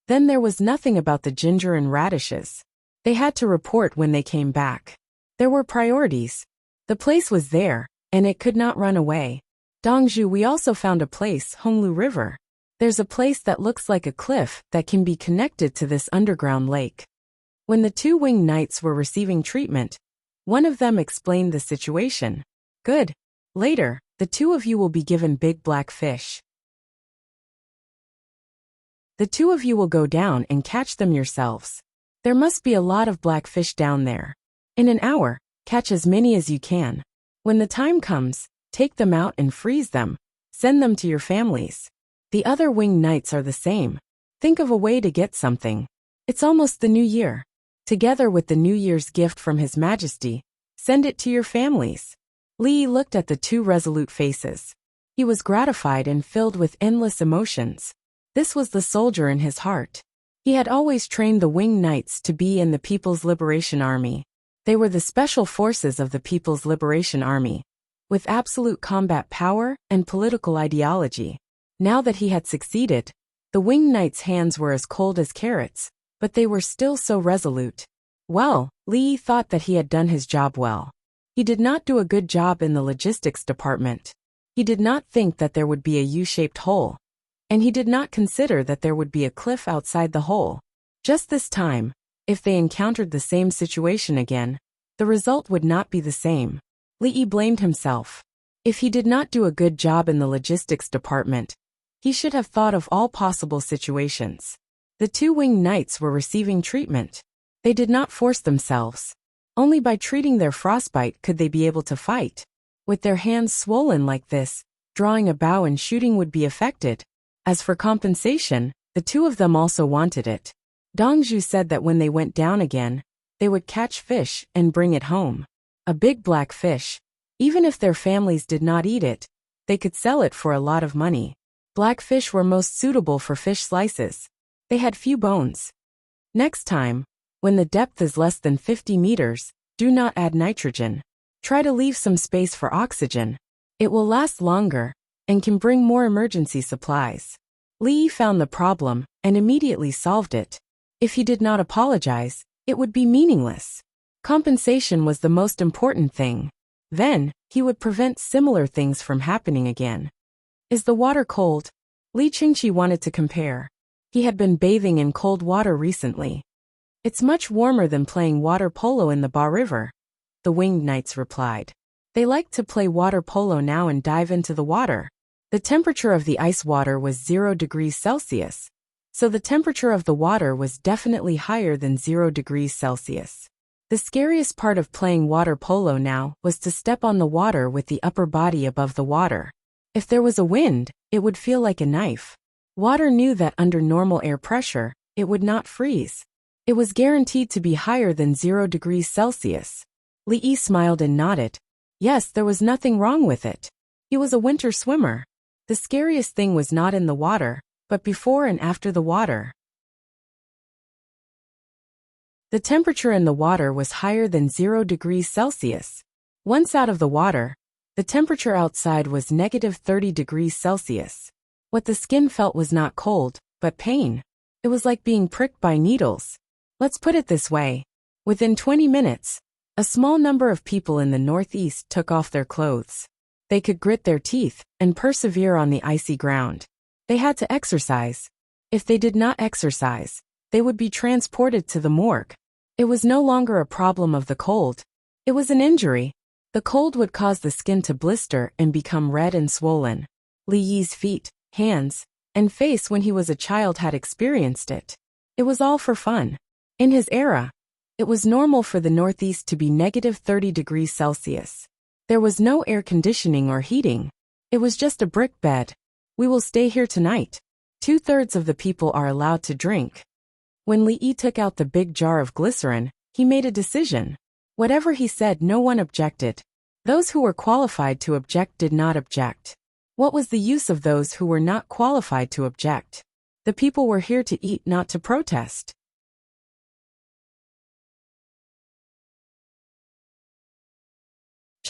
then there was nothing about the ginger and radishes. They had to report when they came back. There were priorities. The place was there, and it could not run away. Dongzhu, we also found a place, Honglu River. There's a place that looks like a cliff that can be connected to this underground lake. When the two winged knights were receiving treatment, one of them explained the situation. Good. Later, the two of you will be given big black fish. The two of you will go down and catch them yourselves. There must be a lot of black fish down there. In an hour, catch as many as you can. When the time comes, take them out and freeze them. Send them to your families. The other winged knights are the same. Think of a way to get something. It's almost the new year. Together with the New Year's gift from His Majesty, send it to your families. Li Yi looked at the two resolute faces. He was gratified and filled with endless emotions. This was the soldier in his heart. He had always trained the Winged Knights to be in the People's Liberation Army. They were the special forces of the People's Liberation Army, with absolute combat power and political ideology. Now that he had succeeded, the Winged Knight's hands were as cold as carrots, but they were still so resolute. Well, Li thought that he had done his job well. He did not do a good job in the logistics department. He did not think that there would be a U-shaped hole, and he did not consider that there would be a cliff outside the hole. Just this time, if they encountered the same situation again, the result would not be the same. Li blamed himself. If he did not do a good job in the logistics department, he should have thought of all possible situations. The two Winged Knights were receiving treatment. They did not force themselves. Only by treating their frostbite could they be able to fight. With their hands swollen like this, drawing a bow and shooting would be affected. As for compensation, the two of them also wanted it. Dongzhu said that when they went down again, they would catch fish and bring it home. A big black fish. Even if their families did not eat it, they could sell it for a lot of money. Black fish were most suitable for fish slices. They had few bones. Next time, when the depth is less than 50 meters, do not add nitrogen. Try to leave some space for oxygen. It will last longer and can bring more emergency supplies. Li found the problem and immediately solved it. If he did not apologize, it would be meaningless. Compensation was the most important thing. Then, he would prevent similar things from happening again. Is the water cold? Li Qingqi wanted to compare. He had been bathing in cold water recently. It's much warmer than playing water polo in the Ba River, the Winged Knights replied. They liked to play water polo now and dive into the water. The temperature of the ice water was 0 degrees Celsius, so the temperature of the water was definitely higher than 0 degrees Celsius. The scariest part of playing water polo now was to step on the water with the upper body above the water. If there was a wind, it would feel like a knife. Water knew that under normal air pressure, it would not freeze. It was guaranteed to be higher than 0 degrees Celsius. Li smiled and nodded. Yes, there was nothing wrong with it. He was a winter swimmer. The scariest thing was not in the water, but before and after the water. The temperature in the water was higher than 0 degrees Celsius. Once out of the water, the temperature outside was -30 degrees Celsius. What the skin felt was not cold, but pain. It was like being pricked by needles. Let's put it this way. Within 20 minutes, a small number of people in the northeast took off their clothes. They could grit their teeth and persevere on the icy ground. They had to exercise. If they did not exercise, they would be transported to the morgue. It was no longer a problem of the cold. It was an injury. The cold would cause the skin to blister and become red and swollen. Li Yi's feet, hands, and face when he was a child had experienced it. It was all for fun. In his era, it was normal for the Northeast to be -30 degrees Celsius. There was no air conditioning or heating. It was just a brick bed. We will stay here tonight. 2/3 of the people are allowed to drink. When Li Yi took out the big jar of glycerin, he made a decision. Whatever he said, no one objected. Those who were qualified to object did not object. What was the use of those who were not qualified to object? The people were here to eat, not to protest.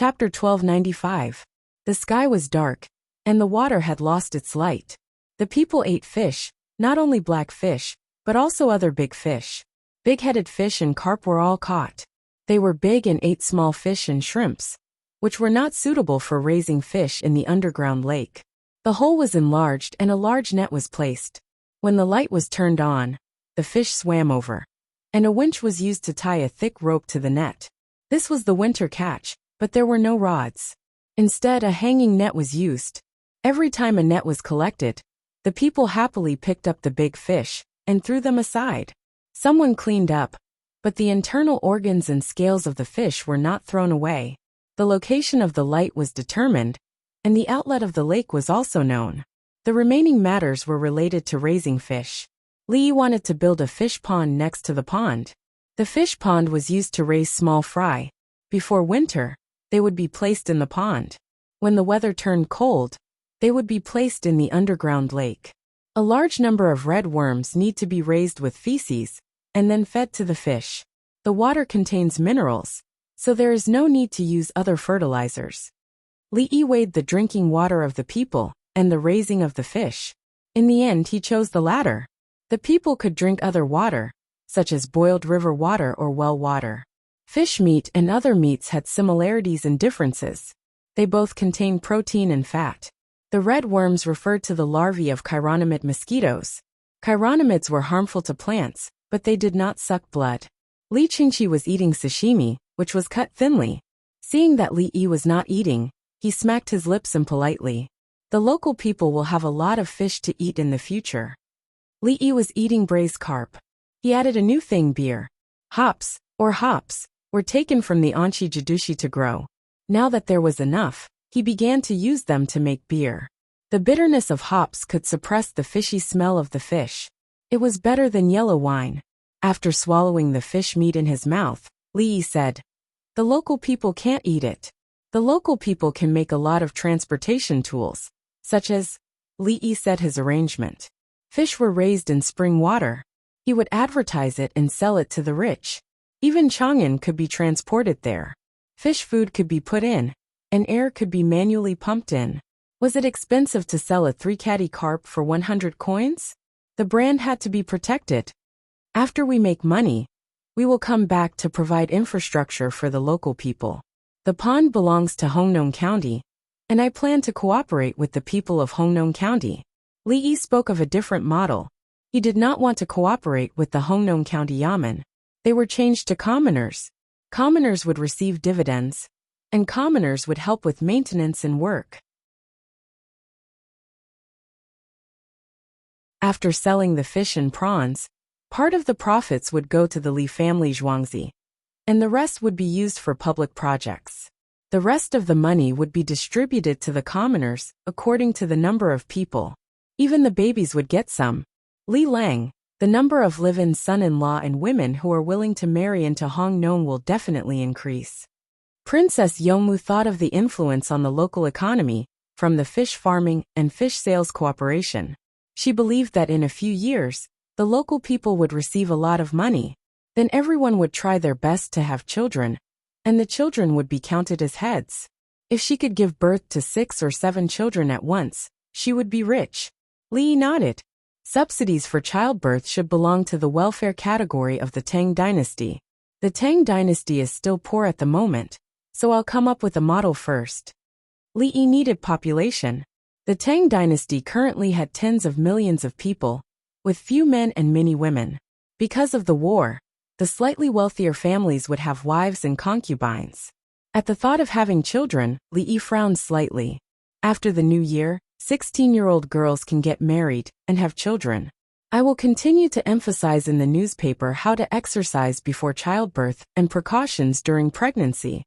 Chapter 1295. The sky was dark, and the water had lost its light. The people ate fish, not only black fish, but also other big fish. Big-headed fish and carp were all caught. They were big and ate small fish and shrimps, which were not suitable for raising fish in the underground lake. The hole was enlarged and a large net was placed. When the light was turned on, the fish swam over, and a winch was used to tie a thick rope to the net. This was the winter catch, but there were no rods. Instead, a hanging net was used. Every time a net was collected, the people happily picked up the big fish and threw them aside. Someone cleaned up, but the internal organs and scales of the fish were not thrown away. The location of the light was determined, and the outlet of the lake was also known. The remaining matters were related to raising fish. Li wanted to build a fish pond next to the pond. The fish pond was used to raise small fry. Before winter, they would be placed in the pond. When the weather turned cold, They would be placed in the underground lake. A large number of red worms need to be raised with feces and then fed to the fish. The water contains minerals, so there is no need to use other fertilizers. Li weighed the drinking water of the people and the raising of the fish. In the end, he chose the latter. The people could drink other water, such as boiled river water or well water. Fish meat and other meats had similarities and differences. They both contain protein and fat. The red worms referred to the larvae of chironomid mosquitoes. Chironomids were harmful to plants, but they did not suck blood. Li Qingqi was eating sashimi, which was cut thinly. Seeing that Li Yi was not eating, he smacked his lips impolitely. The local people will have a lot of fish to eat in the future. Li Yi was eating braised carp. He added a new thing: beer. Hops were taken from the Anshi Jidushi to grow. Now that there was enough, he began to use them to make beer. The bitterness of hops could suppress the fishy smell of the fish. It was better than yellow wine. After swallowing the fish meat in his mouth, Li Yi said, "The local people can't eat it. The local people can make a lot of transportation tools, such as..." Li Yi said his arrangement. Fish were raised in spring water. He would advertise it and sell it to the rich. Even Chang'an could be transported there. Fish food could be put in, and air could be manually pumped in. Was it expensive to sell a 3-catty carp for 100 coins? The brand had to be protected. After we make money, we will come back to provide infrastructure for the local people. The pond belongs to Hongnong County, and I plan to cooperate with the people of Hongnong County. Li Yi spoke of a different model. He did not want to cooperate with the Hongnong County Yamen. They were changed to commoners. Commoners would receive dividends, and commoners would help with maintenance and work. After selling the fish and prawns, part of the profits would go to the Li family Zhuangzi, and the rest would be used for public projects. The rest of the money would be distributed to the commoners according to the number of people. Even the babies would get some. Li Lang, the number of live-in son-in-law and women who are willing to marry into Hongnong will definitely increase. Princess Yongmu thought of the influence on the local economy from the fish farming and fish sales cooperation. She believed that in a few years, the local people would receive a lot of money. Then everyone would try their best to have children, and the children would be counted as heads. If she could give birth to 6 or 7 children at once, she would be rich. Li nodded. Subsidies for childbirth should belong to the welfare category of the Tang dynasty. The Tang dynasty is still poor at the moment, so I'll come up with a model first. Li Yi needed population. The Tang dynasty currently had tens of millions of people, with few men and many women. Because of the war, the slightly wealthier families would have wives and concubines. At the thought of having children, Li Yi frowned slightly. After the new year, 16-year-old girls can get married and have children. I will continue to emphasize in the newspaper how to exercise before childbirth and precautions during pregnancy.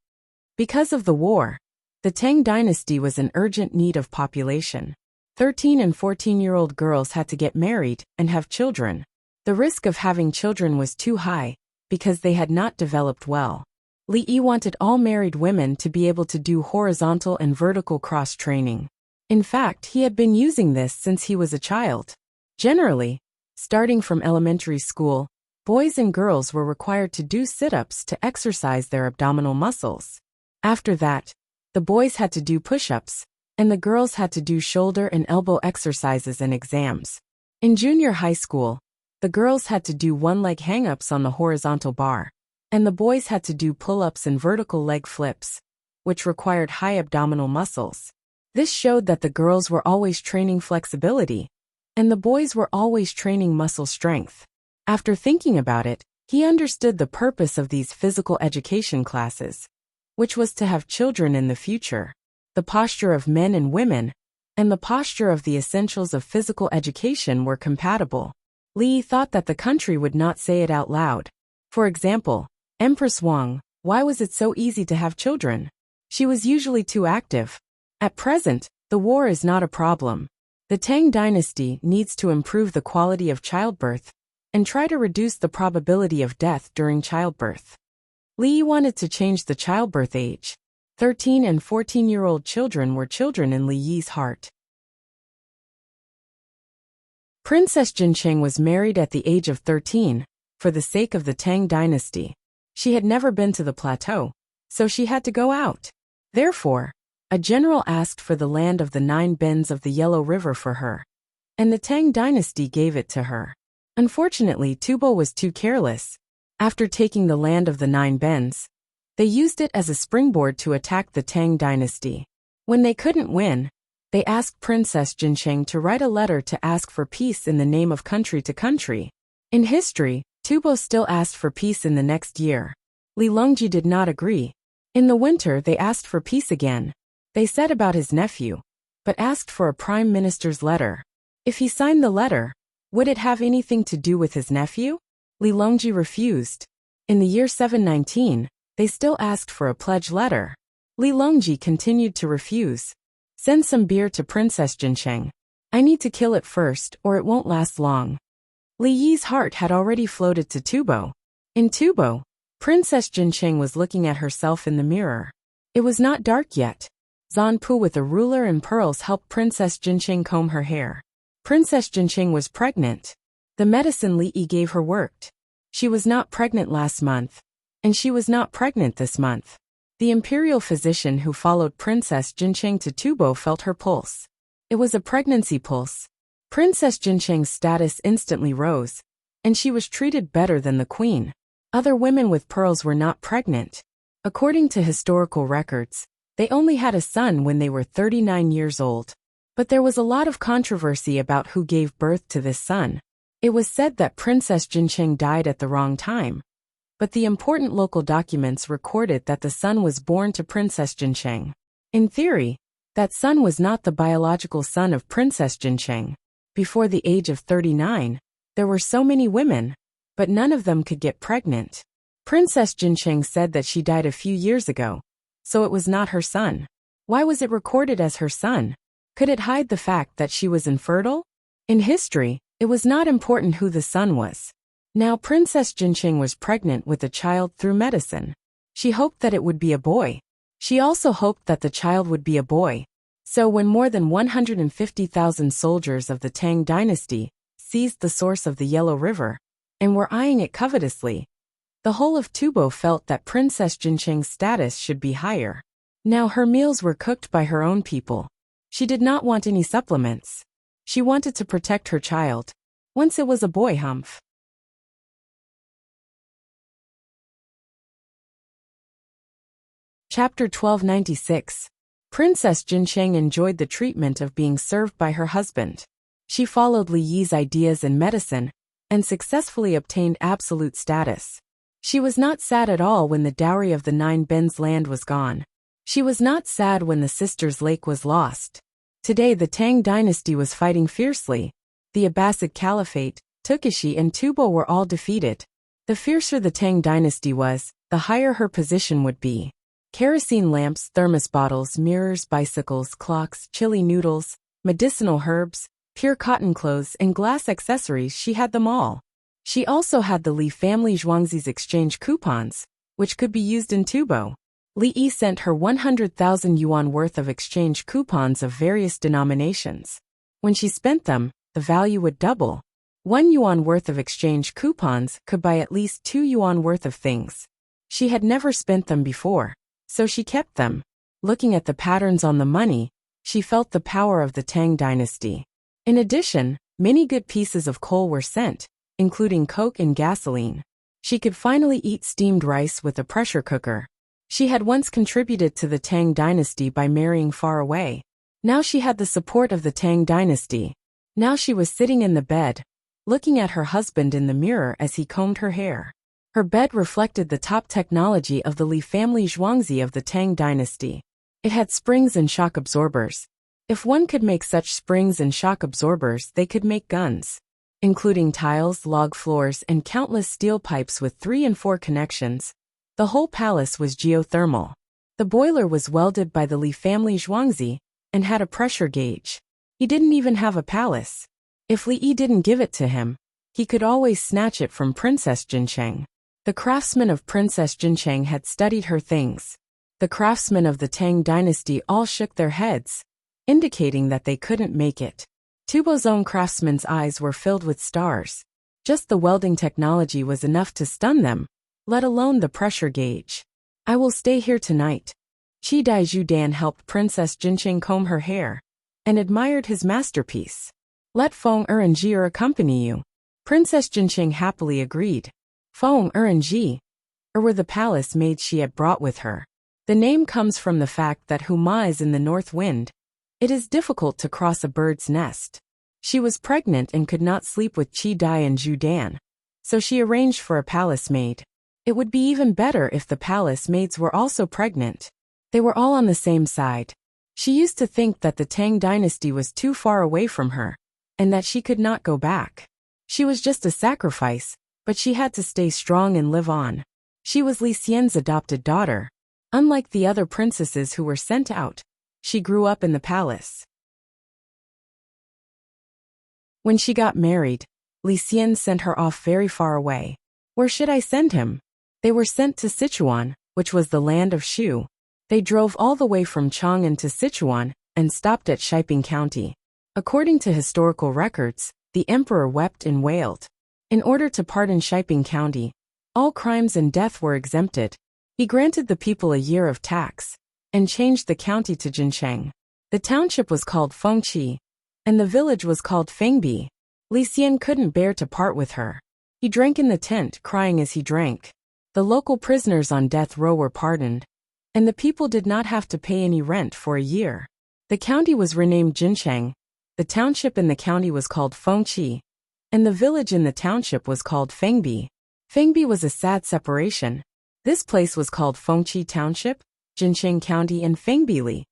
Because of the war, the Tang dynasty was in urgent need of population. 13 and 14-year-old girls had to get married and have children. The risk of having children was too high because they had not developed well. Li Yi wanted all married women to be able to do horizontal and vertical cross-training. In fact, he had been using this since he was a child. Generally, starting from elementary school, boys and girls were required to do sit-ups to exercise their abdominal muscles. After that, the boys had to do push-ups, and the girls had to do shoulder and elbow exercises and exams. In junior high school, the girls had to do one-leg hang-ups on the horizontal bar, and the boys had to do pull-ups and vertical leg flips, which required high abdominal muscles. This showed that the girls were always training flexibility, and the boys were always training muscle strength. After thinking about it, he understood the purpose of these physical education classes, which was to have children in the future. The posture of men and women, and the posture of the essentials of physical education were compatible. Li thought that the country would not say it out loud. For example, Empress Wang, why was it so easy to have children? She was usually too active. At present, the war is not a problem. The Tang dynasty needs to improve the quality of childbirth and try to reduce the probability of death during childbirth. Li wanted to change the childbirth age. 13 and 14-year-old children were children in Li Yi's heart. Princess Jincheng was married at the age of 13, for the sake of the Tang dynasty. She had never been to the plateau, so she had to go out. Therefore, a general asked for the land of the 9 bends of the Yellow River for her, and the Tang dynasty gave it to her. Unfortunately, Tubo was too careless. After taking the land of the 9 bends, they used it as a springboard to attack the Tang dynasty. When they couldn't win, they asked Princess Jincheng to write a letter to ask for peace in the name of country to country. In history, Tubo still asked for peace in the next year. Li Longji did not agree. In the winter they asked for peace again. They said about his nephew, but asked for a prime minister's letter. If he signed the letter, would it have anything to do with his nephew? Li Longji refused. In the year 719, they still asked for a pledge letter. Li Longji continued to refuse. Send some beer to Princess Jincheng. I need to kill it first or it won't last long. Li Yi's heart had already floated to Tubo. In Tubo, Princess Jincheng was looking at herself in the mirror. It was not dark yet. Zanpu with a ruler and pearls helped Princess Jincheng comb her hair. Princess Jincheng was pregnant. The medicine Li Yi gave her worked. She was not pregnant last month, and she was not pregnant this month. The imperial physician who followed Princess Jincheng to Tubo felt her pulse. It was a pregnancy pulse. Princess Jincheng's status instantly rose, and she was treated better than the queen. Other women with pearls were not pregnant. According to historical records, they only had a son when they were 39 years old. But there was a lot of controversy about who gave birth to this son. It was said that Princess Jincheng died at the wrong time. But the important local documents recorded that the son was born to Princess Jincheng. In theory, that son was not the biological son of Princess Jincheng. Before the age of 39, there were so many women, but none of them could get pregnant. Princess Jincheng said that she died a few years ago, so it was not her son. Why was it recorded as her son? Could it hide the fact that she was infertile? In history, it was not important who the son was. Now Princess Jincheng was pregnant with a child through medicine. She hoped that it would be a boy. She also hoped that the child would be a boy. So when more than 150,000 soldiers of the Tang dynasty seized the source of the Yellow River and were eyeing it covetously, the whole of Tubo felt that Princess Jincheng's status should be higher. Now her meals were cooked by her own people. She did not want any supplements. She wanted to protect her child. Once it was a boy. Chapter 1296. Princess Jincheng enjoyed the treatment of being served by her husband. She followed Li Yi's ideas in medicine and successfully obtained absolute status. She was not sad at all when the dowry of the 9 bends land was gone. She was not sad when the sisters' lake was lost. Today the Tang dynasty was fighting fiercely. The Abbasid Caliphate, Tukishi and Tubo were all defeated. The fiercer the Tang dynasty was, the higher her position would be. Kerosene lamps, thermos bottles, mirrors, bicycles, clocks, chili noodles, medicinal herbs, pure cotton clothes, and glass accessories, she had them all. She also had the Li family Zhuangzi's exchange coupons, which could be used in Tubo. Li Yi sent her 100,000 yuan worth of exchange coupons of various denominations. When she spent them, the value would double. 1 yuan worth of exchange coupons could buy at least 2 yuan worth of things. She had never spent them before, so she kept them. Looking at the patterns on the money, she felt the power of the Tang dynasty. In addition, many good pieces of coal were sent, including coke and gasoline. She could finally eat steamed rice with a pressure cooker. She had once contributed to the Tang dynasty by marrying far away. Now she had the support of the Tang dynasty. Now she was sitting in the bed, looking at her husband in the mirror as he combed her hair. Her bed reflected the top technology of the Li family Zhuangzi of the Tang dynasty. It had springs and shock absorbers. If one could make such springs and shock absorbers, they could make guns. Including tiles, log floors, and countless steel pipes with 3 and 4 connections. The whole palace was geothermal. The boiler was welded by the Li family Zhuangzi and had a pressure gauge. He didn't even have a palace. If Li Yi didn't give it to him, he could always snatch it from Princess Jincheng. The craftsmen of Princess Jincheng had studied her things. The craftsmen of the Tang dynasty all shook their heads, indicating that they couldn't make it. Tubo's own craftsman's eyes were filled with stars. Just the welding technology was enough to stun them, let alone the pressure gauge. I will stay here tonight. Qi Dai Zhudan helped Princess Jinqing comb her hair and admired his masterpiece. Let Feng Er and Ji accompany you. Princess Jinqing happily agreed. Feng Er and Ji were the palace maids she had brought with her. The name comes from the fact that Huma is in the north wind. It is difficult to cross a bird's nest. She was pregnant and could not sleep with Qi Dai and Zhudan, so she arranged for a palace maid. It would be even better if the palace maids were also pregnant. They were all on the same side. She used to think that the Tang dynasty was too far away from her, and that she could not go back. She was just a sacrifice, but she had to stay strong and live on. She was Li Xian's adopted daughter. Unlike the other princesses who were sent out, she grew up in the palace. When she got married, Li Xian sent her off very far away. Where should I send him? They were sent to Sichuan, which was the land of Shu. They drove all the way from Chang'an to Sichuan and stopped at Shiping County. According to historical records, the emperor wept and wailed. In order to pardon Shiping County, all crimes and death were exempted. He granted the people a year of tax and changed the county to Jincheng. The township was called Fengqi, and the village was called Fengbi. Li Xian couldn't bear to part with her. He drank in the tent, crying as he drank. The local prisoners on death row were pardoned, and the people did not have to pay any rent for a year. The county was renamed Jincheng, the township in the county was called Fengqi, and the village in the township was called Fengbi. Fengbi was a sad separation. This place was called Fengqi Township, Jincheng County and Fengbili.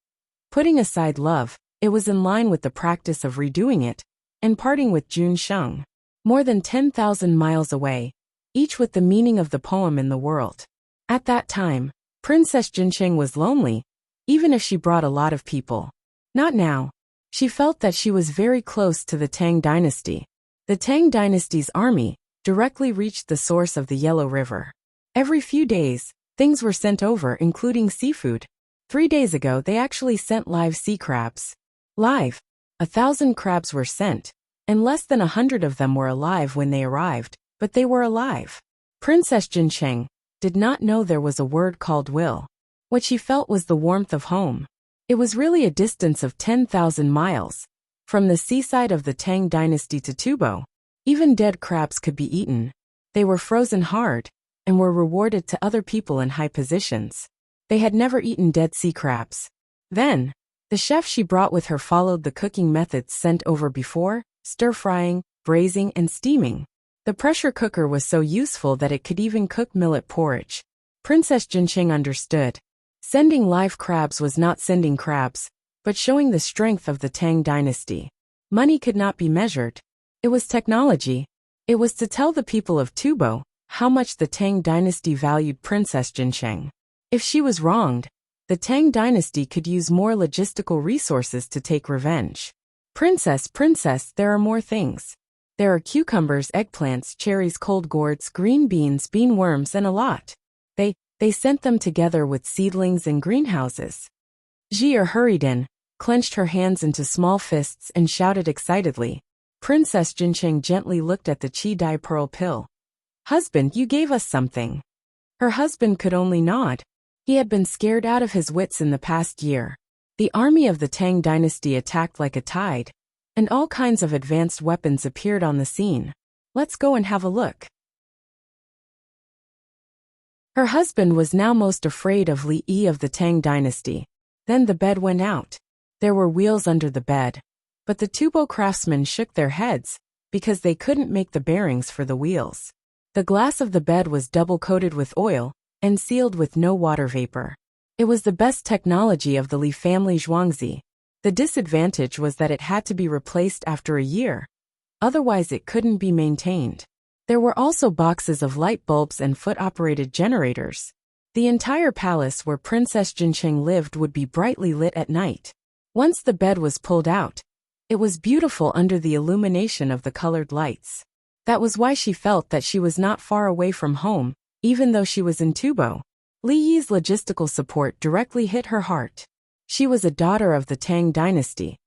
Putting aside love, it was in line with the practice of redoing it, and parting with Jun Sheng. More than 10,000 miles away, each with the meaning of the poem in the world. At that time, Princess Jincheng was lonely, even if she brought a lot of people. Not now. She felt that she was very close to the Tang dynasty. The Tang dynasty's army directly reached the source of the Yellow River. Every few days, things were sent over, including seafood. 3 days ago, they actually sent live sea crabs. Live. 1,000 crabs were sent, and less than 100 of them were alive when they arrived, but they were alive. Princess Jincheng did not know there was a word called will. What she felt was the warmth of home. It was really a distance of 10,000 miles. From the seaside of the Tang dynasty to Tubo, even dead crabs could be eaten. They were frozen hard, and were rewarded to other people in high positions. They had never eaten dead sea crabs. Then, the chef she brought with her followed the cooking methods sent over before: stir-frying, braising, and steaming. The pressure cooker was so useful that it could even cook millet porridge. Princess Jincheng understood. Sending live crabs was not sending crabs, but showing the strength of the Tang dynasty. Money could not be measured. It was technology. It was to tell the people of Tubo how much the Tang dynasty valued Princess Jincheng. If she was wronged, the Tang dynasty could use more logistical resources to take revenge. Princess, there are more things. There are cucumbers, eggplants, cherries, cold gourds, green beans, bean worms, and a lot. They sent them together with seedlings and greenhouses. Jia hurried in, clenched her hands into small fists, and shouted excitedly. Princess Jincheng gently looked at the Qi Dai pearl pill. Husband, you gave us something. Her husband could only nod. He had been scared out of his wits in the past year. The army of the Tang dynasty attacked like a tide, and all kinds of advanced weapons appeared on the scene. Let's go and have a look. Her husband was now most afraid of Li Yi of the Tang dynasty. Then the bed went out. There were wheels under the bed, but the Tubo craftsmen shook their heads because they couldn't make the bearings for the wheels. The glass of the bed was double-coated with oil and sealed with no water vapor. It was the best technology of the Li family Zhuangzi. The disadvantage was that it had to be replaced after a year. Otherwise it couldn't be maintained. There were also boxes of light bulbs and foot-operated generators. The entire palace where Princess Jincheng lived would be brightly lit at night. Once the bed was pulled out, it was beautiful under the illumination of the colored lights. That was why she felt that she was not far away from home, even though she was in Tubo. Li Yi's logistical support directly hit her heart. She was a daughter of the Tang dynasty,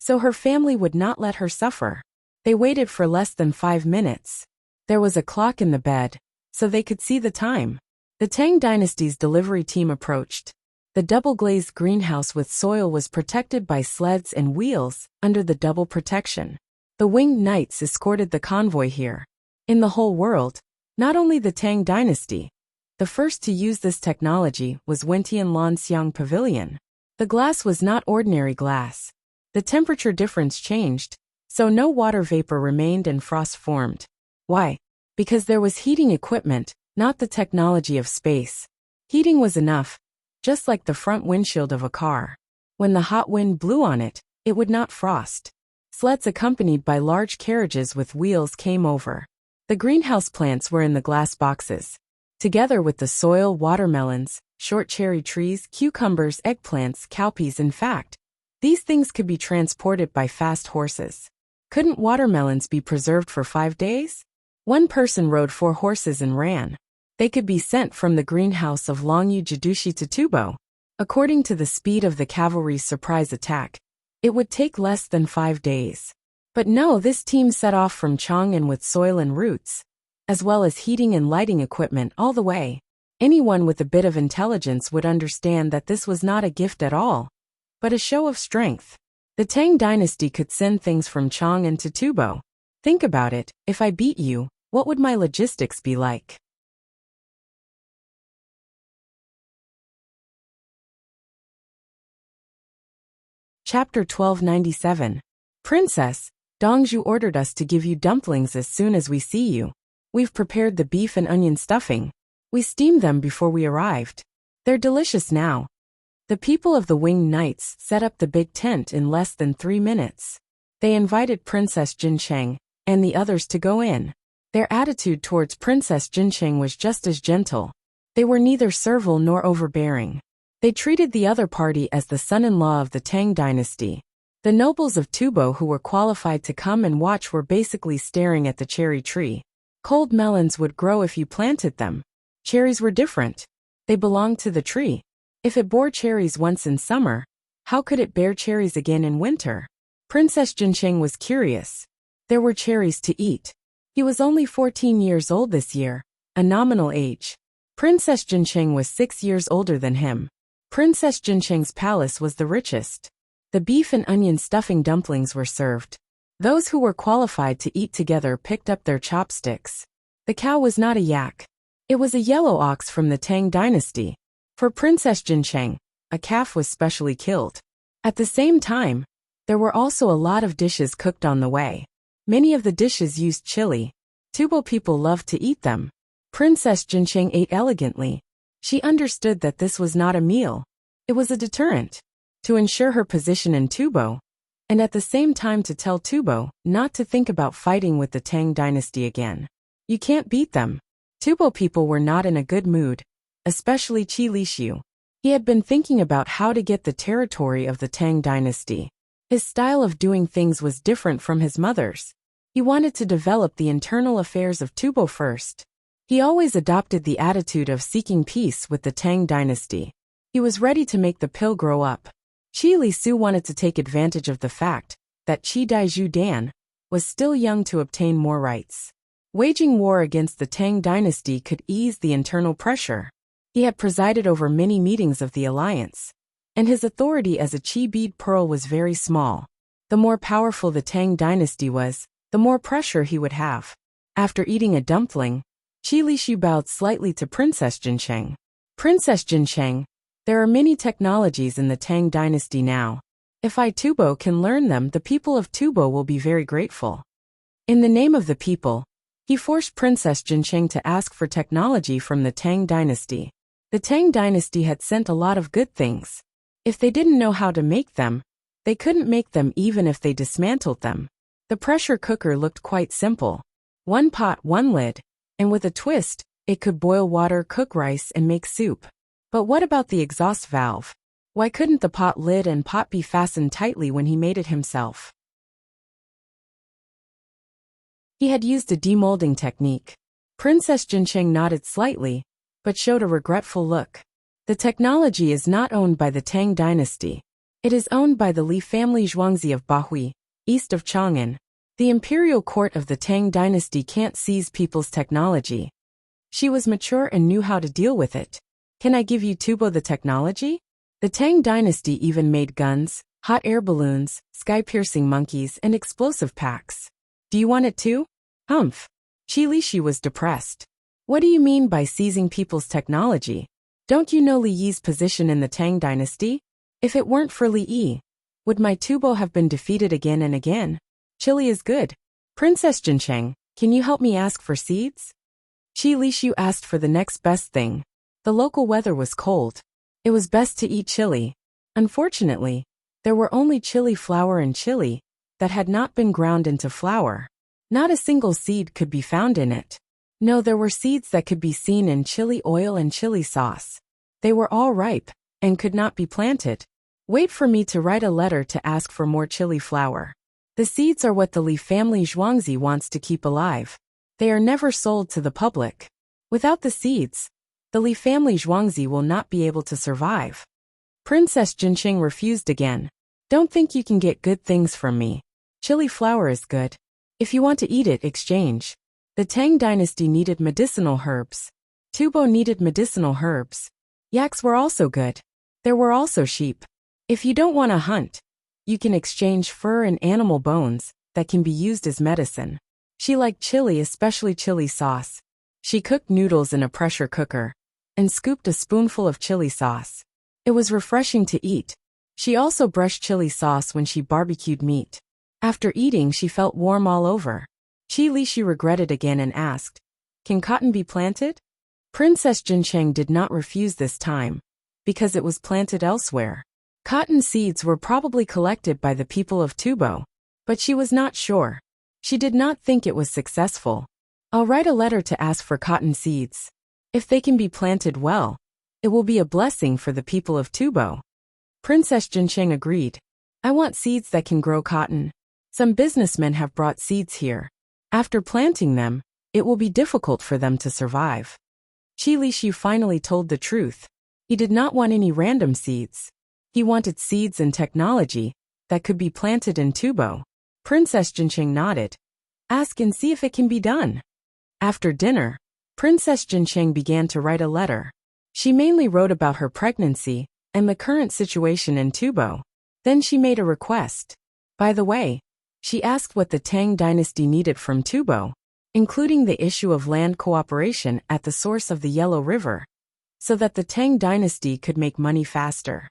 so her family would not let her suffer. They waited for less than 5 minutes. There was a clock in the bed, so they could see the time. The Tang dynasty's delivery team approached. The double-glazed greenhouse with soil was protected by sleds and wheels under the double protection. The winged knights escorted the convoy here. In the whole world, not only the Tang dynasty, the first to use this technology was Wentian Lanxiang Pavilion. The glass was not ordinary glass. The temperature difference changed, so no water vapor remained and frost formed. Why? Because there was heating equipment, not the technology of space. Heating was enough, just like the front windshield of a car. When the hot wind blew on it, it would not frost. Sleds accompanied by large carriages with wheels came over. The greenhouse plants were in the glass boxes. Together with the soil, watermelons, short cherry trees, cucumbers, eggplants, cowpeas. In fact, these things could be transported by fast horses. Couldn't watermelons be preserved for 5 days? One person rode 4 horses and ran. They could be sent from the greenhouse of Longyu Jidushi to Tubo. According to the speed of the cavalry's surprise attack, it would take less than 5 days. But no, this team set off from Chang'an with soil and roots, as well as heating and lighting equipment all the way. Anyone with a bit of intelligence would understand that this was not a gift at all, but a show of strength. The Tang dynasty could send things from Chang'an to Tubo. Think about it, if I beat you, what would my logistics be like? Chapter 1297. Princess, Dongzhu ordered us to give you dumplings as soon as we see you. We've prepared the beef and onion stuffing. We steamed them before we arrived. They're delicious now. The people of the Winged Knights set up the big tent in less than 3 minutes. They invited Princess Jincheng and the others to go in. Their attitude towards Princess Jincheng was just as gentle. They were neither servile nor overbearing. They treated the other party as the son-in-law of the Tang dynasty. The nobles of Tubo who were qualified to come and watch were basically staring at the cherry tree. Cold melons would grow if you planted them. Cherries were different. They belonged to the tree. If it bore cherries once in summer, how could it bear cherries again in winter? Princess Jincheng was curious. There were cherries to eat. He was only 14 years old this year, a nominal age. Princess Jincheng was 6 years older than him. Princess Jincheng's palace was the richest. The beef and onion stuffing dumplings were served. Those who were qualified to eat together picked up their chopsticks. The cow was not a yak. It was a yellow ox from the Tang dynasty. For Princess Jincheng, a calf was specially killed. At the same time, there were also a lot of dishes cooked on the way. Many of the dishes used chili. Tubo people loved to eat them. Princess Jincheng ate elegantly. She understood that this was not a meal. It was a deterrent to ensure her position in Tubo, and at the same time to tell Tubo not to think about fighting with the Tang dynasty again. You can't beat them. Tubo people were not in a good mood, especially Qi Lishu. He had been thinking about how to get the territory of the Tang dynasty. His style of doing things was different from his mother's. He wanted to develop the internal affairs of Tubo first. He always adopted the attitude of seeking peace with the Tang dynasty. He was ready to make the pill grow up. Qi Lisu wanted to take advantage of the fact that Qi Daiju Dan was still young to obtain more rights. Waging war against the Tang dynasty could ease the internal pressure. He had presided over many meetings of the alliance, and his authority as a Qi bead pearl was very small. The more powerful the Tang dynasty was, the more pressure he would have. After eating a dumpling, Qi Lishu bowed slightly to Princess Jincheng. Princess Jincheng, there are many technologies in the Tang dynasty now. If I Tubo can learn them, the people of Tubo will be very grateful. In the name of the people, he forced Princess Jincheng to ask for technology from the Tang dynasty. The Tang dynasty had sent a lot of good things. If they didn't know how to make them, they couldn't make them even if they dismantled them. The pressure cooker looked quite simple. 1 pot, 1 lid, and with a twist, it could boil water, cook rice, and make soup. But what about the exhaust valve? Why couldn't the pot lid and pot be fastened tightly when he made it himself? He had used a demolding technique. Princess Jincheng nodded slightly, but showed a regretful look. The technology is not owned by the Tang dynasty. It is owned by the Li family Zhuangzi of Bahui, east of Chang'an. The imperial court of the Tang dynasty can't seize people's technology. She was mature and knew how to deal with it. Can I give you Tubo the technology? The Tang dynasty even made guns, hot air balloons, sky-piercing monkeys, and explosive packs. Do you want it too? Humph. Qi Lishi was depressed. What do you mean by seizing people's technology? Don't you know Li Yi's position in the Tang dynasty? If it weren't for Li Yi, would my Tubo have been defeated again and again? Chili is good. Princess Jincheng, can you help me ask for seeds? Qi Lishu asked for the next best thing. The local weather was cold. It was best to eat chili. Unfortunately, there were only chili flour and chili that had not been ground into flour. Not a single seed could be found in it. No, there were seeds that could be seen in chili oil and chili sauce. They were all ripe and could not be planted. Wait for me to write a letter to ask for more chili flour. The seeds are what the Li family Zhuangzi wants to keep alive. They are never sold to the public. Without the seeds, the Li family Zhuangzi will not be able to survive. Princess Jincheng refused again. Don't think you can get good things from me. Chili flour is good. If you want to eat it, exchange. The Tang dynasty needed medicinal herbs. Tubo needed medicinal herbs. Yaks were also good. There were also sheep. If you don't want to hunt, you can exchange fur and animal bones that can be used as medicine. She liked chili, especially chili sauce. She cooked noodles in a pressure cooker and scooped a spoonful of chili sauce. It was refreshing to eat. She also brushed chili sauce when she barbecued meat. After eating, she felt warm all over. Qi Lishi regretted again and asked, "Can cotton be planted?" Princess Jincheng did not refuse this time, because it was planted elsewhere. Cotton seeds were probably collected by the people of Tubo, but she was not sure. She did not think it was successful. I'll write a letter to ask for cotton seeds. If they can be planted well, it will be a blessing for the people of Tubo. Princess Jincheng agreed. I want seeds that can grow cotton. Some businessmen have brought seeds here. After planting them, it will be difficult for them to survive. Qi Lishu finally told the truth. He did not want any random seeds. He wanted seeds and technology that could be planted in Tubo. Princess Jincheng nodded. Ask and see if it can be done. After dinner, Princess Jincheng began to write a letter. She mainly wrote about her pregnancy and the current situation in Tubo. Then she made a request. By the way, she asked what the Tang dynasty needed from Tubo, including the issue of land cooperation at the source of the Yellow River, so that the Tang dynasty could make money faster.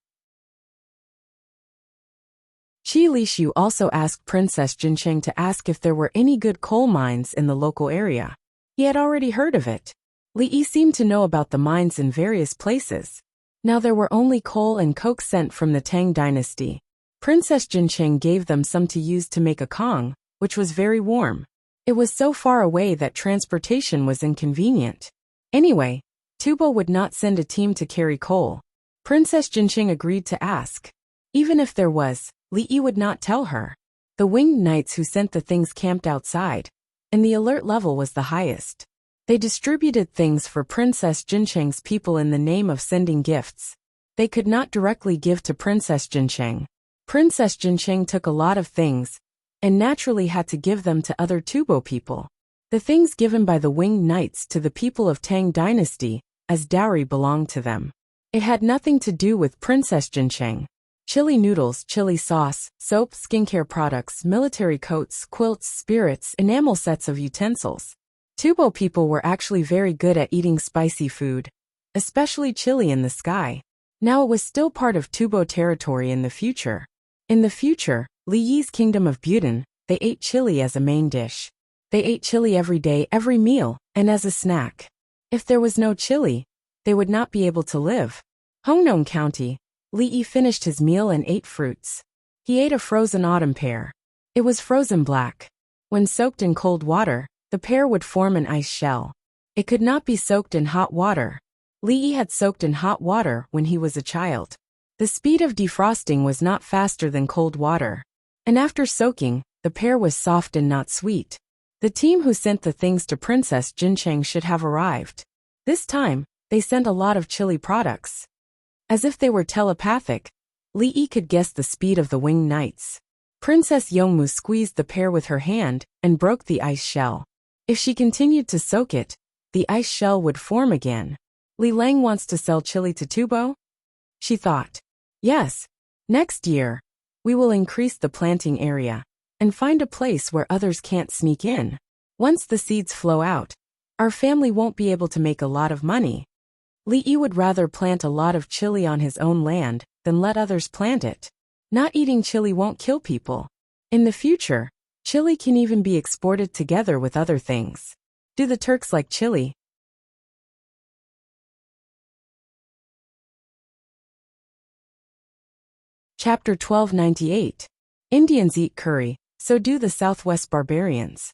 Qi Lishu also asked Princess Jincheng to ask if there were any good coal mines in the local area. He had already heard of it. Li Yi seemed to know about the mines in various places. Now there were only coal and coke sent from the Tang dynasty. Princess Jincheng gave them some to use to make a kong, which was very warm. It was so far away that transportation was inconvenient. Anyway, Tubo would not send a team to carry coal. Princess Jincheng agreed to ask. Even if there was, Li Yi would not tell her. The winged knights who sent the things camped outside, and the alert level was the highest. They distributed things for Princess Jincheng's people in the name of sending gifts. They could not directly give to Princess Jincheng. Princess Jincheng took a lot of things, and naturally had to give them to other Tubo people. The things given by the winged knights to the people of Tang dynasty, as dowry, belonged to them. It had nothing to do with Princess Jincheng. Chili noodles, chili sauce, soap, skincare products, military coats, quilts, spirits, enamel sets of utensils. Tubo people were actually very good at eating spicy food, especially chili in the sky. Now it was still part of Tubo territory in the future. In the future, Li Yi's kingdom of Buden, they ate chili as a main dish. They ate chili every day, every meal, and as a snack. If there was no chili, they would not be able to live. Hongnon County, Li Yi finished his meal and ate fruits. He ate a frozen autumn pear. It was frozen black. When soaked in cold water, the pear would form an ice shell. It could not be soaked in hot water. Li Yi had soaked in hot water when he was a child. The speed of defrosting was not faster than cold water. And after soaking, the pear was soft and not sweet. The team who sent the things to Princess Jincheng should have arrived. This time, they sent a lot of chili products. As if they were telepathic, Li Yi could guess the speed of the winged knights. Princess Yongmu squeezed the pear with her hand and broke the ice shell. If she continued to soak it, the ice shell would form again. Li Lang wants to sell chili to Tubo? She thought. Yes. Next year, we will increase the planting area and find a place where others can't sneak in. Once the seeds flow out, our family won't be able to make a lot of money. Li Yi would rather plant a lot of chili on his own land than let others plant it. Not eating chili won't kill people. In the future, chili can even be exported together with other things. Do the Turks like chili? Chapter 1298. Indians eat curry, so do the Southwest barbarians.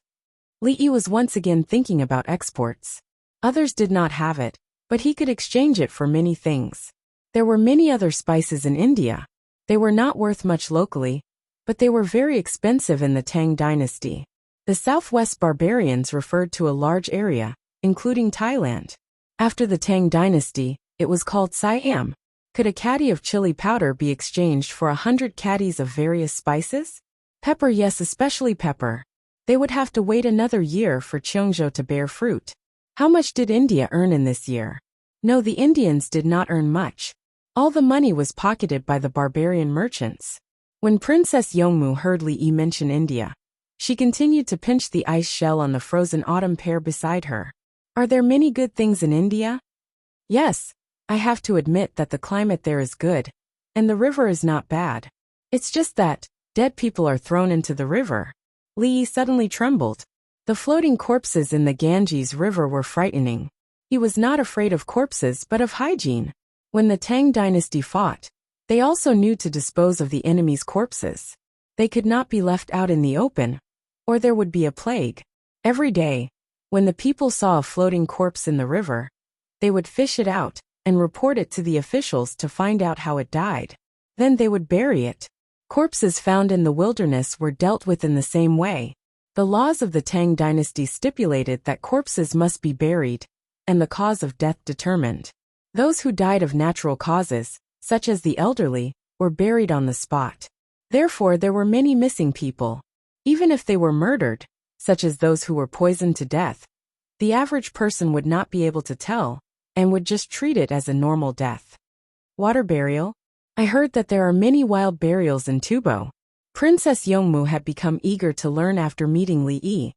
Li Yi was once again thinking about exports. Others did not have it, but he could exchange it for many things. There were many other spices in India. They were not worth much locally, but they were very expensive in the Tang dynasty. The Southwest barbarians referred to a large area, including Thailand. After the Tang dynasty, it was called Siam. Could a caddy of chili powder be exchanged for 100 caddies of various spices? Pepper, yes, especially pepper. They would have to wait another year for Cheongjo to bear fruit. How much did India earn in this year? No, the Indians did not earn much. All the money was pocketed by the barbarian merchants. When Princess Yongmu heard Li Yi mention India, she continued to pinch the ice shell on the frozen autumn pear beside her. Are there many good things in India? Yes, I have to admit that the climate there is good, and the river is not bad. It's just that dead people are thrown into the river. Li Yi suddenly trembled. The floating corpses in the Ganges River were frightening. He was not afraid of corpses but of hygiene. When the Tang dynasty fought, they also knew to dispose of the enemy's corpses. They could not be left out in the open, or there would be a plague. Every day, when the people saw a floating corpse in the river, they would fish it out and report it to the officials to find out how it died. Then they would bury it. Corpses found in the wilderness were dealt with in the same way. The laws of the Tang dynasty stipulated that corpses must be buried, and the cause of death determined. Those who died of natural causes, such as the elderly, were buried on the spot. Therefore there were many missing people. Even if they were murdered, such as those who were poisoned to death, the average person would not be able to tell, and would just treat it as a normal death. Water burial? I heard that there are many wild burials in Tubo. Princess Yongmu had become eager to learn after meeting Li Yi.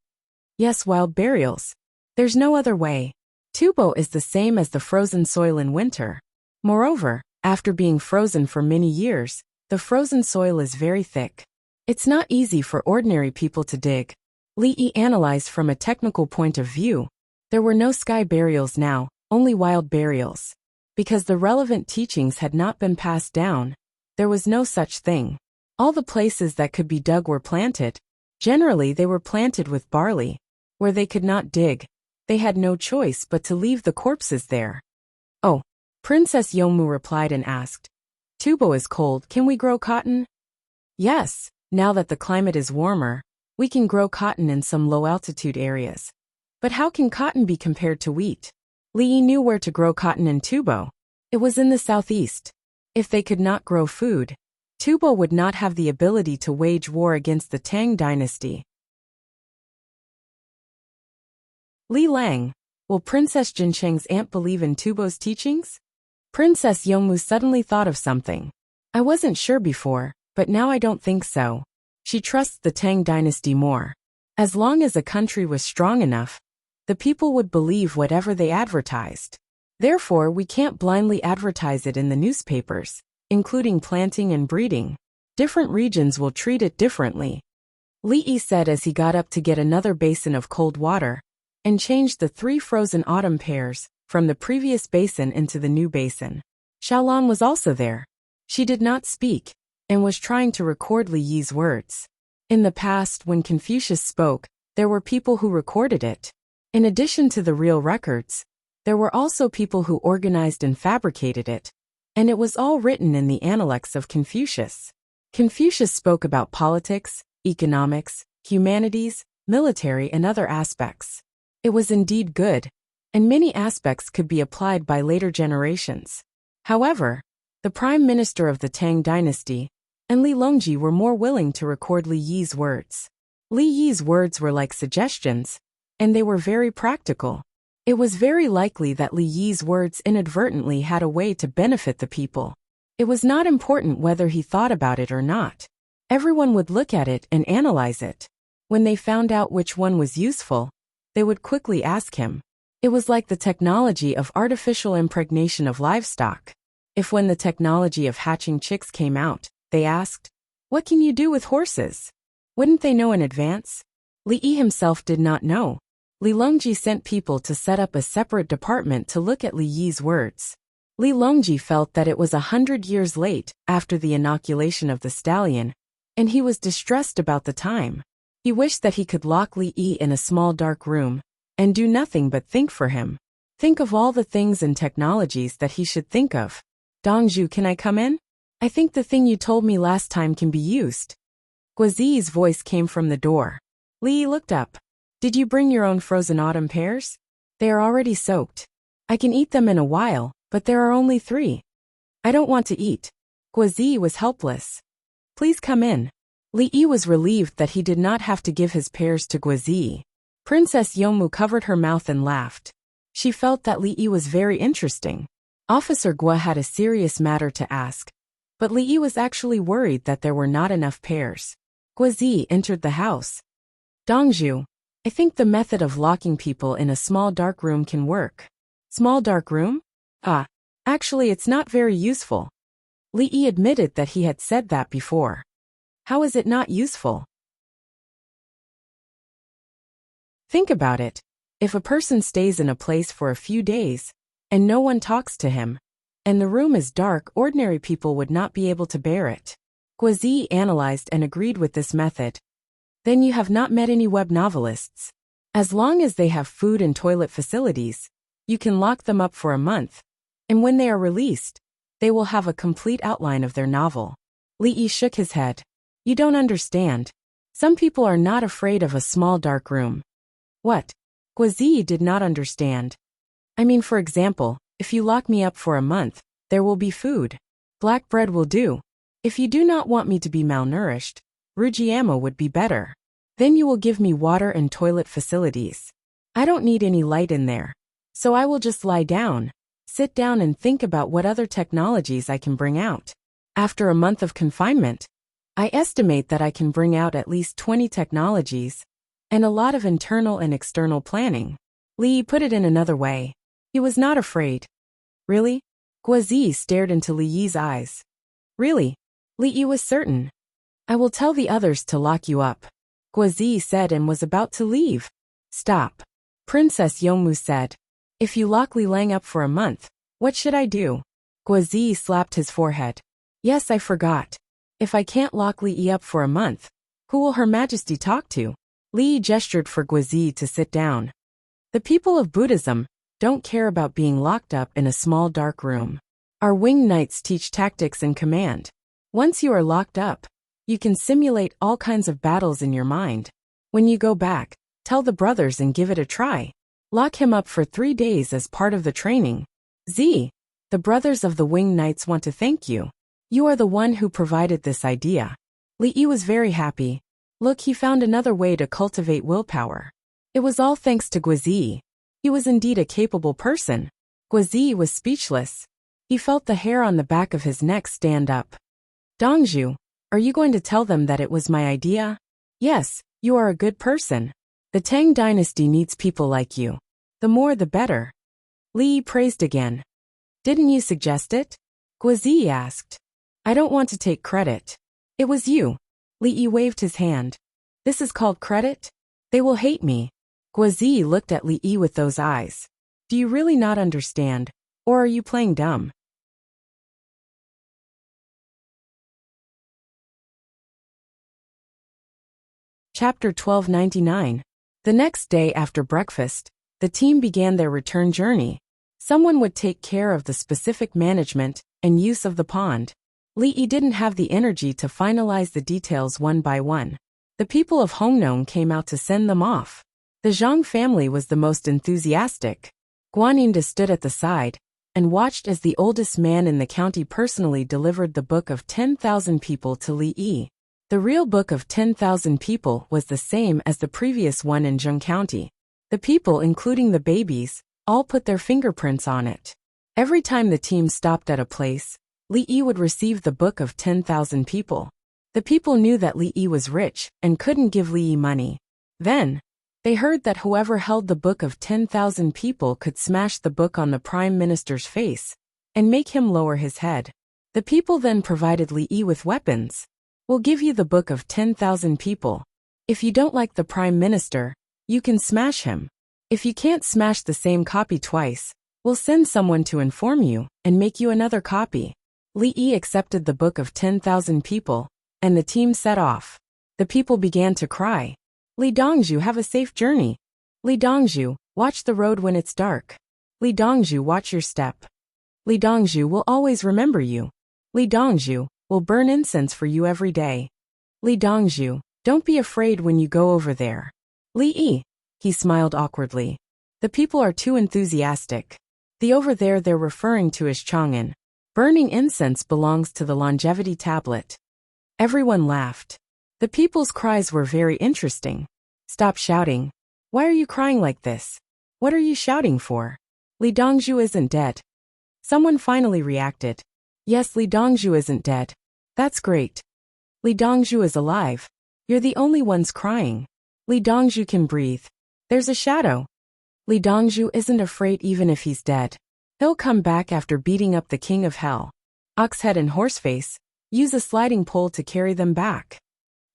Yes, wild burials. There's no other way. Tubo is the same as the frozen soil in winter. Moreover, after being frozen for many years, the frozen soil is very thick. It's not easy for ordinary people to dig. Li Yi analyzed from a technical point of view. There were no sky burials now, only wild burials. Because the relevant teachings had not been passed down, there was no such thing. All the places that could be dug were planted. Generally they were planted with barley. Where they could not dig, they had no choice but to leave the corpses there. Oh, Princess Yongmu replied and asked, Tubo is cold, can we grow cotton? Yes, now that the climate is warmer, we can grow cotton in some low-altitude areas. But how can cotton be compared to wheat? Li Yi knew where to grow cotton in Tubo. It was in the southeast. If they could not grow food, Tubo would not have the ability to wage war against the Tang dynasty. Li Lang, will Princess Jincheng's aunt believe in Tubo's teachings? Princess Yongmu suddenly thought of something. I wasn't sure before, but now I don't think so. She trusts the Tang dynasty more. As long as a country was strong enough, the people would believe whatever they advertised. Therefore, we can't blindly advertise it in the newspapers, including planting and breeding. Different regions will treat it differently. Li Yi said as he got up to get another basin of cold water, and changed the 3 frozen autumn pears from the previous basin into the new basin. Xiaolong was also there. She did not speak, and was trying to record Li Yi's words. In the past, when Confucius spoke, there were people who recorded it. In addition to the real records, there were also people who organized and fabricated it, and it was all written in the Analects of Confucius. Confucius spoke about politics, economics, humanities, military and other aspects. It was indeed good, and many aspects could be applied by later generations. However, the prime minister of the Tang dynasty, and Li Longji were more willing to record Li Yi's words. Li Yi's words were like suggestions, and they were very practical. It was very likely that Li Yi's words inadvertently had a way to benefit the people. It was not important whether he thought about it or not. Everyone would look at it and analyze it. When they found out which one was useful, they would quickly ask him. It was like the technology of artificial impregnation of livestock. If when the technology of hatching chicks came out, they asked, "What can you do with horses?" Wouldn't they know in advance? Li Yi himself did not know. Li Longji sent people to set up a separate department to look at Li Yi's words. Li Longji felt that it was 100 years late after the inoculation of the stallion, and he was distressed about the time. He wished that he could lock Li Yi in a small dark room and do nothing but think for him. Think of all the things and technologies that he should think of. "Dongzhu, can I come in? I think the thing you told me last time can be used." Guazi's voice came from the door. Li Yi looked up. "Did you bring your own frozen autumn pears? They are already soaked. I can eat them in a while, but there are only 3. I don't want to eat." Guazi was helpless. "Please come in." Li Yi was relieved that he did not have to give his pears to Guazi. Princess Yomu covered her mouth and laughed. She felt that Li Yi was very interesting. Officer Gua had a serious matter to ask, but Li Yi was actually worried that there were not enough pears. Guazi entered the house. "Dongzhu, I think the method of locking people in a small dark room can work." "Small dark room? Actually it's not very useful." Li Yi admitted that he had said that before. "How is it not useful?" Think about it. If a person stays in a place for a few days, and no one talks to him, and the room is dark, ordinary people would not be able to bear it. Guazi analyzed and agreed with this method. "Then you have not met any web novelists. As long as they have food and toilet facilities, you can lock them up for a month, and when they are released, they will have a complete outline of their novel." Li Yi shook his head. "You don't understand. Some people are not afraid of a small dark room." "What?" Guazi did not understand. "I mean, for example, if you lock me up for a month, there will be food. Black bread will do. If you do not want me to be malnourished, Rujiama would be better. Then you will give me water and toilet facilities. I don't need any light in there, so I will just lie down, sit down and think about what other technologies I can bring out. After a month of confinement, I estimate that I can bring out at least 20 technologies, and a lot of internal and external planning." Li Yi put it in another way. He was not afraid. "Really?" Guazi stared into Li Yi's eyes. "Really?" Li Yi was certain. "I will tell the others to lock you up," Guazi said and was about to leave. "Stop." Princess Yomu said. "If you lock Li Lang up for a month, what should I do?" Guazi slapped his forehead. "Yes, I forgot. If I can't lock Li Yi up for a month, who will Her Majesty talk to?" Li Yi gestured for Guazi to sit down. "The people of Buddhism don't care about being locked up in a small dark room. Our winged knights teach tactics and command. Once you are locked up, you can simulate all kinds of battles in your mind. When you go back, tell the brothers and give it a try. Lock him up for 3 days as part of the training. The brothers of the winged knights want to thank you. You are the one who provided this idea." Li Yi was very happy. Look, he found another way to cultivate willpower. It was all thanks to Guazi. He was indeed a capable person. Guazi was speechless. He felt the hair on the back of his neck stand up. "Dongzhu, are you going to tell them that it was my idea?" "Yes, you are a good person. The Tang dynasty needs people like you. The more the better." Li Yi praised again. "Didn't you suggest it?" Guazi asked. "I don't want to take credit. It was you." Li Yi waved his hand. "This is called credit? They will hate me." Guazi looked at Li Yi with those eyes. "Do you really not understand, or are you playing dumb?" Chapter 1299. The next day after breakfast, the team began their return journey. Someone would take care of the specific management and use of the pond. Li Yi didn't have the energy to finalize the details one by one. The people of Hongnong came out to send them off. The Zhang family was the most enthusiastic. Guaninda stood at the side, and watched as the oldest man in the county personally delivered the book of 10,000 people to Li Yi. The real book of 10,000 people was the same as the previous one in Zheng County. The people, including the babies, all put their fingerprints on it. Every time the team stopped at a place, Li Yi would receive the book of 10,000 people. The people knew that Li Yi was rich and couldn't give Li Yi money. Then, they heard that whoever held the book of 10,000 people could smash the book on the Prime Minister's face and make him lower his head. The people then provided Li Yi with weapons. "We'll give you the book of 10,000 people. If you don't like the Prime Minister, you can smash him. If you can't smash the same copy twice, we'll send someone to inform you and make you another copy." Li Yi accepted the book of 10,000 people, and the team set off. The people began to cry. "Li Dongzhu, have a safe journey. Li Dongzhu, watch the road when it's dark. Li Dongzhu, watch your step. Li Dongzhu will always remember you. Li Dongzhu will burn incense for you every day. Li Dongzhu, don't be afraid when you go over there." "Li Yi," he smiled awkwardly. "The people are too enthusiastic. The over there they're referring to as Chang'an. Burning incense belongs to the longevity tablet." Everyone laughed. The people's cries were very interesting. "Stop shouting. Why are you crying like this? What are you shouting for? Li Dongzhu isn't dead." Someone finally reacted. "Yes, Li Dongzhu isn't dead. That's great. Li Dongzhu is alive. You're the only ones crying. Li Dongzhu can breathe. There's a shadow. Li Dongzhu isn't afraid even if he's dead. He'll come back after beating up the king of hell. Oxhead and Horseface, use a sliding pole to carry them back."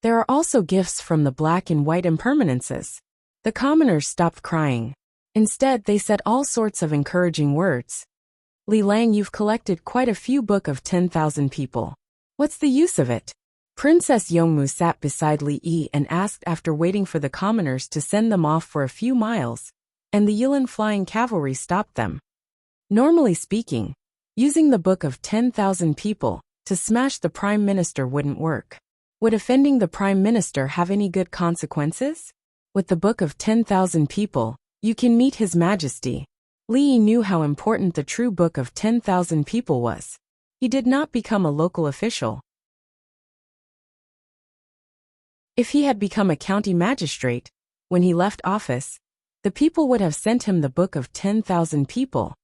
There are also gifts from the black and white impermanences. The commoners stopped crying. Instead, they said all sorts of encouraging words. "Li Lang, you've collected quite a few book of 10,000 people. What's the use of it?" Princess Yongmu sat beside Li Yi and asked after waiting for the commoners to send them off for a few miles, and the Yilin flying cavalry stopped them. Normally speaking, using the book of 10,000 people to smash the Prime Minister wouldn't work. Would offending the Prime Minister have any good consequences? With the book of 10,000 people, you can meet His Majesty. Li Yi knew how important the true book of 10,000 people was. He did not become a local official. If he had become a county magistrate, when he left office, the people would have sent him the book of 10,000 people,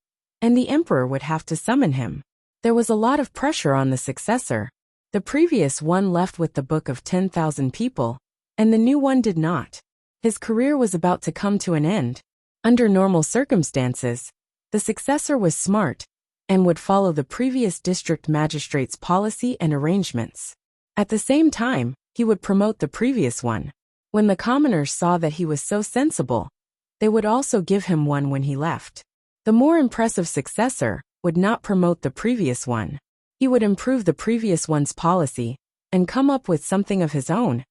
and the emperor would have to summon him. There was a lot of pressure on the successor. The previous one left with the book of 10,000 people, and the new one did not. His career was about to come to an end. Under normal circumstances, the successor was smart and would follow the previous district magistrate's policy and arrangements. At the same time, he would promote the previous one. When the commoners saw that he was so sensible, they would also give him one when he left. The more impressive successor would not promote the previous one. He would improve the previous one's policy and come up with something of his own,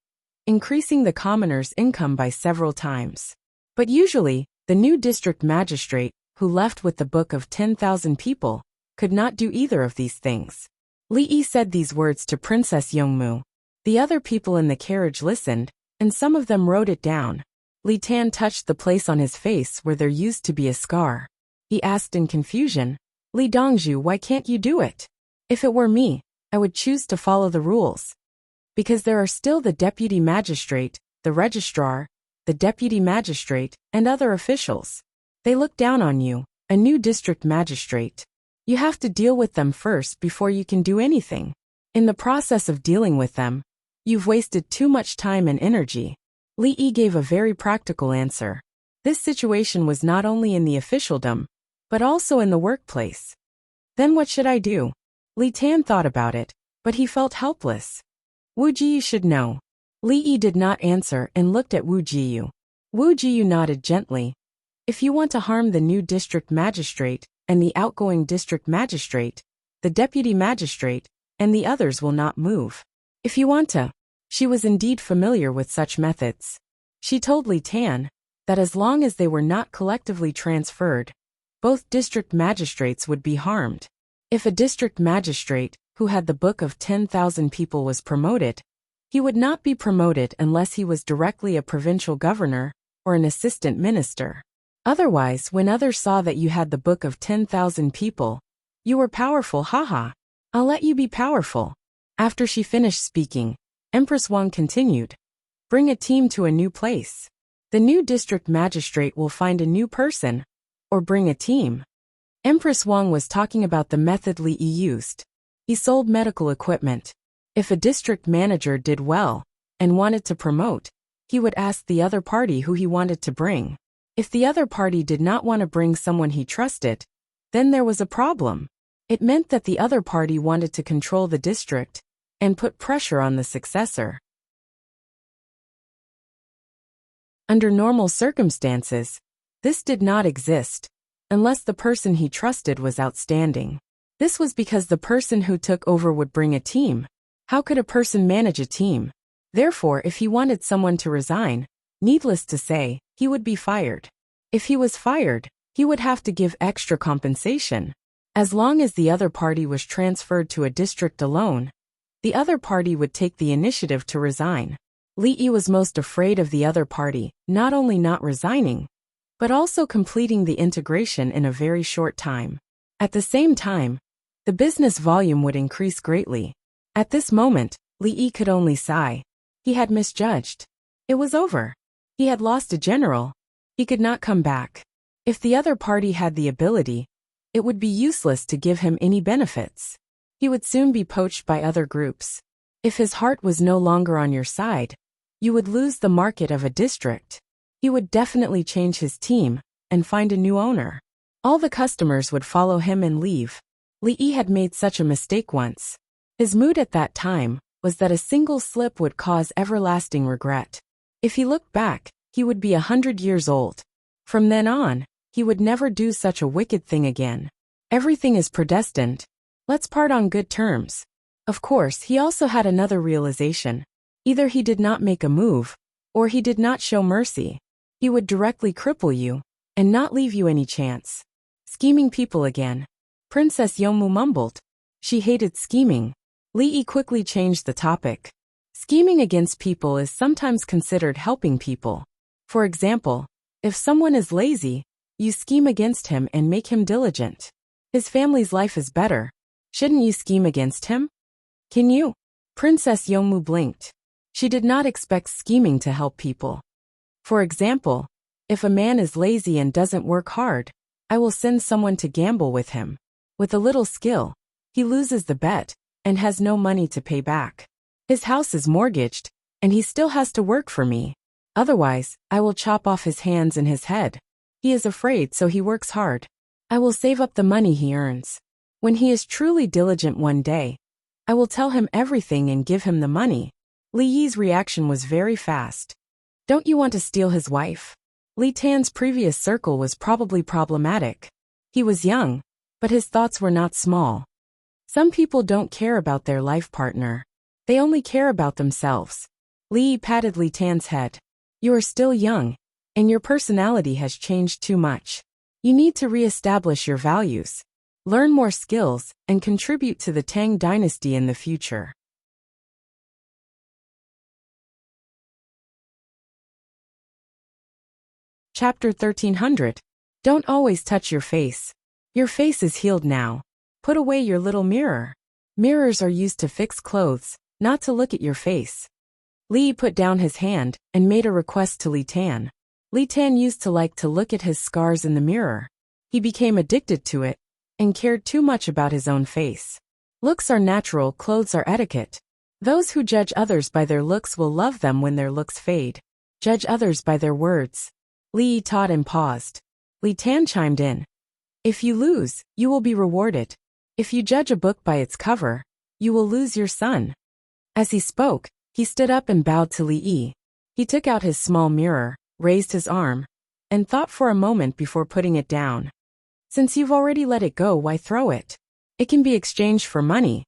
increasing the commoners' income by several times. But usually, the new district magistrate, who left with the book of 10,000 people, could not do either of these things. Li Yi said these words to Princess Yongmu. The other people in the carriage listened, and some of them wrote it down. Li Tan touched the place on his face where there used to be a scar. He asked in confusion, "Li Dongzhu, why can't you do it? If it were me, I would choose to follow the rules. Because there are still the deputy magistrate, the registrar, the deputy magistrate, and other officials. They look down on you, a new district magistrate. You have to deal with them first before you can do anything. In the process of dealing with them, you've wasted too much time and energy." Li Yi gave a very practical answer. This situation was not only in the officialdom, but also in the workplace. Then what should I do? Li Tan thought about it, but he felt helpless. Wu Jiyu should know. Li Yi did not answer and looked at Wu Jiyu. Wu Jiyu nodded gently. If you want to harm the new district magistrate and the outgoing district magistrate, the deputy magistrate, and the others will not move. If you want to. She was indeed familiar with such methods. She told Li Tan that as long as they were not collectively transferred, both district magistrates would be harmed. If a district magistrate, who had the book of 10,000 people was promoted, he would not be promoted unless he was directly a provincial governor or an assistant minister. Otherwise, when others saw that you had the book of 10,000 people, you were powerful, haha. I'll let you be powerful. After she finished speaking, Empress Wang continued. Bring a team to a new place. The new district magistrate will find a new person, or bring a team. Empress Wang was talking about the method Li Yi used. He sold medical equipment. If a district manager did well and wanted to promote, he would ask the other party who he wanted to bring. If the other party did not want to bring someone he trusted, then there was a problem. It meant that the other party wanted to control the district and put pressure on the successor. Under normal circumstances, this did not exist, unless the person he trusted was outstanding. This was because the person who took over would bring a team. How could a person manage a team? Therefore, if he wanted someone to resign, needless to say, he would be fired. If he was fired, he would have to give extra compensation. As long as the other party was transferred to a district alone, the other party would take the initiative to resign. Li Yi was most afraid of the other party, not only not resigning, but also completing the integration in a very short time. At the same time, the business volume would increase greatly. At this moment, Li Yi could only sigh. He had misjudged. It was over. He had lost a general. He could not come back. If the other party had the ability, it would be useless to give him any benefits. He would soon be poached by other groups. If his heart was no longer on your side, you would lose the market of a district. He would definitely change his team and find a new owner. All the customers would follow him and leave. Li Yi had made such a mistake once. His mood at that time was that a single slip would cause everlasting regret. If he looked back, he would be 100 years old. From then on, he would never do such a wicked thing again. Everything is predestined. Let's part on good terms. Of course, he also had another realization. Either he did not make a move, or he did not show mercy. He would directly cripple you, and not leave you any chance. Scheming people again. Princess Yomu mumbled. She hated scheming. Li Yi quickly changed the topic. Scheming against people is sometimes considered helping people. For example, if someone is lazy, you scheme against him and make him diligent. His family's life is better. Shouldn't you scheme against him? Can you? Princess Yomu blinked. She did not expect scheming to help people. For example, if a man is lazy and doesn't work hard, I will send someone to gamble with him. With a little skill, he loses the bet and has no money to pay back. His house is mortgaged, and he still has to work for me. Otherwise, I will chop off his hands and his head. He is afraid, so he works hard. I will save up the money he earns. When he is truly diligent one day, I will tell him everything and give him the money. Li Yi's reaction was very fast. Don't you want to steal his wife? Li Tan's previous circle was probably problematic. He was young, but his thoughts were not small. Some people don't care about their life partner. They only care about themselves. Li Yi patted Li Tan's head. You are still young, and your personality has changed too much. You need to re-establish your values, learn more skills, and contribute to the Tang dynasty in the future. Chapter 1300. Don't always touch your face. Your face is healed now. Put away your little mirror. Mirrors are used to fix clothes, not to look at your face. Li put down his hand and made a request to Li Tan. Li Tan used to like to look at his scars in the mirror. He became addicted to it and cared too much about his own face. Looks are natural, clothes are etiquette. Those who judge others by their looks will love them when their looks fade. Judge others by their words. Li taught and paused. Li Tan chimed in. If you lose, you will be rewarded. If you judge a book by its cover, you will lose your son. As he spoke, he stood up and bowed to Li Yi. He took out his small mirror, raised his arm, and thought for a moment before putting it down. Since you've already let it go, why throw it? It can be exchanged for money.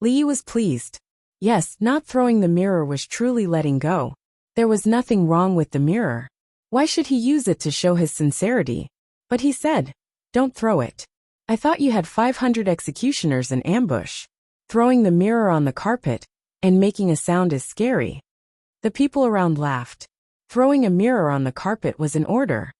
Li Yi was pleased. Yes, not throwing the mirror was truly letting go. There was nothing wrong with the mirror. Why should he use it to show his sincerity? But he said, don't throw it. I thought you had 500 executioners in ambush. Throwing the mirror on the carpet and making a sound is scary. The people around laughed. Throwing a mirror on the carpet was an order.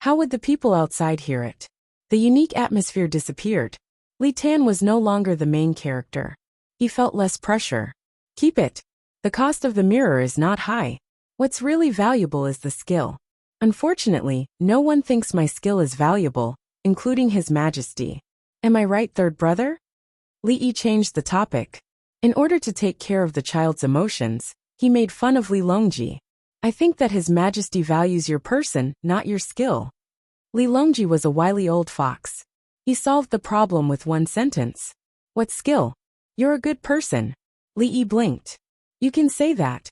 How would the people outside hear it? The unique atmosphere disappeared. Li Tan was no longer the main character. He felt less pressure. Keep it. The cost of the mirror is not high. What's really valuable is the skill. Unfortunately, no one thinks my skill is valuable, including His Majesty. Am I right, third brother? Li Yi changed the topic. In order to take care of the child's emotions, he made fun of Li Longji. I think that His Majesty values your person, not your skill. Li Longji was a wily old fox. He solved the problem with one sentence. What skill? You're a good person. Li Yi blinked. You can say that.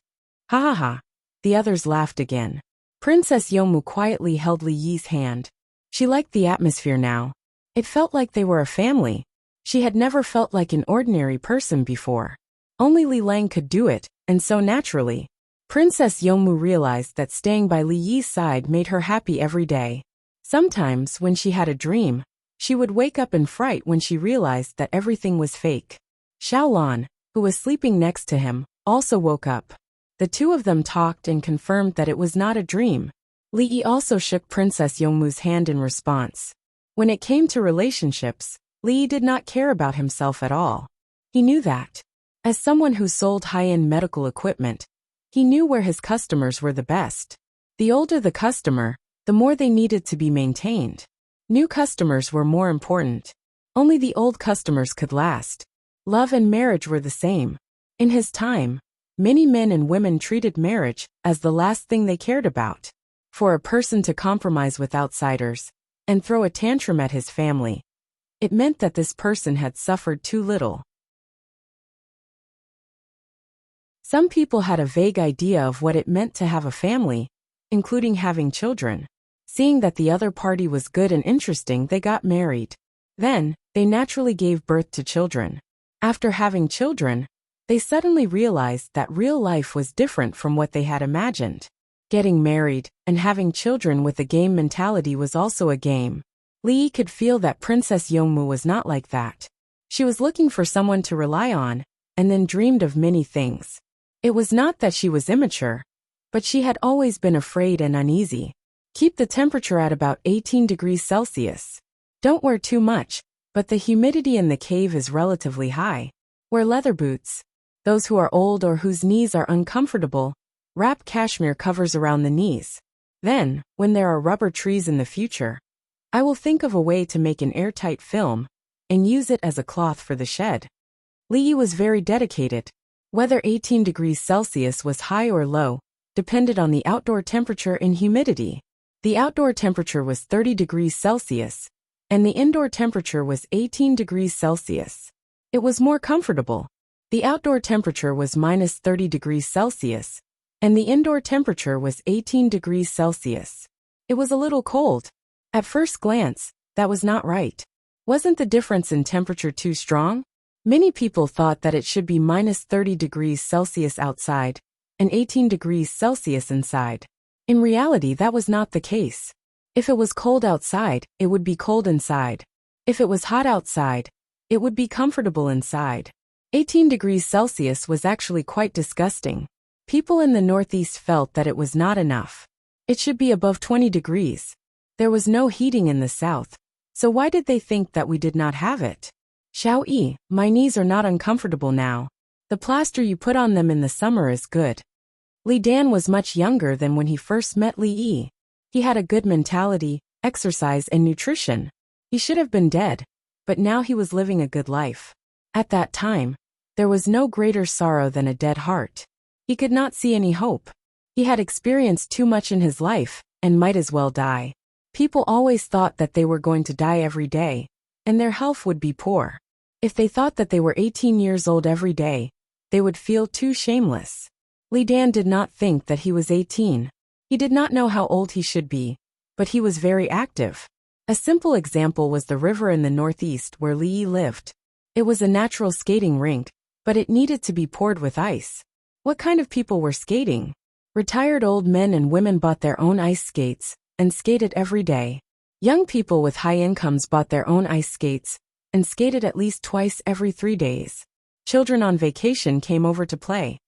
Ha ha ha. The others laughed again. Princess Yomu quietly held Li Yi's hand. She liked the atmosphere now. It felt like they were a family. She had never felt like an ordinary person before. Only Li Lang could do it, and so naturally. Princess Yomu realized that staying by Li Yi's side made her happy every day. Sometimes, when she had a dream, she would wake up in fright when she realized that everything was fake. Xiaolan, who was sleeping next to him, also woke up. The two of them talked and confirmed that it was not a dream. Li Yi also shook Princess Yomu's hand in response. When it came to relationships, Li Yi did not care about himself at all. He knew that. As someone who sold high-end medical equipment, he knew where his customers were the best. The older the customer, the more they needed to be maintained. New customers were more important. Only the old customers could last. Love and marriage were the same. In his time, many men and women treated marriage as the last thing they cared about. For a person to compromise with outsiders and throw a tantrum at his family, it meant that this person had suffered too little. Some people had a vague idea of what it meant to have a family, including having children. Seeing that the other party was good and interesting, they got married. Then, they naturally gave birth to children. After having children, they suddenly realized that real life was different from what they had imagined. Getting married and having children with a game mentality was also a game. Li Yi could feel that Princess Yomu was not like that. She was looking for someone to rely on, and then dreamed of many things. It was not that she was immature, but she had always been afraid and uneasy. Keep the temperature at about 18 degrees Celsius. Don't wear too much, but the humidity in the cave is relatively high. Wear leather boots. Those who are old or whose knees are uncomfortable, wrap cashmere covers around the knees. Then, when there are rubber trees in the future, I will think of a way to make an airtight film and use it as a cloth for the shed. Li Yi was very dedicated. Whether 18 degrees Celsius was high or low depended on the outdoor temperature and humidity. The outdoor temperature was 30 degrees Celsius, and the indoor temperature was 18 degrees Celsius. It was more comfortable. The outdoor temperature was minus 30 degrees Celsius, and the indoor temperature was 18 degrees Celsius. It was a little cold. At first glance, that was not right. Wasn't the difference in temperature too strong? Many people thought that it should be minus 30 degrees Celsius outside and 18 degrees Celsius inside. In reality, that was not the case. If it was cold outside, it would be cold inside. If it was hot outside, it would be comfortable inside. 18 degrees Celsius was actually quite disgusting. People in the Northeast felt that it was not enough. It should be above 20 degrees. There was no heating in the South, so why did they think that we did not have it? Xiao Yi, my knees are not uncomfortable now. The plaster you put on them in the summer is good. Li Dan was much younger than when he first met Li Yi. He had a good mentality, exercise and nutrition. He should have been dead, but now he was living a good life. At that time, there was no greater sorrow than a dead heart. He could not see any hope. He had experienced too much in his life, and might as well die. People always thought that they were going to die every day, and their health would be poor. If they thought that they were 18 years old every day, they would feel too shameless. Li Dan did not think that he was 18. He did not know how old he should be, but he was very active. A simple example was the river in the Northeast where Li Yi lived. It was a natural skating rink, but it needed to be poured with ice. What kind of people were skating? Retired old men and women bought their own ice skates and skated every day. Young people with high incomes bought their own ice skates and skated at least twice every 3 days. Children on vacation came over to play.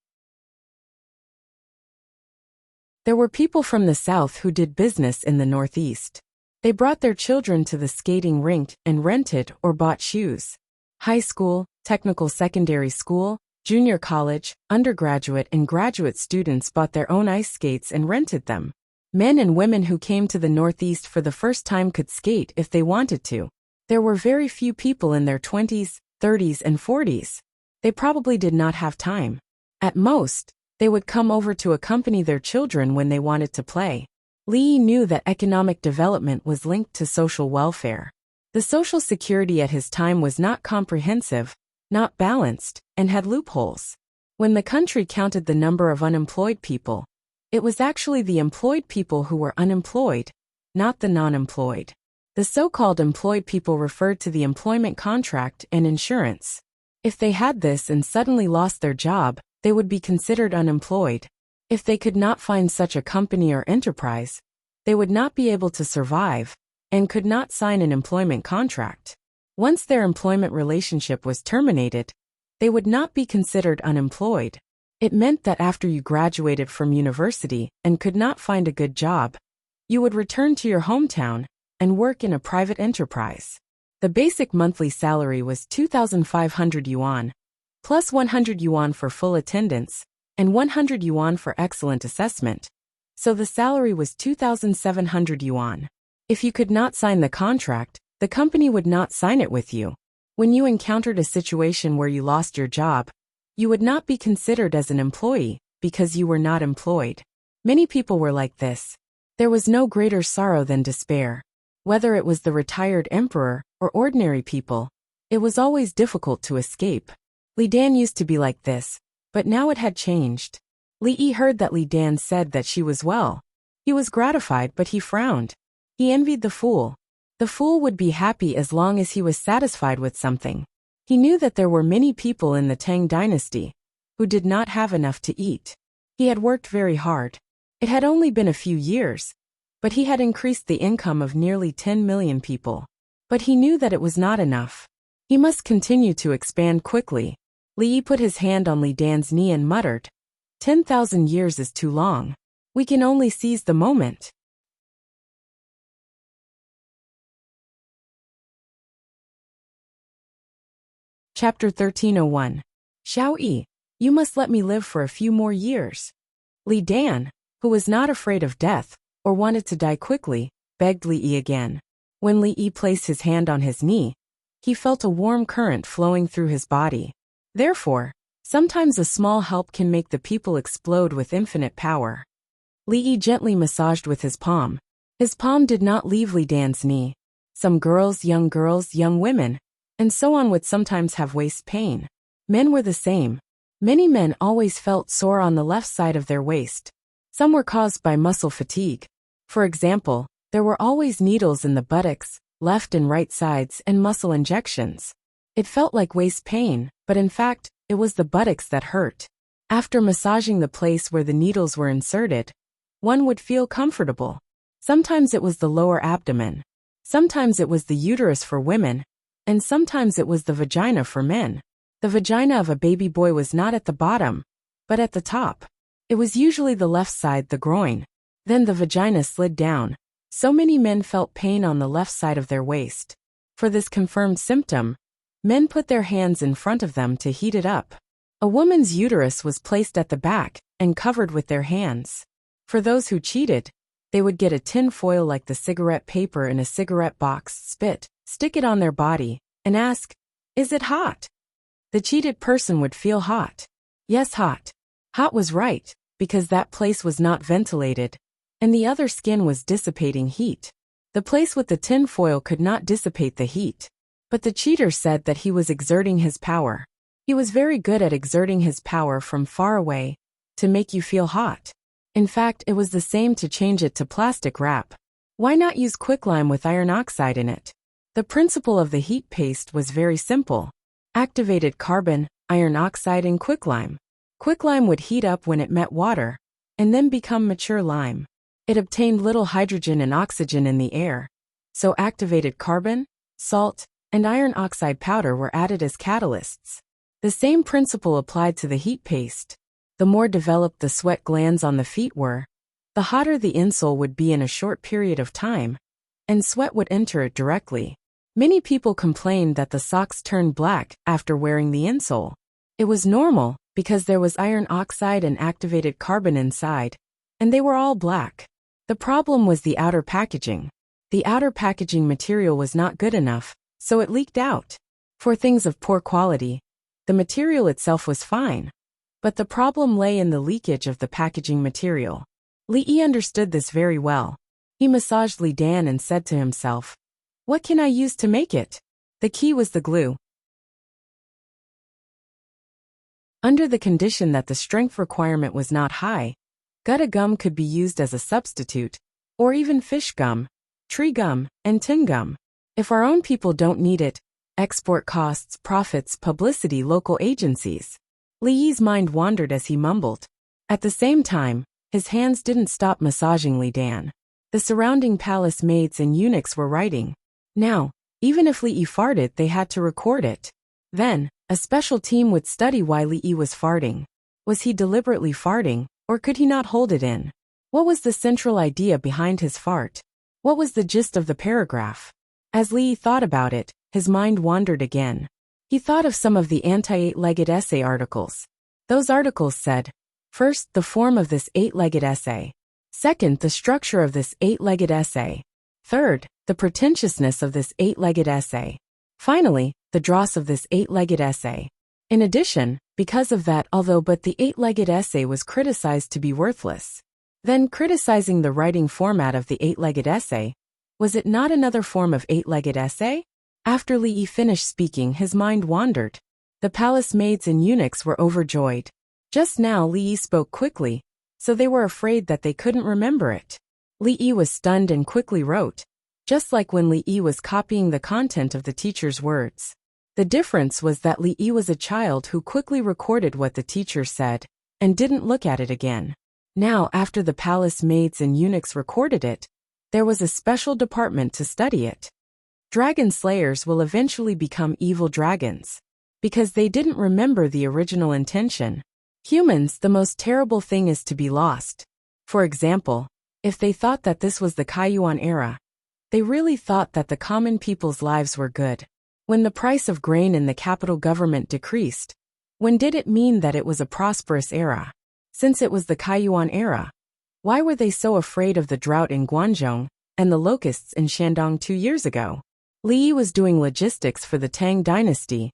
There were people from the South who did business in the Northeast. They brought their children to the skating rink and rented or bought shoes. High school, technical secondary school, junior college, undergraduate and graduate students bought their own ice skates and rented them. Men and women who came to the Northeast for the first time could skate if they wanted to. There were very few people in their 20s, 30s and 40s. They probably did not have time. At most, they would come over to accompany their children when they wanted to play. Li knew that economic development was linked to social welfare. The social security at his time was not comprehensive, not balanced, and had loopholes. When the country counted the number of unemployed people, it was actually the employed people who were unemployed, not the non-employed. The so-called employed people referred to the employment contract and insurance. If they had this and suddenly lost their job, they would be considered unemployed. If they could not find such a company or enterprise, they would not be able to survive and could not sign an employment contract. Once their employment relationship was terminated, they would not be considered unemployed. It meant that after you graduated from university and could not find a good job, you would return to your hometown and work in a private enterprise. The basic monthly salary was 2,500 yuan, plus 100 yuan for full attendance, and 100 yuan for excellent assessment. So the salary was 2,700 yuan. If you could not sign the contract, the company would not sign it with you. When you encountered a situation where you lost your job, you would not be considered as an employee because you were not employed. Many people were like this. There was no greater sorrow than despair. Whether it was the retired emperor or ordinary people, it was always difficult to escape. Li Dan used to be like this, but now it had changed. Li Yi heard that Li Dan said that she was well. He was gratified, but he frowned. He envied the fool. The fool would be happy as long as he was satisfied with something. He knew that there were many people in the Tang dynasty who did not have enough to eat. He had worked very hard. It had only been a few years, but he had increased the income of nearly 10 million people. But he knew that it was not enough. He must continue to expand quickly. Li Yi put his hand on Li Dan's knee and muttered, 10,000 years is too long. We can only seize the moment. Chapter 1301. Xiao Yi, you must let me live for a few more years. Li Dan, who was not afraid of death, or wanted to die quickly, begged Li Yi again. When Li Yi placed his hand on his knee, he felt a warm current flowing through his body. Therefore, sometimes a small help can make the people explode with infinite power. Li Yi gently massaged with his palm. His palm did not leave Li Dan's knee. Some girls, young women, and so on would sometimes have waist pain. Men were the same. Many men always felt sore on the left side of their waist. Some were caused by muscle fatigue. For example, there were always needles in the buttocks, left and right sides, and muscle injections. It felt like waist pain, but in fact, it was the buttocks that hurt. After massaging the place where the needles were inserted, one would feel comfortable. Sometimes it was the lower abdomen. Sometimes it was the uterus for women, and sometimes it was the vagina for men. The vagina of a baby boy was not at the bottom, but at the top. It was usually the left side, the groin. Then the vagina slid down. So many men felt pain on the left side of their waist. For this confirmed symptom, men put their hands in front of them to heat it up. A woman's uterus was placed at the back and covered with their hands. For those who cheated, they would get a tin foil like the cigarette paper in a cigarette box, spit, stick it on their body, and ask, "Is it hot?" The cheated person would feel hot. Yes, hot. Hot was right, because that place was not ventilated, and the other skin was dissipating heat. The place with the tin foil could not dissipate the heat. But the cheater said that he was exerting his power. He was very good at exerting his power from far away to make you feel hot. In fact, it was the same to change it to plastic wrap. Why not use quicklime with iron oxide in it? The principle of the heat paste was very simple. Activated carbon, iron oxide, and quicklime. Quicklime would heat up when it met water, and then become mature lime. It obtained little hydrogen and oxygen in the air, so activated carbon, salt, and iron oxide powder were added as catalysts. The same principle applied to the heat paste. The more developed the sweat glands on the feet were, the hotter the insole would be in a short period of time, and sweat would enter it directly. Many people complained that the socks turned black after wearing the insole. It was normal, because there was iron oxide and activated carbon inside, and they were all black. The problem was the outer packaging. The outer packaging material was not good enough, so it leaked out. For things of poor quality, the material itself was fine. But the problem lay in the leakage of the packaging material. Li Yi understood this very well. He massaged Li Dan and said to himself, "What can I use to make it?" The key was the glue. Under the condition that the strength requirement was not high, gutta gum could be used as a substitute, or even fish gum, tree gum, and tin gum. If our own people don't need it, export costs, profits, publicity, local agencies. Li Yi's mind wandered as he mumbled. At the same time, his hands didn't stop massaging Li Dan. The surrounding palace maids and eunuchs were writing. Now, even if Li Yi farted, they had to record it. Then, a special team would study why Li Yi was farting. Was he deliberately farting, or could he not hold it in? What was the central idea behind his fart? What was the gist of the paragraph? As Li Yi thought about it, his mind wandered again. He thought of some of the anti-eight-legged essay articles. Those articles said, first, the form of this eight-legged essay. Second, the structure of this eight-legged essay. Third, the pretentiousness of this eight-legged essay. Finally, the dross of this eight-legged essay. In addition, because of that, the eight-legged essay was criticized to be worthless. Then criticizing the writing format of the eight-legged essay, was it not another form of eight-legged essay? After Li Yi finished speaking, his mind wandered. The palace maids and eunuchs were overjoyed. Just now Li Yi spoke quickly, so they were afraid that they couldn't remember it. Li Yi was stunned and quickly wrote, just like when Li Yi was copying the content of the teacher's words. The difference was that Li Yi was a child who quickly recorded what the teacher said, and didn't look at it again. Now, after the palace maids and eunuchs recorded it, there was a special department to study it. Dragon slayers will eventually become evil dragons, because they didn't remember the original intention. Humans, the most terrible thing is to be lost. For example, if they thought that this was the Kaiyuan era, they really thought that the common people's lives were good. When the price of grain in the capital government decreased, when did it mean that it was a prosperous era? Since it was the Kaiyuan era, why were they so afraid of the drought in Guangzhou and the locusts in Shandong 2 years ago? Li Yi was doing logistics for the Tang dynasty,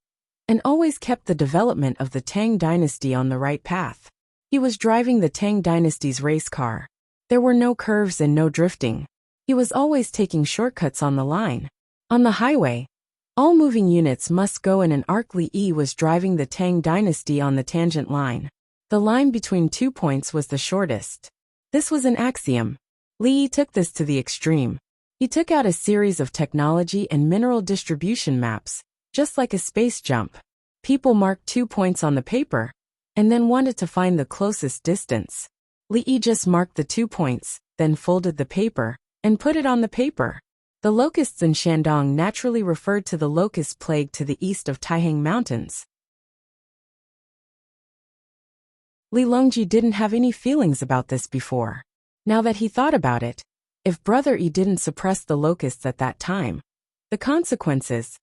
and always kept the development of the Tang dynasty on the right path. He was driving the Tang dynasty's race car. There were no curves and no drifting. He was always taking shortcuts on the line. On the highway, all moving units must go in an arc. Li Yi was driving the Tang dynasty on the tangent line. The line between 2 points was the shortest. This was an axiom. Li Yi took this to the extreme. He took out a series of technology and mineral distribution maps, just like a space jump. People marked 2 points on the paper, and then wanted to find the closest distance. Li Yi just marked the 2 points, then folded the paper, and put it on the paper. The locusts in Shandong naturally referred to the locust plague to the east of Taihang Mountains. Li Longji didn't have any feelings about this before. Now that he thought about it, if Brother Yi didn't suppress the locusts at that time, the consequences.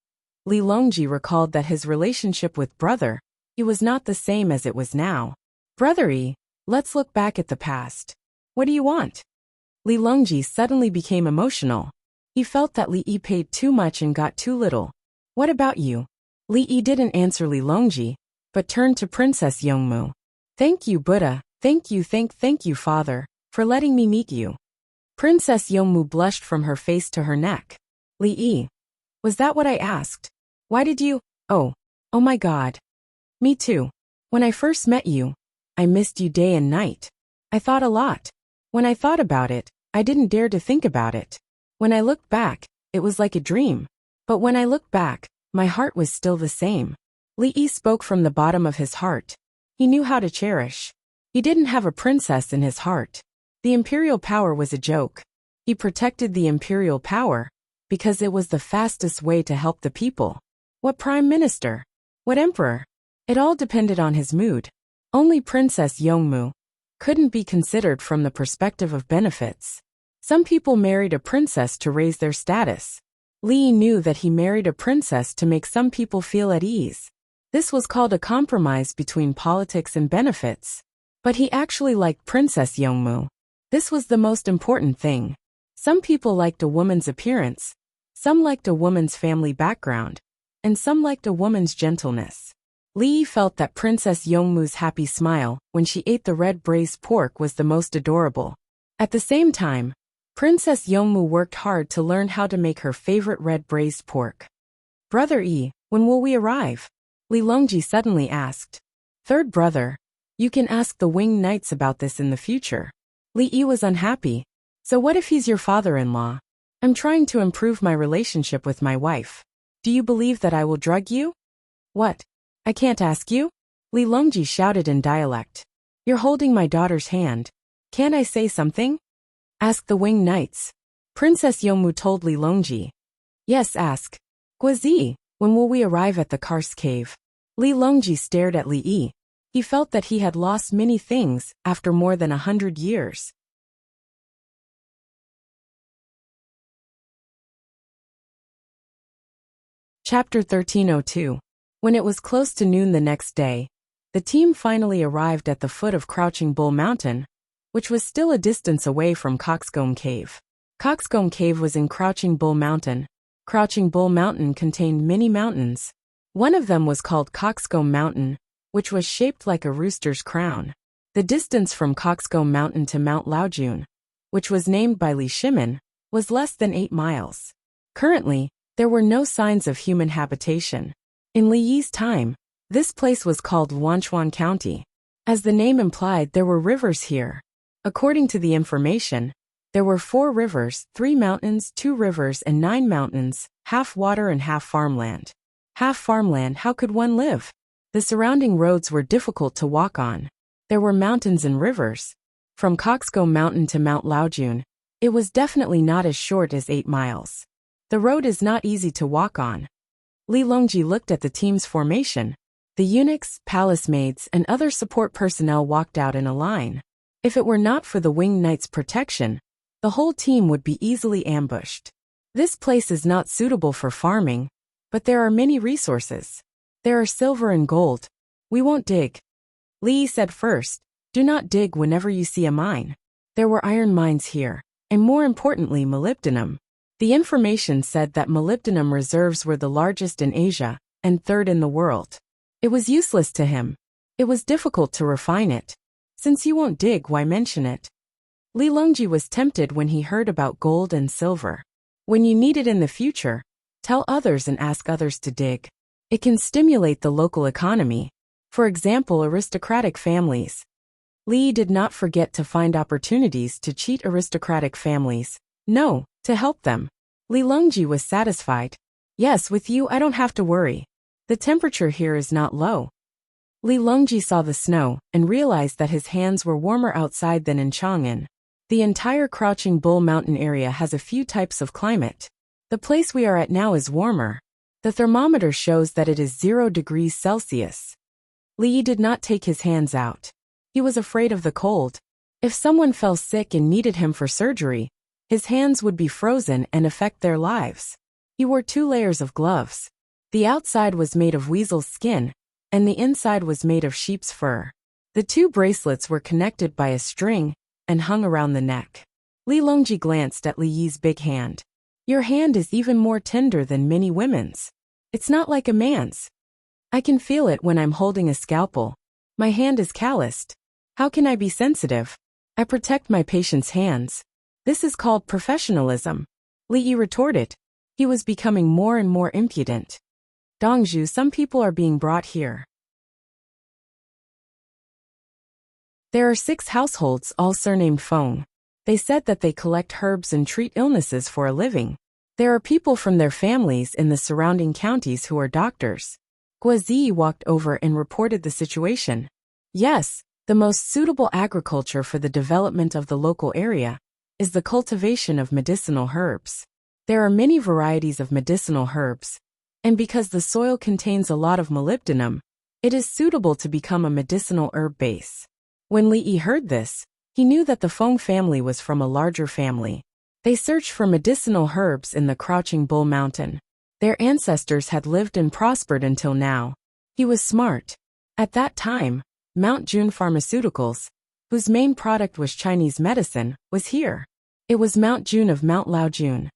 Li Longji recalled that his relationship with Brother Yi was not the same as it was now. Brother Yi, let's look back at the past. What do you want? Li Longji suddenly became emotional. He felt that Li Yi paid too much and got too little. What about you? Li Yi didn't answer Li Longji, but turned to Princess Yongmu. Thank you, Buddha. Thank you, Father, for letting me meet you. Princess Yongmu blushed from her face to her neck. Li Yi, was that what I asked? Why did you? Oh my God. Me too. When I first met you, I missed you day and night. I thought a lot. When I thought about it, I didn't dare to think about it. When I looked back, it was like a dream. But when I looked back, my heart was still the same. Li Yi spoke from the bottom of his heart. He knew how to cherish. He didn't have a princess in his heart. The imperial power was a joke. He protected the imperial power because it was the fastest way to help the people. What prime minister? What emperor? It all depended on his mood. Only Princess Yongmu couldn't be considered from the perspective of benefits. Some people married a princess to raise their status. Li knew that he married a princess to make some people feel at ease. This was called a compromise between politics and benefits. But he actually liked Princess Yongmu. This was the most important thing. Some people liked a woman's appearance, some liked a woman's family background, and some liked a woman's gentleness. Li felt that Princess Yongmu's happy smile when she ate the red braised pork was the most adorable. At the same time, Princess Yongmu worked hard to learn how to make her favorite red braised pork. Brother Yi, when will we arrive? Li Longji suddenly asked. Third brother, you can ask the winged knights about this in the future. Li Yi was unhappy. So what if he's your father-in-law? I'm trying to improve my relationship with my wife. Do you believe that I will drug you? What? I can't ask you? Li Longji shouted in dialect. You're holding my daughter's hand. Can't I say something? Ask the winged knights. Princess Yongmu told Li Longji. Yes, ask. Guazi, when will we arrive at the Karst cave? Li Longji stared at Li Yi. He felt that he had lost many things after more than 100 years. Chapter 1302. When it was close to noon the next day, the team finally arrived at the foot of Crouching Bull Mountain, which was still a distance away from Coxcomb Cave. Coxcomb Cave was in Crouching Bull Mountain. Crouching Bull Mountain contained many mountains. One of them was called Coxcomb Mountain, which was shaped like a rooster's crown. The distance from Coxcomb Mountain to Mount Laojun, which was named by Li Shimin, was less than 8 miles. Currently, there were no signs of human habitation. In Li Yi's time, this place was called Wanchuan County. As the name implied, there were rivers here. According to the information, there were 4 rivers, 3 mountains, 2 rivers and 9 mountains, half water and half farmland. Half farmland, how could one live? The surrounding roads were difficult to walk on. There were mountains and rivers. From Coxcomb Mountain to Mount Laojun, it was definitely not as short as 8 miles. The road is not easy to walk on. Li Longji looked at the team's formation. The eunuchs, palace maids, and other support personnel walked out in a line. If it were not for the winged knight's protection, the whole team would be easily ambushed. This place is not suitable for farming, but there are many resources. There are silver and gold. We won't dig. Li said first, do not dig whenever you see a mine. There were iron mines here, and more importantly molybdenum. The information said that molybdenum reserves were the largest in Asia, and third in the world. It was useless to him. It was difficult to refine it. Since you won't dig, why mention it? Li Longji was tempted when he heard about gold and silver. When you need it in the future, tell others and ask others to dig. It can stimulate the local economy. For example, aristocratic families. Li did not forget to find opportunities to cheat aristocratic families. No, to help them. Li Longji was satisfied. Yes, with you I don't have to worry. The temperature here is not low. Li Longji saw the snow and realized that his hands were warmer outside than in Chang'an. The entire Crouching Bull Mountain area has a few types of climate. The place we are at now is warmer. The thermometer shows that it is 0 degrees Celsius. Li did not take his hands out. He was afraid of the cold. If someone fell sick and needed him for surgery, his hands would be frozen and affect their lives. He wore 2 layers of gloves. The outside was made of weasel's skin, and the inside was made of sheep's fur. The 2 bracelets were connected by a string and hung around the neck. Li Longji glanced at Li Yi's big hand. Your hand is even more tender than many women's. It's not like a man's. I can feel it when I'm holding a scalpel. My hand is calloused. How can I be sensitive? I protect my patient's hands. This is called professionalism. Li Yi retorted. He was becoming more and more impudent. Dongzhu, some people are being brought here. There are 6 households, all surnamed Feng. They said that they collect herbs and treat illnesses for a living. There are people from their families in the surrounding counties who are doctors. Guazi walked over and reported the situation. Yes, the most suitable agriculture for the development of the local area is the cultivation of medicinal herbs. There are many varieties of medicinal herbs, and because the soil contains a lot of molybdenum, it is suitable to become a medicinal herb base. When Li Yi heard this, he knew that the Feng family was from a larger family. They searched for medicinal herbs in the Crouching Bull Mountain. Their ancestors had lived and prospered until now. He was smart. At that time, Mount June Pharmaceuticals, whose main product was Chinese medicine, was here. It was Mount June of Mount Laojun.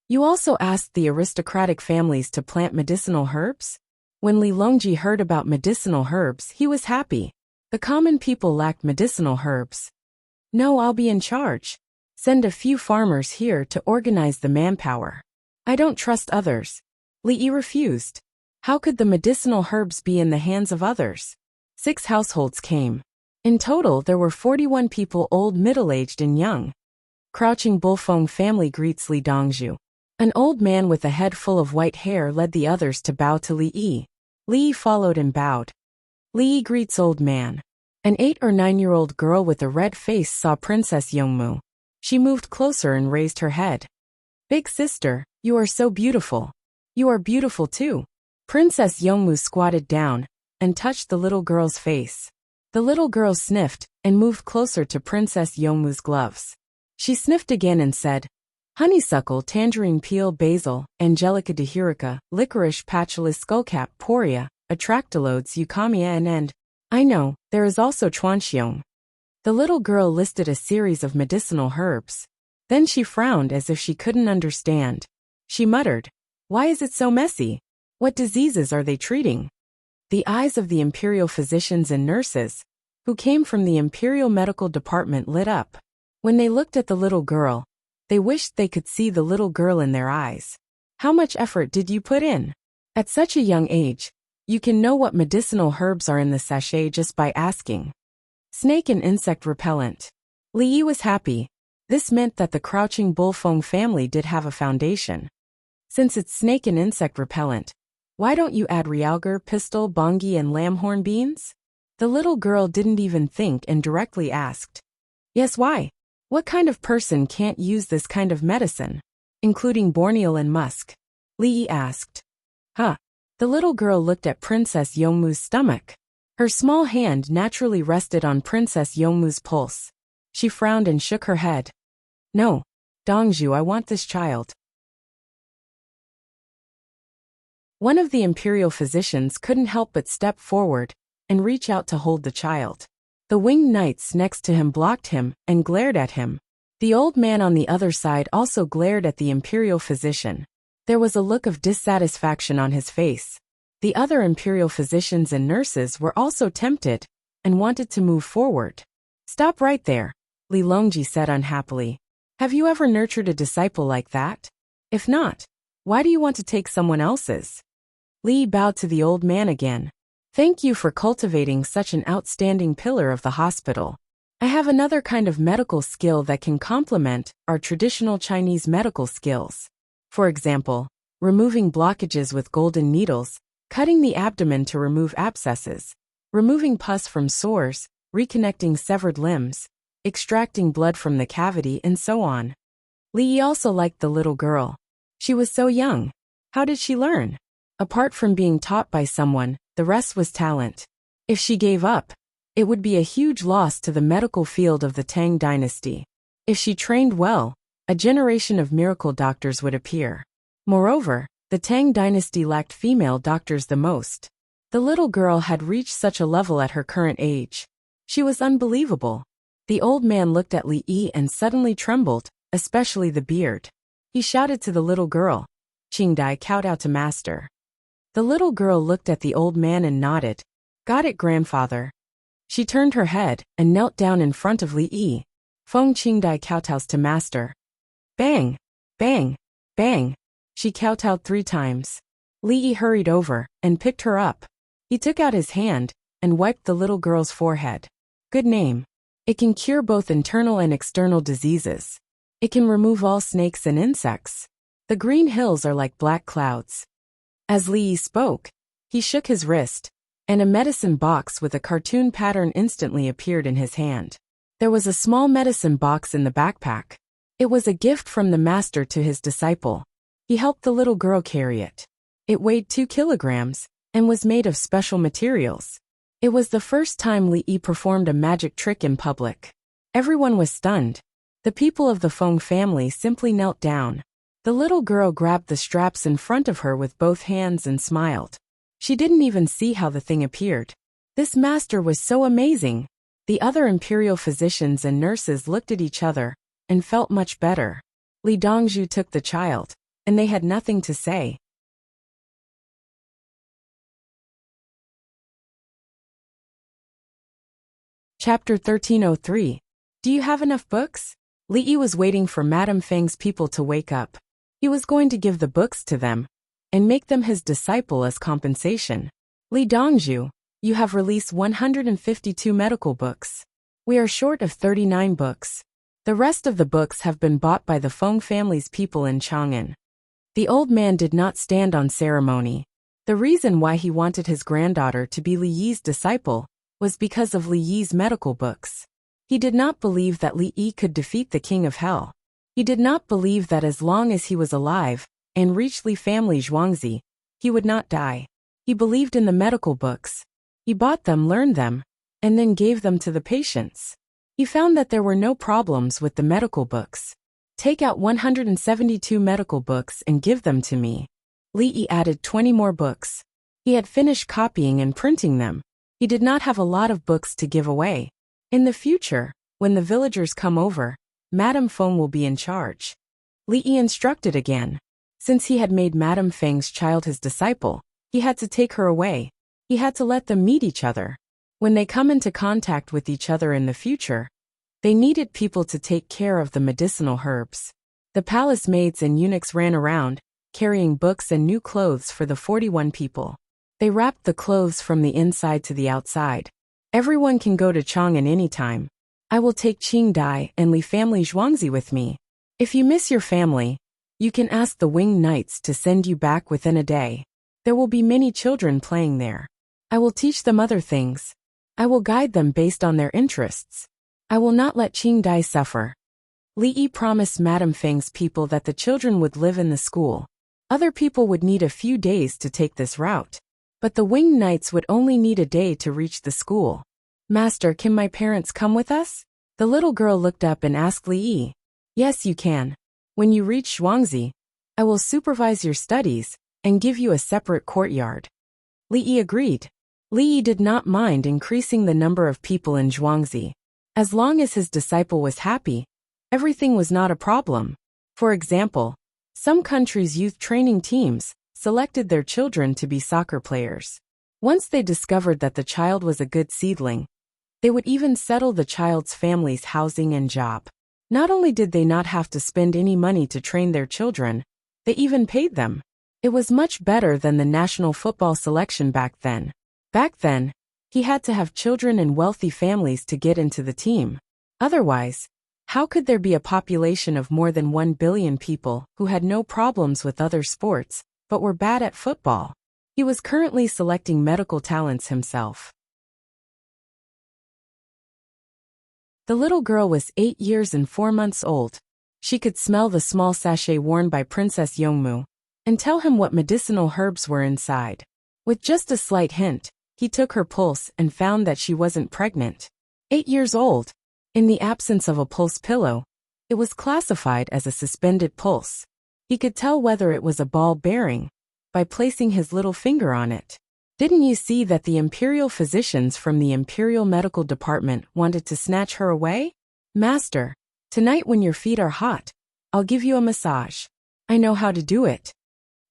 You also asked the aristocratic families to plant medicinal herbs? When Li Longji heard about medicinal herbs, he was happy. The common people lacked medicinal herbs. No, I'll be in charge. Send a few farmers here to organize the manpower. I don't trust others. Li Yi refused. How could the medicinal herbs be in the hands of others? 6 households came. In total, there were 41 people, old, middle-aged, and young. Crouching Bullfeng family greets Li Dongzhu. An old man with a head full of white hair led the others to bow to Li Yi. Li Yi followed and bowed. Li Yi greets old man. An 8 or 9-year-old girl with a red face saw Princess Yongmu. She moved closer and raised her head. Big sister, you are so beautiful. You are beautiful too. Princess Yongmu squatted down and touched the little girl's face. The little girl sniffed and moved closer to Princess Yongmu's gloves. She sniffed again and said, honeysuckle, tangerine peel, basil, angelica dihurica, licorice, patchouli, skullcap, poria, atractylodes, eucamia, and I know, there is also chuanxiong. The little girl listed a series of medicinal herbs. Then she frowned as if she couldn't understand. She muttered, why is it so messy? What diseases are they treating? The eyes of the imperial physicians and nurses, who came from the imperial medical department, lit up. When they looked at the little girl, they wished they could see the little girl in their eyes. How much effort did you put in? At such a young age, you can know what medicinal herbs are in the sachet just by asking. Snake and insect repellent. Li Yi was happy. This meant that the Crouching Bullfeng family did have a foundation. Since it's snake and insect repellent, why don't you add realgar, pistol, bongi, and lamb-horn beans? The little girl didn't even think and directly asked. Yes, why? What kind of person can't use this kind of medicine? Including borneal and musk? Li Yi asked. Huh. The little girl looked at Princess Yongmu's stomach. Her small hand naturally rested on Princess Yongmu's pulse. She frowned and shook her head. No, Dongzhu, I want this child. One of the imperial physicians couldn't help but step forward and reach out to hold the child. The winged knights next to him blocked him and glared at him. The old man on the other side also glared at the imperial physician. There was a look of dissatisfaction on his face. The other imperial physicians and nurses were also tempted and wanted to move forward. Stop right there, Li Longji said unhappily. Have you ever nurtured a disciple like that? If not, why do you want to take someone else's? Li bowed to the old man again. Thank you for cultivating such an outstanding pillar of the hospital. I have another kind of medical skill that can complement our traditional Chinese medical skills. For example, removing blockages with golden needles, cutting the abdomen to remove abscesses, removing pus from sores, reconnecting severed limbs, extracting blood from the cavity, and so on. Li Yi also liked the little girl. She was so young. How did she learn? Apart from being taught by someone, the rest was talent. If she gave up, it would be a huge loss to the medical field of the Tang dynasty. If she trained well, a generation of miracle doctors would appear. Moreover, the Tang dynasty lacked female doctors the most. The little girl had reached such a level at her current age. She was unbelievable. The old man looked at Li Yi and suddenly trembled, especially the beard. He shouted to the little girl, Qingdai, kowtow to master. The little girl looked at the old man and nodded. Got it, grandfather. She turned her head and knelt down in front of Li Yi. Feng Qingdai kowtows to master. Bang! Bang! Bang! She kowtowed 3 times. Li Yi hurried over and picked her up. He took out his hand and wiped the little girl's forehead. Good name. It can cure both internal and external diseases. It can remove all snakes and insects. The green hills are like black clouds. As Li Yi spoke, he shook his wrist, and a medicine box with a cartoon pattern instantly appeared in his hand. There was a small medicine box in the backpack. It was a gift from the master to his disciple. He helped the little girl carry it. It weighed 2 kilograms and was made of special materials. It was the first time Li Yi performed a magic trick in public. Everyone was stunned. The people of the Feng family simply knelt down. The little girl grabbed the straps in front of her with both hands and smiled. She didn't even see how the thing appeared. This master was so amazing. The other imperial physicians and nurses looked at each other and felt much better. Li Dongzhu took the child, and they had nothing to say. Chapter 1303. Do you have enough books? Li Yi was waiting for Madame Feng's people to wake up. He was going to give the books to them and make them his disciple as compensation. Li Dongzhu, you have released 152 medical books. We are short of 39 books. The rest of the books have been bought by the Feng family's people in Chang'an. The old man did not stand on ceremony. The reason why he wanted his granddaughter to be Li Yi's disciple was because of Li Yi's medical books. He did not believe that Li Yi could defeat the king of hell. He did not believe that as long as he was alive and reached Li family Zhuangzi, he would not die. He believed in the medical books. He bought them, learned them, and then gave them to the patients. He found that there were no problems with the medical books. Take out 172 medical books and give them to me. Li Yi added 20 more books. He had finished copying and printing them. He did not have a lot of books to give away. In the future, when the villagers come over, Madame Feng will be in charge. Li Yi instructed again. Since he had made Madame Feng's child his disciple, he had to take her away. He had to let them meet each other. When they come into contact with each other in the future, they needed people to take care of the medicinal herbs. The palace maids and eunuchs ran around, carrying books and new clothes for the 41 people. They wrapped the clothes from the inside to the outside. Everyone can go to Chang'an anytime. I will take Qingdai and Li family Zhuangzi with me. If you miss your family, you can ask the winged knights to send you back within a day. There will be many children playing there. I will teach them other things. I will guide them based on their interests. I will not let Qingdai suffer. Li Yi promised Madame Feng's people that the children would live in the school. Other people would need a few days to take this route. But the winged knights would only need a day to reach the school. Master, can my parents come with us? The little girl looked up and asked Li Yi. Yes, you can. When you reach Zhuangzi, I will supervise your studies and give you a separate courtyard. Li Yi agreed. Li Yi did not mind increasing the number of people in Zhuangzi. As long as his disciple was happy, everything was not a problem. For example, some countries' youth training teams selected their children to be soccer players. Once they discovered that the child was a good seedling, they would even settle the child's family's housing and job. Not only did they not have to spend any money to train their children, they even paid them. It was much better than the national football selection back then. Back then, he had to have children in wealthy families to get into the team. Otherwise, how could there be a population of more than 1 billion people who had no problems with other sports, but were bad at football? He was currently selecting medical talents himself. The little girl was 8 years and 4 months old. She could smell the small sachet worn by Princess Yongmu and tell him what medicinal herbs were inside. With just a slight hint, he took her pulse and found that she wasn't pregnant. 8 years old. In the absence of a pulse pillow, it was classified as a suspended pulse. He could tell whether it was a ball bearing by placing his little finger on it. Didn't you see that the imperial physicians from the Imperial Medical Department wanted to snatch her away? Master, tonight when your feet are hot, I'll give you a massage. I know how to do it.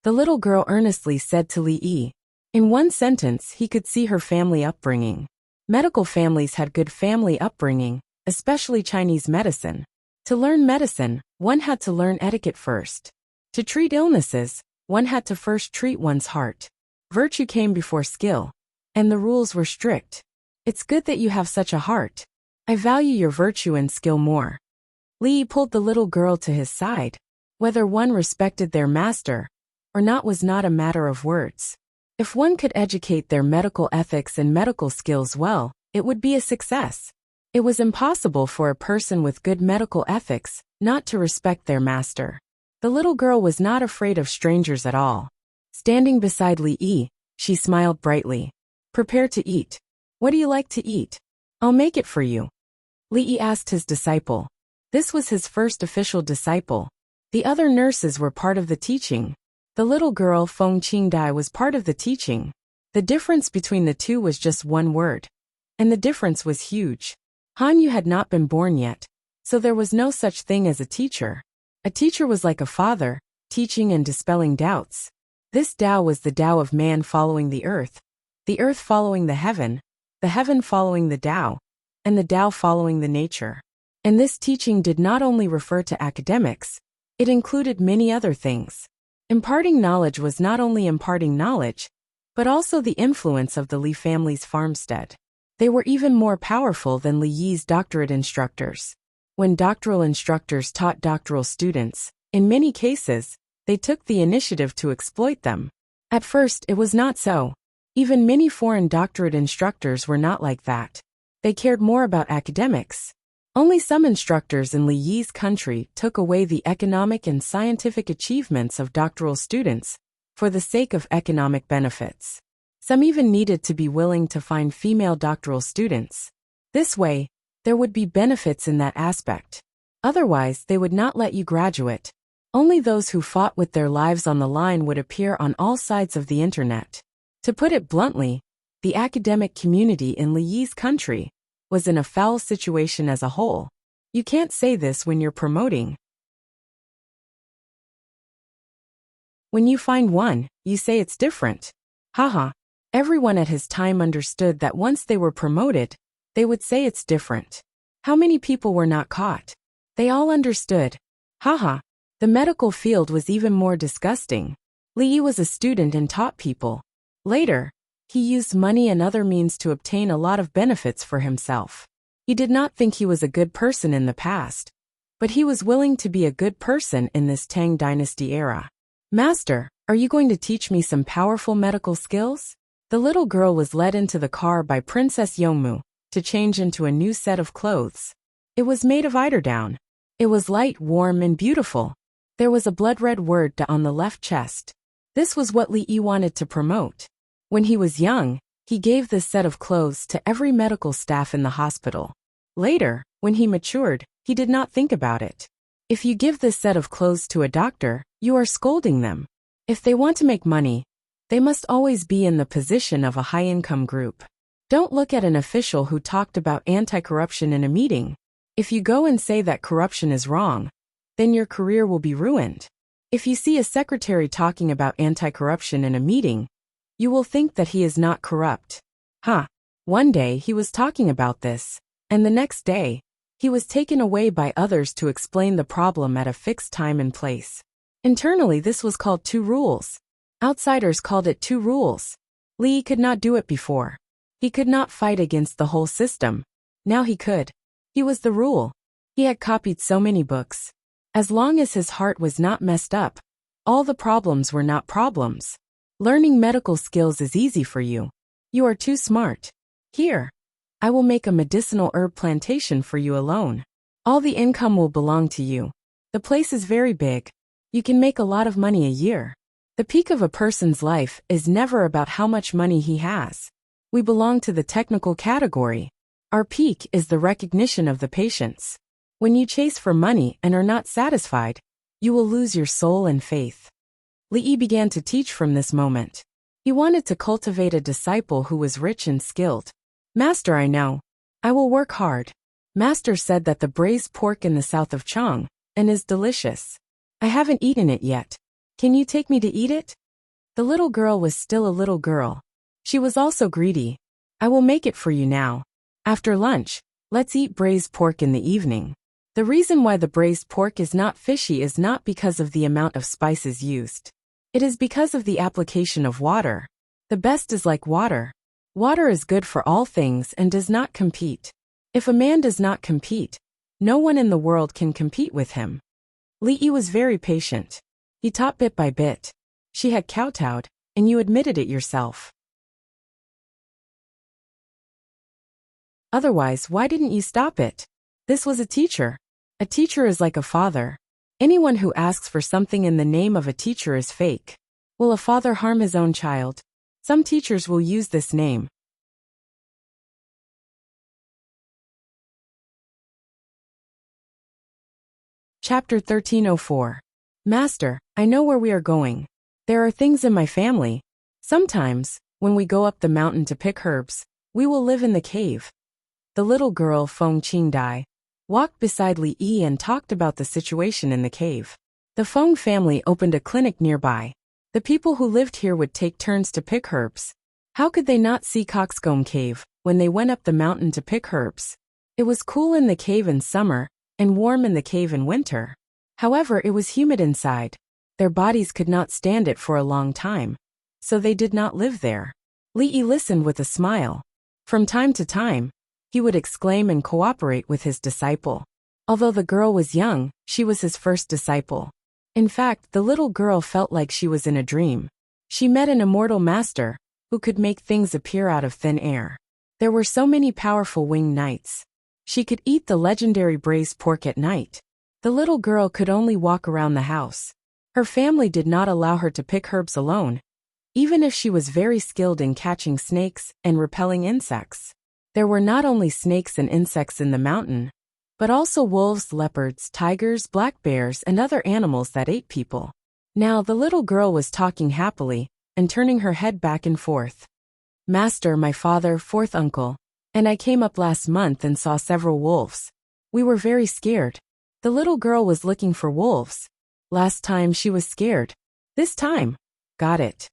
The little girl earnestly said to Li Yi. In one sentence, he could see her family upbringing. Medical families had good family upbringing, especially Chinese medicine. To learn medicine, one had to learn etiquette first. To treat illnesses, one had to first treat one's heart. Virtue came before skill, and the rules were strict. It's good that you have such a heart. I value your virtue and skill more. Li pulled the little girl to his side. Whether one respected their master or not was not a matter of words. If one could educate their medical ethics and medical skills well, it would be a success. It was impossible for a person with good medical ethics not to respect their master. The little girl was not afraid of strangers at all. Standing beside Li Yi, she smiled brightly. Prepare to eat. What do you like to eat? I'll make it for you. Li Yi asked his disciple. This was his first official disciple. The other nurses were part of the teaching. The little girl Feng Qingdai was part of the teaching. The difference between the two was just one word. And the difference was huge. Han Yu had not been born yet, so there was no such thing as a teacher. A teacher was like a father, teaching and dispelling doubts. This Tao was the Tao of man following the earth following the heaven following the Tao, and the Tao following the nature. And this teaching did not only refer to academics, it included many other things. Imparting knowledge was not only imparting knowledge, but also the influence of the Li family's farmstead. They were even more powerful than Li Yi's doctorate instructors. When doctoral instructors taught doctoral students, in many cases, they took the initiative to exploit them. At first, it was not so. Even many foreign doctorate instructors were not like that. They cared more about academics. Only some instructors in Li Yi's country took away the economic and scientific achievements of doctoral students for the sake of economic benefits. Some even needed to be willing to find female doctoral students. This way, there would be benefits in that aspect. Otherwise, they would not let you graduate. Only those who fought with their lives on the line would appear on all sides of the internet. To put it bluntly, the academic community in Li Yi's country was in a foul situation as a whole. You can't say this when you're promoting. When you find one, you say it's different. Haha. Everyone at his time understood that once they were promoted, they would say it's different. How many people were not caught? They all understood. Haha. The medical field was even more disgusting. Li Yi was a student and taught people. Later, he used money and other means to obtain a lot of benefits for himself. He did not think he was a good person in the past, but he was willing to be a good person in this Tang Dynasty era. Master, are you going to teach me some powerful medical skills? The little girl was led into the car by Princess Yongmu to change into a new set of clothes. It was made of eiderdown. It was light, warm, and beautiful. There was a blood-red word on the left chest. This was what Li Yi wanted to promote. When he was young, he gave this set of clothes to every medical staff in the hospital. Later, when he matured, he did not think about it. If you give this set of clothes to a doctor, you are scolding them. If they want to make money, they must always be in the position of a high-income group. Don't look at an official who talked about anti-corruption in a meeting. If you go and say that corruption is wrong, then your career will be ruined. If you see a secretary talking about anti-corruption in a meeting, you will think that he is not corrupt. One day he was talking about this, and the next day, he was taken away by others to explain the problem at a fixed time and place. Internally, this was called 2 rules. Outsiders called it 2 rules. Li could not do it before. He could not fight against the whole system. Now he could. He was the rule. He had copied so many books. As long as his heart was not messed up, all the problems were not problems. Learning medical skills is easy for you. You are too smart. Here, I will make a medicinal herb plantation for you alone. All the income will belong to you. The place is very big. You can make a lot of money a year. The peak of a person's life is never about how much money he has. We belong to the technical category. Our peak is the recognition of the patients. When you chase for money and are not satisfied, you will lose your soul and faith. Li Yi began to teach from this moment. He wanted to cultivate a disciple who was rich and skilled. Master, I know. I will work hard. Master said that the braised pork in the south of Chang and is delicious. I haven't eaten it yet. Can you take me to eat it? The little girl was still a little girl. She was also greedy. I will make it for you now. After lunch, let's eat braised pork in the evening. The reason why the braised pork is not fishy is not because of the amount of spices used. It is because of the application of water. The best is like water. Water is good for all things and does not compete. If a man does not compete, no one in the world can compete with him. Li Yi was very patient. He taught bit by bit. She had kowtowed, and you admitted it yourself. Otherwise, why didn't you stop it? This was a teacher. A teacher is like a father. Anyone who asks for something in the name of a teacher is fake. Will a father harm his own child? Some teachers will use this name. Chapter 1304. Master, I know where we are going. There are things in my family. Sometimes, when we go up the mountain to pick herbs, we will live in the cave. The little girl Feng Qingdai walked beside Li Yi and talked about the situation in the cave. The Feng family opened a clinic nearby. The people who lived here would take turns to pick herbs. How could they not see Coxcomb Cave when they went up the mountain to pick herbs? It was cool in the cave in summer and warm in the cave in winter. However, it was humid inside. Their bodies could not stand it for a long time, so they did not live there. Li Yi listened with a smile. From time to time, he would exclaim and cooperate with his disciple. Although the girl was young, she was his first disciple. In fact, the little girl felt like she was in a dream. She met an immortal master who could make things appear out of thin air. There were so many powerful winged knights. She could eat the legendary braised pork at night. The little girl could only walk around the house. Her family did not allow her to pick herbs alone, even if she was very skilled in catching snakes and repelling insects. There were not only snakes and insects in the mountain, but also wolves, leopards, tigers, black bears, and other animals that ate people. Now the little girl was talking happily and turning her head back and forth. Master, my father, fourth uncle, and I came up last month and saw several wolves. We were very scared. The little girl was looking for wolves. Last time she was scared. This time, got it.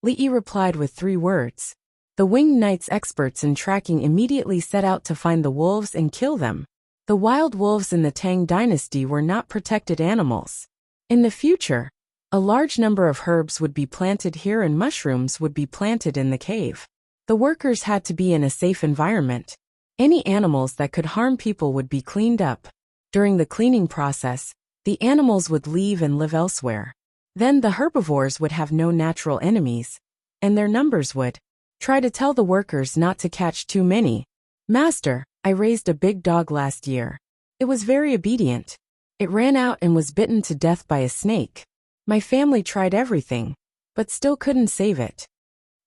Li Yi replied with 3 words. The winged knights experts in tracking immediately set out to find the wolves and kill them. The wild wolves in the Tang dynasty were not protected animals. In the future, a large number of herbs would be planted here and mushrooms would be planted in the cave. The workers had to be in a safe environment. Any animals that could harm people would be cleaned up. During the cleaning process, the animals would leave and live elsewhere. Then the herbivores would have no natural enemies, and their numbers would. Try to tell the workers not to catch too many. Master, I raised a big dog last year. It was very obedient. It ran out and was bitten to death by a snake. My family tried everything, but still couldn't save it.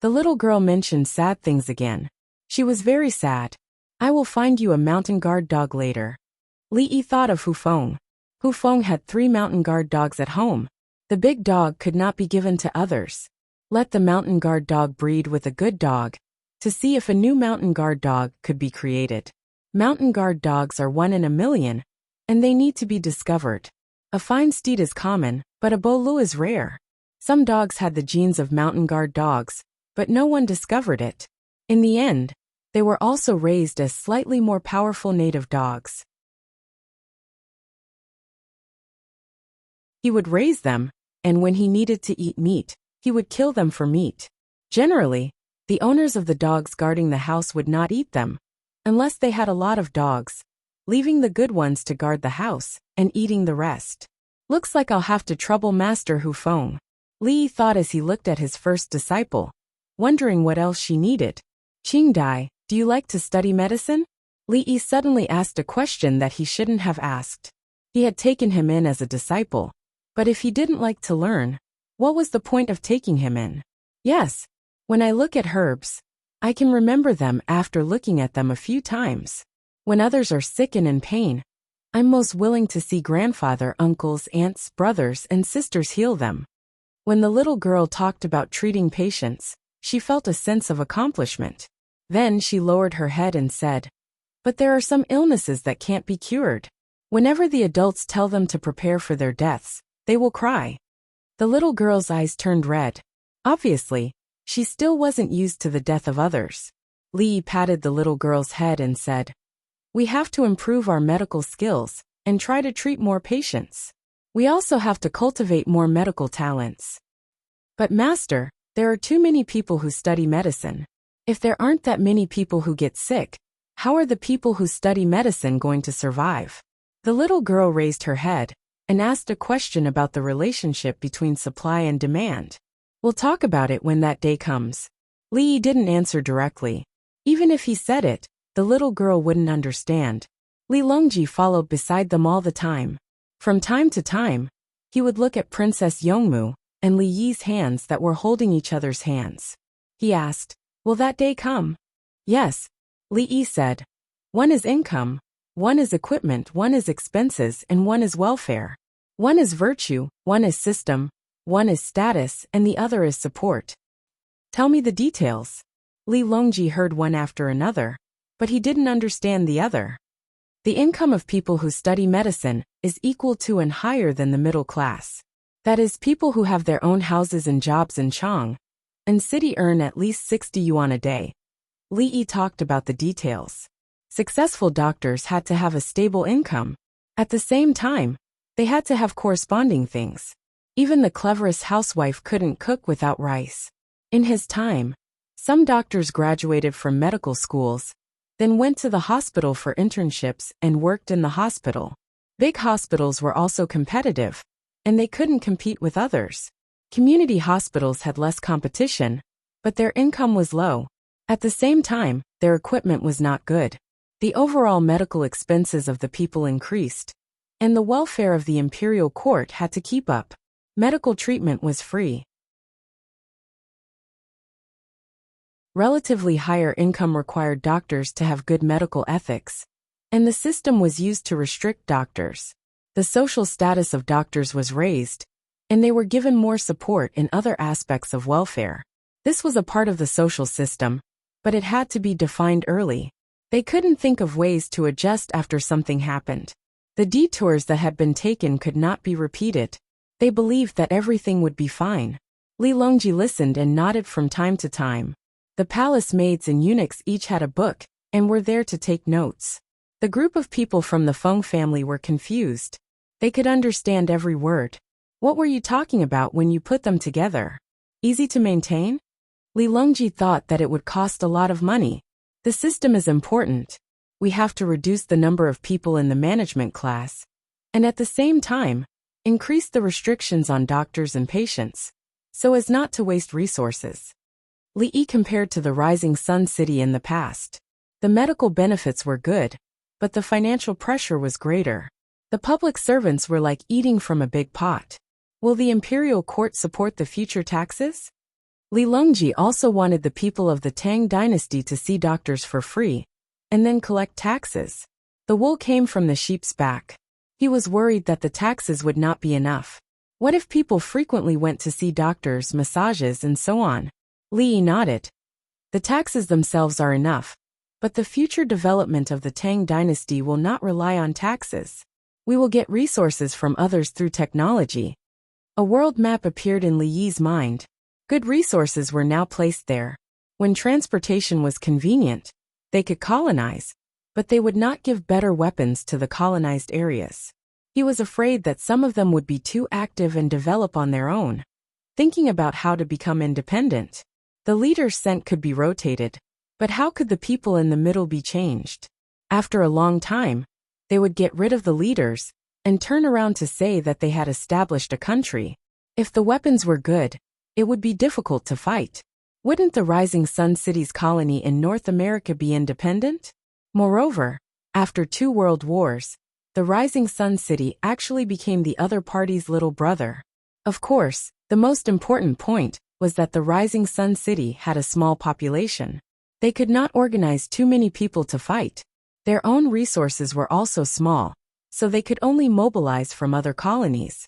The little girl mentioned sad things again. She was very sad. I will find you a mountain guard dog later. Li Yi thought of Hu Feng. Hu Feng had 3 mountain guard dogs at home. The big dog could not be given to others. Let the mountain guard dog breed with a good dog to see if a new mountain guard dog could be created. Mountain guard dogs are 1 in a million, and they need to be discovered. A fine steed is common, but a Bolu is rare. Some dogs had the genes of mountain guard dogs, but no one discovered it. In the end, they were also raised as slightly more powerful native dogs. He would raise them, and when he needed to eat meat, he would kill them for meat. Generally, the owners of the dogs guarding the house would not eat them, unless they had a lot of dogs, leaving the good ones to guard the house and eating the rest. Looks like I'll have to trouble Master Hu Feng. Li Yi thought as he looked at his first disciple, wondering what else she needed. Qingdai, do you like to study medicine? Li Yi suddenly asked a question that he shouldn't have asked. He had taken him in as a disciple, but if he didn't like to learn, what was the point of taking him in? Yes, when I look at herbs, I can remember them after looking at them a few times. When others are sick and in pain, I'm most willing to see grandfather, uncles, aunts, brothers, and sisters heal them. When the little girl talked about treating patients, she felt a sense of accomplishment. Then she lowered her head and said, but there are some illnesses that can't be cured. Whenever the adults tell them to prepare for their deaths, they will cry. The little girl's eyes turned red. Obviously, she still wasn't used to the death of others. Li Yi patted the little girl's head and said, we have to improve our medical skills and try to treat more patients. We also have to cultivate more medical talents. But Master, there are too many people who study medicine. If there aren't that many people who get sick, how are the people who study medicine going to survive? The little girl raised her head and asked a question about the relationship between supply and demand. We'll talk about it when that day comes. Li Yi didn't answer directly. Even if he said it, the little girl wouldn't understand. Li Longji followed beside them all the time. From time to time, he would look at Princess Yongmu and Li Yi's hands that were holding each other's hands. He asked, will that day come? Yes, Li Yi said. One is income, One is equipment, one is expenses, and one is welfare. One is virtue, one is system, one is status, and the other is support. Tell me the details. Li Longji heard one after another, but he didn't understand the other. The income of people who study medicine is equal to and higher than the middle class. That is, people who have their own houses and jobs in Chang and city earn at least 60 yuan a day. Li Yi talked about the details. Successful doctors had to have a stable income. At the same time, they had to have corresponding things. Even the cleverest housewife couldn't cook without rice. In his time, some doctors graduated from medical schools, then went to the hospital for internships and worked in the hospital. Big hospitals were also competitive, and they couldn't compete with others. Community hospitals had less competition, but their income was low. At the same time, their equipment was not good. The overall medical expenses of the people increased, and the welfare of the imperial court had to keep up. Medical treatment was free. Relatively higher income required doctors to have good medical ethics, and the system was used to restrict doctors. The social status of doctors was raised, and they were given more support in other aspects of welfare. This was a part of the social system, but it had to be defined early. They couldn't think of ways to adjust after something happened. The detours that had been taken could not be repeated. They believed that everything would be fine. Li Longji listened and nodded from time to time. The palace maids and eunuchs each had a book and were there to take notes. The group of people from the Feng family were confused. They could understand every word. What were you talking about when you put them together? Easy to maintain? Li Longji thought that it would cost a lot of money. The system is important. We have to reduce the number of people in the management class, and at the same time, increase the restrictions on doctors and patients, so as not to waste resources. Li Yi compared to the Rising Sun City in the past. The medical benefits were good, but the financial pressure was greater. The public servants were like eating from a big pot. Will the imperial court support the future taxes? Li Longji also wanted the people of the Tang dynasty to see doctors for free, and then collect taxes. The wool came from the sheep's back. He was worried that the taxes would not be enough. What if people frequently went to see doctors, massages, and so on? Li Yi nodded. The taxes themselves are enough, but the future development of the Tang dynasty will not rely on taxes. We will get resources from others through technology. A world map appeared in Li Yi's mind. Good resources were now placed there. When transportation was convenient, they could colonize, but they would not give better weapons to the colonized areas. He was afraid that some of them would be too active and develop on their own, thinking about how to become independent. The leaders sent could be rotated, but how could the people in the middle be changed? After a long time, they would get rid of the leaders and turn around to say that they had established a country. If the weapons were good, it would be difficult to fight. Wouldn't the Rising Sun City's colony in North America be independent? Moreover, after 2 world wars, the Rising Sun City actually became the other party's little brother. Of course, the most important point was that the Rising Sun City had a small population. They could not organize too many people to fight. Their own resources were also small, so they could only mobilize from other colonies.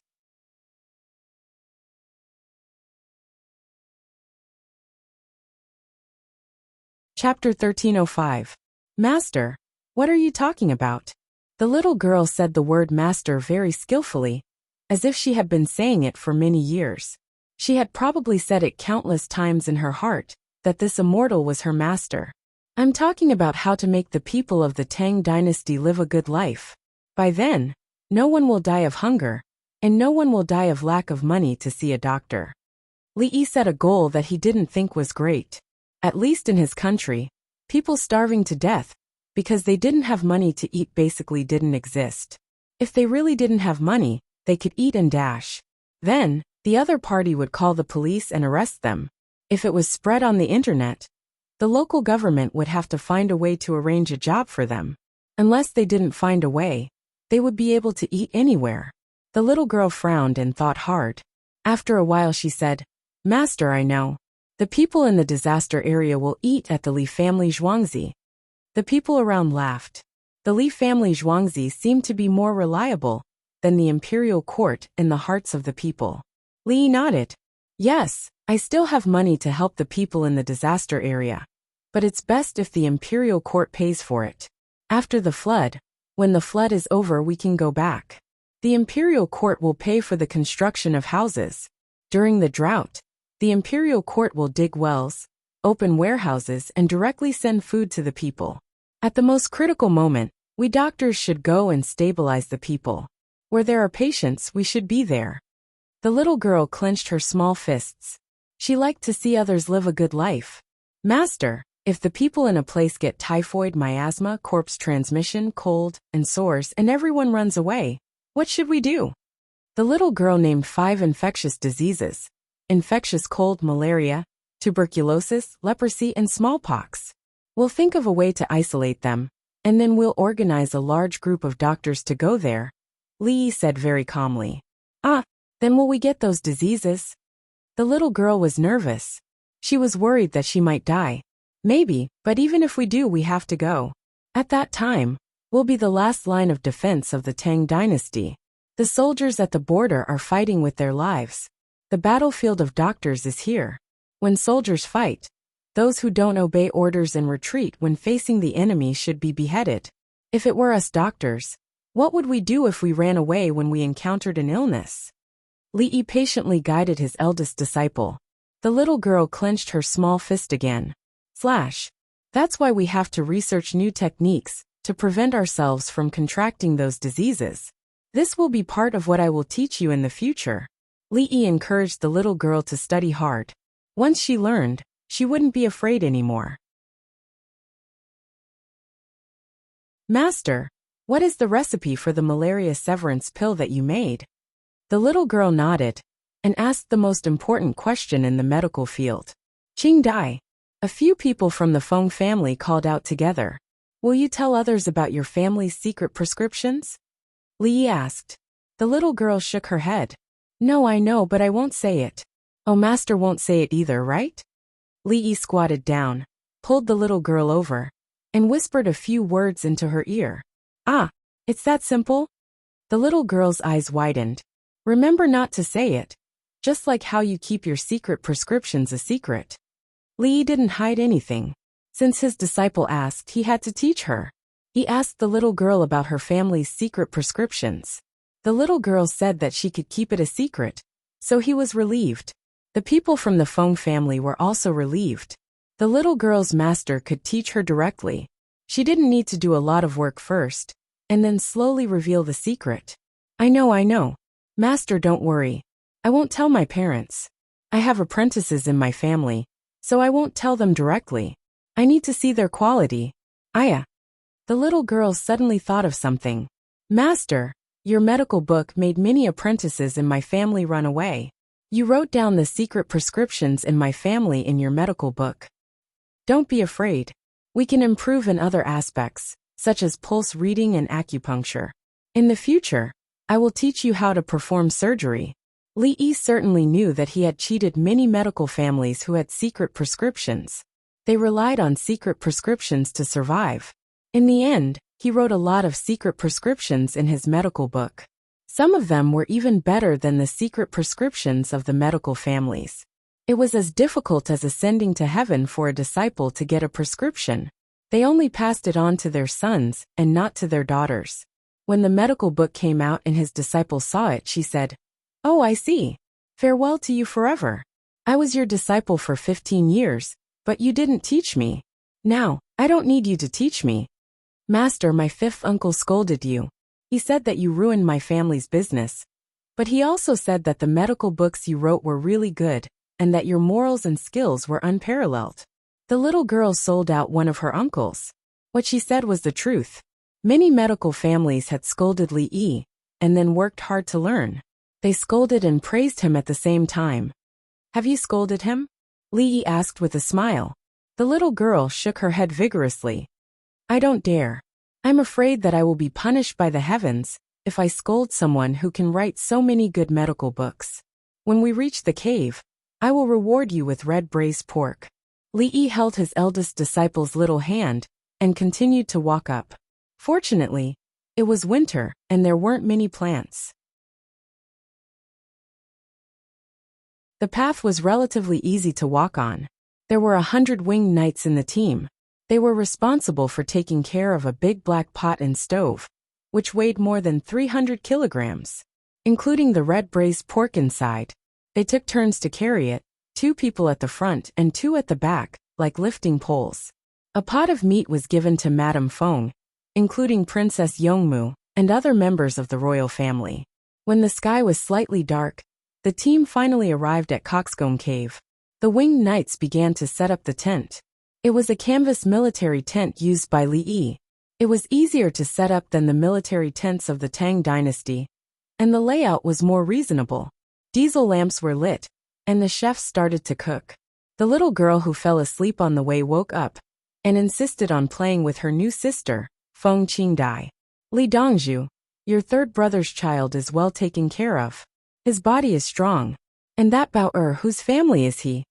Chapter 1305. Master, what are you talking about? The little girl said the word master very skillfully, as if she had been saying it for many years. She had probably said it countless times in her heart, that this immortal was her master. I'm talking about how to make the people of the Tang dynasty live a good life. By then, no one will die of hunger, and no one will die of lack of money to see a doctor. Li Yi set a goal that he didn't think was great. At least in his country, people starving to death because they didn't have money to eat basically didn't exist. If they really didn't have money, they could eat and dash. Then, the other party would call the police and arrest them. If it was spread on the internet, the local government would have to find a way to arrange a job for them. Unless they didn't find a way, they would be able to eat anywhere. The little girl frowned and thought hard. After a while she said, Master, I know. The people in the disaster area will eat at the Li family Zhuangzi. The people around laughed. The Li family Zhuangzi seemed to be more reliable than the imperial court in the hearts of the people. Li nodded. Yes, I still have money to help the people in the disaster area. But it's best if the imperial court pays for it. After the flood, when the flood is over, we can go back. The imperial court will pay for the construction of houses. During the drought, the imperial court will dig wells, open warehouses, and directly send food to the people. At the most critical moment, we doctors should go and stabilize the people. Where there are patients, we should be there. The little girl clenched her small fists. She liked to see others live a good life. Master, if the people in a place get typhoid, miasma, corpse transmission, cold, and sores, and everyone runs away, what should we do? The little girl named 5 infectious diseases: infectious cold, malaria, tuberculosis, leprosy, and smallpox. We'll think of a way to isolate them, and then we'll organize a large group of doctors to go there, Li said very calmly. Then will we get those diseases? The little girl was nervous. She was worried that she might die. Maybe, but even if we do, we have to go. At that time, we'll be the last line of defense of the Tang dynasty. The soldiers at the border are fighting with their lives. The battlefield of doctors is here. When soldiers fight, those who don't obey orders and retreat when facing the enemy should be beheaded. If it were us doctors, what would we do if we ran away when we encountered an illness? Li patiently guided his eldest disciple. The little girl clenched her small fist again. That's why we have to research new techniques to prevent ourselves from contracting those diseases. This will be part of what I will teach you in the future. Li encouraged the little girl to study hard. Once she learned, she wouldn't be afraid anymore. Master, what is the recipe for the malaria severance pill that you made? The little girl nodded and asked the most important question in the medical field. Qing Dai. A few people from the Feng family called out together. Will you tell others about your family's secret prescriptions? Li asked. The little girl shook her head. No, I know, but I won't say it. Oh, Master won't say it either, right? Li squatted down, pulled the little girl over, and whispered a few words into her ear. It's that simple? The little girl's eyes widened. Remember not to say it, just like how you keep your secret prescriptions a secret. Li didn't hide anything. Since his disciple asked, he had to teach her. He asked the little girl about her family's secret prescriptions. The little girl said that she could keep it a secret, so he was relieved. The people from the Feng family were also relieved. The little girl's master could teach her directly. She didn't need to do a lot of work first, and then slowly reveal the secret. I know. Master, don't worry. I won't tell my parents. I have apprentices in my family, so I won't tell them directly. I need to see their quality. The little girl suddenly thought of something. Master, your medical book made many apprentices in my family run away. You wrote down the secret prescriptions in my family in your medical book. Don't be afraid. We can improve in other aspects, such as pulse reading and acupuncture. In the future, I will teach you how to perform surgery. Li certainly knew that he had cheated many medical families who had secret prescriptions. They relied on secret prescriptions to survive. In the end, he wrote a lot of secret prescriptions in his medical book. Some of them were even better than the secret prescriptions of the medical families. It was as difficult as ascending to heaven for a disciple to get a prescription. They only passed it on to their sons and not to their daughters. When the medical book came out and his disciple saw it, she said, Oh, I see. Farewell to you forever. I was your disciple for 15 years, but you didn't teach me. Now, I don't need you to teach me. Master, my 5th uncle scolded you. He said that you ruined my family's business. But he also said that the medical books you wrote were really good, and that your morals and skills were unparalleled. The little girl sold out one of her uncles. What she said was the truth. Many medical families had scolded Li, and then worked hard to learn. They scolded and praised him at the same time. Have you scolded him? Li asked with a smile. The little girl shook her head vigorously. I don't dare. I'm afraid that I will be punished by the heavens if I scold someone who can write so many good medical books. When we reach the cave, I will reward you with red braised pork. Li held his eldest disciple's little hand and continued to walk up. Fortunately, it was winter, and there weren't many plants. The path was relatively easy to walk on. There were 100 winged knights in the team. They were responsible for taking care of a big black pot and stove, which weighed more than 300 kilograms, including the red braised pork inside. They took turns to carry it, 2 people at the front and 2 at the back, like lifting poles. A pot of meat was given to Madame Feng, including Princess Yongmu and other members of the royal family. When the sky was slightly dark, the team finally arrived at Coxcomb Cave. The winged knights began to set up the tent. It was a canvas military tent used by Li Yi. It was easier to set up than the military tents of the Tang dynasty, and the layout was more reasonable. Diesel lamps were lit, and the chefs started to cook. The little girl who fell asleep on the way woke up and insisted on playing with her new sister, Feng Qingdai. Li Dongzhu, your third brother's child is well taken care of. His body is strong. And that Bao whose family is he?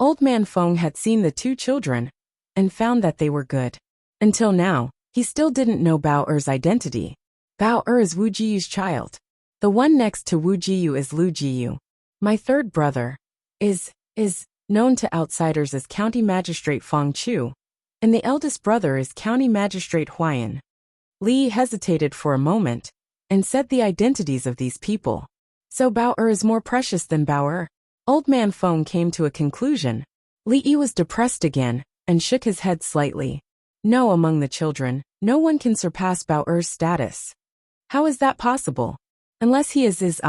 Old man Feng had seen the 2 children and found that they were good. Until now, he still didn't know Bao identity. Bao is Wu Jiyu's child. The one next to Wu Jiyu is Lu Jiyu. My third brother is known to outsiders as County Magistrate Feng Chu, and the eldest brother is County Magistrate Huayan. Li hesitated for a moment and said the identities of these people. So Bao is more precious than Bao. Old man Feng came to a conclusion. Li Yi was depressed again and shook his head slightly. No, among the children, no one can surpass Bao's status. How is that possible? Unless he is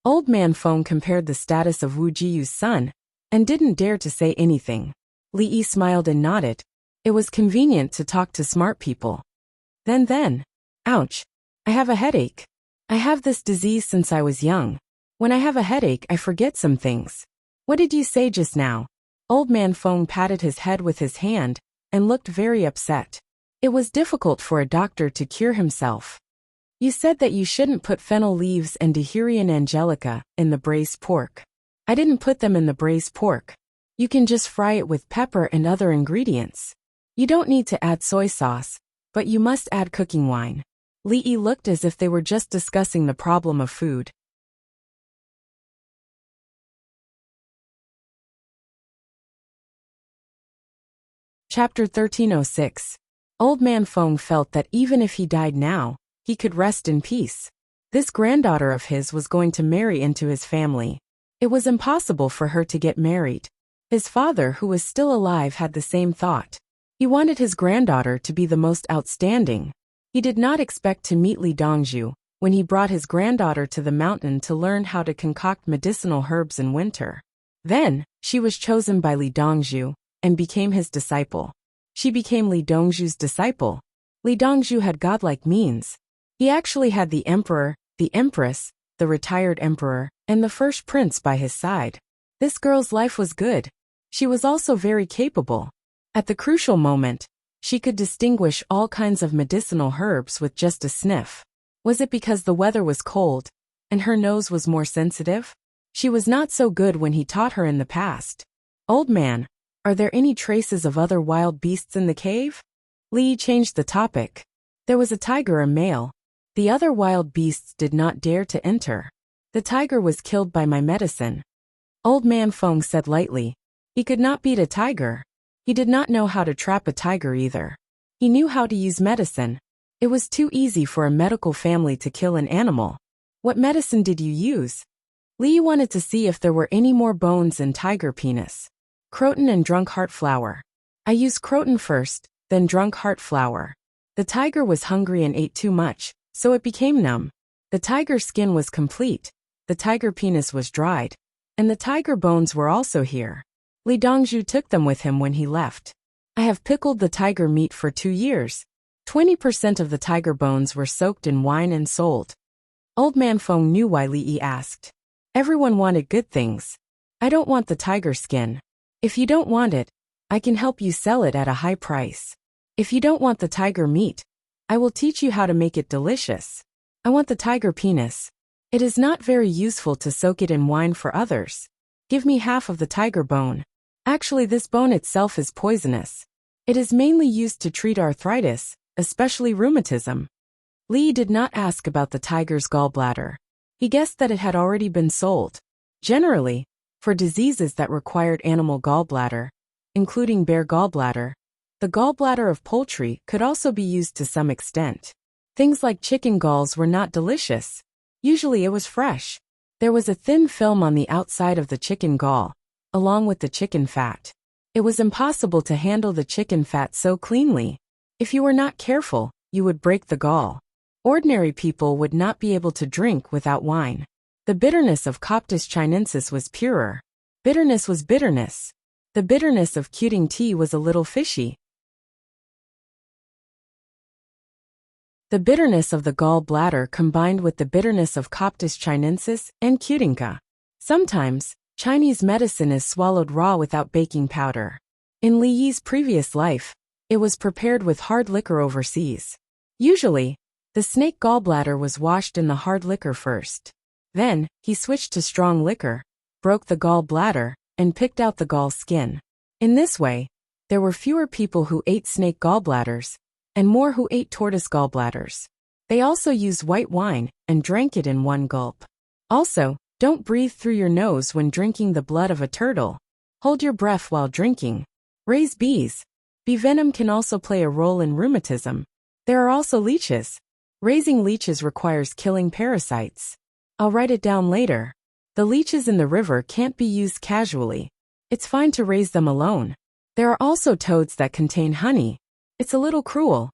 Old man Feng compared the status of Wu Jiyu's son and didn't dare to say anything. Li Yi smiled and nodded. It was convenient to talk to smart people. Then. Ouch. I have a headache. I have this disease since I was young. When I have a headache, I forget some things. What did you say just now? Old man Feng patted his head with his hand and looked very upset. It was difficult for a doctor to cure himself. You said that you shouldn't put fennel leaves and Dehurian angelica in the braised pork. I didn't put them in the braised pork. You can just fry it with pepper and other ingredients. You don't need to add soy sauce, but you must add cooking wine. Li Yi looked as if they were just discussing the problem of food. Chapter 1306. Old man Feng felt that even if he died now, he could rest in peace. This granddaughter of his was going to marry into his family. It was impossible for her to get married. His father, who was still alive, had the same thought. He wanted his granddaughter to be the most outstanding. He did not expect to meet Li Dongzhu when he brought his granddaughter to the mountain to learn how to concoct medicinal herbs in winter. Then, she was chosen by Li Dongzhu and became his disciple. She became Li Dongzhu's disciple. Li Dongzhu had godlike means. He actually had the emperor, the empress, the retired emperor, and the first prince by his side. This girl's life was good. She was also very capable. At the crucial moment, she could distinguish all kinds of medicinal herbs with just a sniff. Was it because the weather was cold and her nose was more sensitive? She was not so good when he taught her in the past. Old man, are there any traces of other wild beasts in the cave? Li changed the topic. There was a tiger, a male. The other wild beasts did not dare to enter. The tiger was killed by my medicine. Old man Feng said lightly. He could not beat a tiger. He did not know how to trap a tiger either. He knew how to use medicine. It was too easy for a medical family to kill an animal. What medicine did you use? Li wanted to see if there were any more bones in tiger penis. Croton and drunk heart flower. I used croton first, then drunk heart flower. The tiger was hungry and ate too much, so it became numb. The tiger's skin was complete. The tiger penis was dried. And the tiger bones were also here. Li Dongzhu took them with him when he left. I have pickled the tiger meat for 2 years. 20% of the tiger bones were soaked in wine and sold. Old man Feng knew why Li Yi asked. Everyone wanted good things. I don't want the tiger skin. If you don't want it, I can help you sell it at a high price. If you don't want the tiger meat, I will teach you how to make it delicious. I want the tiger penis. It is not very useful to soak it in wine for others. Give me half of the tiger bone. Actually, this bone itself is poisonous. It is mainly used to treat arthritis, especially rheumatism. Li did not ask about the tiger's gallbladder. He guessed that it had already been sold. Generally, for diseases that required animal gallbladder, including bear gallbladder, the gallbladder of poultry could also be used to some extent. Things like chicken galls were not delicious. Usually it was fresh. There was a thin film on the outside of the chicken gall, along with the chicken fat. It was impossible to handle the chicken fat so cleanly. If you were not careful, you would break the gall. Ordinary people would not be able to drink without wine. The bitterness of Coptis chinensis was purer. Bitterness was bitterness. The bitterness of Cuting tea was a little fishy. The bitterness of the gall bladder combined with the bitterness of Coptis chinensis and Cutingca. Sometimes, Chinese medicine is swallowed raw without baking powder. In Li Yi's previous life, it was prepared with hard liquor overseas. Usually, the snake gallbladder was washed in the hard liquor first. Then, he switched to strong liquor, broke the gall bladder, and picked out the gall skin. In this way, there were fewer people who ate snake gallbladders, and more who ate tortoise gallbladders. They also used white wine and drank it in one gulp. Also, don't breathe through your nose when drinking the blood of a turtle. Hold your breath while drinking. Raise bees. Bee venom can also play a role in rheumatism. There are also leeches. Raising leeches requires killing parasites. I'll write it down later. The leeches in the river can't be used casually. It's fine to raise them alone. There are also toads that contain honey. It's a little cruel.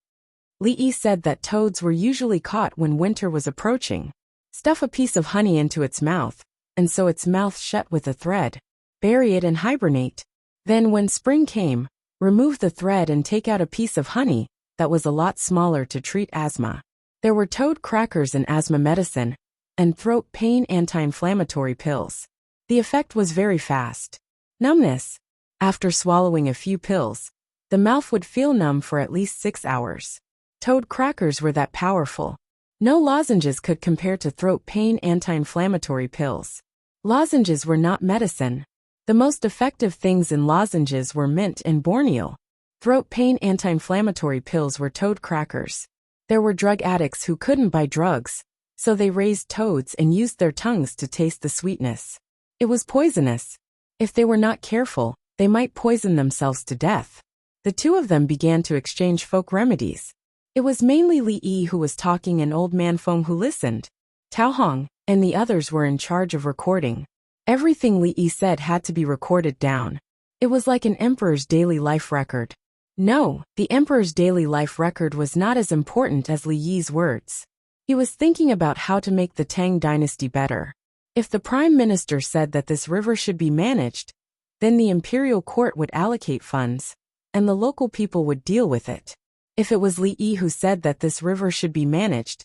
Li Yi said that toads were usually caught when winter was approaching. Stuff a piece of honey into its mouth, and sew its mouth shut with a thread. Bury it and hibernate. Then when spring came, remove the thread and take out a piece of honey that was a lot smaller to treat asthma. There were toad crackers in asthma medicine, and throat pain anti-inflammatory pills. The effect was very fast. Numbness. After swallowing a few pills, the mouth would feel numb for at least 6 hours. Toad crackers were that powerful. No lozenges could compare to throat pain anti-inflammatory pills. Lozenges were not medicine. The most effective things in lozenges were mint and borneal. Throat pain anti-inflammatory pills were toad crackers. There were drug addicts who couldn't buy drugs, so they raised toads and used their tongues to taste the sweetness. It was poisonous. If they were not careful, they might poison themselves to death. The two of them began to exchange folk remedies. It was mainly Li Yi who was talking and Old Man Feng who listened. Tao Hong and the others were in charge of recording. Everything Li Yi said had to be recorded down. It was like an emperor's daily life record. No, the emperor's daily life record was not as important as Li Yi's words. He was thinking about how to make the Tang dynasty better. If the prime minister said that this river should be managed, then the imperial court would allocate funds, and the local people would deal with it. If it was Li Yi who said that this river should be managed,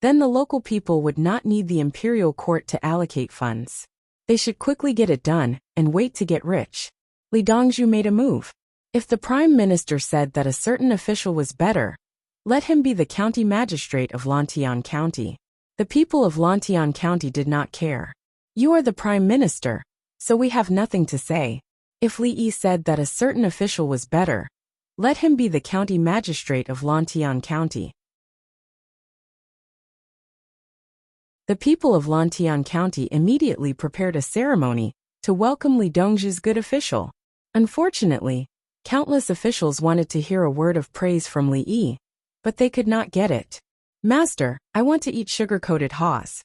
then the local people would not need the imperial court to allocate funds. They should quickly get it done and wait to get rich. Li Dongzhu made a move. If the prime minister said that a certain official was better, let him be the county magistrate of Lantian County. The people of Lantian County did not care. You are the prime minister, so we have nothing to say. If Li Yi said that a certain official was better, let him be the county magistrate of Lantian County. The people of Lantian County immediately prepared a ceremony to welcome Li Dongzhu's good official. Unfortunately, countless officials wanted to hear a word of praise from Li Yi, but they could not get it. Master, I want to eat sugar-coated haws.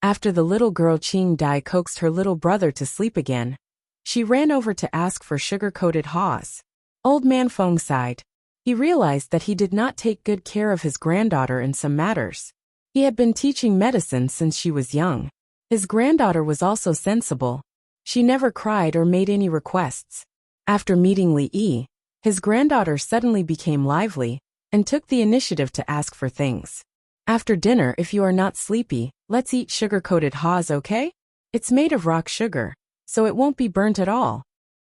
After the little girl Qing Dai coaxed her little brother to sleep again, she ran over to ask for sugar-coated haws. Old Man Feng sighed. He realized that he did not take good care of his granddaughter in some matters. He had been teaching medicine since she was young. His granddaughter was also sensible. She never cried or made any requests. After meeting Li Yi, his granddaughter suddenly became lively and took the initiative to ask for things. After dinner, if you are not sleepy, let's eat sugar-coated haws, okay? It's made of rock sugar, so it won't be burnt at all.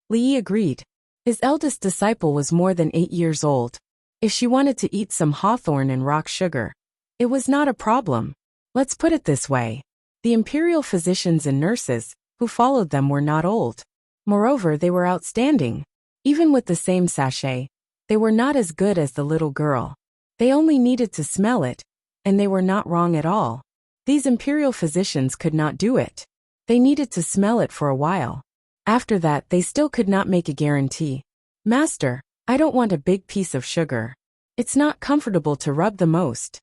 Li Yi agreed. His eldest disciple was more than 8 years old. If she wanted to eat some hawthorn and rock sugar, it was not a problem. Let's put it this way. The imperial physicians and nurses who followed them were not old. Moreover, they were outstanding. Even with the same sachet, they were not as good as the little girl. They only needed to smell it, and they were not wrong at all. These imperial physicians could not do it. They needed to smell it for a while. After that, they still could not make a guarantee. Master, I don't want a big piece of sugar. It's not comfortable to rub the most.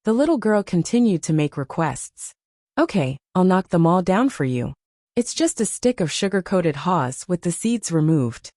The little girl continued to make requests. Okay, I'll knock them all down for you. It's just a stick of sugar-coated haws with the seeds removed.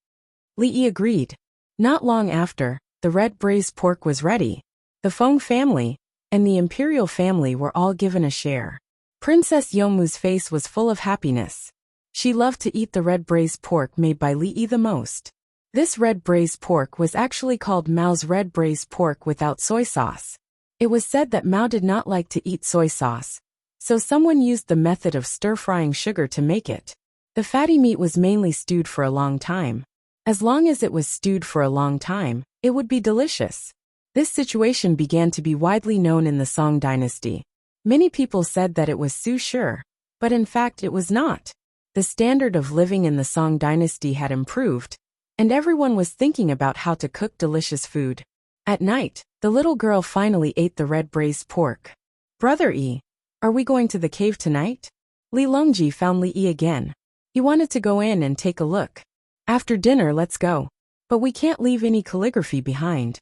Li Yi agreed. Not long after, the red braised pork was ready. The Feng family and the imperial family were all given a share. Princess Yomu's face was full of happiness. She loved to eat the red braised pork made by Li Yi the most. This red braised pork was actually called Mao's red braised pork without soy sauce. It was said that Mao did not like to eat soy sauce, so someone used the method of stir-frying sugar to make it. The fatty meat was mainly stewed for a long time. As long as it was stewed for a long time, it would be delicious. This situation began to be widely known in the Song dynasty. Many people said that it was Su Shi, but in fact it was not. The standard of living in the Song dynasty had improved, and everyone was thinking about how to cook delicious food. At night, the little girl finally ate the red braised pork. Brother Yi, are we going to the cave tonight? Li Longji found Li Yi again. He wanted to go in and take a look. After dinner, let's go. But we can't leave any calligraphy behind.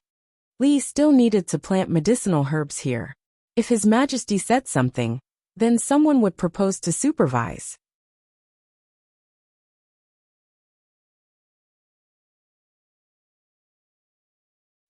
Li still needed to plant medicinal herbs here. If His Majesty said something, then someone would propose to supervise.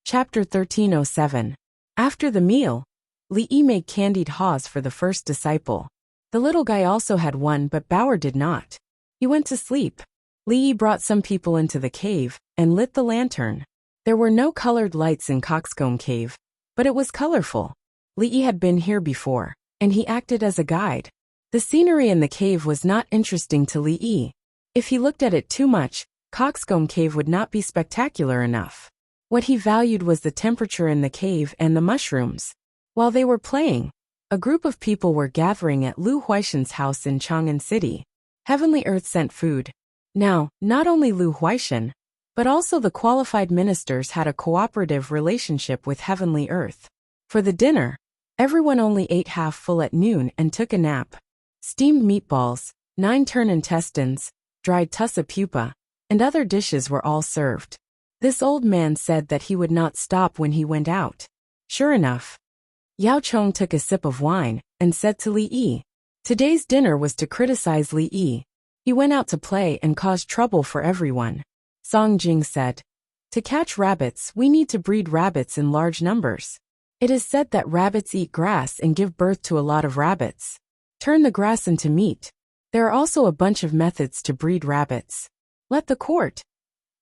Chapter 1307. After the meal, Li Yi made candied haws for the first disciple. The little guy also had one, but Bauer did not. He went to sleep. Li Yi brought some people into the cave and lit the lantern. There were no colored lights in Coxcomb Cave, but it was colorful. Li Yi had been here before, and he acted as a guide. The scenery in the cave was not interesting to Li Yi. If he looked at it too much, Coxcomb Cave would not be spectacular enough. What he valued was the temperature in the cave and the mushrooms. While they were playing, a group of people were gathering at Lu Huaishan's house in Chang'an City. Heavenly Earth sent food. Now, not only Lu Huaishan, but also the qualified ministers had a cooperative relationship with Heavenly Earth. For the dinner, everyone only ate half full at noon and took a nap. Steamed meatballs, 9-turn intestines, dried tussa pupa, and other dishes were all served. This old man said that he would not stop when he went out. Sure enough, Yao Chong took a sip of wine and said to Li Yi, today's dinner was to criticize Li Yi. He went out to play and caused trouble for everyone. Song Jing said, to catch rabbits, we need to breed rabbits in large numbers. It is said that rabbits eat grass and give birth to a lot of rabbits. Turn the grass into meat. There are also a bunch of methods to breed rabbits. Let the court.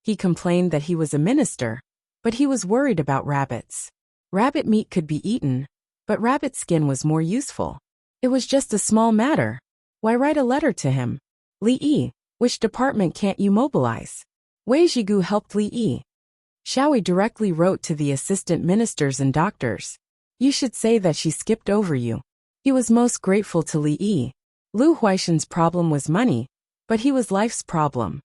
He complained that he was a minister, but he was worried about rabbits. Rabbit meat could be eaten, but rabbit skin was more useful. It was just a small matter. Why write a letter to him? Li Yi, which department can't you mobilize? Wei Zhigu helped Li Yi. Xiaowei directly wrote to the assistant ministers and doctors. You should say that she skipped over you. He was most grateful to Li Yi. Lu Huaishan's problem was money, but he was life's problem.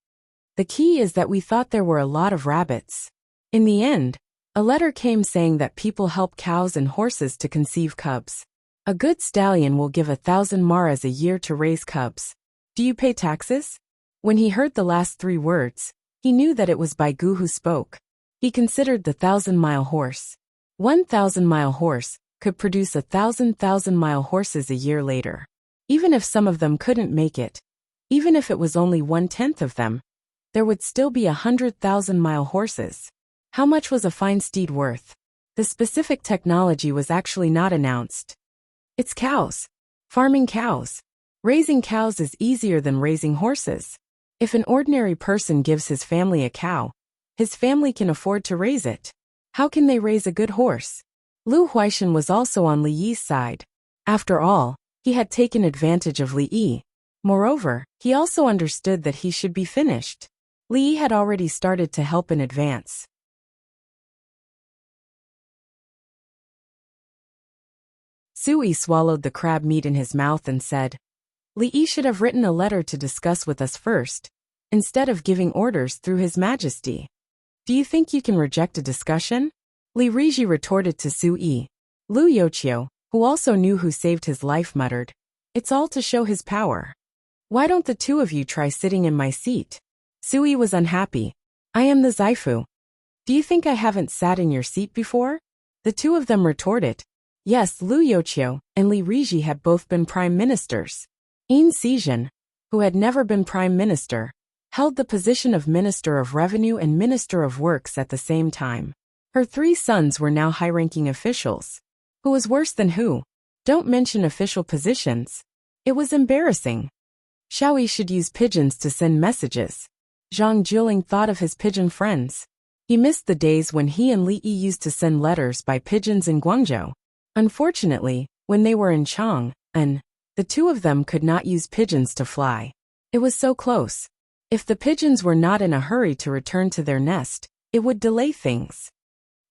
The key is that we thought there were a lot of rabbits. In the end, a letter came saying that people help cows and horses to conceive cubs. A good stallion will give 1,000 maras a year to raise cubs. Do you pay taxes? When he heard the last 3 words, he knew that it was Bai Gu who spoke. He considered the 1,000-mile horse. 1,000-mile horse could produce 1,000-mile horses a year later. Even if some of them couldn't make it, even if it was only 1/10 of them, there would still be 100,000-mile horses. How much was a fine steed worth? The specific technology was actually not announced. It's cows. Farming cows. Raising cows is easier than raising horses. If an ordinary person gives his family a cow, his family can afford to raise it. How can they raise a good horse? Lu Huaishan was also on Li Yi's side. After all, he had taken advantage of Li Yi. Moreover, he also understood that he should be finished. Li Yi had already started to help in advance. Sui swallowed the crab meat in his mouth and said, Li Yi should have written a letter to discuss with us first, instead of giving orders through His Majesty. Do you think you can reject a discussion? Li Riji retorted to Su Yi. Lu Youqiu, who also knew who saved his life, muttered, "It's all to show his power. Why don't the two of you try sitting in my seat?" Su Yi was unhappy. "I am the Zaifu. Do you think I haven't sat in your seat before?" The two of them retorted. Yes, Lu Youqiu and Li Riji had both been prime ministers. Yin Xizhen, who had never been prime minister, held the position of Minister of Revenue and Minister of Works at the same time. Her three sons were now high-ranking officials. Who was worse than who? Don't mention official positions. It was embarrassing. Xiaoyi should use pigeons to send messages. Zhang Juling thought of his pigeon friends. He missed the days when he and Li Yi used to send letters by pigeons in Guangzhou. Unfortunately, when they were in Chang'an, the two of them could not use pigeons to fly. It was so close. If the pigeons were not in a hurry to return to their nest, it would delay things.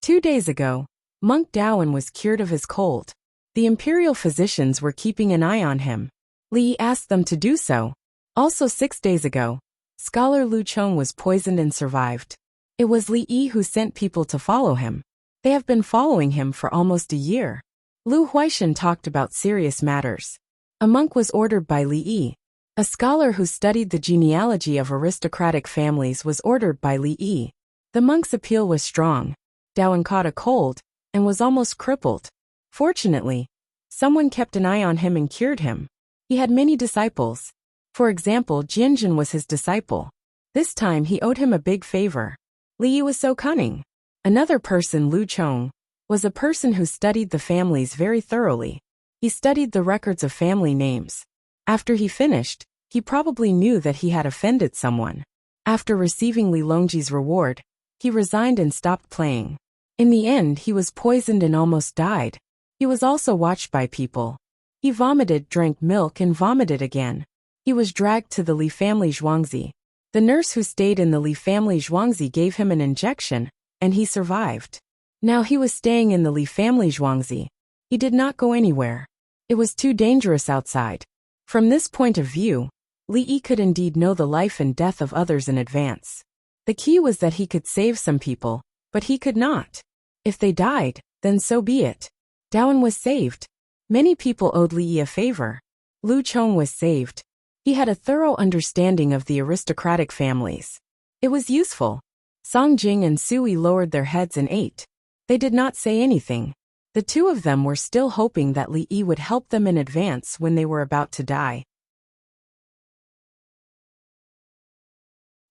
2 days ago, Monk Daowen was cured of his cold. The imperial physicians were keeping an eye on him. Li Yi asked them to do so. Also 6 days ago, scholar Lu Chong was poisoned and survived. It was Li Yi who sent people to follow him. They have been following him for almost a year. Lu Huaishan talked about serious matters. A monk was ordered by Li Yi. A scholar who studied the genealogy of aristocratic families was ordered by Li Yi. The monk's appeal was strong. Daowen caught a cold and was almost crippled. Fortunately, someone kept an eye on him and cured him. He had many disciples. For example, Jianjun was his disciple. This time he owed him a big favor. Li Yi was so cunning. Another person, Lu Chong, was a person who studied the families very thoroughly. He studied the records of family names. After he finished, he probably knew that he had offended someone. After receiving Li Longji's reward, he resigned and stopped playing. In the end, he was poisoned and almost died. He was also watched by people. He vomited, drank milk and vomited again. He was dragged to the Li family Zhuangzi. The nurse who stayed in the Li family Zhuangzi gave him an injection, and he survived. Now he was staying in the Li family Zhuangzi. He did not go anywhere. It was too dangerous outside. From this point of view, Li Yi could indeed know the life and death of others in advance. The key was that he could save some people, but he could not. If they died, then so be it. Daowen was saved. Many people owed Li Yi a favor. Lu Chong was saved. He had a thorough understanding of the aristocratic families. It was useful. Song Jing and Sui lowered their heads and ate. They did not say anything. The two of them were still hoping that Li Yi would help them in advance when they were about to die.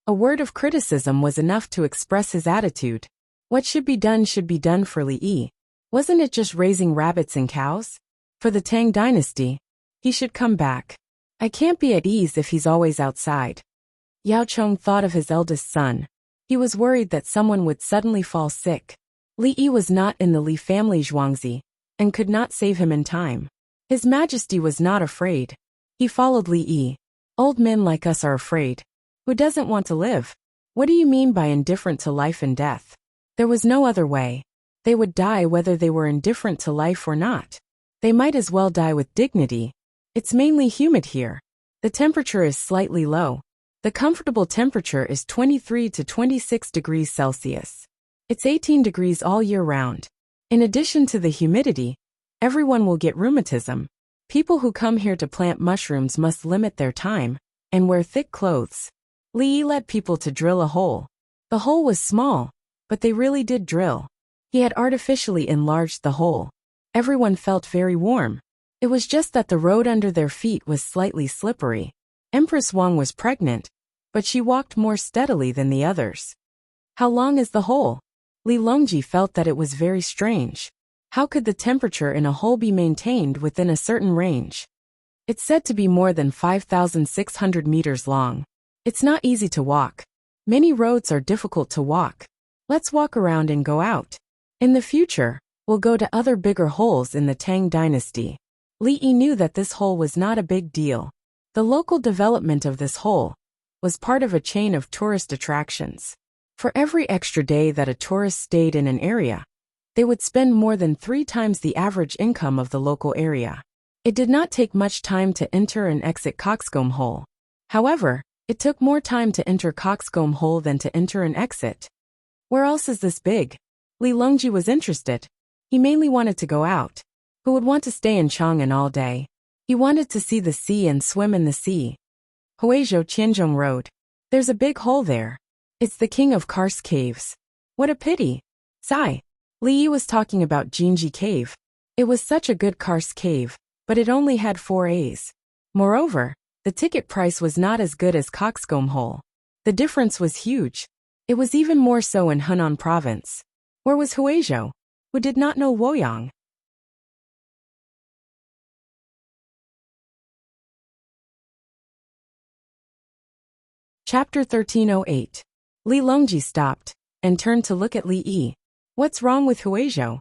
A word of criticism was enough to express his attitude. What should be done for Li Yi. Wasn't it just raising rabbits and cows? For the Tang dynasty, he should come back. I can't be at ease if he's always outside. Yao Chong thought of his eldest son. He was worried that someone would suddenly fall sick. Li Yi was not in the Li family Zhuangzi, and could not save him in time. His Majesty was not afraid. He followed Li Yi. Old men like us are afraid. Who doesn't want to live? What do you mean by indifferent to life and death? There was no other way. They would die whether they were indifferent to life or not. They might as well die with dignity. It's mainly humid here. The temperature is slightly low. The comfortable temperature is 23 to 26 degrees Celsius. It's 18 degrees all year round. In addition to the humidity, everyone will get rheumatism. People who come here to plant mushrooms must limit their time and wear thick clothes. Li Yi led people to drill a hole. The hole was small, but they really did drill. He had artificially enlarged the hole. Everyone felt very warm. It was just that the road under their feet was slightly slippery. Empress Wang was pregnant, but she walked more steadily than the others. How long is the hole? Li Longji felt that it was very strange. How could the temperature in a hole be maintained within a certain range? It's said to be more than 5,600 meters long. It's not easy to walk. Many roads are difficult to walk. Let's walk around and go out. In the future, we'll go to other bigger holes in the Tang dynasty. Li Yi knew that this hole was not a big deal. The local development of this hole was part of a chain of tourist attractions. For every extra day that a tourist stayed in an area, they would spend more than 3 times the average income of the local area. It did not take much time to enter and exit Coxcomb Hole. However, it took more time to enter Coxcomb Hole than to enter and exit. Where else is this big? Li Longji was interested. He mainly wanted to go out. Who would want to stay in Chang'an all day? He wanted to see the sea and swim in the sea. Huizhou Qianzhong Road. There's a big hole there. It's the king of karst caves. What a pity. Sigh. Li Yi was talking about Jinji Cave. It was such a good karst cave, but it only had 4 A's. Moreover, the ticket price was not as good as Coxcomb Hole. The difference was huge. It was even more so in Henan province. Where was Huizhou, who did not know Luoyang? Chapter 1308. Li Longji stopped and turned to look at Li Yi. What's wrong with Huizhou?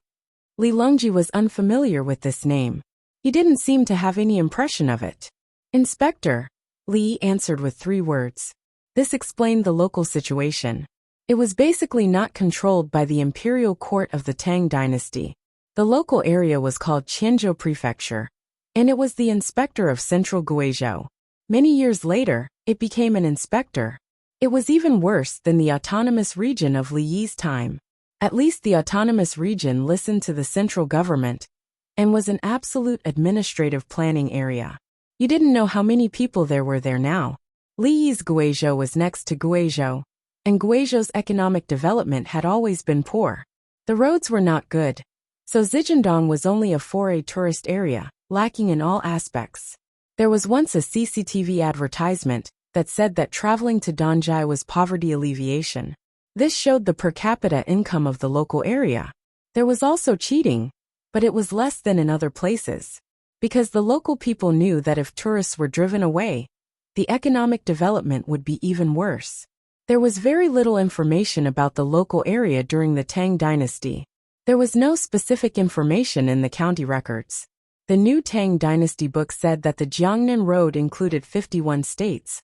Li Longji was unfamiliar with this name. He didn't seem to have any impression of it. Inspector, Li answered with 3 words. This explained the local situation. It was basically not controlled by the imperial court of the Tang dynasty. The local area was called Qianzhou Prefecture, and it was the inspector of central Guizhou. Many years later, it became an inspector. It was even worse than the autonomous region of Li Yi's time. At least the autonomous region listened to the central government and was an absolute administrative planning area. You didn't know how many people there were there now. Li Yi's Guizhou was next to Guizhou, and Guizhou's economic development had always been poor. The roads were not good, so Zijindong was only a 4A tourist area, lacking in all aspects. There was once a CCTV advertisement that said that traveling to Dongjai was poverty alleviation. This showed the per capita income of the local area. There was also cheating, but it was less than in other places, because the local people knew that if tourists were driven away, the economic development would be even worse. There was very little information about the local area during the Tang dynasty. There was no specific information in the county records. The new Tang dynasty book said that the Jiangnan Road included 51 states,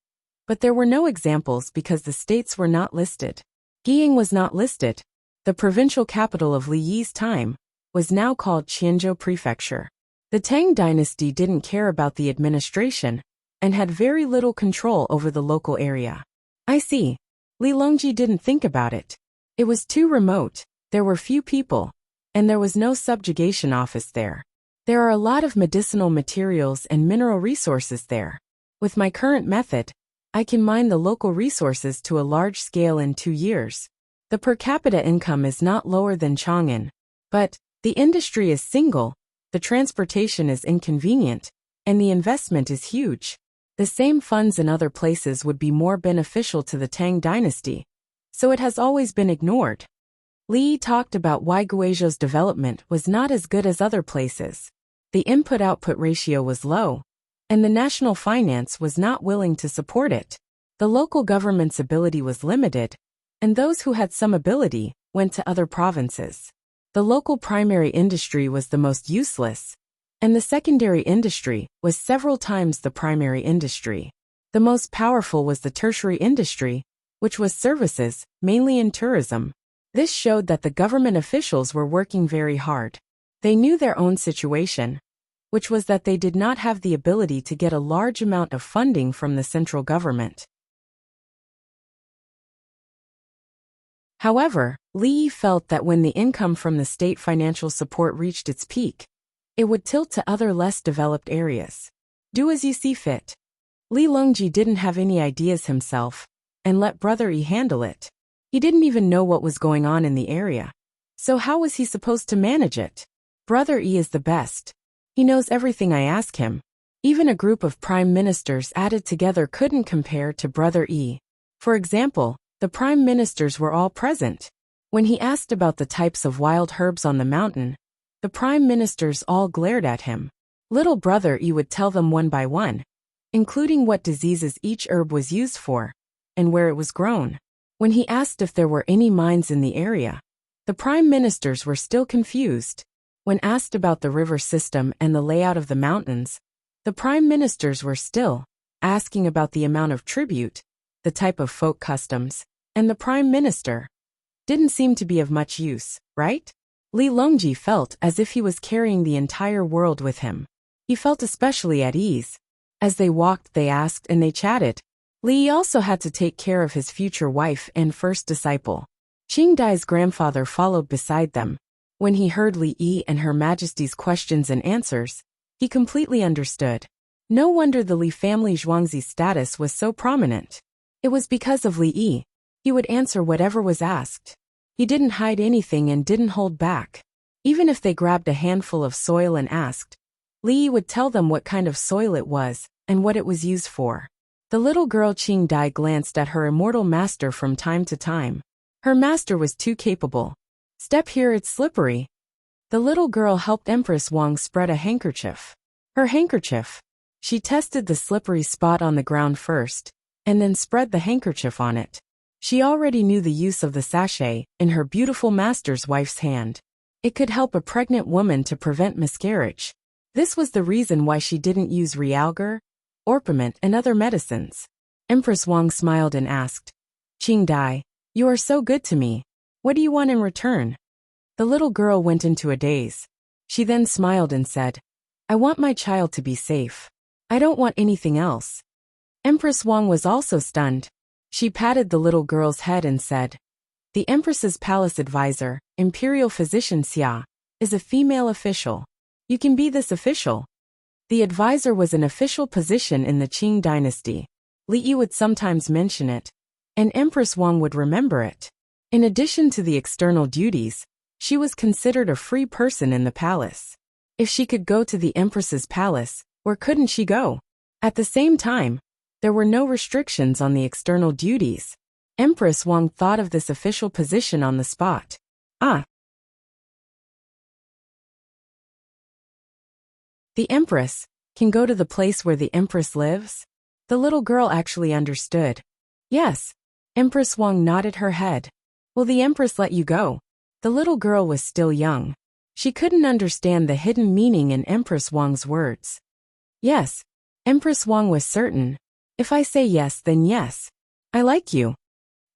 but there were no examples because the states were not listed. Guiyang was not listed. The provincial capital of Li Yi's time was now called Qianzhou Prefecture. The Tang dynasty didn't care about the administration and had very little control over the local area. I see. Li Longji didn't think about it. It was too remote, there were few people, and there was no subjugation office there. There are a lot of medicinal materials and mineral resources there. With my current method, I can mine the local resources to a large scale in 2 years. The per capita income is not lower than Chang'an, but the industry is single, the transportation is inconvenient, and the investment is huge. The same funds in other places would be more beneficial to the Tang dynasty, so it has always been ignored. Li talked about why Guizhou's development was not as good as other places. The input-output ratio was low, and the national finance was not willing to support it. The local government's ability was limited, and those who had some ability went to other provinces. The local primary industry was the most useless, and the secondary industry was several times the primary industry. The most powerful was the tertiary industry, which was services, mainly in tourism. This showed that the government officials were working very hard. They knew their own situation, which was that they did not have the ability to get a large amount of funding from the central government. However, Li felt that when the income from the state financial support reached its peak, it would tilt to other less developed areas. Do as you see fit. Li Longji didn't have any ideas himself, and let Brother Yi handle it. He didn't even know what was going on in the area. So how was he supposed to manage it? Brother Yi is the best. He knows everything I ask him. Even a group of prime ministers added together couldn't compare to Brother Yi. For example, the prime ministers were all present. When he asked about the types of wild herbs on the mountain, the prime ministers all glared at him. Little Brother Yi would tell them one by one, including what diseases each herb was used for, and where it was grown. When he asked if there were any mines in the area, the prime ministers were still confused. When asked about the river system and the layout of the mountains, the prime ministers were still asking about the amount of tribute, the type of folk customs, and the prime minister didn't seem to be of much use, right? Li Longji felt as if he was carrying the entire world with him. He felt especially at ease. As they walked, they asked and they chatted. Li also had to take care of his future wife and first disciple. Qing Dai's grandfather followed beside them. When he heard Li Yi and Her Majesty's questions and answers, he completely understood. No wonder the Li family Zhuangzi's status was so prominent. It was because of Li Yi. He would answer whatever was asked. He didn't hide anything and didn't hold back. Even if they grabbed a handful of soil and asked, Li Yi would tell them what kind of soil it was and what it was used for. The little girl Qing Dai glanced at her immortal master from time to time. Her master was too capable. Step here, it's slippery. The little girl helped Empress Wang spread a handkerchief. Her handkerchief. She tested the slippery spot on the ground first, and then spread the handkerchief on it. She already knew the use of the sachet in her beautiful master's wife's hand. It could help a pregnant woman to prevent miscarriage. This was the reason why she didn't use realgar, orpiment, and other medicines. Empress Wang smiled and asked, Qing Dai, you are so good to me. What do you want in return? The little girl went into a daze. She then smiled and said, I want my child to be safe. I don't want anything else. Empress Wang was also stunned. She patted the little girl's head and said, The Empress's palace advisor, Imperial Physician Xia, is a female official. You can be this official. The advisor was an official position in the Qing dynasty. Li Yi would sometimes mention it, and Empress Wang would remember it. In addition to the external duties, she was considered a free person in the palace. If she could go to the Empress's palace, where couldn't she go? At the same time, there were no restrictions on the external duties. Empress Wang thought of this official position on the spot. The Empress can go to the place where the Empress lives? The little girl actually understood. Yes. Empress Wang nodded her head. Will the Empress let you go? The little girl was still young. She couldn't understand the hidden meaning in Empress Wang's words. Yes. Empress Wang was certain. If I say yes, then yes. I like you.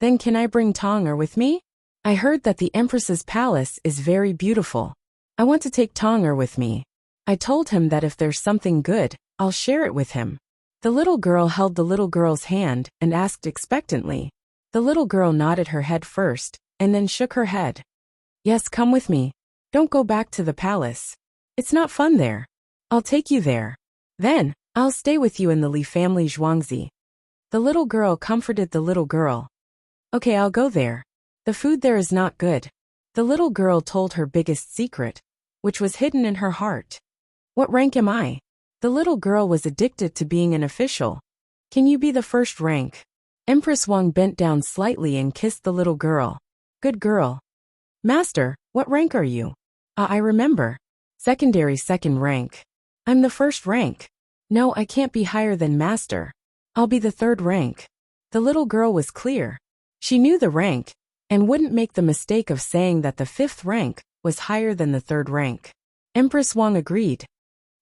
Then can I bring Tong'er with me? I heard that the Empress's palace is very beautiful. I want to take Tong'er with me. I told him that if there's something good, I'll share it with him. The little girl held the little girl's hand and asked expectantly. The little girl nodded her head first, and then shook her head. Yes, come with me. Don't go back to the palace. It's not fun there. I'll take you there. Then, I'll stay with you in the Li family Zhuangzi. The little girl comforted the little girl. Okay, I'll go there. The food there is not good. The little girl told her biggest secret, which was hidden in her heart. What rank am I? The little girl was addicted to being an official. Can you be the first rank? Empress Wang bent down slightly and kissed the little girl. Good girl. Master, what rank are you? I remember. Secondary second rank. I'm the first rank. No, I can't be higher than master. I'll be the third rank. The little girl was clear. She knew the rank, and wouldn't make the mistake of saying that the fifth rank was higher than the third rank. Empress Wang agreed.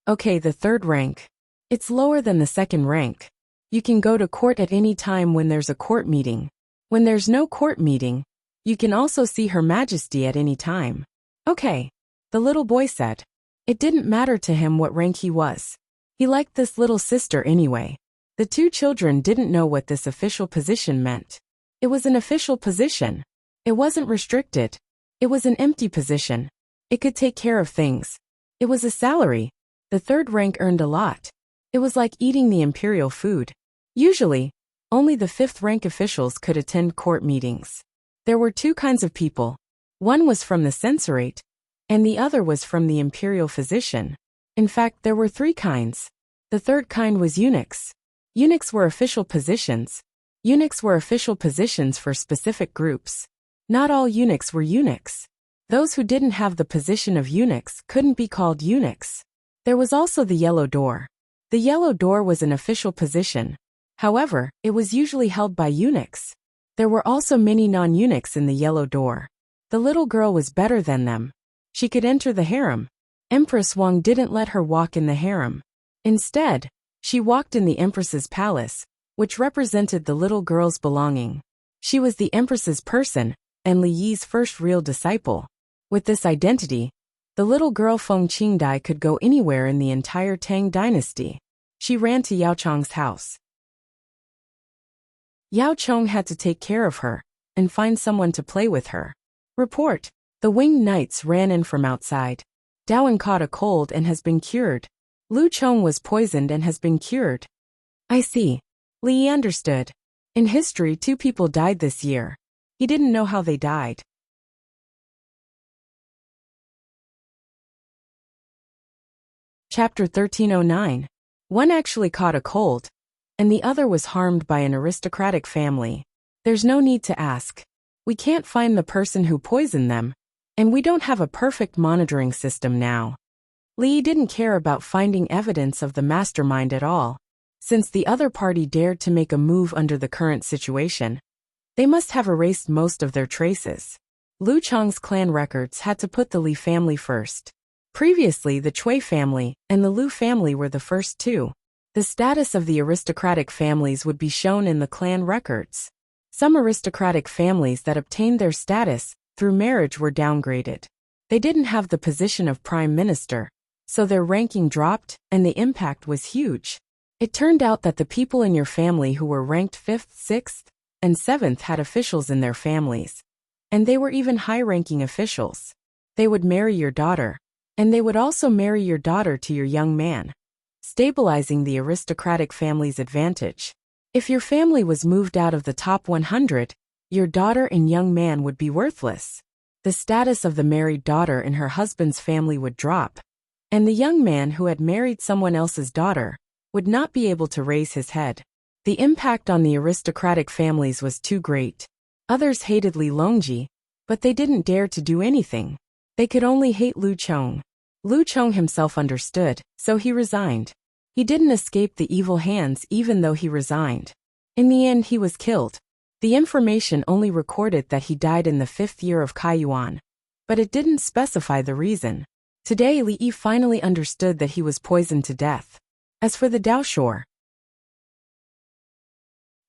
Okay, the third rank. It's lower than the second rank. You can go to court at any time when there's a court meeting. When there's no court meeting, you can also see Her Majesty at any time. Okay, the little boy said. It didn't matter to him what rank he was. He liked this little sister anyway. The two children didn't know what this official position meant. It was an official position. It wasn't restricted. It was an empty position. It could take care of things. It was a salary. The third rank earned a lot. It was like eating the imperial food. Usually, only the fifth rank officials could attend court meetings. There were two kinds of people. One was from the censorate, and the other was from the imperial physician. In fact, there were three kinds. The third kind was eunuchs. Eunuchs were official positions. Eunuchs were official positions for specific groups. Not all eunuchs were eunuchs. Those who didn't have the position of eunuchs couldn't be called eunuchs. There was also the yellow door. The yellow door was an official position. However, it was usually held by eunuchs. There were also many non-eunuchs in the yellow door. The little girl was better than them. She could enter the harem. Empress Wang didn't let her walk in the harem. Instead, she walked in the Empress's palace, which represented the little girl's belonging. She was the Empress's person, and Li Yi's first real disciple. With this identity, the little girl Feng Qingdai could go anywhere in the entire Tang dynasty. She ran to Yao Chong's house. Yao Chong had to take care of her, and find someone to play with her. Report. The winged knights ran in from outside. Dawan caught a cold and has been cured. Lu Chong was poisoned and has been cured. I see. Li Yi understood. In history, 2 people died this year. He didn't know how they died. Chapter 1309. One actually caught a cold, and the other was harmed by an aristocratic family. There's no need to ask. We can't find the person who poisoned them, and we don't have a perfect monitoring system now. Li didn't care about finding evidence of the mastermind at all. Since the other party dared to make a move under the current situation, they must have erased most of their traces. Lu Chong's clan records had to put the Li family first. Previously, the Cui family and the Lu family were the first 2. The status of the aristocratic families would be shown in the clan records. Some aristocratic families that obtained their status through marriage were downgraded. They didn't have the position of prime minister, so their ranking dropped, and the impact was huge. It turned out that the people in your family who were ranked 5th, 6th, and 7th had officials in their families. And they were even high-ranking officials. They would marry your daughter, and they would also marry your daughter to your young man, stabilizing the aristocratic family's advantage. If your family was moved out of the top 100, your daughter and young man would be worthless. The status of the married daughter in her husband's family would drop, and the young man who had married someone else's daughter would not be able to raise his head. The impact on the aristocratic families was too great. Others hated Li Longji, but they didn't dare to do anything. They could only hate Lu Chong. Lu Chong himself understood, so he resigned. He didn't escape the evil hands even though he resigned. In the end, he was killed. The information only recorded that he died in the 5th year of Kaiyuan, but it didn't specify the reason. Today, Li Yi finally understood that he was poisoned to death. As for the Daoshore,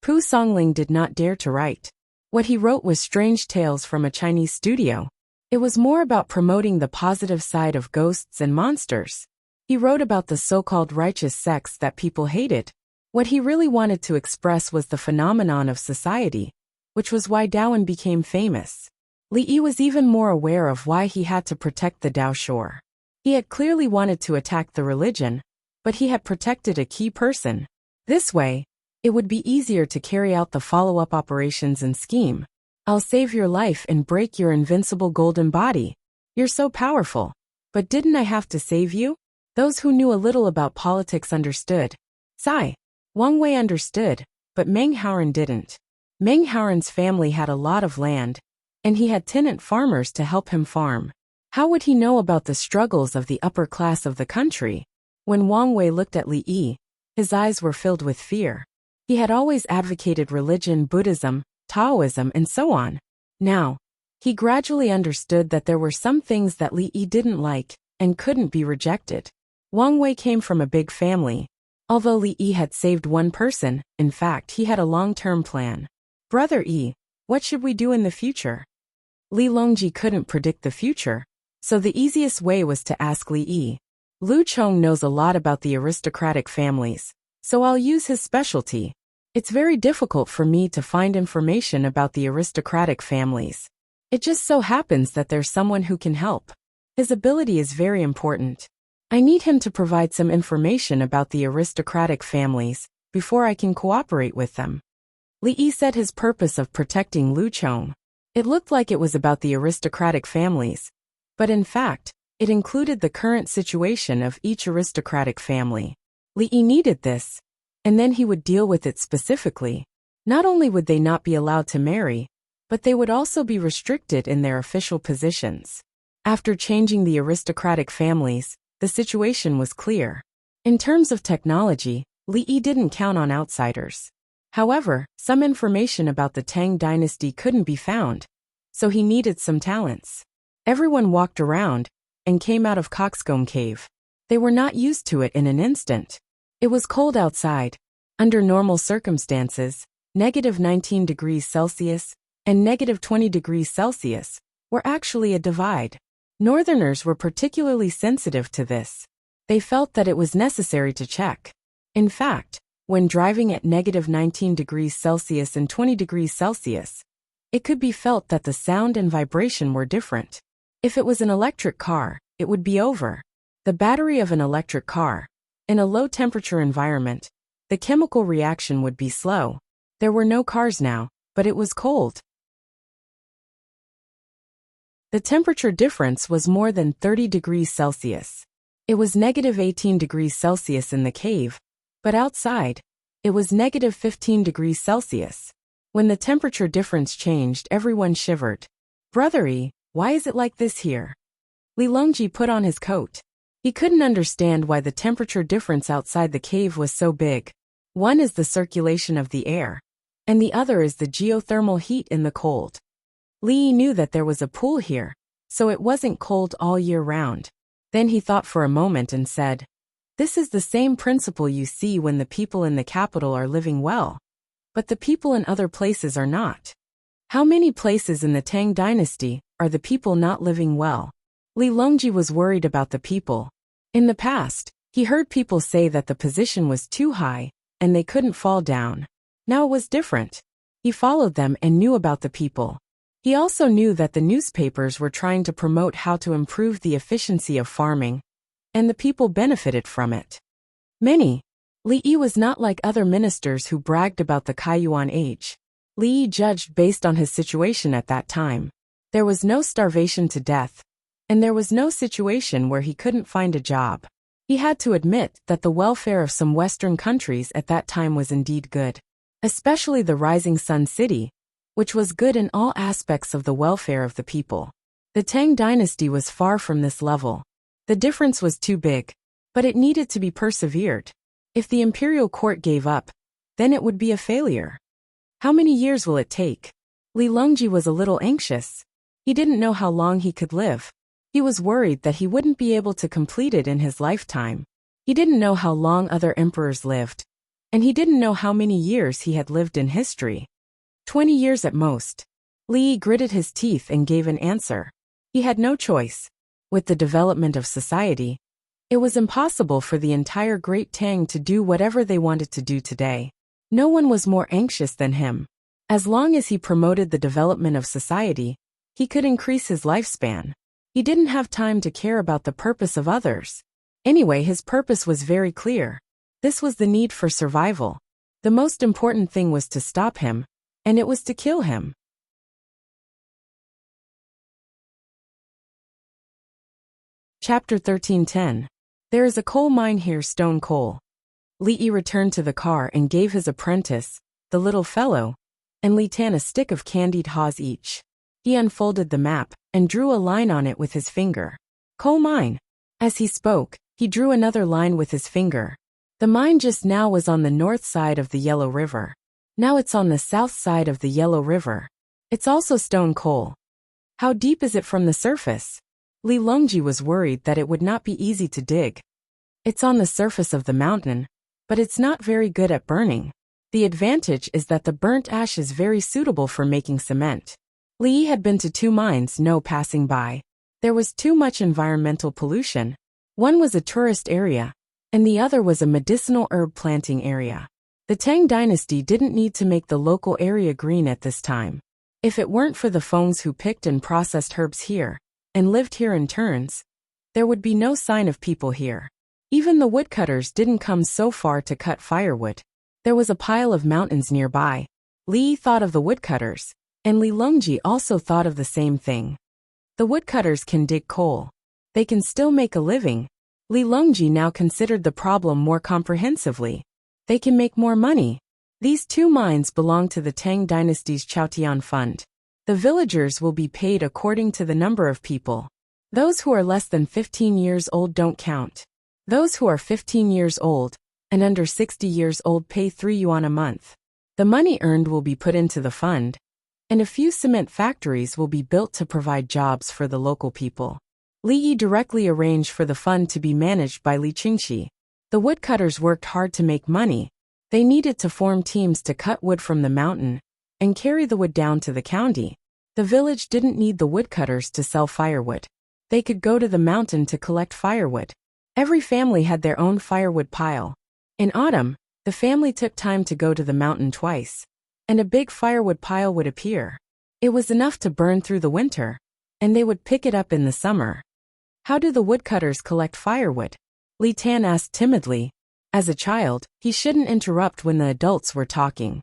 Pu Songling did not dare to write. What he wrote was strange tales from a Chinese studio. It was more about promoting the positive side of ghosts and monsters. He wrote about the so-called righteous sects that people hated. What he really wanted to express was the phenomenon of society, which was why Dawan became famous. Li Yi was even more aware of why he had to protect the Daoshore. He had clearly wanted to attack the religion, but he had protected a key person. This way, it would be easier to carry out the follow-up operations and scheme. I'll save your life and break your invincible golden body. You're so powerful. But didn't I have to save you? Those who knew a little about politics understood. Sigh. Wang Wei understood, but Meng Haoran didn't. Meng Haoran's family had a lot of land, and he had tenant farmers to help him farm. How would he know about the struggles of the upper class of the country? When Wang Wei looked at Li Yi, his eyes were filled with fear. He had always advocated religion, Buddhism, Taoism, and so on. Now, he gradually understood that there were some things that Li Yi didn't like and couldn't be rejected. Wang Wei came from a big family. Although Li Yi had saved one person, in fact, he had a long-term plan. Brother Yi, what should we do in the future? Li Longji couldn't predict the future, so the easiest way was to ask Li Yi. Lu Chong knows a lot about the aristocratic families, so I'll use his specialty. It's very difficult for me to find information about the aristocratic families. It just so happens that there's someone who can help. His ability is very important. I need him to provide some information about the aristocratic families before I can cooperate with them. Li Yi said his purpose of protecting Lu Chong. It looked like it was about the aristocratic families, but in fact, it included the current situation of each aristocratic family. Li Yi needed this, and then he would deal with it specifically. Not only would they not be allowed to marry, but they would also be restricted in their official positions. After changing the aristocratic families, the situation was clear. In terms of technology, Li Yi didn't count on outsiders. However, some information about the Tang dynasty couldn't be found, so he needed some talents. Everyone walked around and came out of Coxcomb Cave. They were not used to it in an instant. It was cold outside. Under normal circumstances, -19 degrees Celsius and -20 degrees Celsius were actually a divide. Northerners were particularly sensitive to this. They felt that it was necessary to check. In fact, when driving at -19 degrees Celsius and 20 degrees Celsius, It could be felt that the sound and vibration were different. If it was an electric car, it would be over. The battery of an electric car. In a low-temperature environment, the chemical reaction would be slow. There were no cars now, but it was cold. The temperature difference was more than 30 degrees Celsius. It was negative 18 degrees Celsius in the cave, but outside, it was negative 15 degrees Celsius. When the temperature difference changed, everyone shivered. Brothery, why is it like this here? Li Longji put on his coat. He couldn't understand why the temperature difference outside the cave was so big. One is the circulation of the air, and the other is the geothermal heat in the cold. Li knew that there was a pool here, so it wasn't cold all year round. Then he thought for a moment and said, "This is the same principle you see when the people in the capital are living well. But the people in other places are not. How many places in the Tang dynasty are the people not living well?" Li Longji was worried about the people. In the past, he heard people say that the position was too high, and they couldn't fall down. Now it was different. He followed them and knew about the people. He also knew that the newspapers were trying to promote how to improve the efficiency of farming, and the people benefited from it. Li Yi was not like other ministers who bragged about the Kaiyuan age. Li Yi judged based on his situation at that time. There was no starvation to death, and there was no situation where he couldn't find a job. He had to admit that the welfare of some Western countries at that time was indeed good, especially the Rising Sun City, which was good in all aspects of the welfare of the people. The Tang dynasty was far from this level. The difference was too big, but it needed to be persevered. If the imperial court gave up, then it would be a failure. How many years will it take? Li Longji was a little anxious. He didn't know how long he could live. He was worried that he wouldn't be able to complete it in his lifetime. He didn't know how long other emperors lived, and he didn't know how many years he had lived in history. 20 years at most. Li gritted his teeth and gave an answer. He had no choice. With the development of society, it was impossible for the entire Great Tang to do whatever they wanted to do today. No one was more anxious than him. As long as he promoted the development of society, he could increase his lifespan. He didn't have time to care about the purpose of others. Anyway, his purpose was very clear. This was the need for survival. The most important thing was to stop him, and it was to kill him. Chapter 13:10. There is a coal mine here, stone coal. Li Yi returned to the car and gave his apprentice, the little fellow, and Li Tan a stick of candied haws each. He unfolded the map and drew a line on it with his finger. Coal mine. As he spoke, he drew another line with his finger. The mine just now was on the north side of the Yellow River. Now it's on the south side of the Yellow River. It's also stone coal. How deep is it from the surface? Li Longji was worried that it would not be easy to dig. It's on the surface of the mountain, but it's not very good at burning. The advantage is that the burnt ash is very suitable for making cement. Li Yi had been to 2 mines passing by. There was too much environmental pollution. One was a tourist area, and the other was a medicinal herb planting area. The Tang dynasty didn't need to make the local area green at this time. If it weren't for the Fengs who picked and processed herbs here, and lived here in turns, there would be no sign of people here. Even the woodcutters didn't come so far to cut firewood. There was a pile of mountains nearby. Li thought of the woodcutters, and Li Longji also thought of the same thing. The woodcutters can dig coal. They can still make a living. Li Longji now considered the problem more comprehensively. They can make more money. These 2 mines belong to the Tang dynasty's Chaotian Fund. The villagers will be paid according to the number of people. Those who are less than 15 years old don't count. Those who are 15 years old and under 60 years old pay 3 yuan a month. The money earned will be put into the fund, and a few cement factories will be built to provide jobs for the local people. Li Yi directly arranged for the fund to be managed by Li Qingxi. The woodcutters worked hard to make money. They needed to form teams to cut wood from the mountain and carry the wood down to the county. The village didn't need the woodcutters to sell firewood. They could go to the mountain to collect firewood. Every family had their own firewood pile. In autumn, the family took time to go to the mountain twice, and a big firewood pile would appear. It was enough to burn through the winter, and they would pick it up in the summer. How do the woodcutters collect firewood? Li Tan asked timidly. As a child, he shouldn't interrupt when the adults were talking.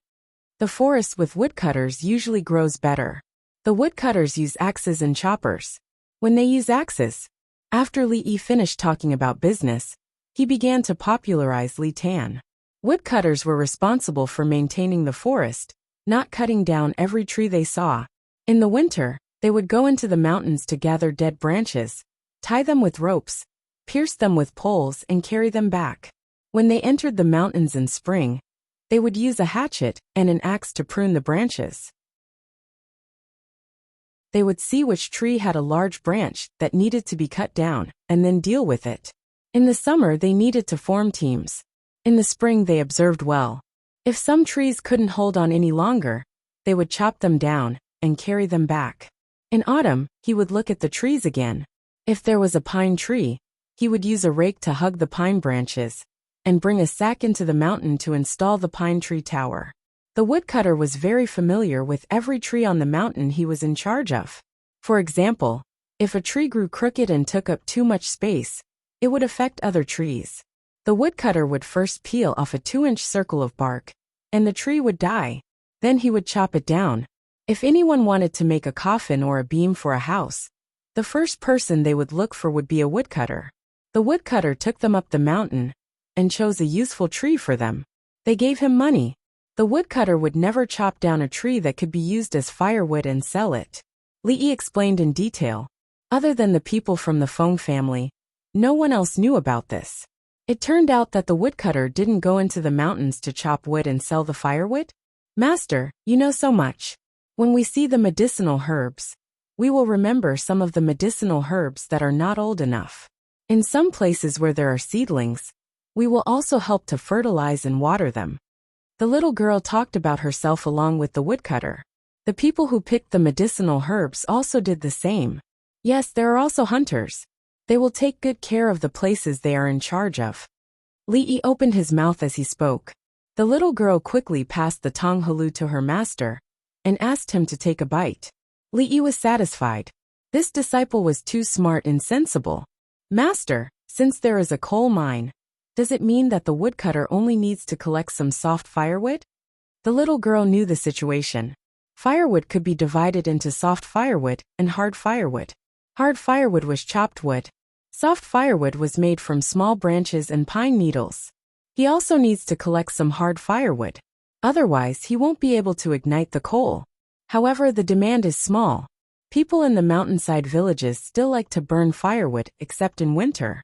The forest with woodcutters usually grows better. The woodcutters use axes and choppers. When they use axes, after Li Yi finished talking about business, he began to popularize Li Tan. Woodcutters were responsible for maintaining the forest, not cutting down every tree they saw. In the winter, they would go into the mountains to gather dead branches, tie them with ropes, pierce them with poles and carry them back. When they entered the mountains in spring, they would use a hatchet and an axe to prune the branches. They would see which tree had a large branch that needed to be cut down, and then deal with it. In the summer they needed to form teams. In the spring they observed well. If some trees couldn't hold on any longer, they would chop them down and carry them back. In autumn, he would look at the trees again. If there was a pine tree, he would use a rake to hug the pine branches, and bring a sack into the mountain to install the pine tree tower. The woodcutter was very familiar with every tree on the mountain he was in charge of. For example, if a tree grew crooked and took up too much space, it would affect other trees. The woodcutter would first peel off a 2-inch circle of bark, and the tree would die. Then he would chop it down. If anyone wanted to make a coffin or a beam for a house, the first person they would look for would be a woodcutter. The woodcutter took them up the mountain and chose a useful tree for them. They gave him money. The woodcutter would never chop down a tree that could be used as firewood and sell it. Li Yi explained in detail. Other than the people from the Feng family, no one else knew about this. It turned out that the woodcutter didn't go into the mountains to chop wood and sell the firewood. Master, you know so much. When we see the medicinal herbs, we will remember some of the medicinal herbs that are not old enough. In some places where there are seedlings, we will also help to fertilize and water them. The little girl talked about herself along with the woodcutter. The people who picked the medicinal herbs also did the same. Yes, there are also hunters. They will take good care of the places they are in charge of. Li Yi opened his mouth as he spoke. The little girl quickly passed the tong halu to her master and asked him to take a bite. Li Yi was satisfied. This disciple was too smart and sensible. Master, since there is a coal mine, does it mean that the woodcutter only needs to collect some soft firewood? The little girl knew the situation. Firewood could be divided into soft firewood and hard firewood. Hard firewood was chopped wood. Soft firewood was made from small branches and pine needles. He also needs to collect some hard firewood. Otherwise, he won't be able to ignite the coal. However, the demand is small. People in the mountainside villages still like to burn firewood, except in winter.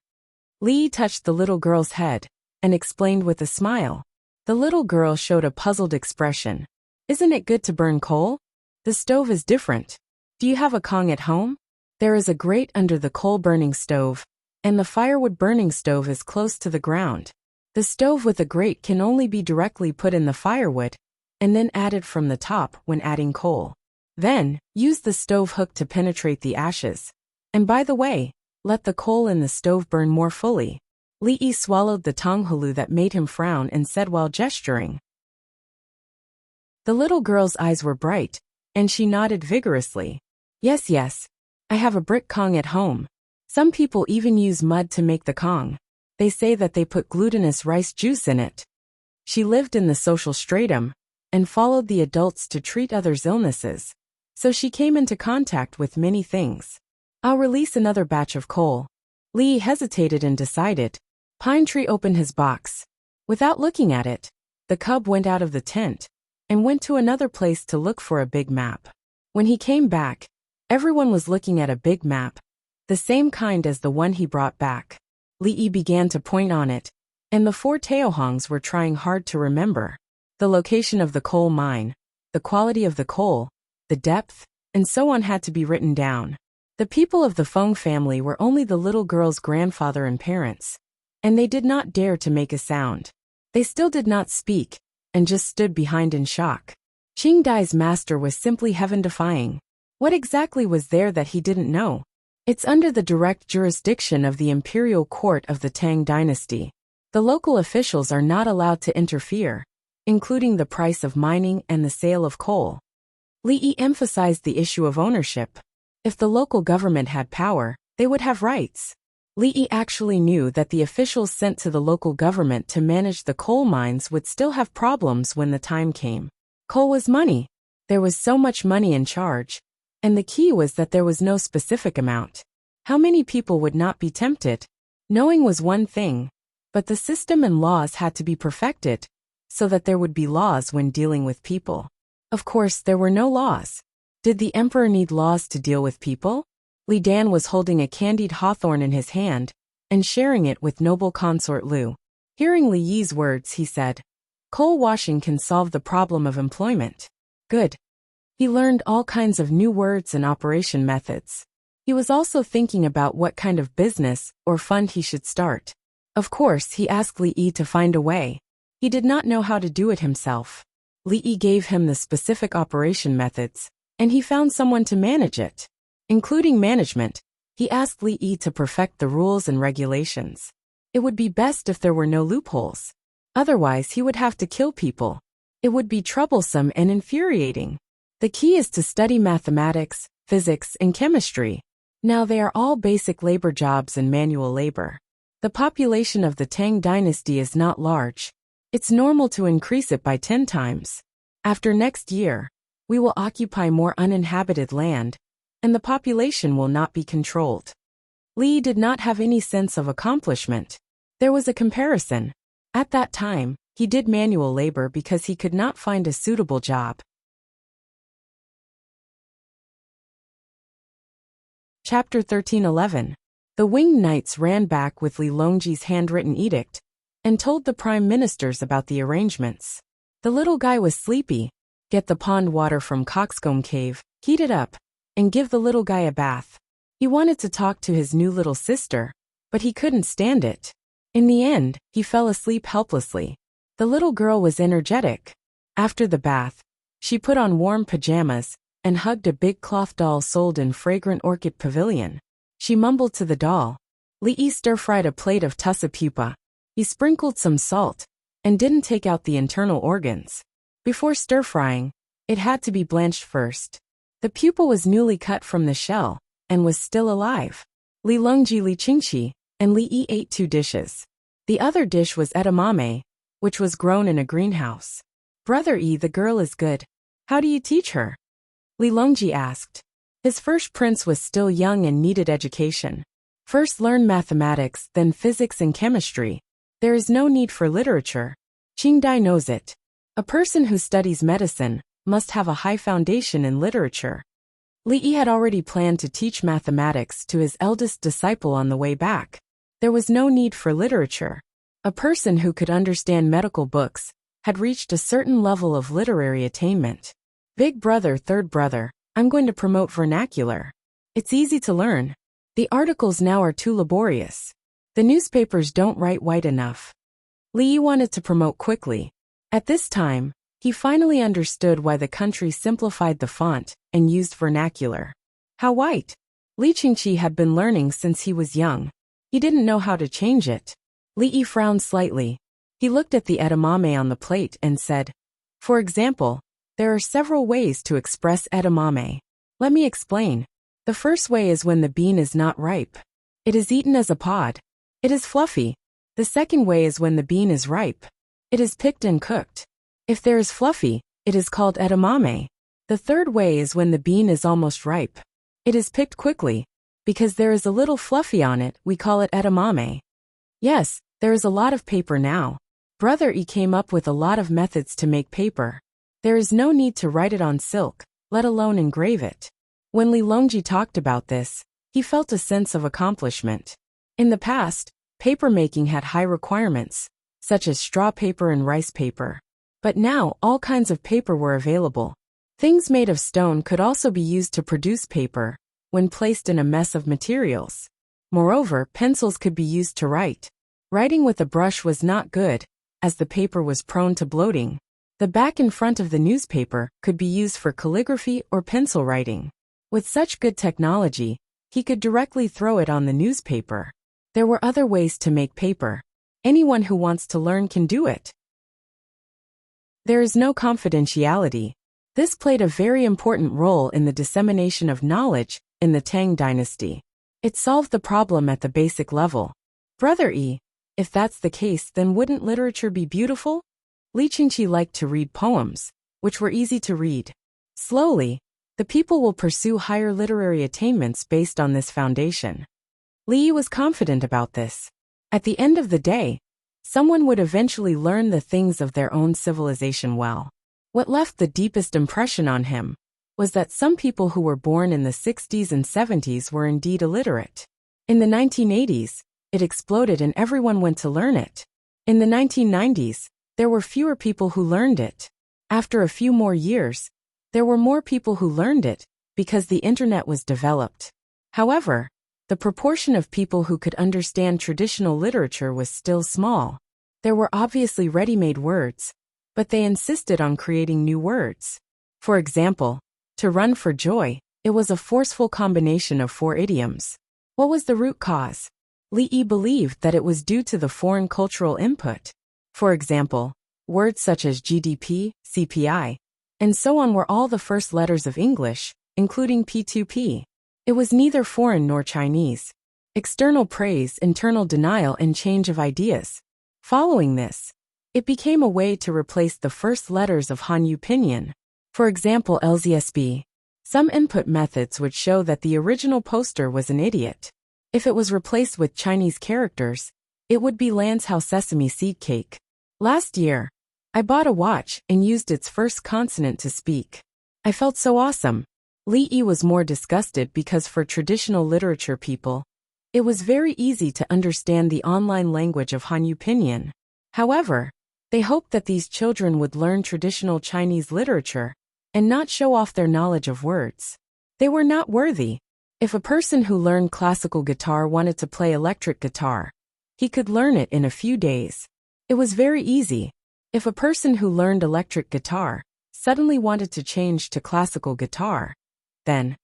Li Yi touched the little girl's head and explained with a smile. The little girl showed a puzzled expression. Isn't it good to burn coal? The stove is different. Do you have a Kong at home? There is a grate under the coal-burning stove, and the firewood burning stove is close to the ground. The stove with a grate can only be directly put in the firewood, and then added from the top when adding coal. Then, use the stove hook to penetrate the ashes. And by the way, let the coal in the stove burn more fully. Li Yi swallowed the tonghalu that made him frown and said while gesturing. The little girl's eyes were bright, and she nodded vigorously. Yes, yes. I have a brick Kong at home. Some people even use mud to make the Kong. They say that they put glutinous rice juice in it. She lived in the social stratum and followed the adults to treat others' illnesses, so she came into contact with many things. I'll release another batch of coal. Li hesitated and decided. Pine Tree opened his box. Without looking at it, the cub went out of the tent and went to another place to look for a big map. When he came back, everyone was looking at a big map, the same kind as the one he brought back. Li Yi began to point on it, and the 4 Teohongs were trying hard to remember. The location of the coal mine, the quality of the coal, the depth, and so on had to be written down. The people of the Feng family were only the little girl's grandfather and parents, and they did not dare to make a sound. They still did not speak, and just stood behind in shock. Qing Dai's master was simply heaven-defying. What exactly was there that he didn't know? It's under the direct jurisdiction of the imperial court of the Tang dynasty. The local officials are not allowed to interfere, including the price of mining and the sale of coal. Li emphasized the issue of ownership. If the local government had power, they would have rights. Li actually knew that the officials sent to the local government to manage the coal mines would still have problems when the time came. Coal was money. There was so much money in charge. And the key was that there was no specific amount. How many people would not be tempted? Knowing was one thing, but the system and laws had to be perfected, so that there would be laws when dealing with people. Of course, there were no laws. Did the emperor need laws to deal with people? Li Dan was holding a candied hawthorn in his hand, and sharing it with noble consort Lu. Hearing Li Yi's words, he said, "Coal washing can solve the problem of employment." Good. He learned all kinds of new words and operation methods. He was also thinking about what kind of business or fund he should start. Of course, he asked Li Yi to find a way. He did not know how to do it himself. Li Yi gave him the specific operation methods, and he found someone to manage it. Including management, he asked Li Yi to perfect the rules and regulations. It would be best if there were no loopholes. Otherwise, he would have to kill people. It would be troublesome and infuriating. The key is to study mathematics, physics, and chemistry. Now they are all basic labor jobs and manual labor. The population of the Tang dynasty is not large. It's normal to increase it by 10 times. After next year, we will occupy more uninhabited land, and the population will not be controlled. Li did not have any sense of accomplishment. There was a comparison. At that time, he did manual labor because he could not find a suitable job. Chapter 13:11. The winged knights ran back with Li Longji's handwritten edict and told the prime ministers about the arrangements. The little guy was sleepy. Get the pond water from Coxcomb Cave, heat it up, and give the little guy a bath. He wanted to talk to his new little sister, but he couldn't stand it. In the end, he fell asleep helplessly. The little girl was energetic. After the bath, she put on warm pajamas and hugged a big cloth doll sold in Fragrant Orchid Pavilion. She mumbled to the doll. Li Yi stir-fried a plate of tussa pupa. He sprinkled some salt and didn't take out the internal organs. Before stir-frying, it had to be blanched first. The pupa was newly cut from the shell and was still alive. Li Longji, Li Qingqi, and Li Yi ate 2 dishes. The other dish was edamame, which was grown in a greenhouse. Brother Yi, the girl is good. How do you teach her? Li Longji asked. His first prince was still young and needed education. First learn mathematics, then physics and chemistry. There is no need for literature. Qingdai knows it. A person who studies medicine must have a high foundation in literature. Li Yi had already planned to teach mathematics to his eldest disciple on the way back. There was no need for literature. A person who could understand medical books had reached a certain level of literary attainment. Big brother, third brother, I'm going to promote vernacular. It's easy to learn. The articles now are too laborious. The newspapers don't write white enough. Li Yi wanted to promote quickly. At this time, he finally understood why the country simplified the font and used vernacular. How white? Li Qingqi had been learning since he was young. He didn't know how to change it. Li Yi frowned slightly. He looked at the edamame on the plate and said, "For example, there are several ways to express edamame. Let me explain. The first way is when the bean is not ripe. It is eaten as a pod. It is fluffy. The second way is when the bean is ripe. It is picked and cooked. If there is fluffy, it is called edamame. The third way is when the bean is almost ripe. It is picked quickly. Because there is a little fluffy on it, we call it edamame." Yes, there is a lot of paper now. Brother E came up with a lot of methods to make paper. There is no need to write it on silk, let alone engrave it. When Li Longji talked about this, he felt a sense of accomplishment. In the past, paper making had high requirements, such as straw paper and rice paper. But now, all kinds of paper were available. Things made of stone could also be used to produce paper, when placed in a mess of materials. Moreover, pencils could be used to write. Writing with a brush was not good, as the paper was prone to bloating. The back and front of the newspaper could be used for calligraphy or pencil writing. With such good technology, he could directly throw it on the newspaper. There were other ways to make paper. Anyone who wants to learn can do it. There is no confidentiality. This played a very important role in the dissemination of knowledge in the Tang dynasty. It solved the problem at the basic level. Brother E, if that's the case, then wouldn't literature be beautiful? Li Qingqi liked to read poems, which were easy to read. Slowly, the people will pursue higher literary attainments based on this foundation. Li was confident about this. At the end of the day, someone would eventually learn the things of their own civilization well. What left the deepest impression on him was that some people who were born in the 60s and 70s were indeed illiterate. In the 1980s, it exploded and everyone went to learn it. In the 1990s, there were fewer people who learned it. After a few more years, there were more people who learned it because the internet was developed. However, the proportion of people who could understand traditional literature was still small. There were obviously ready-made words, but they insisted on creating new words. For example, to run for joy, it was a forceful combination of 4 idioms. What was the root cause? Li Yi believed that it was due to the foreign cultural input. For example, words such as GDP, CPI, and so on were all the first letters of English, including P2P. It was neither foreign nor Chinese. External praise, internal denial, and change of ideas. Following this, it became a way to replace the first letters of Hanyu pinyin. For example, LZSB. Some input methods would show that the original poster was an idiot. If it was replaced with Chinese characters, it would be Lanzhou sesame seed cake. Last year, I bought a watch and used its first consonant to speak. I felt so awesome. Li Yi was more disgusted because for traditional literature people, it was very easy to understand the online language of Hanyu pinyin. However, they hoped that these children would learn traditional Chinese literature and not show off their knowledge of words. They were not worthy. If a person who learned classical guitar wanted to play electric guitar, he could learn it in a few days. It was very easy. If a person who learned electric guitar suddenly wanted to change to classical guitar, then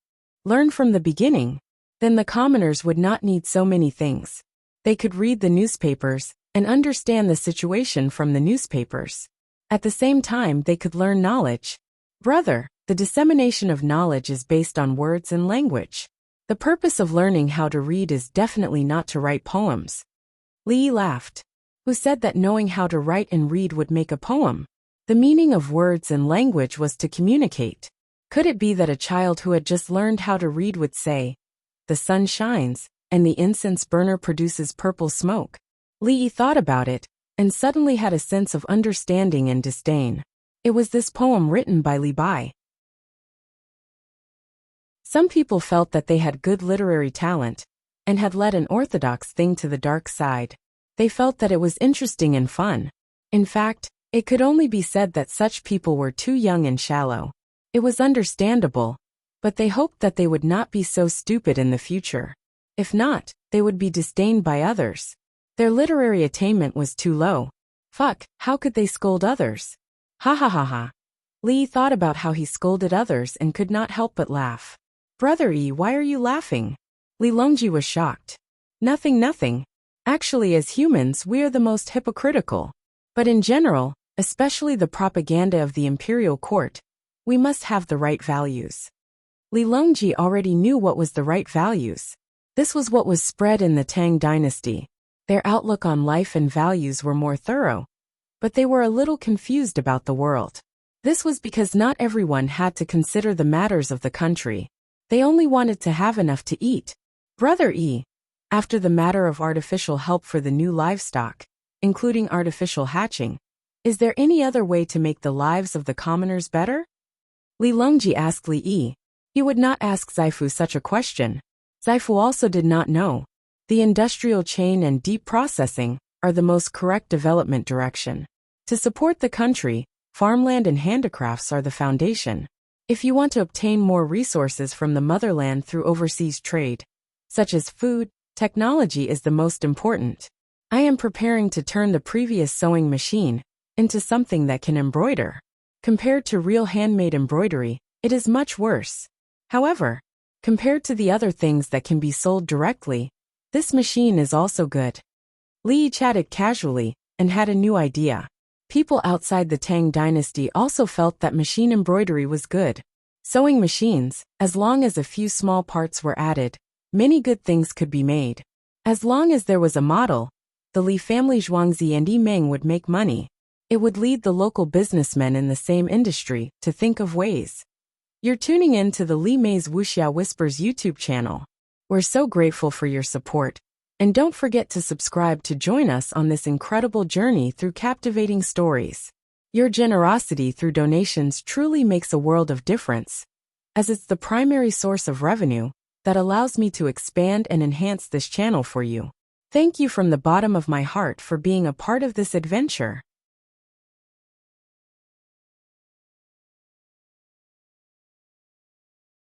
learn from the beginning, then the commoners would not need so many things. They could read the newspapers and understand the situation from the newspapers. At the same time, they could learn knowledge. Brother, the dissemination of knowledge is based on words and language. The purpose of learning how to read is definitely not to write poems. Li laughed. Who said that knowing how to write and read would make a poem? The meaning of words and language was to communicate. Could it be that a child who had just learned how to read would say, "The sun shines, and the incense burner produces purple smoke"? Li Yi thought about it, and suddenly had a sense of understanding and disdain. It was this poem written by Li Bai. Some people felt that they had good literary talent, and had led an orthodox thing to the dark side. They felt that it was interesting and fun. In fact, it could only be said that such people were too young and shallow. It was understandable, but they hoped that they would not be so stupid in the future. If not, they would be disdained by others. Their literary attainment was too low. Fuck, how could they scold others? Ha ha ha ha. Li thought about how he scolded others and could not help but laugh. Brother E, why are you laughing? Li Longji was shocked. Nothing. Actually, as humans, we are the most hypocritical. But in general, especially the propaganda of the imperial court, we must have the right values. Li Longji already knew what was the right values. This was what was spread in the Tang dynasty. Their outlook on life and values were more thorough, but they were a little confused about the world. This was because not everyone had to consider the matters of the country. They only wanted to have enough to eat. Brother E, after the matter of artificial help for the new livestock, including artificial hatching, is there any other way to make the lives of the commoners better? Li Longji asked Li Yi. He would not ask Zaifu such a question. Zaifu also did not know. The industrial chain and deep processing are the most correct development direction. To support the country, farmland and handicrafts are the foundation. If you want to obtain more resources from the motherland through overseas trade, such as food, technology is the most important. I am preparing to turn the previous sewing machine into something that can embroider. Compared to real handmade embroidery, it is much worse. However, compared to the other things that can be sold directly, this machine is also good. Li chatted casually and had a new idea. People outside the Tang dynasty also felt that machine embroidery was good. Sewing machines, as long as a few small parts were added, many good things could be made. As long as there was a model, the Li family Zhuangzi and Yi Meng would make money. It would lead the local businessmen in the same industry to think of ways. You're tuning in to the Li Mei's Wuxia Whispers YouTube channel. We're so grateful for your support. And don't forget to subscribe to join us on this incredible journey through captivating stories. Your generosity through donations truly makes a world of difference, as it's the primary source of revenue that allows me to expand and enhance this channel for you. Thank you from the bottom of my heart for being a part of this adventure.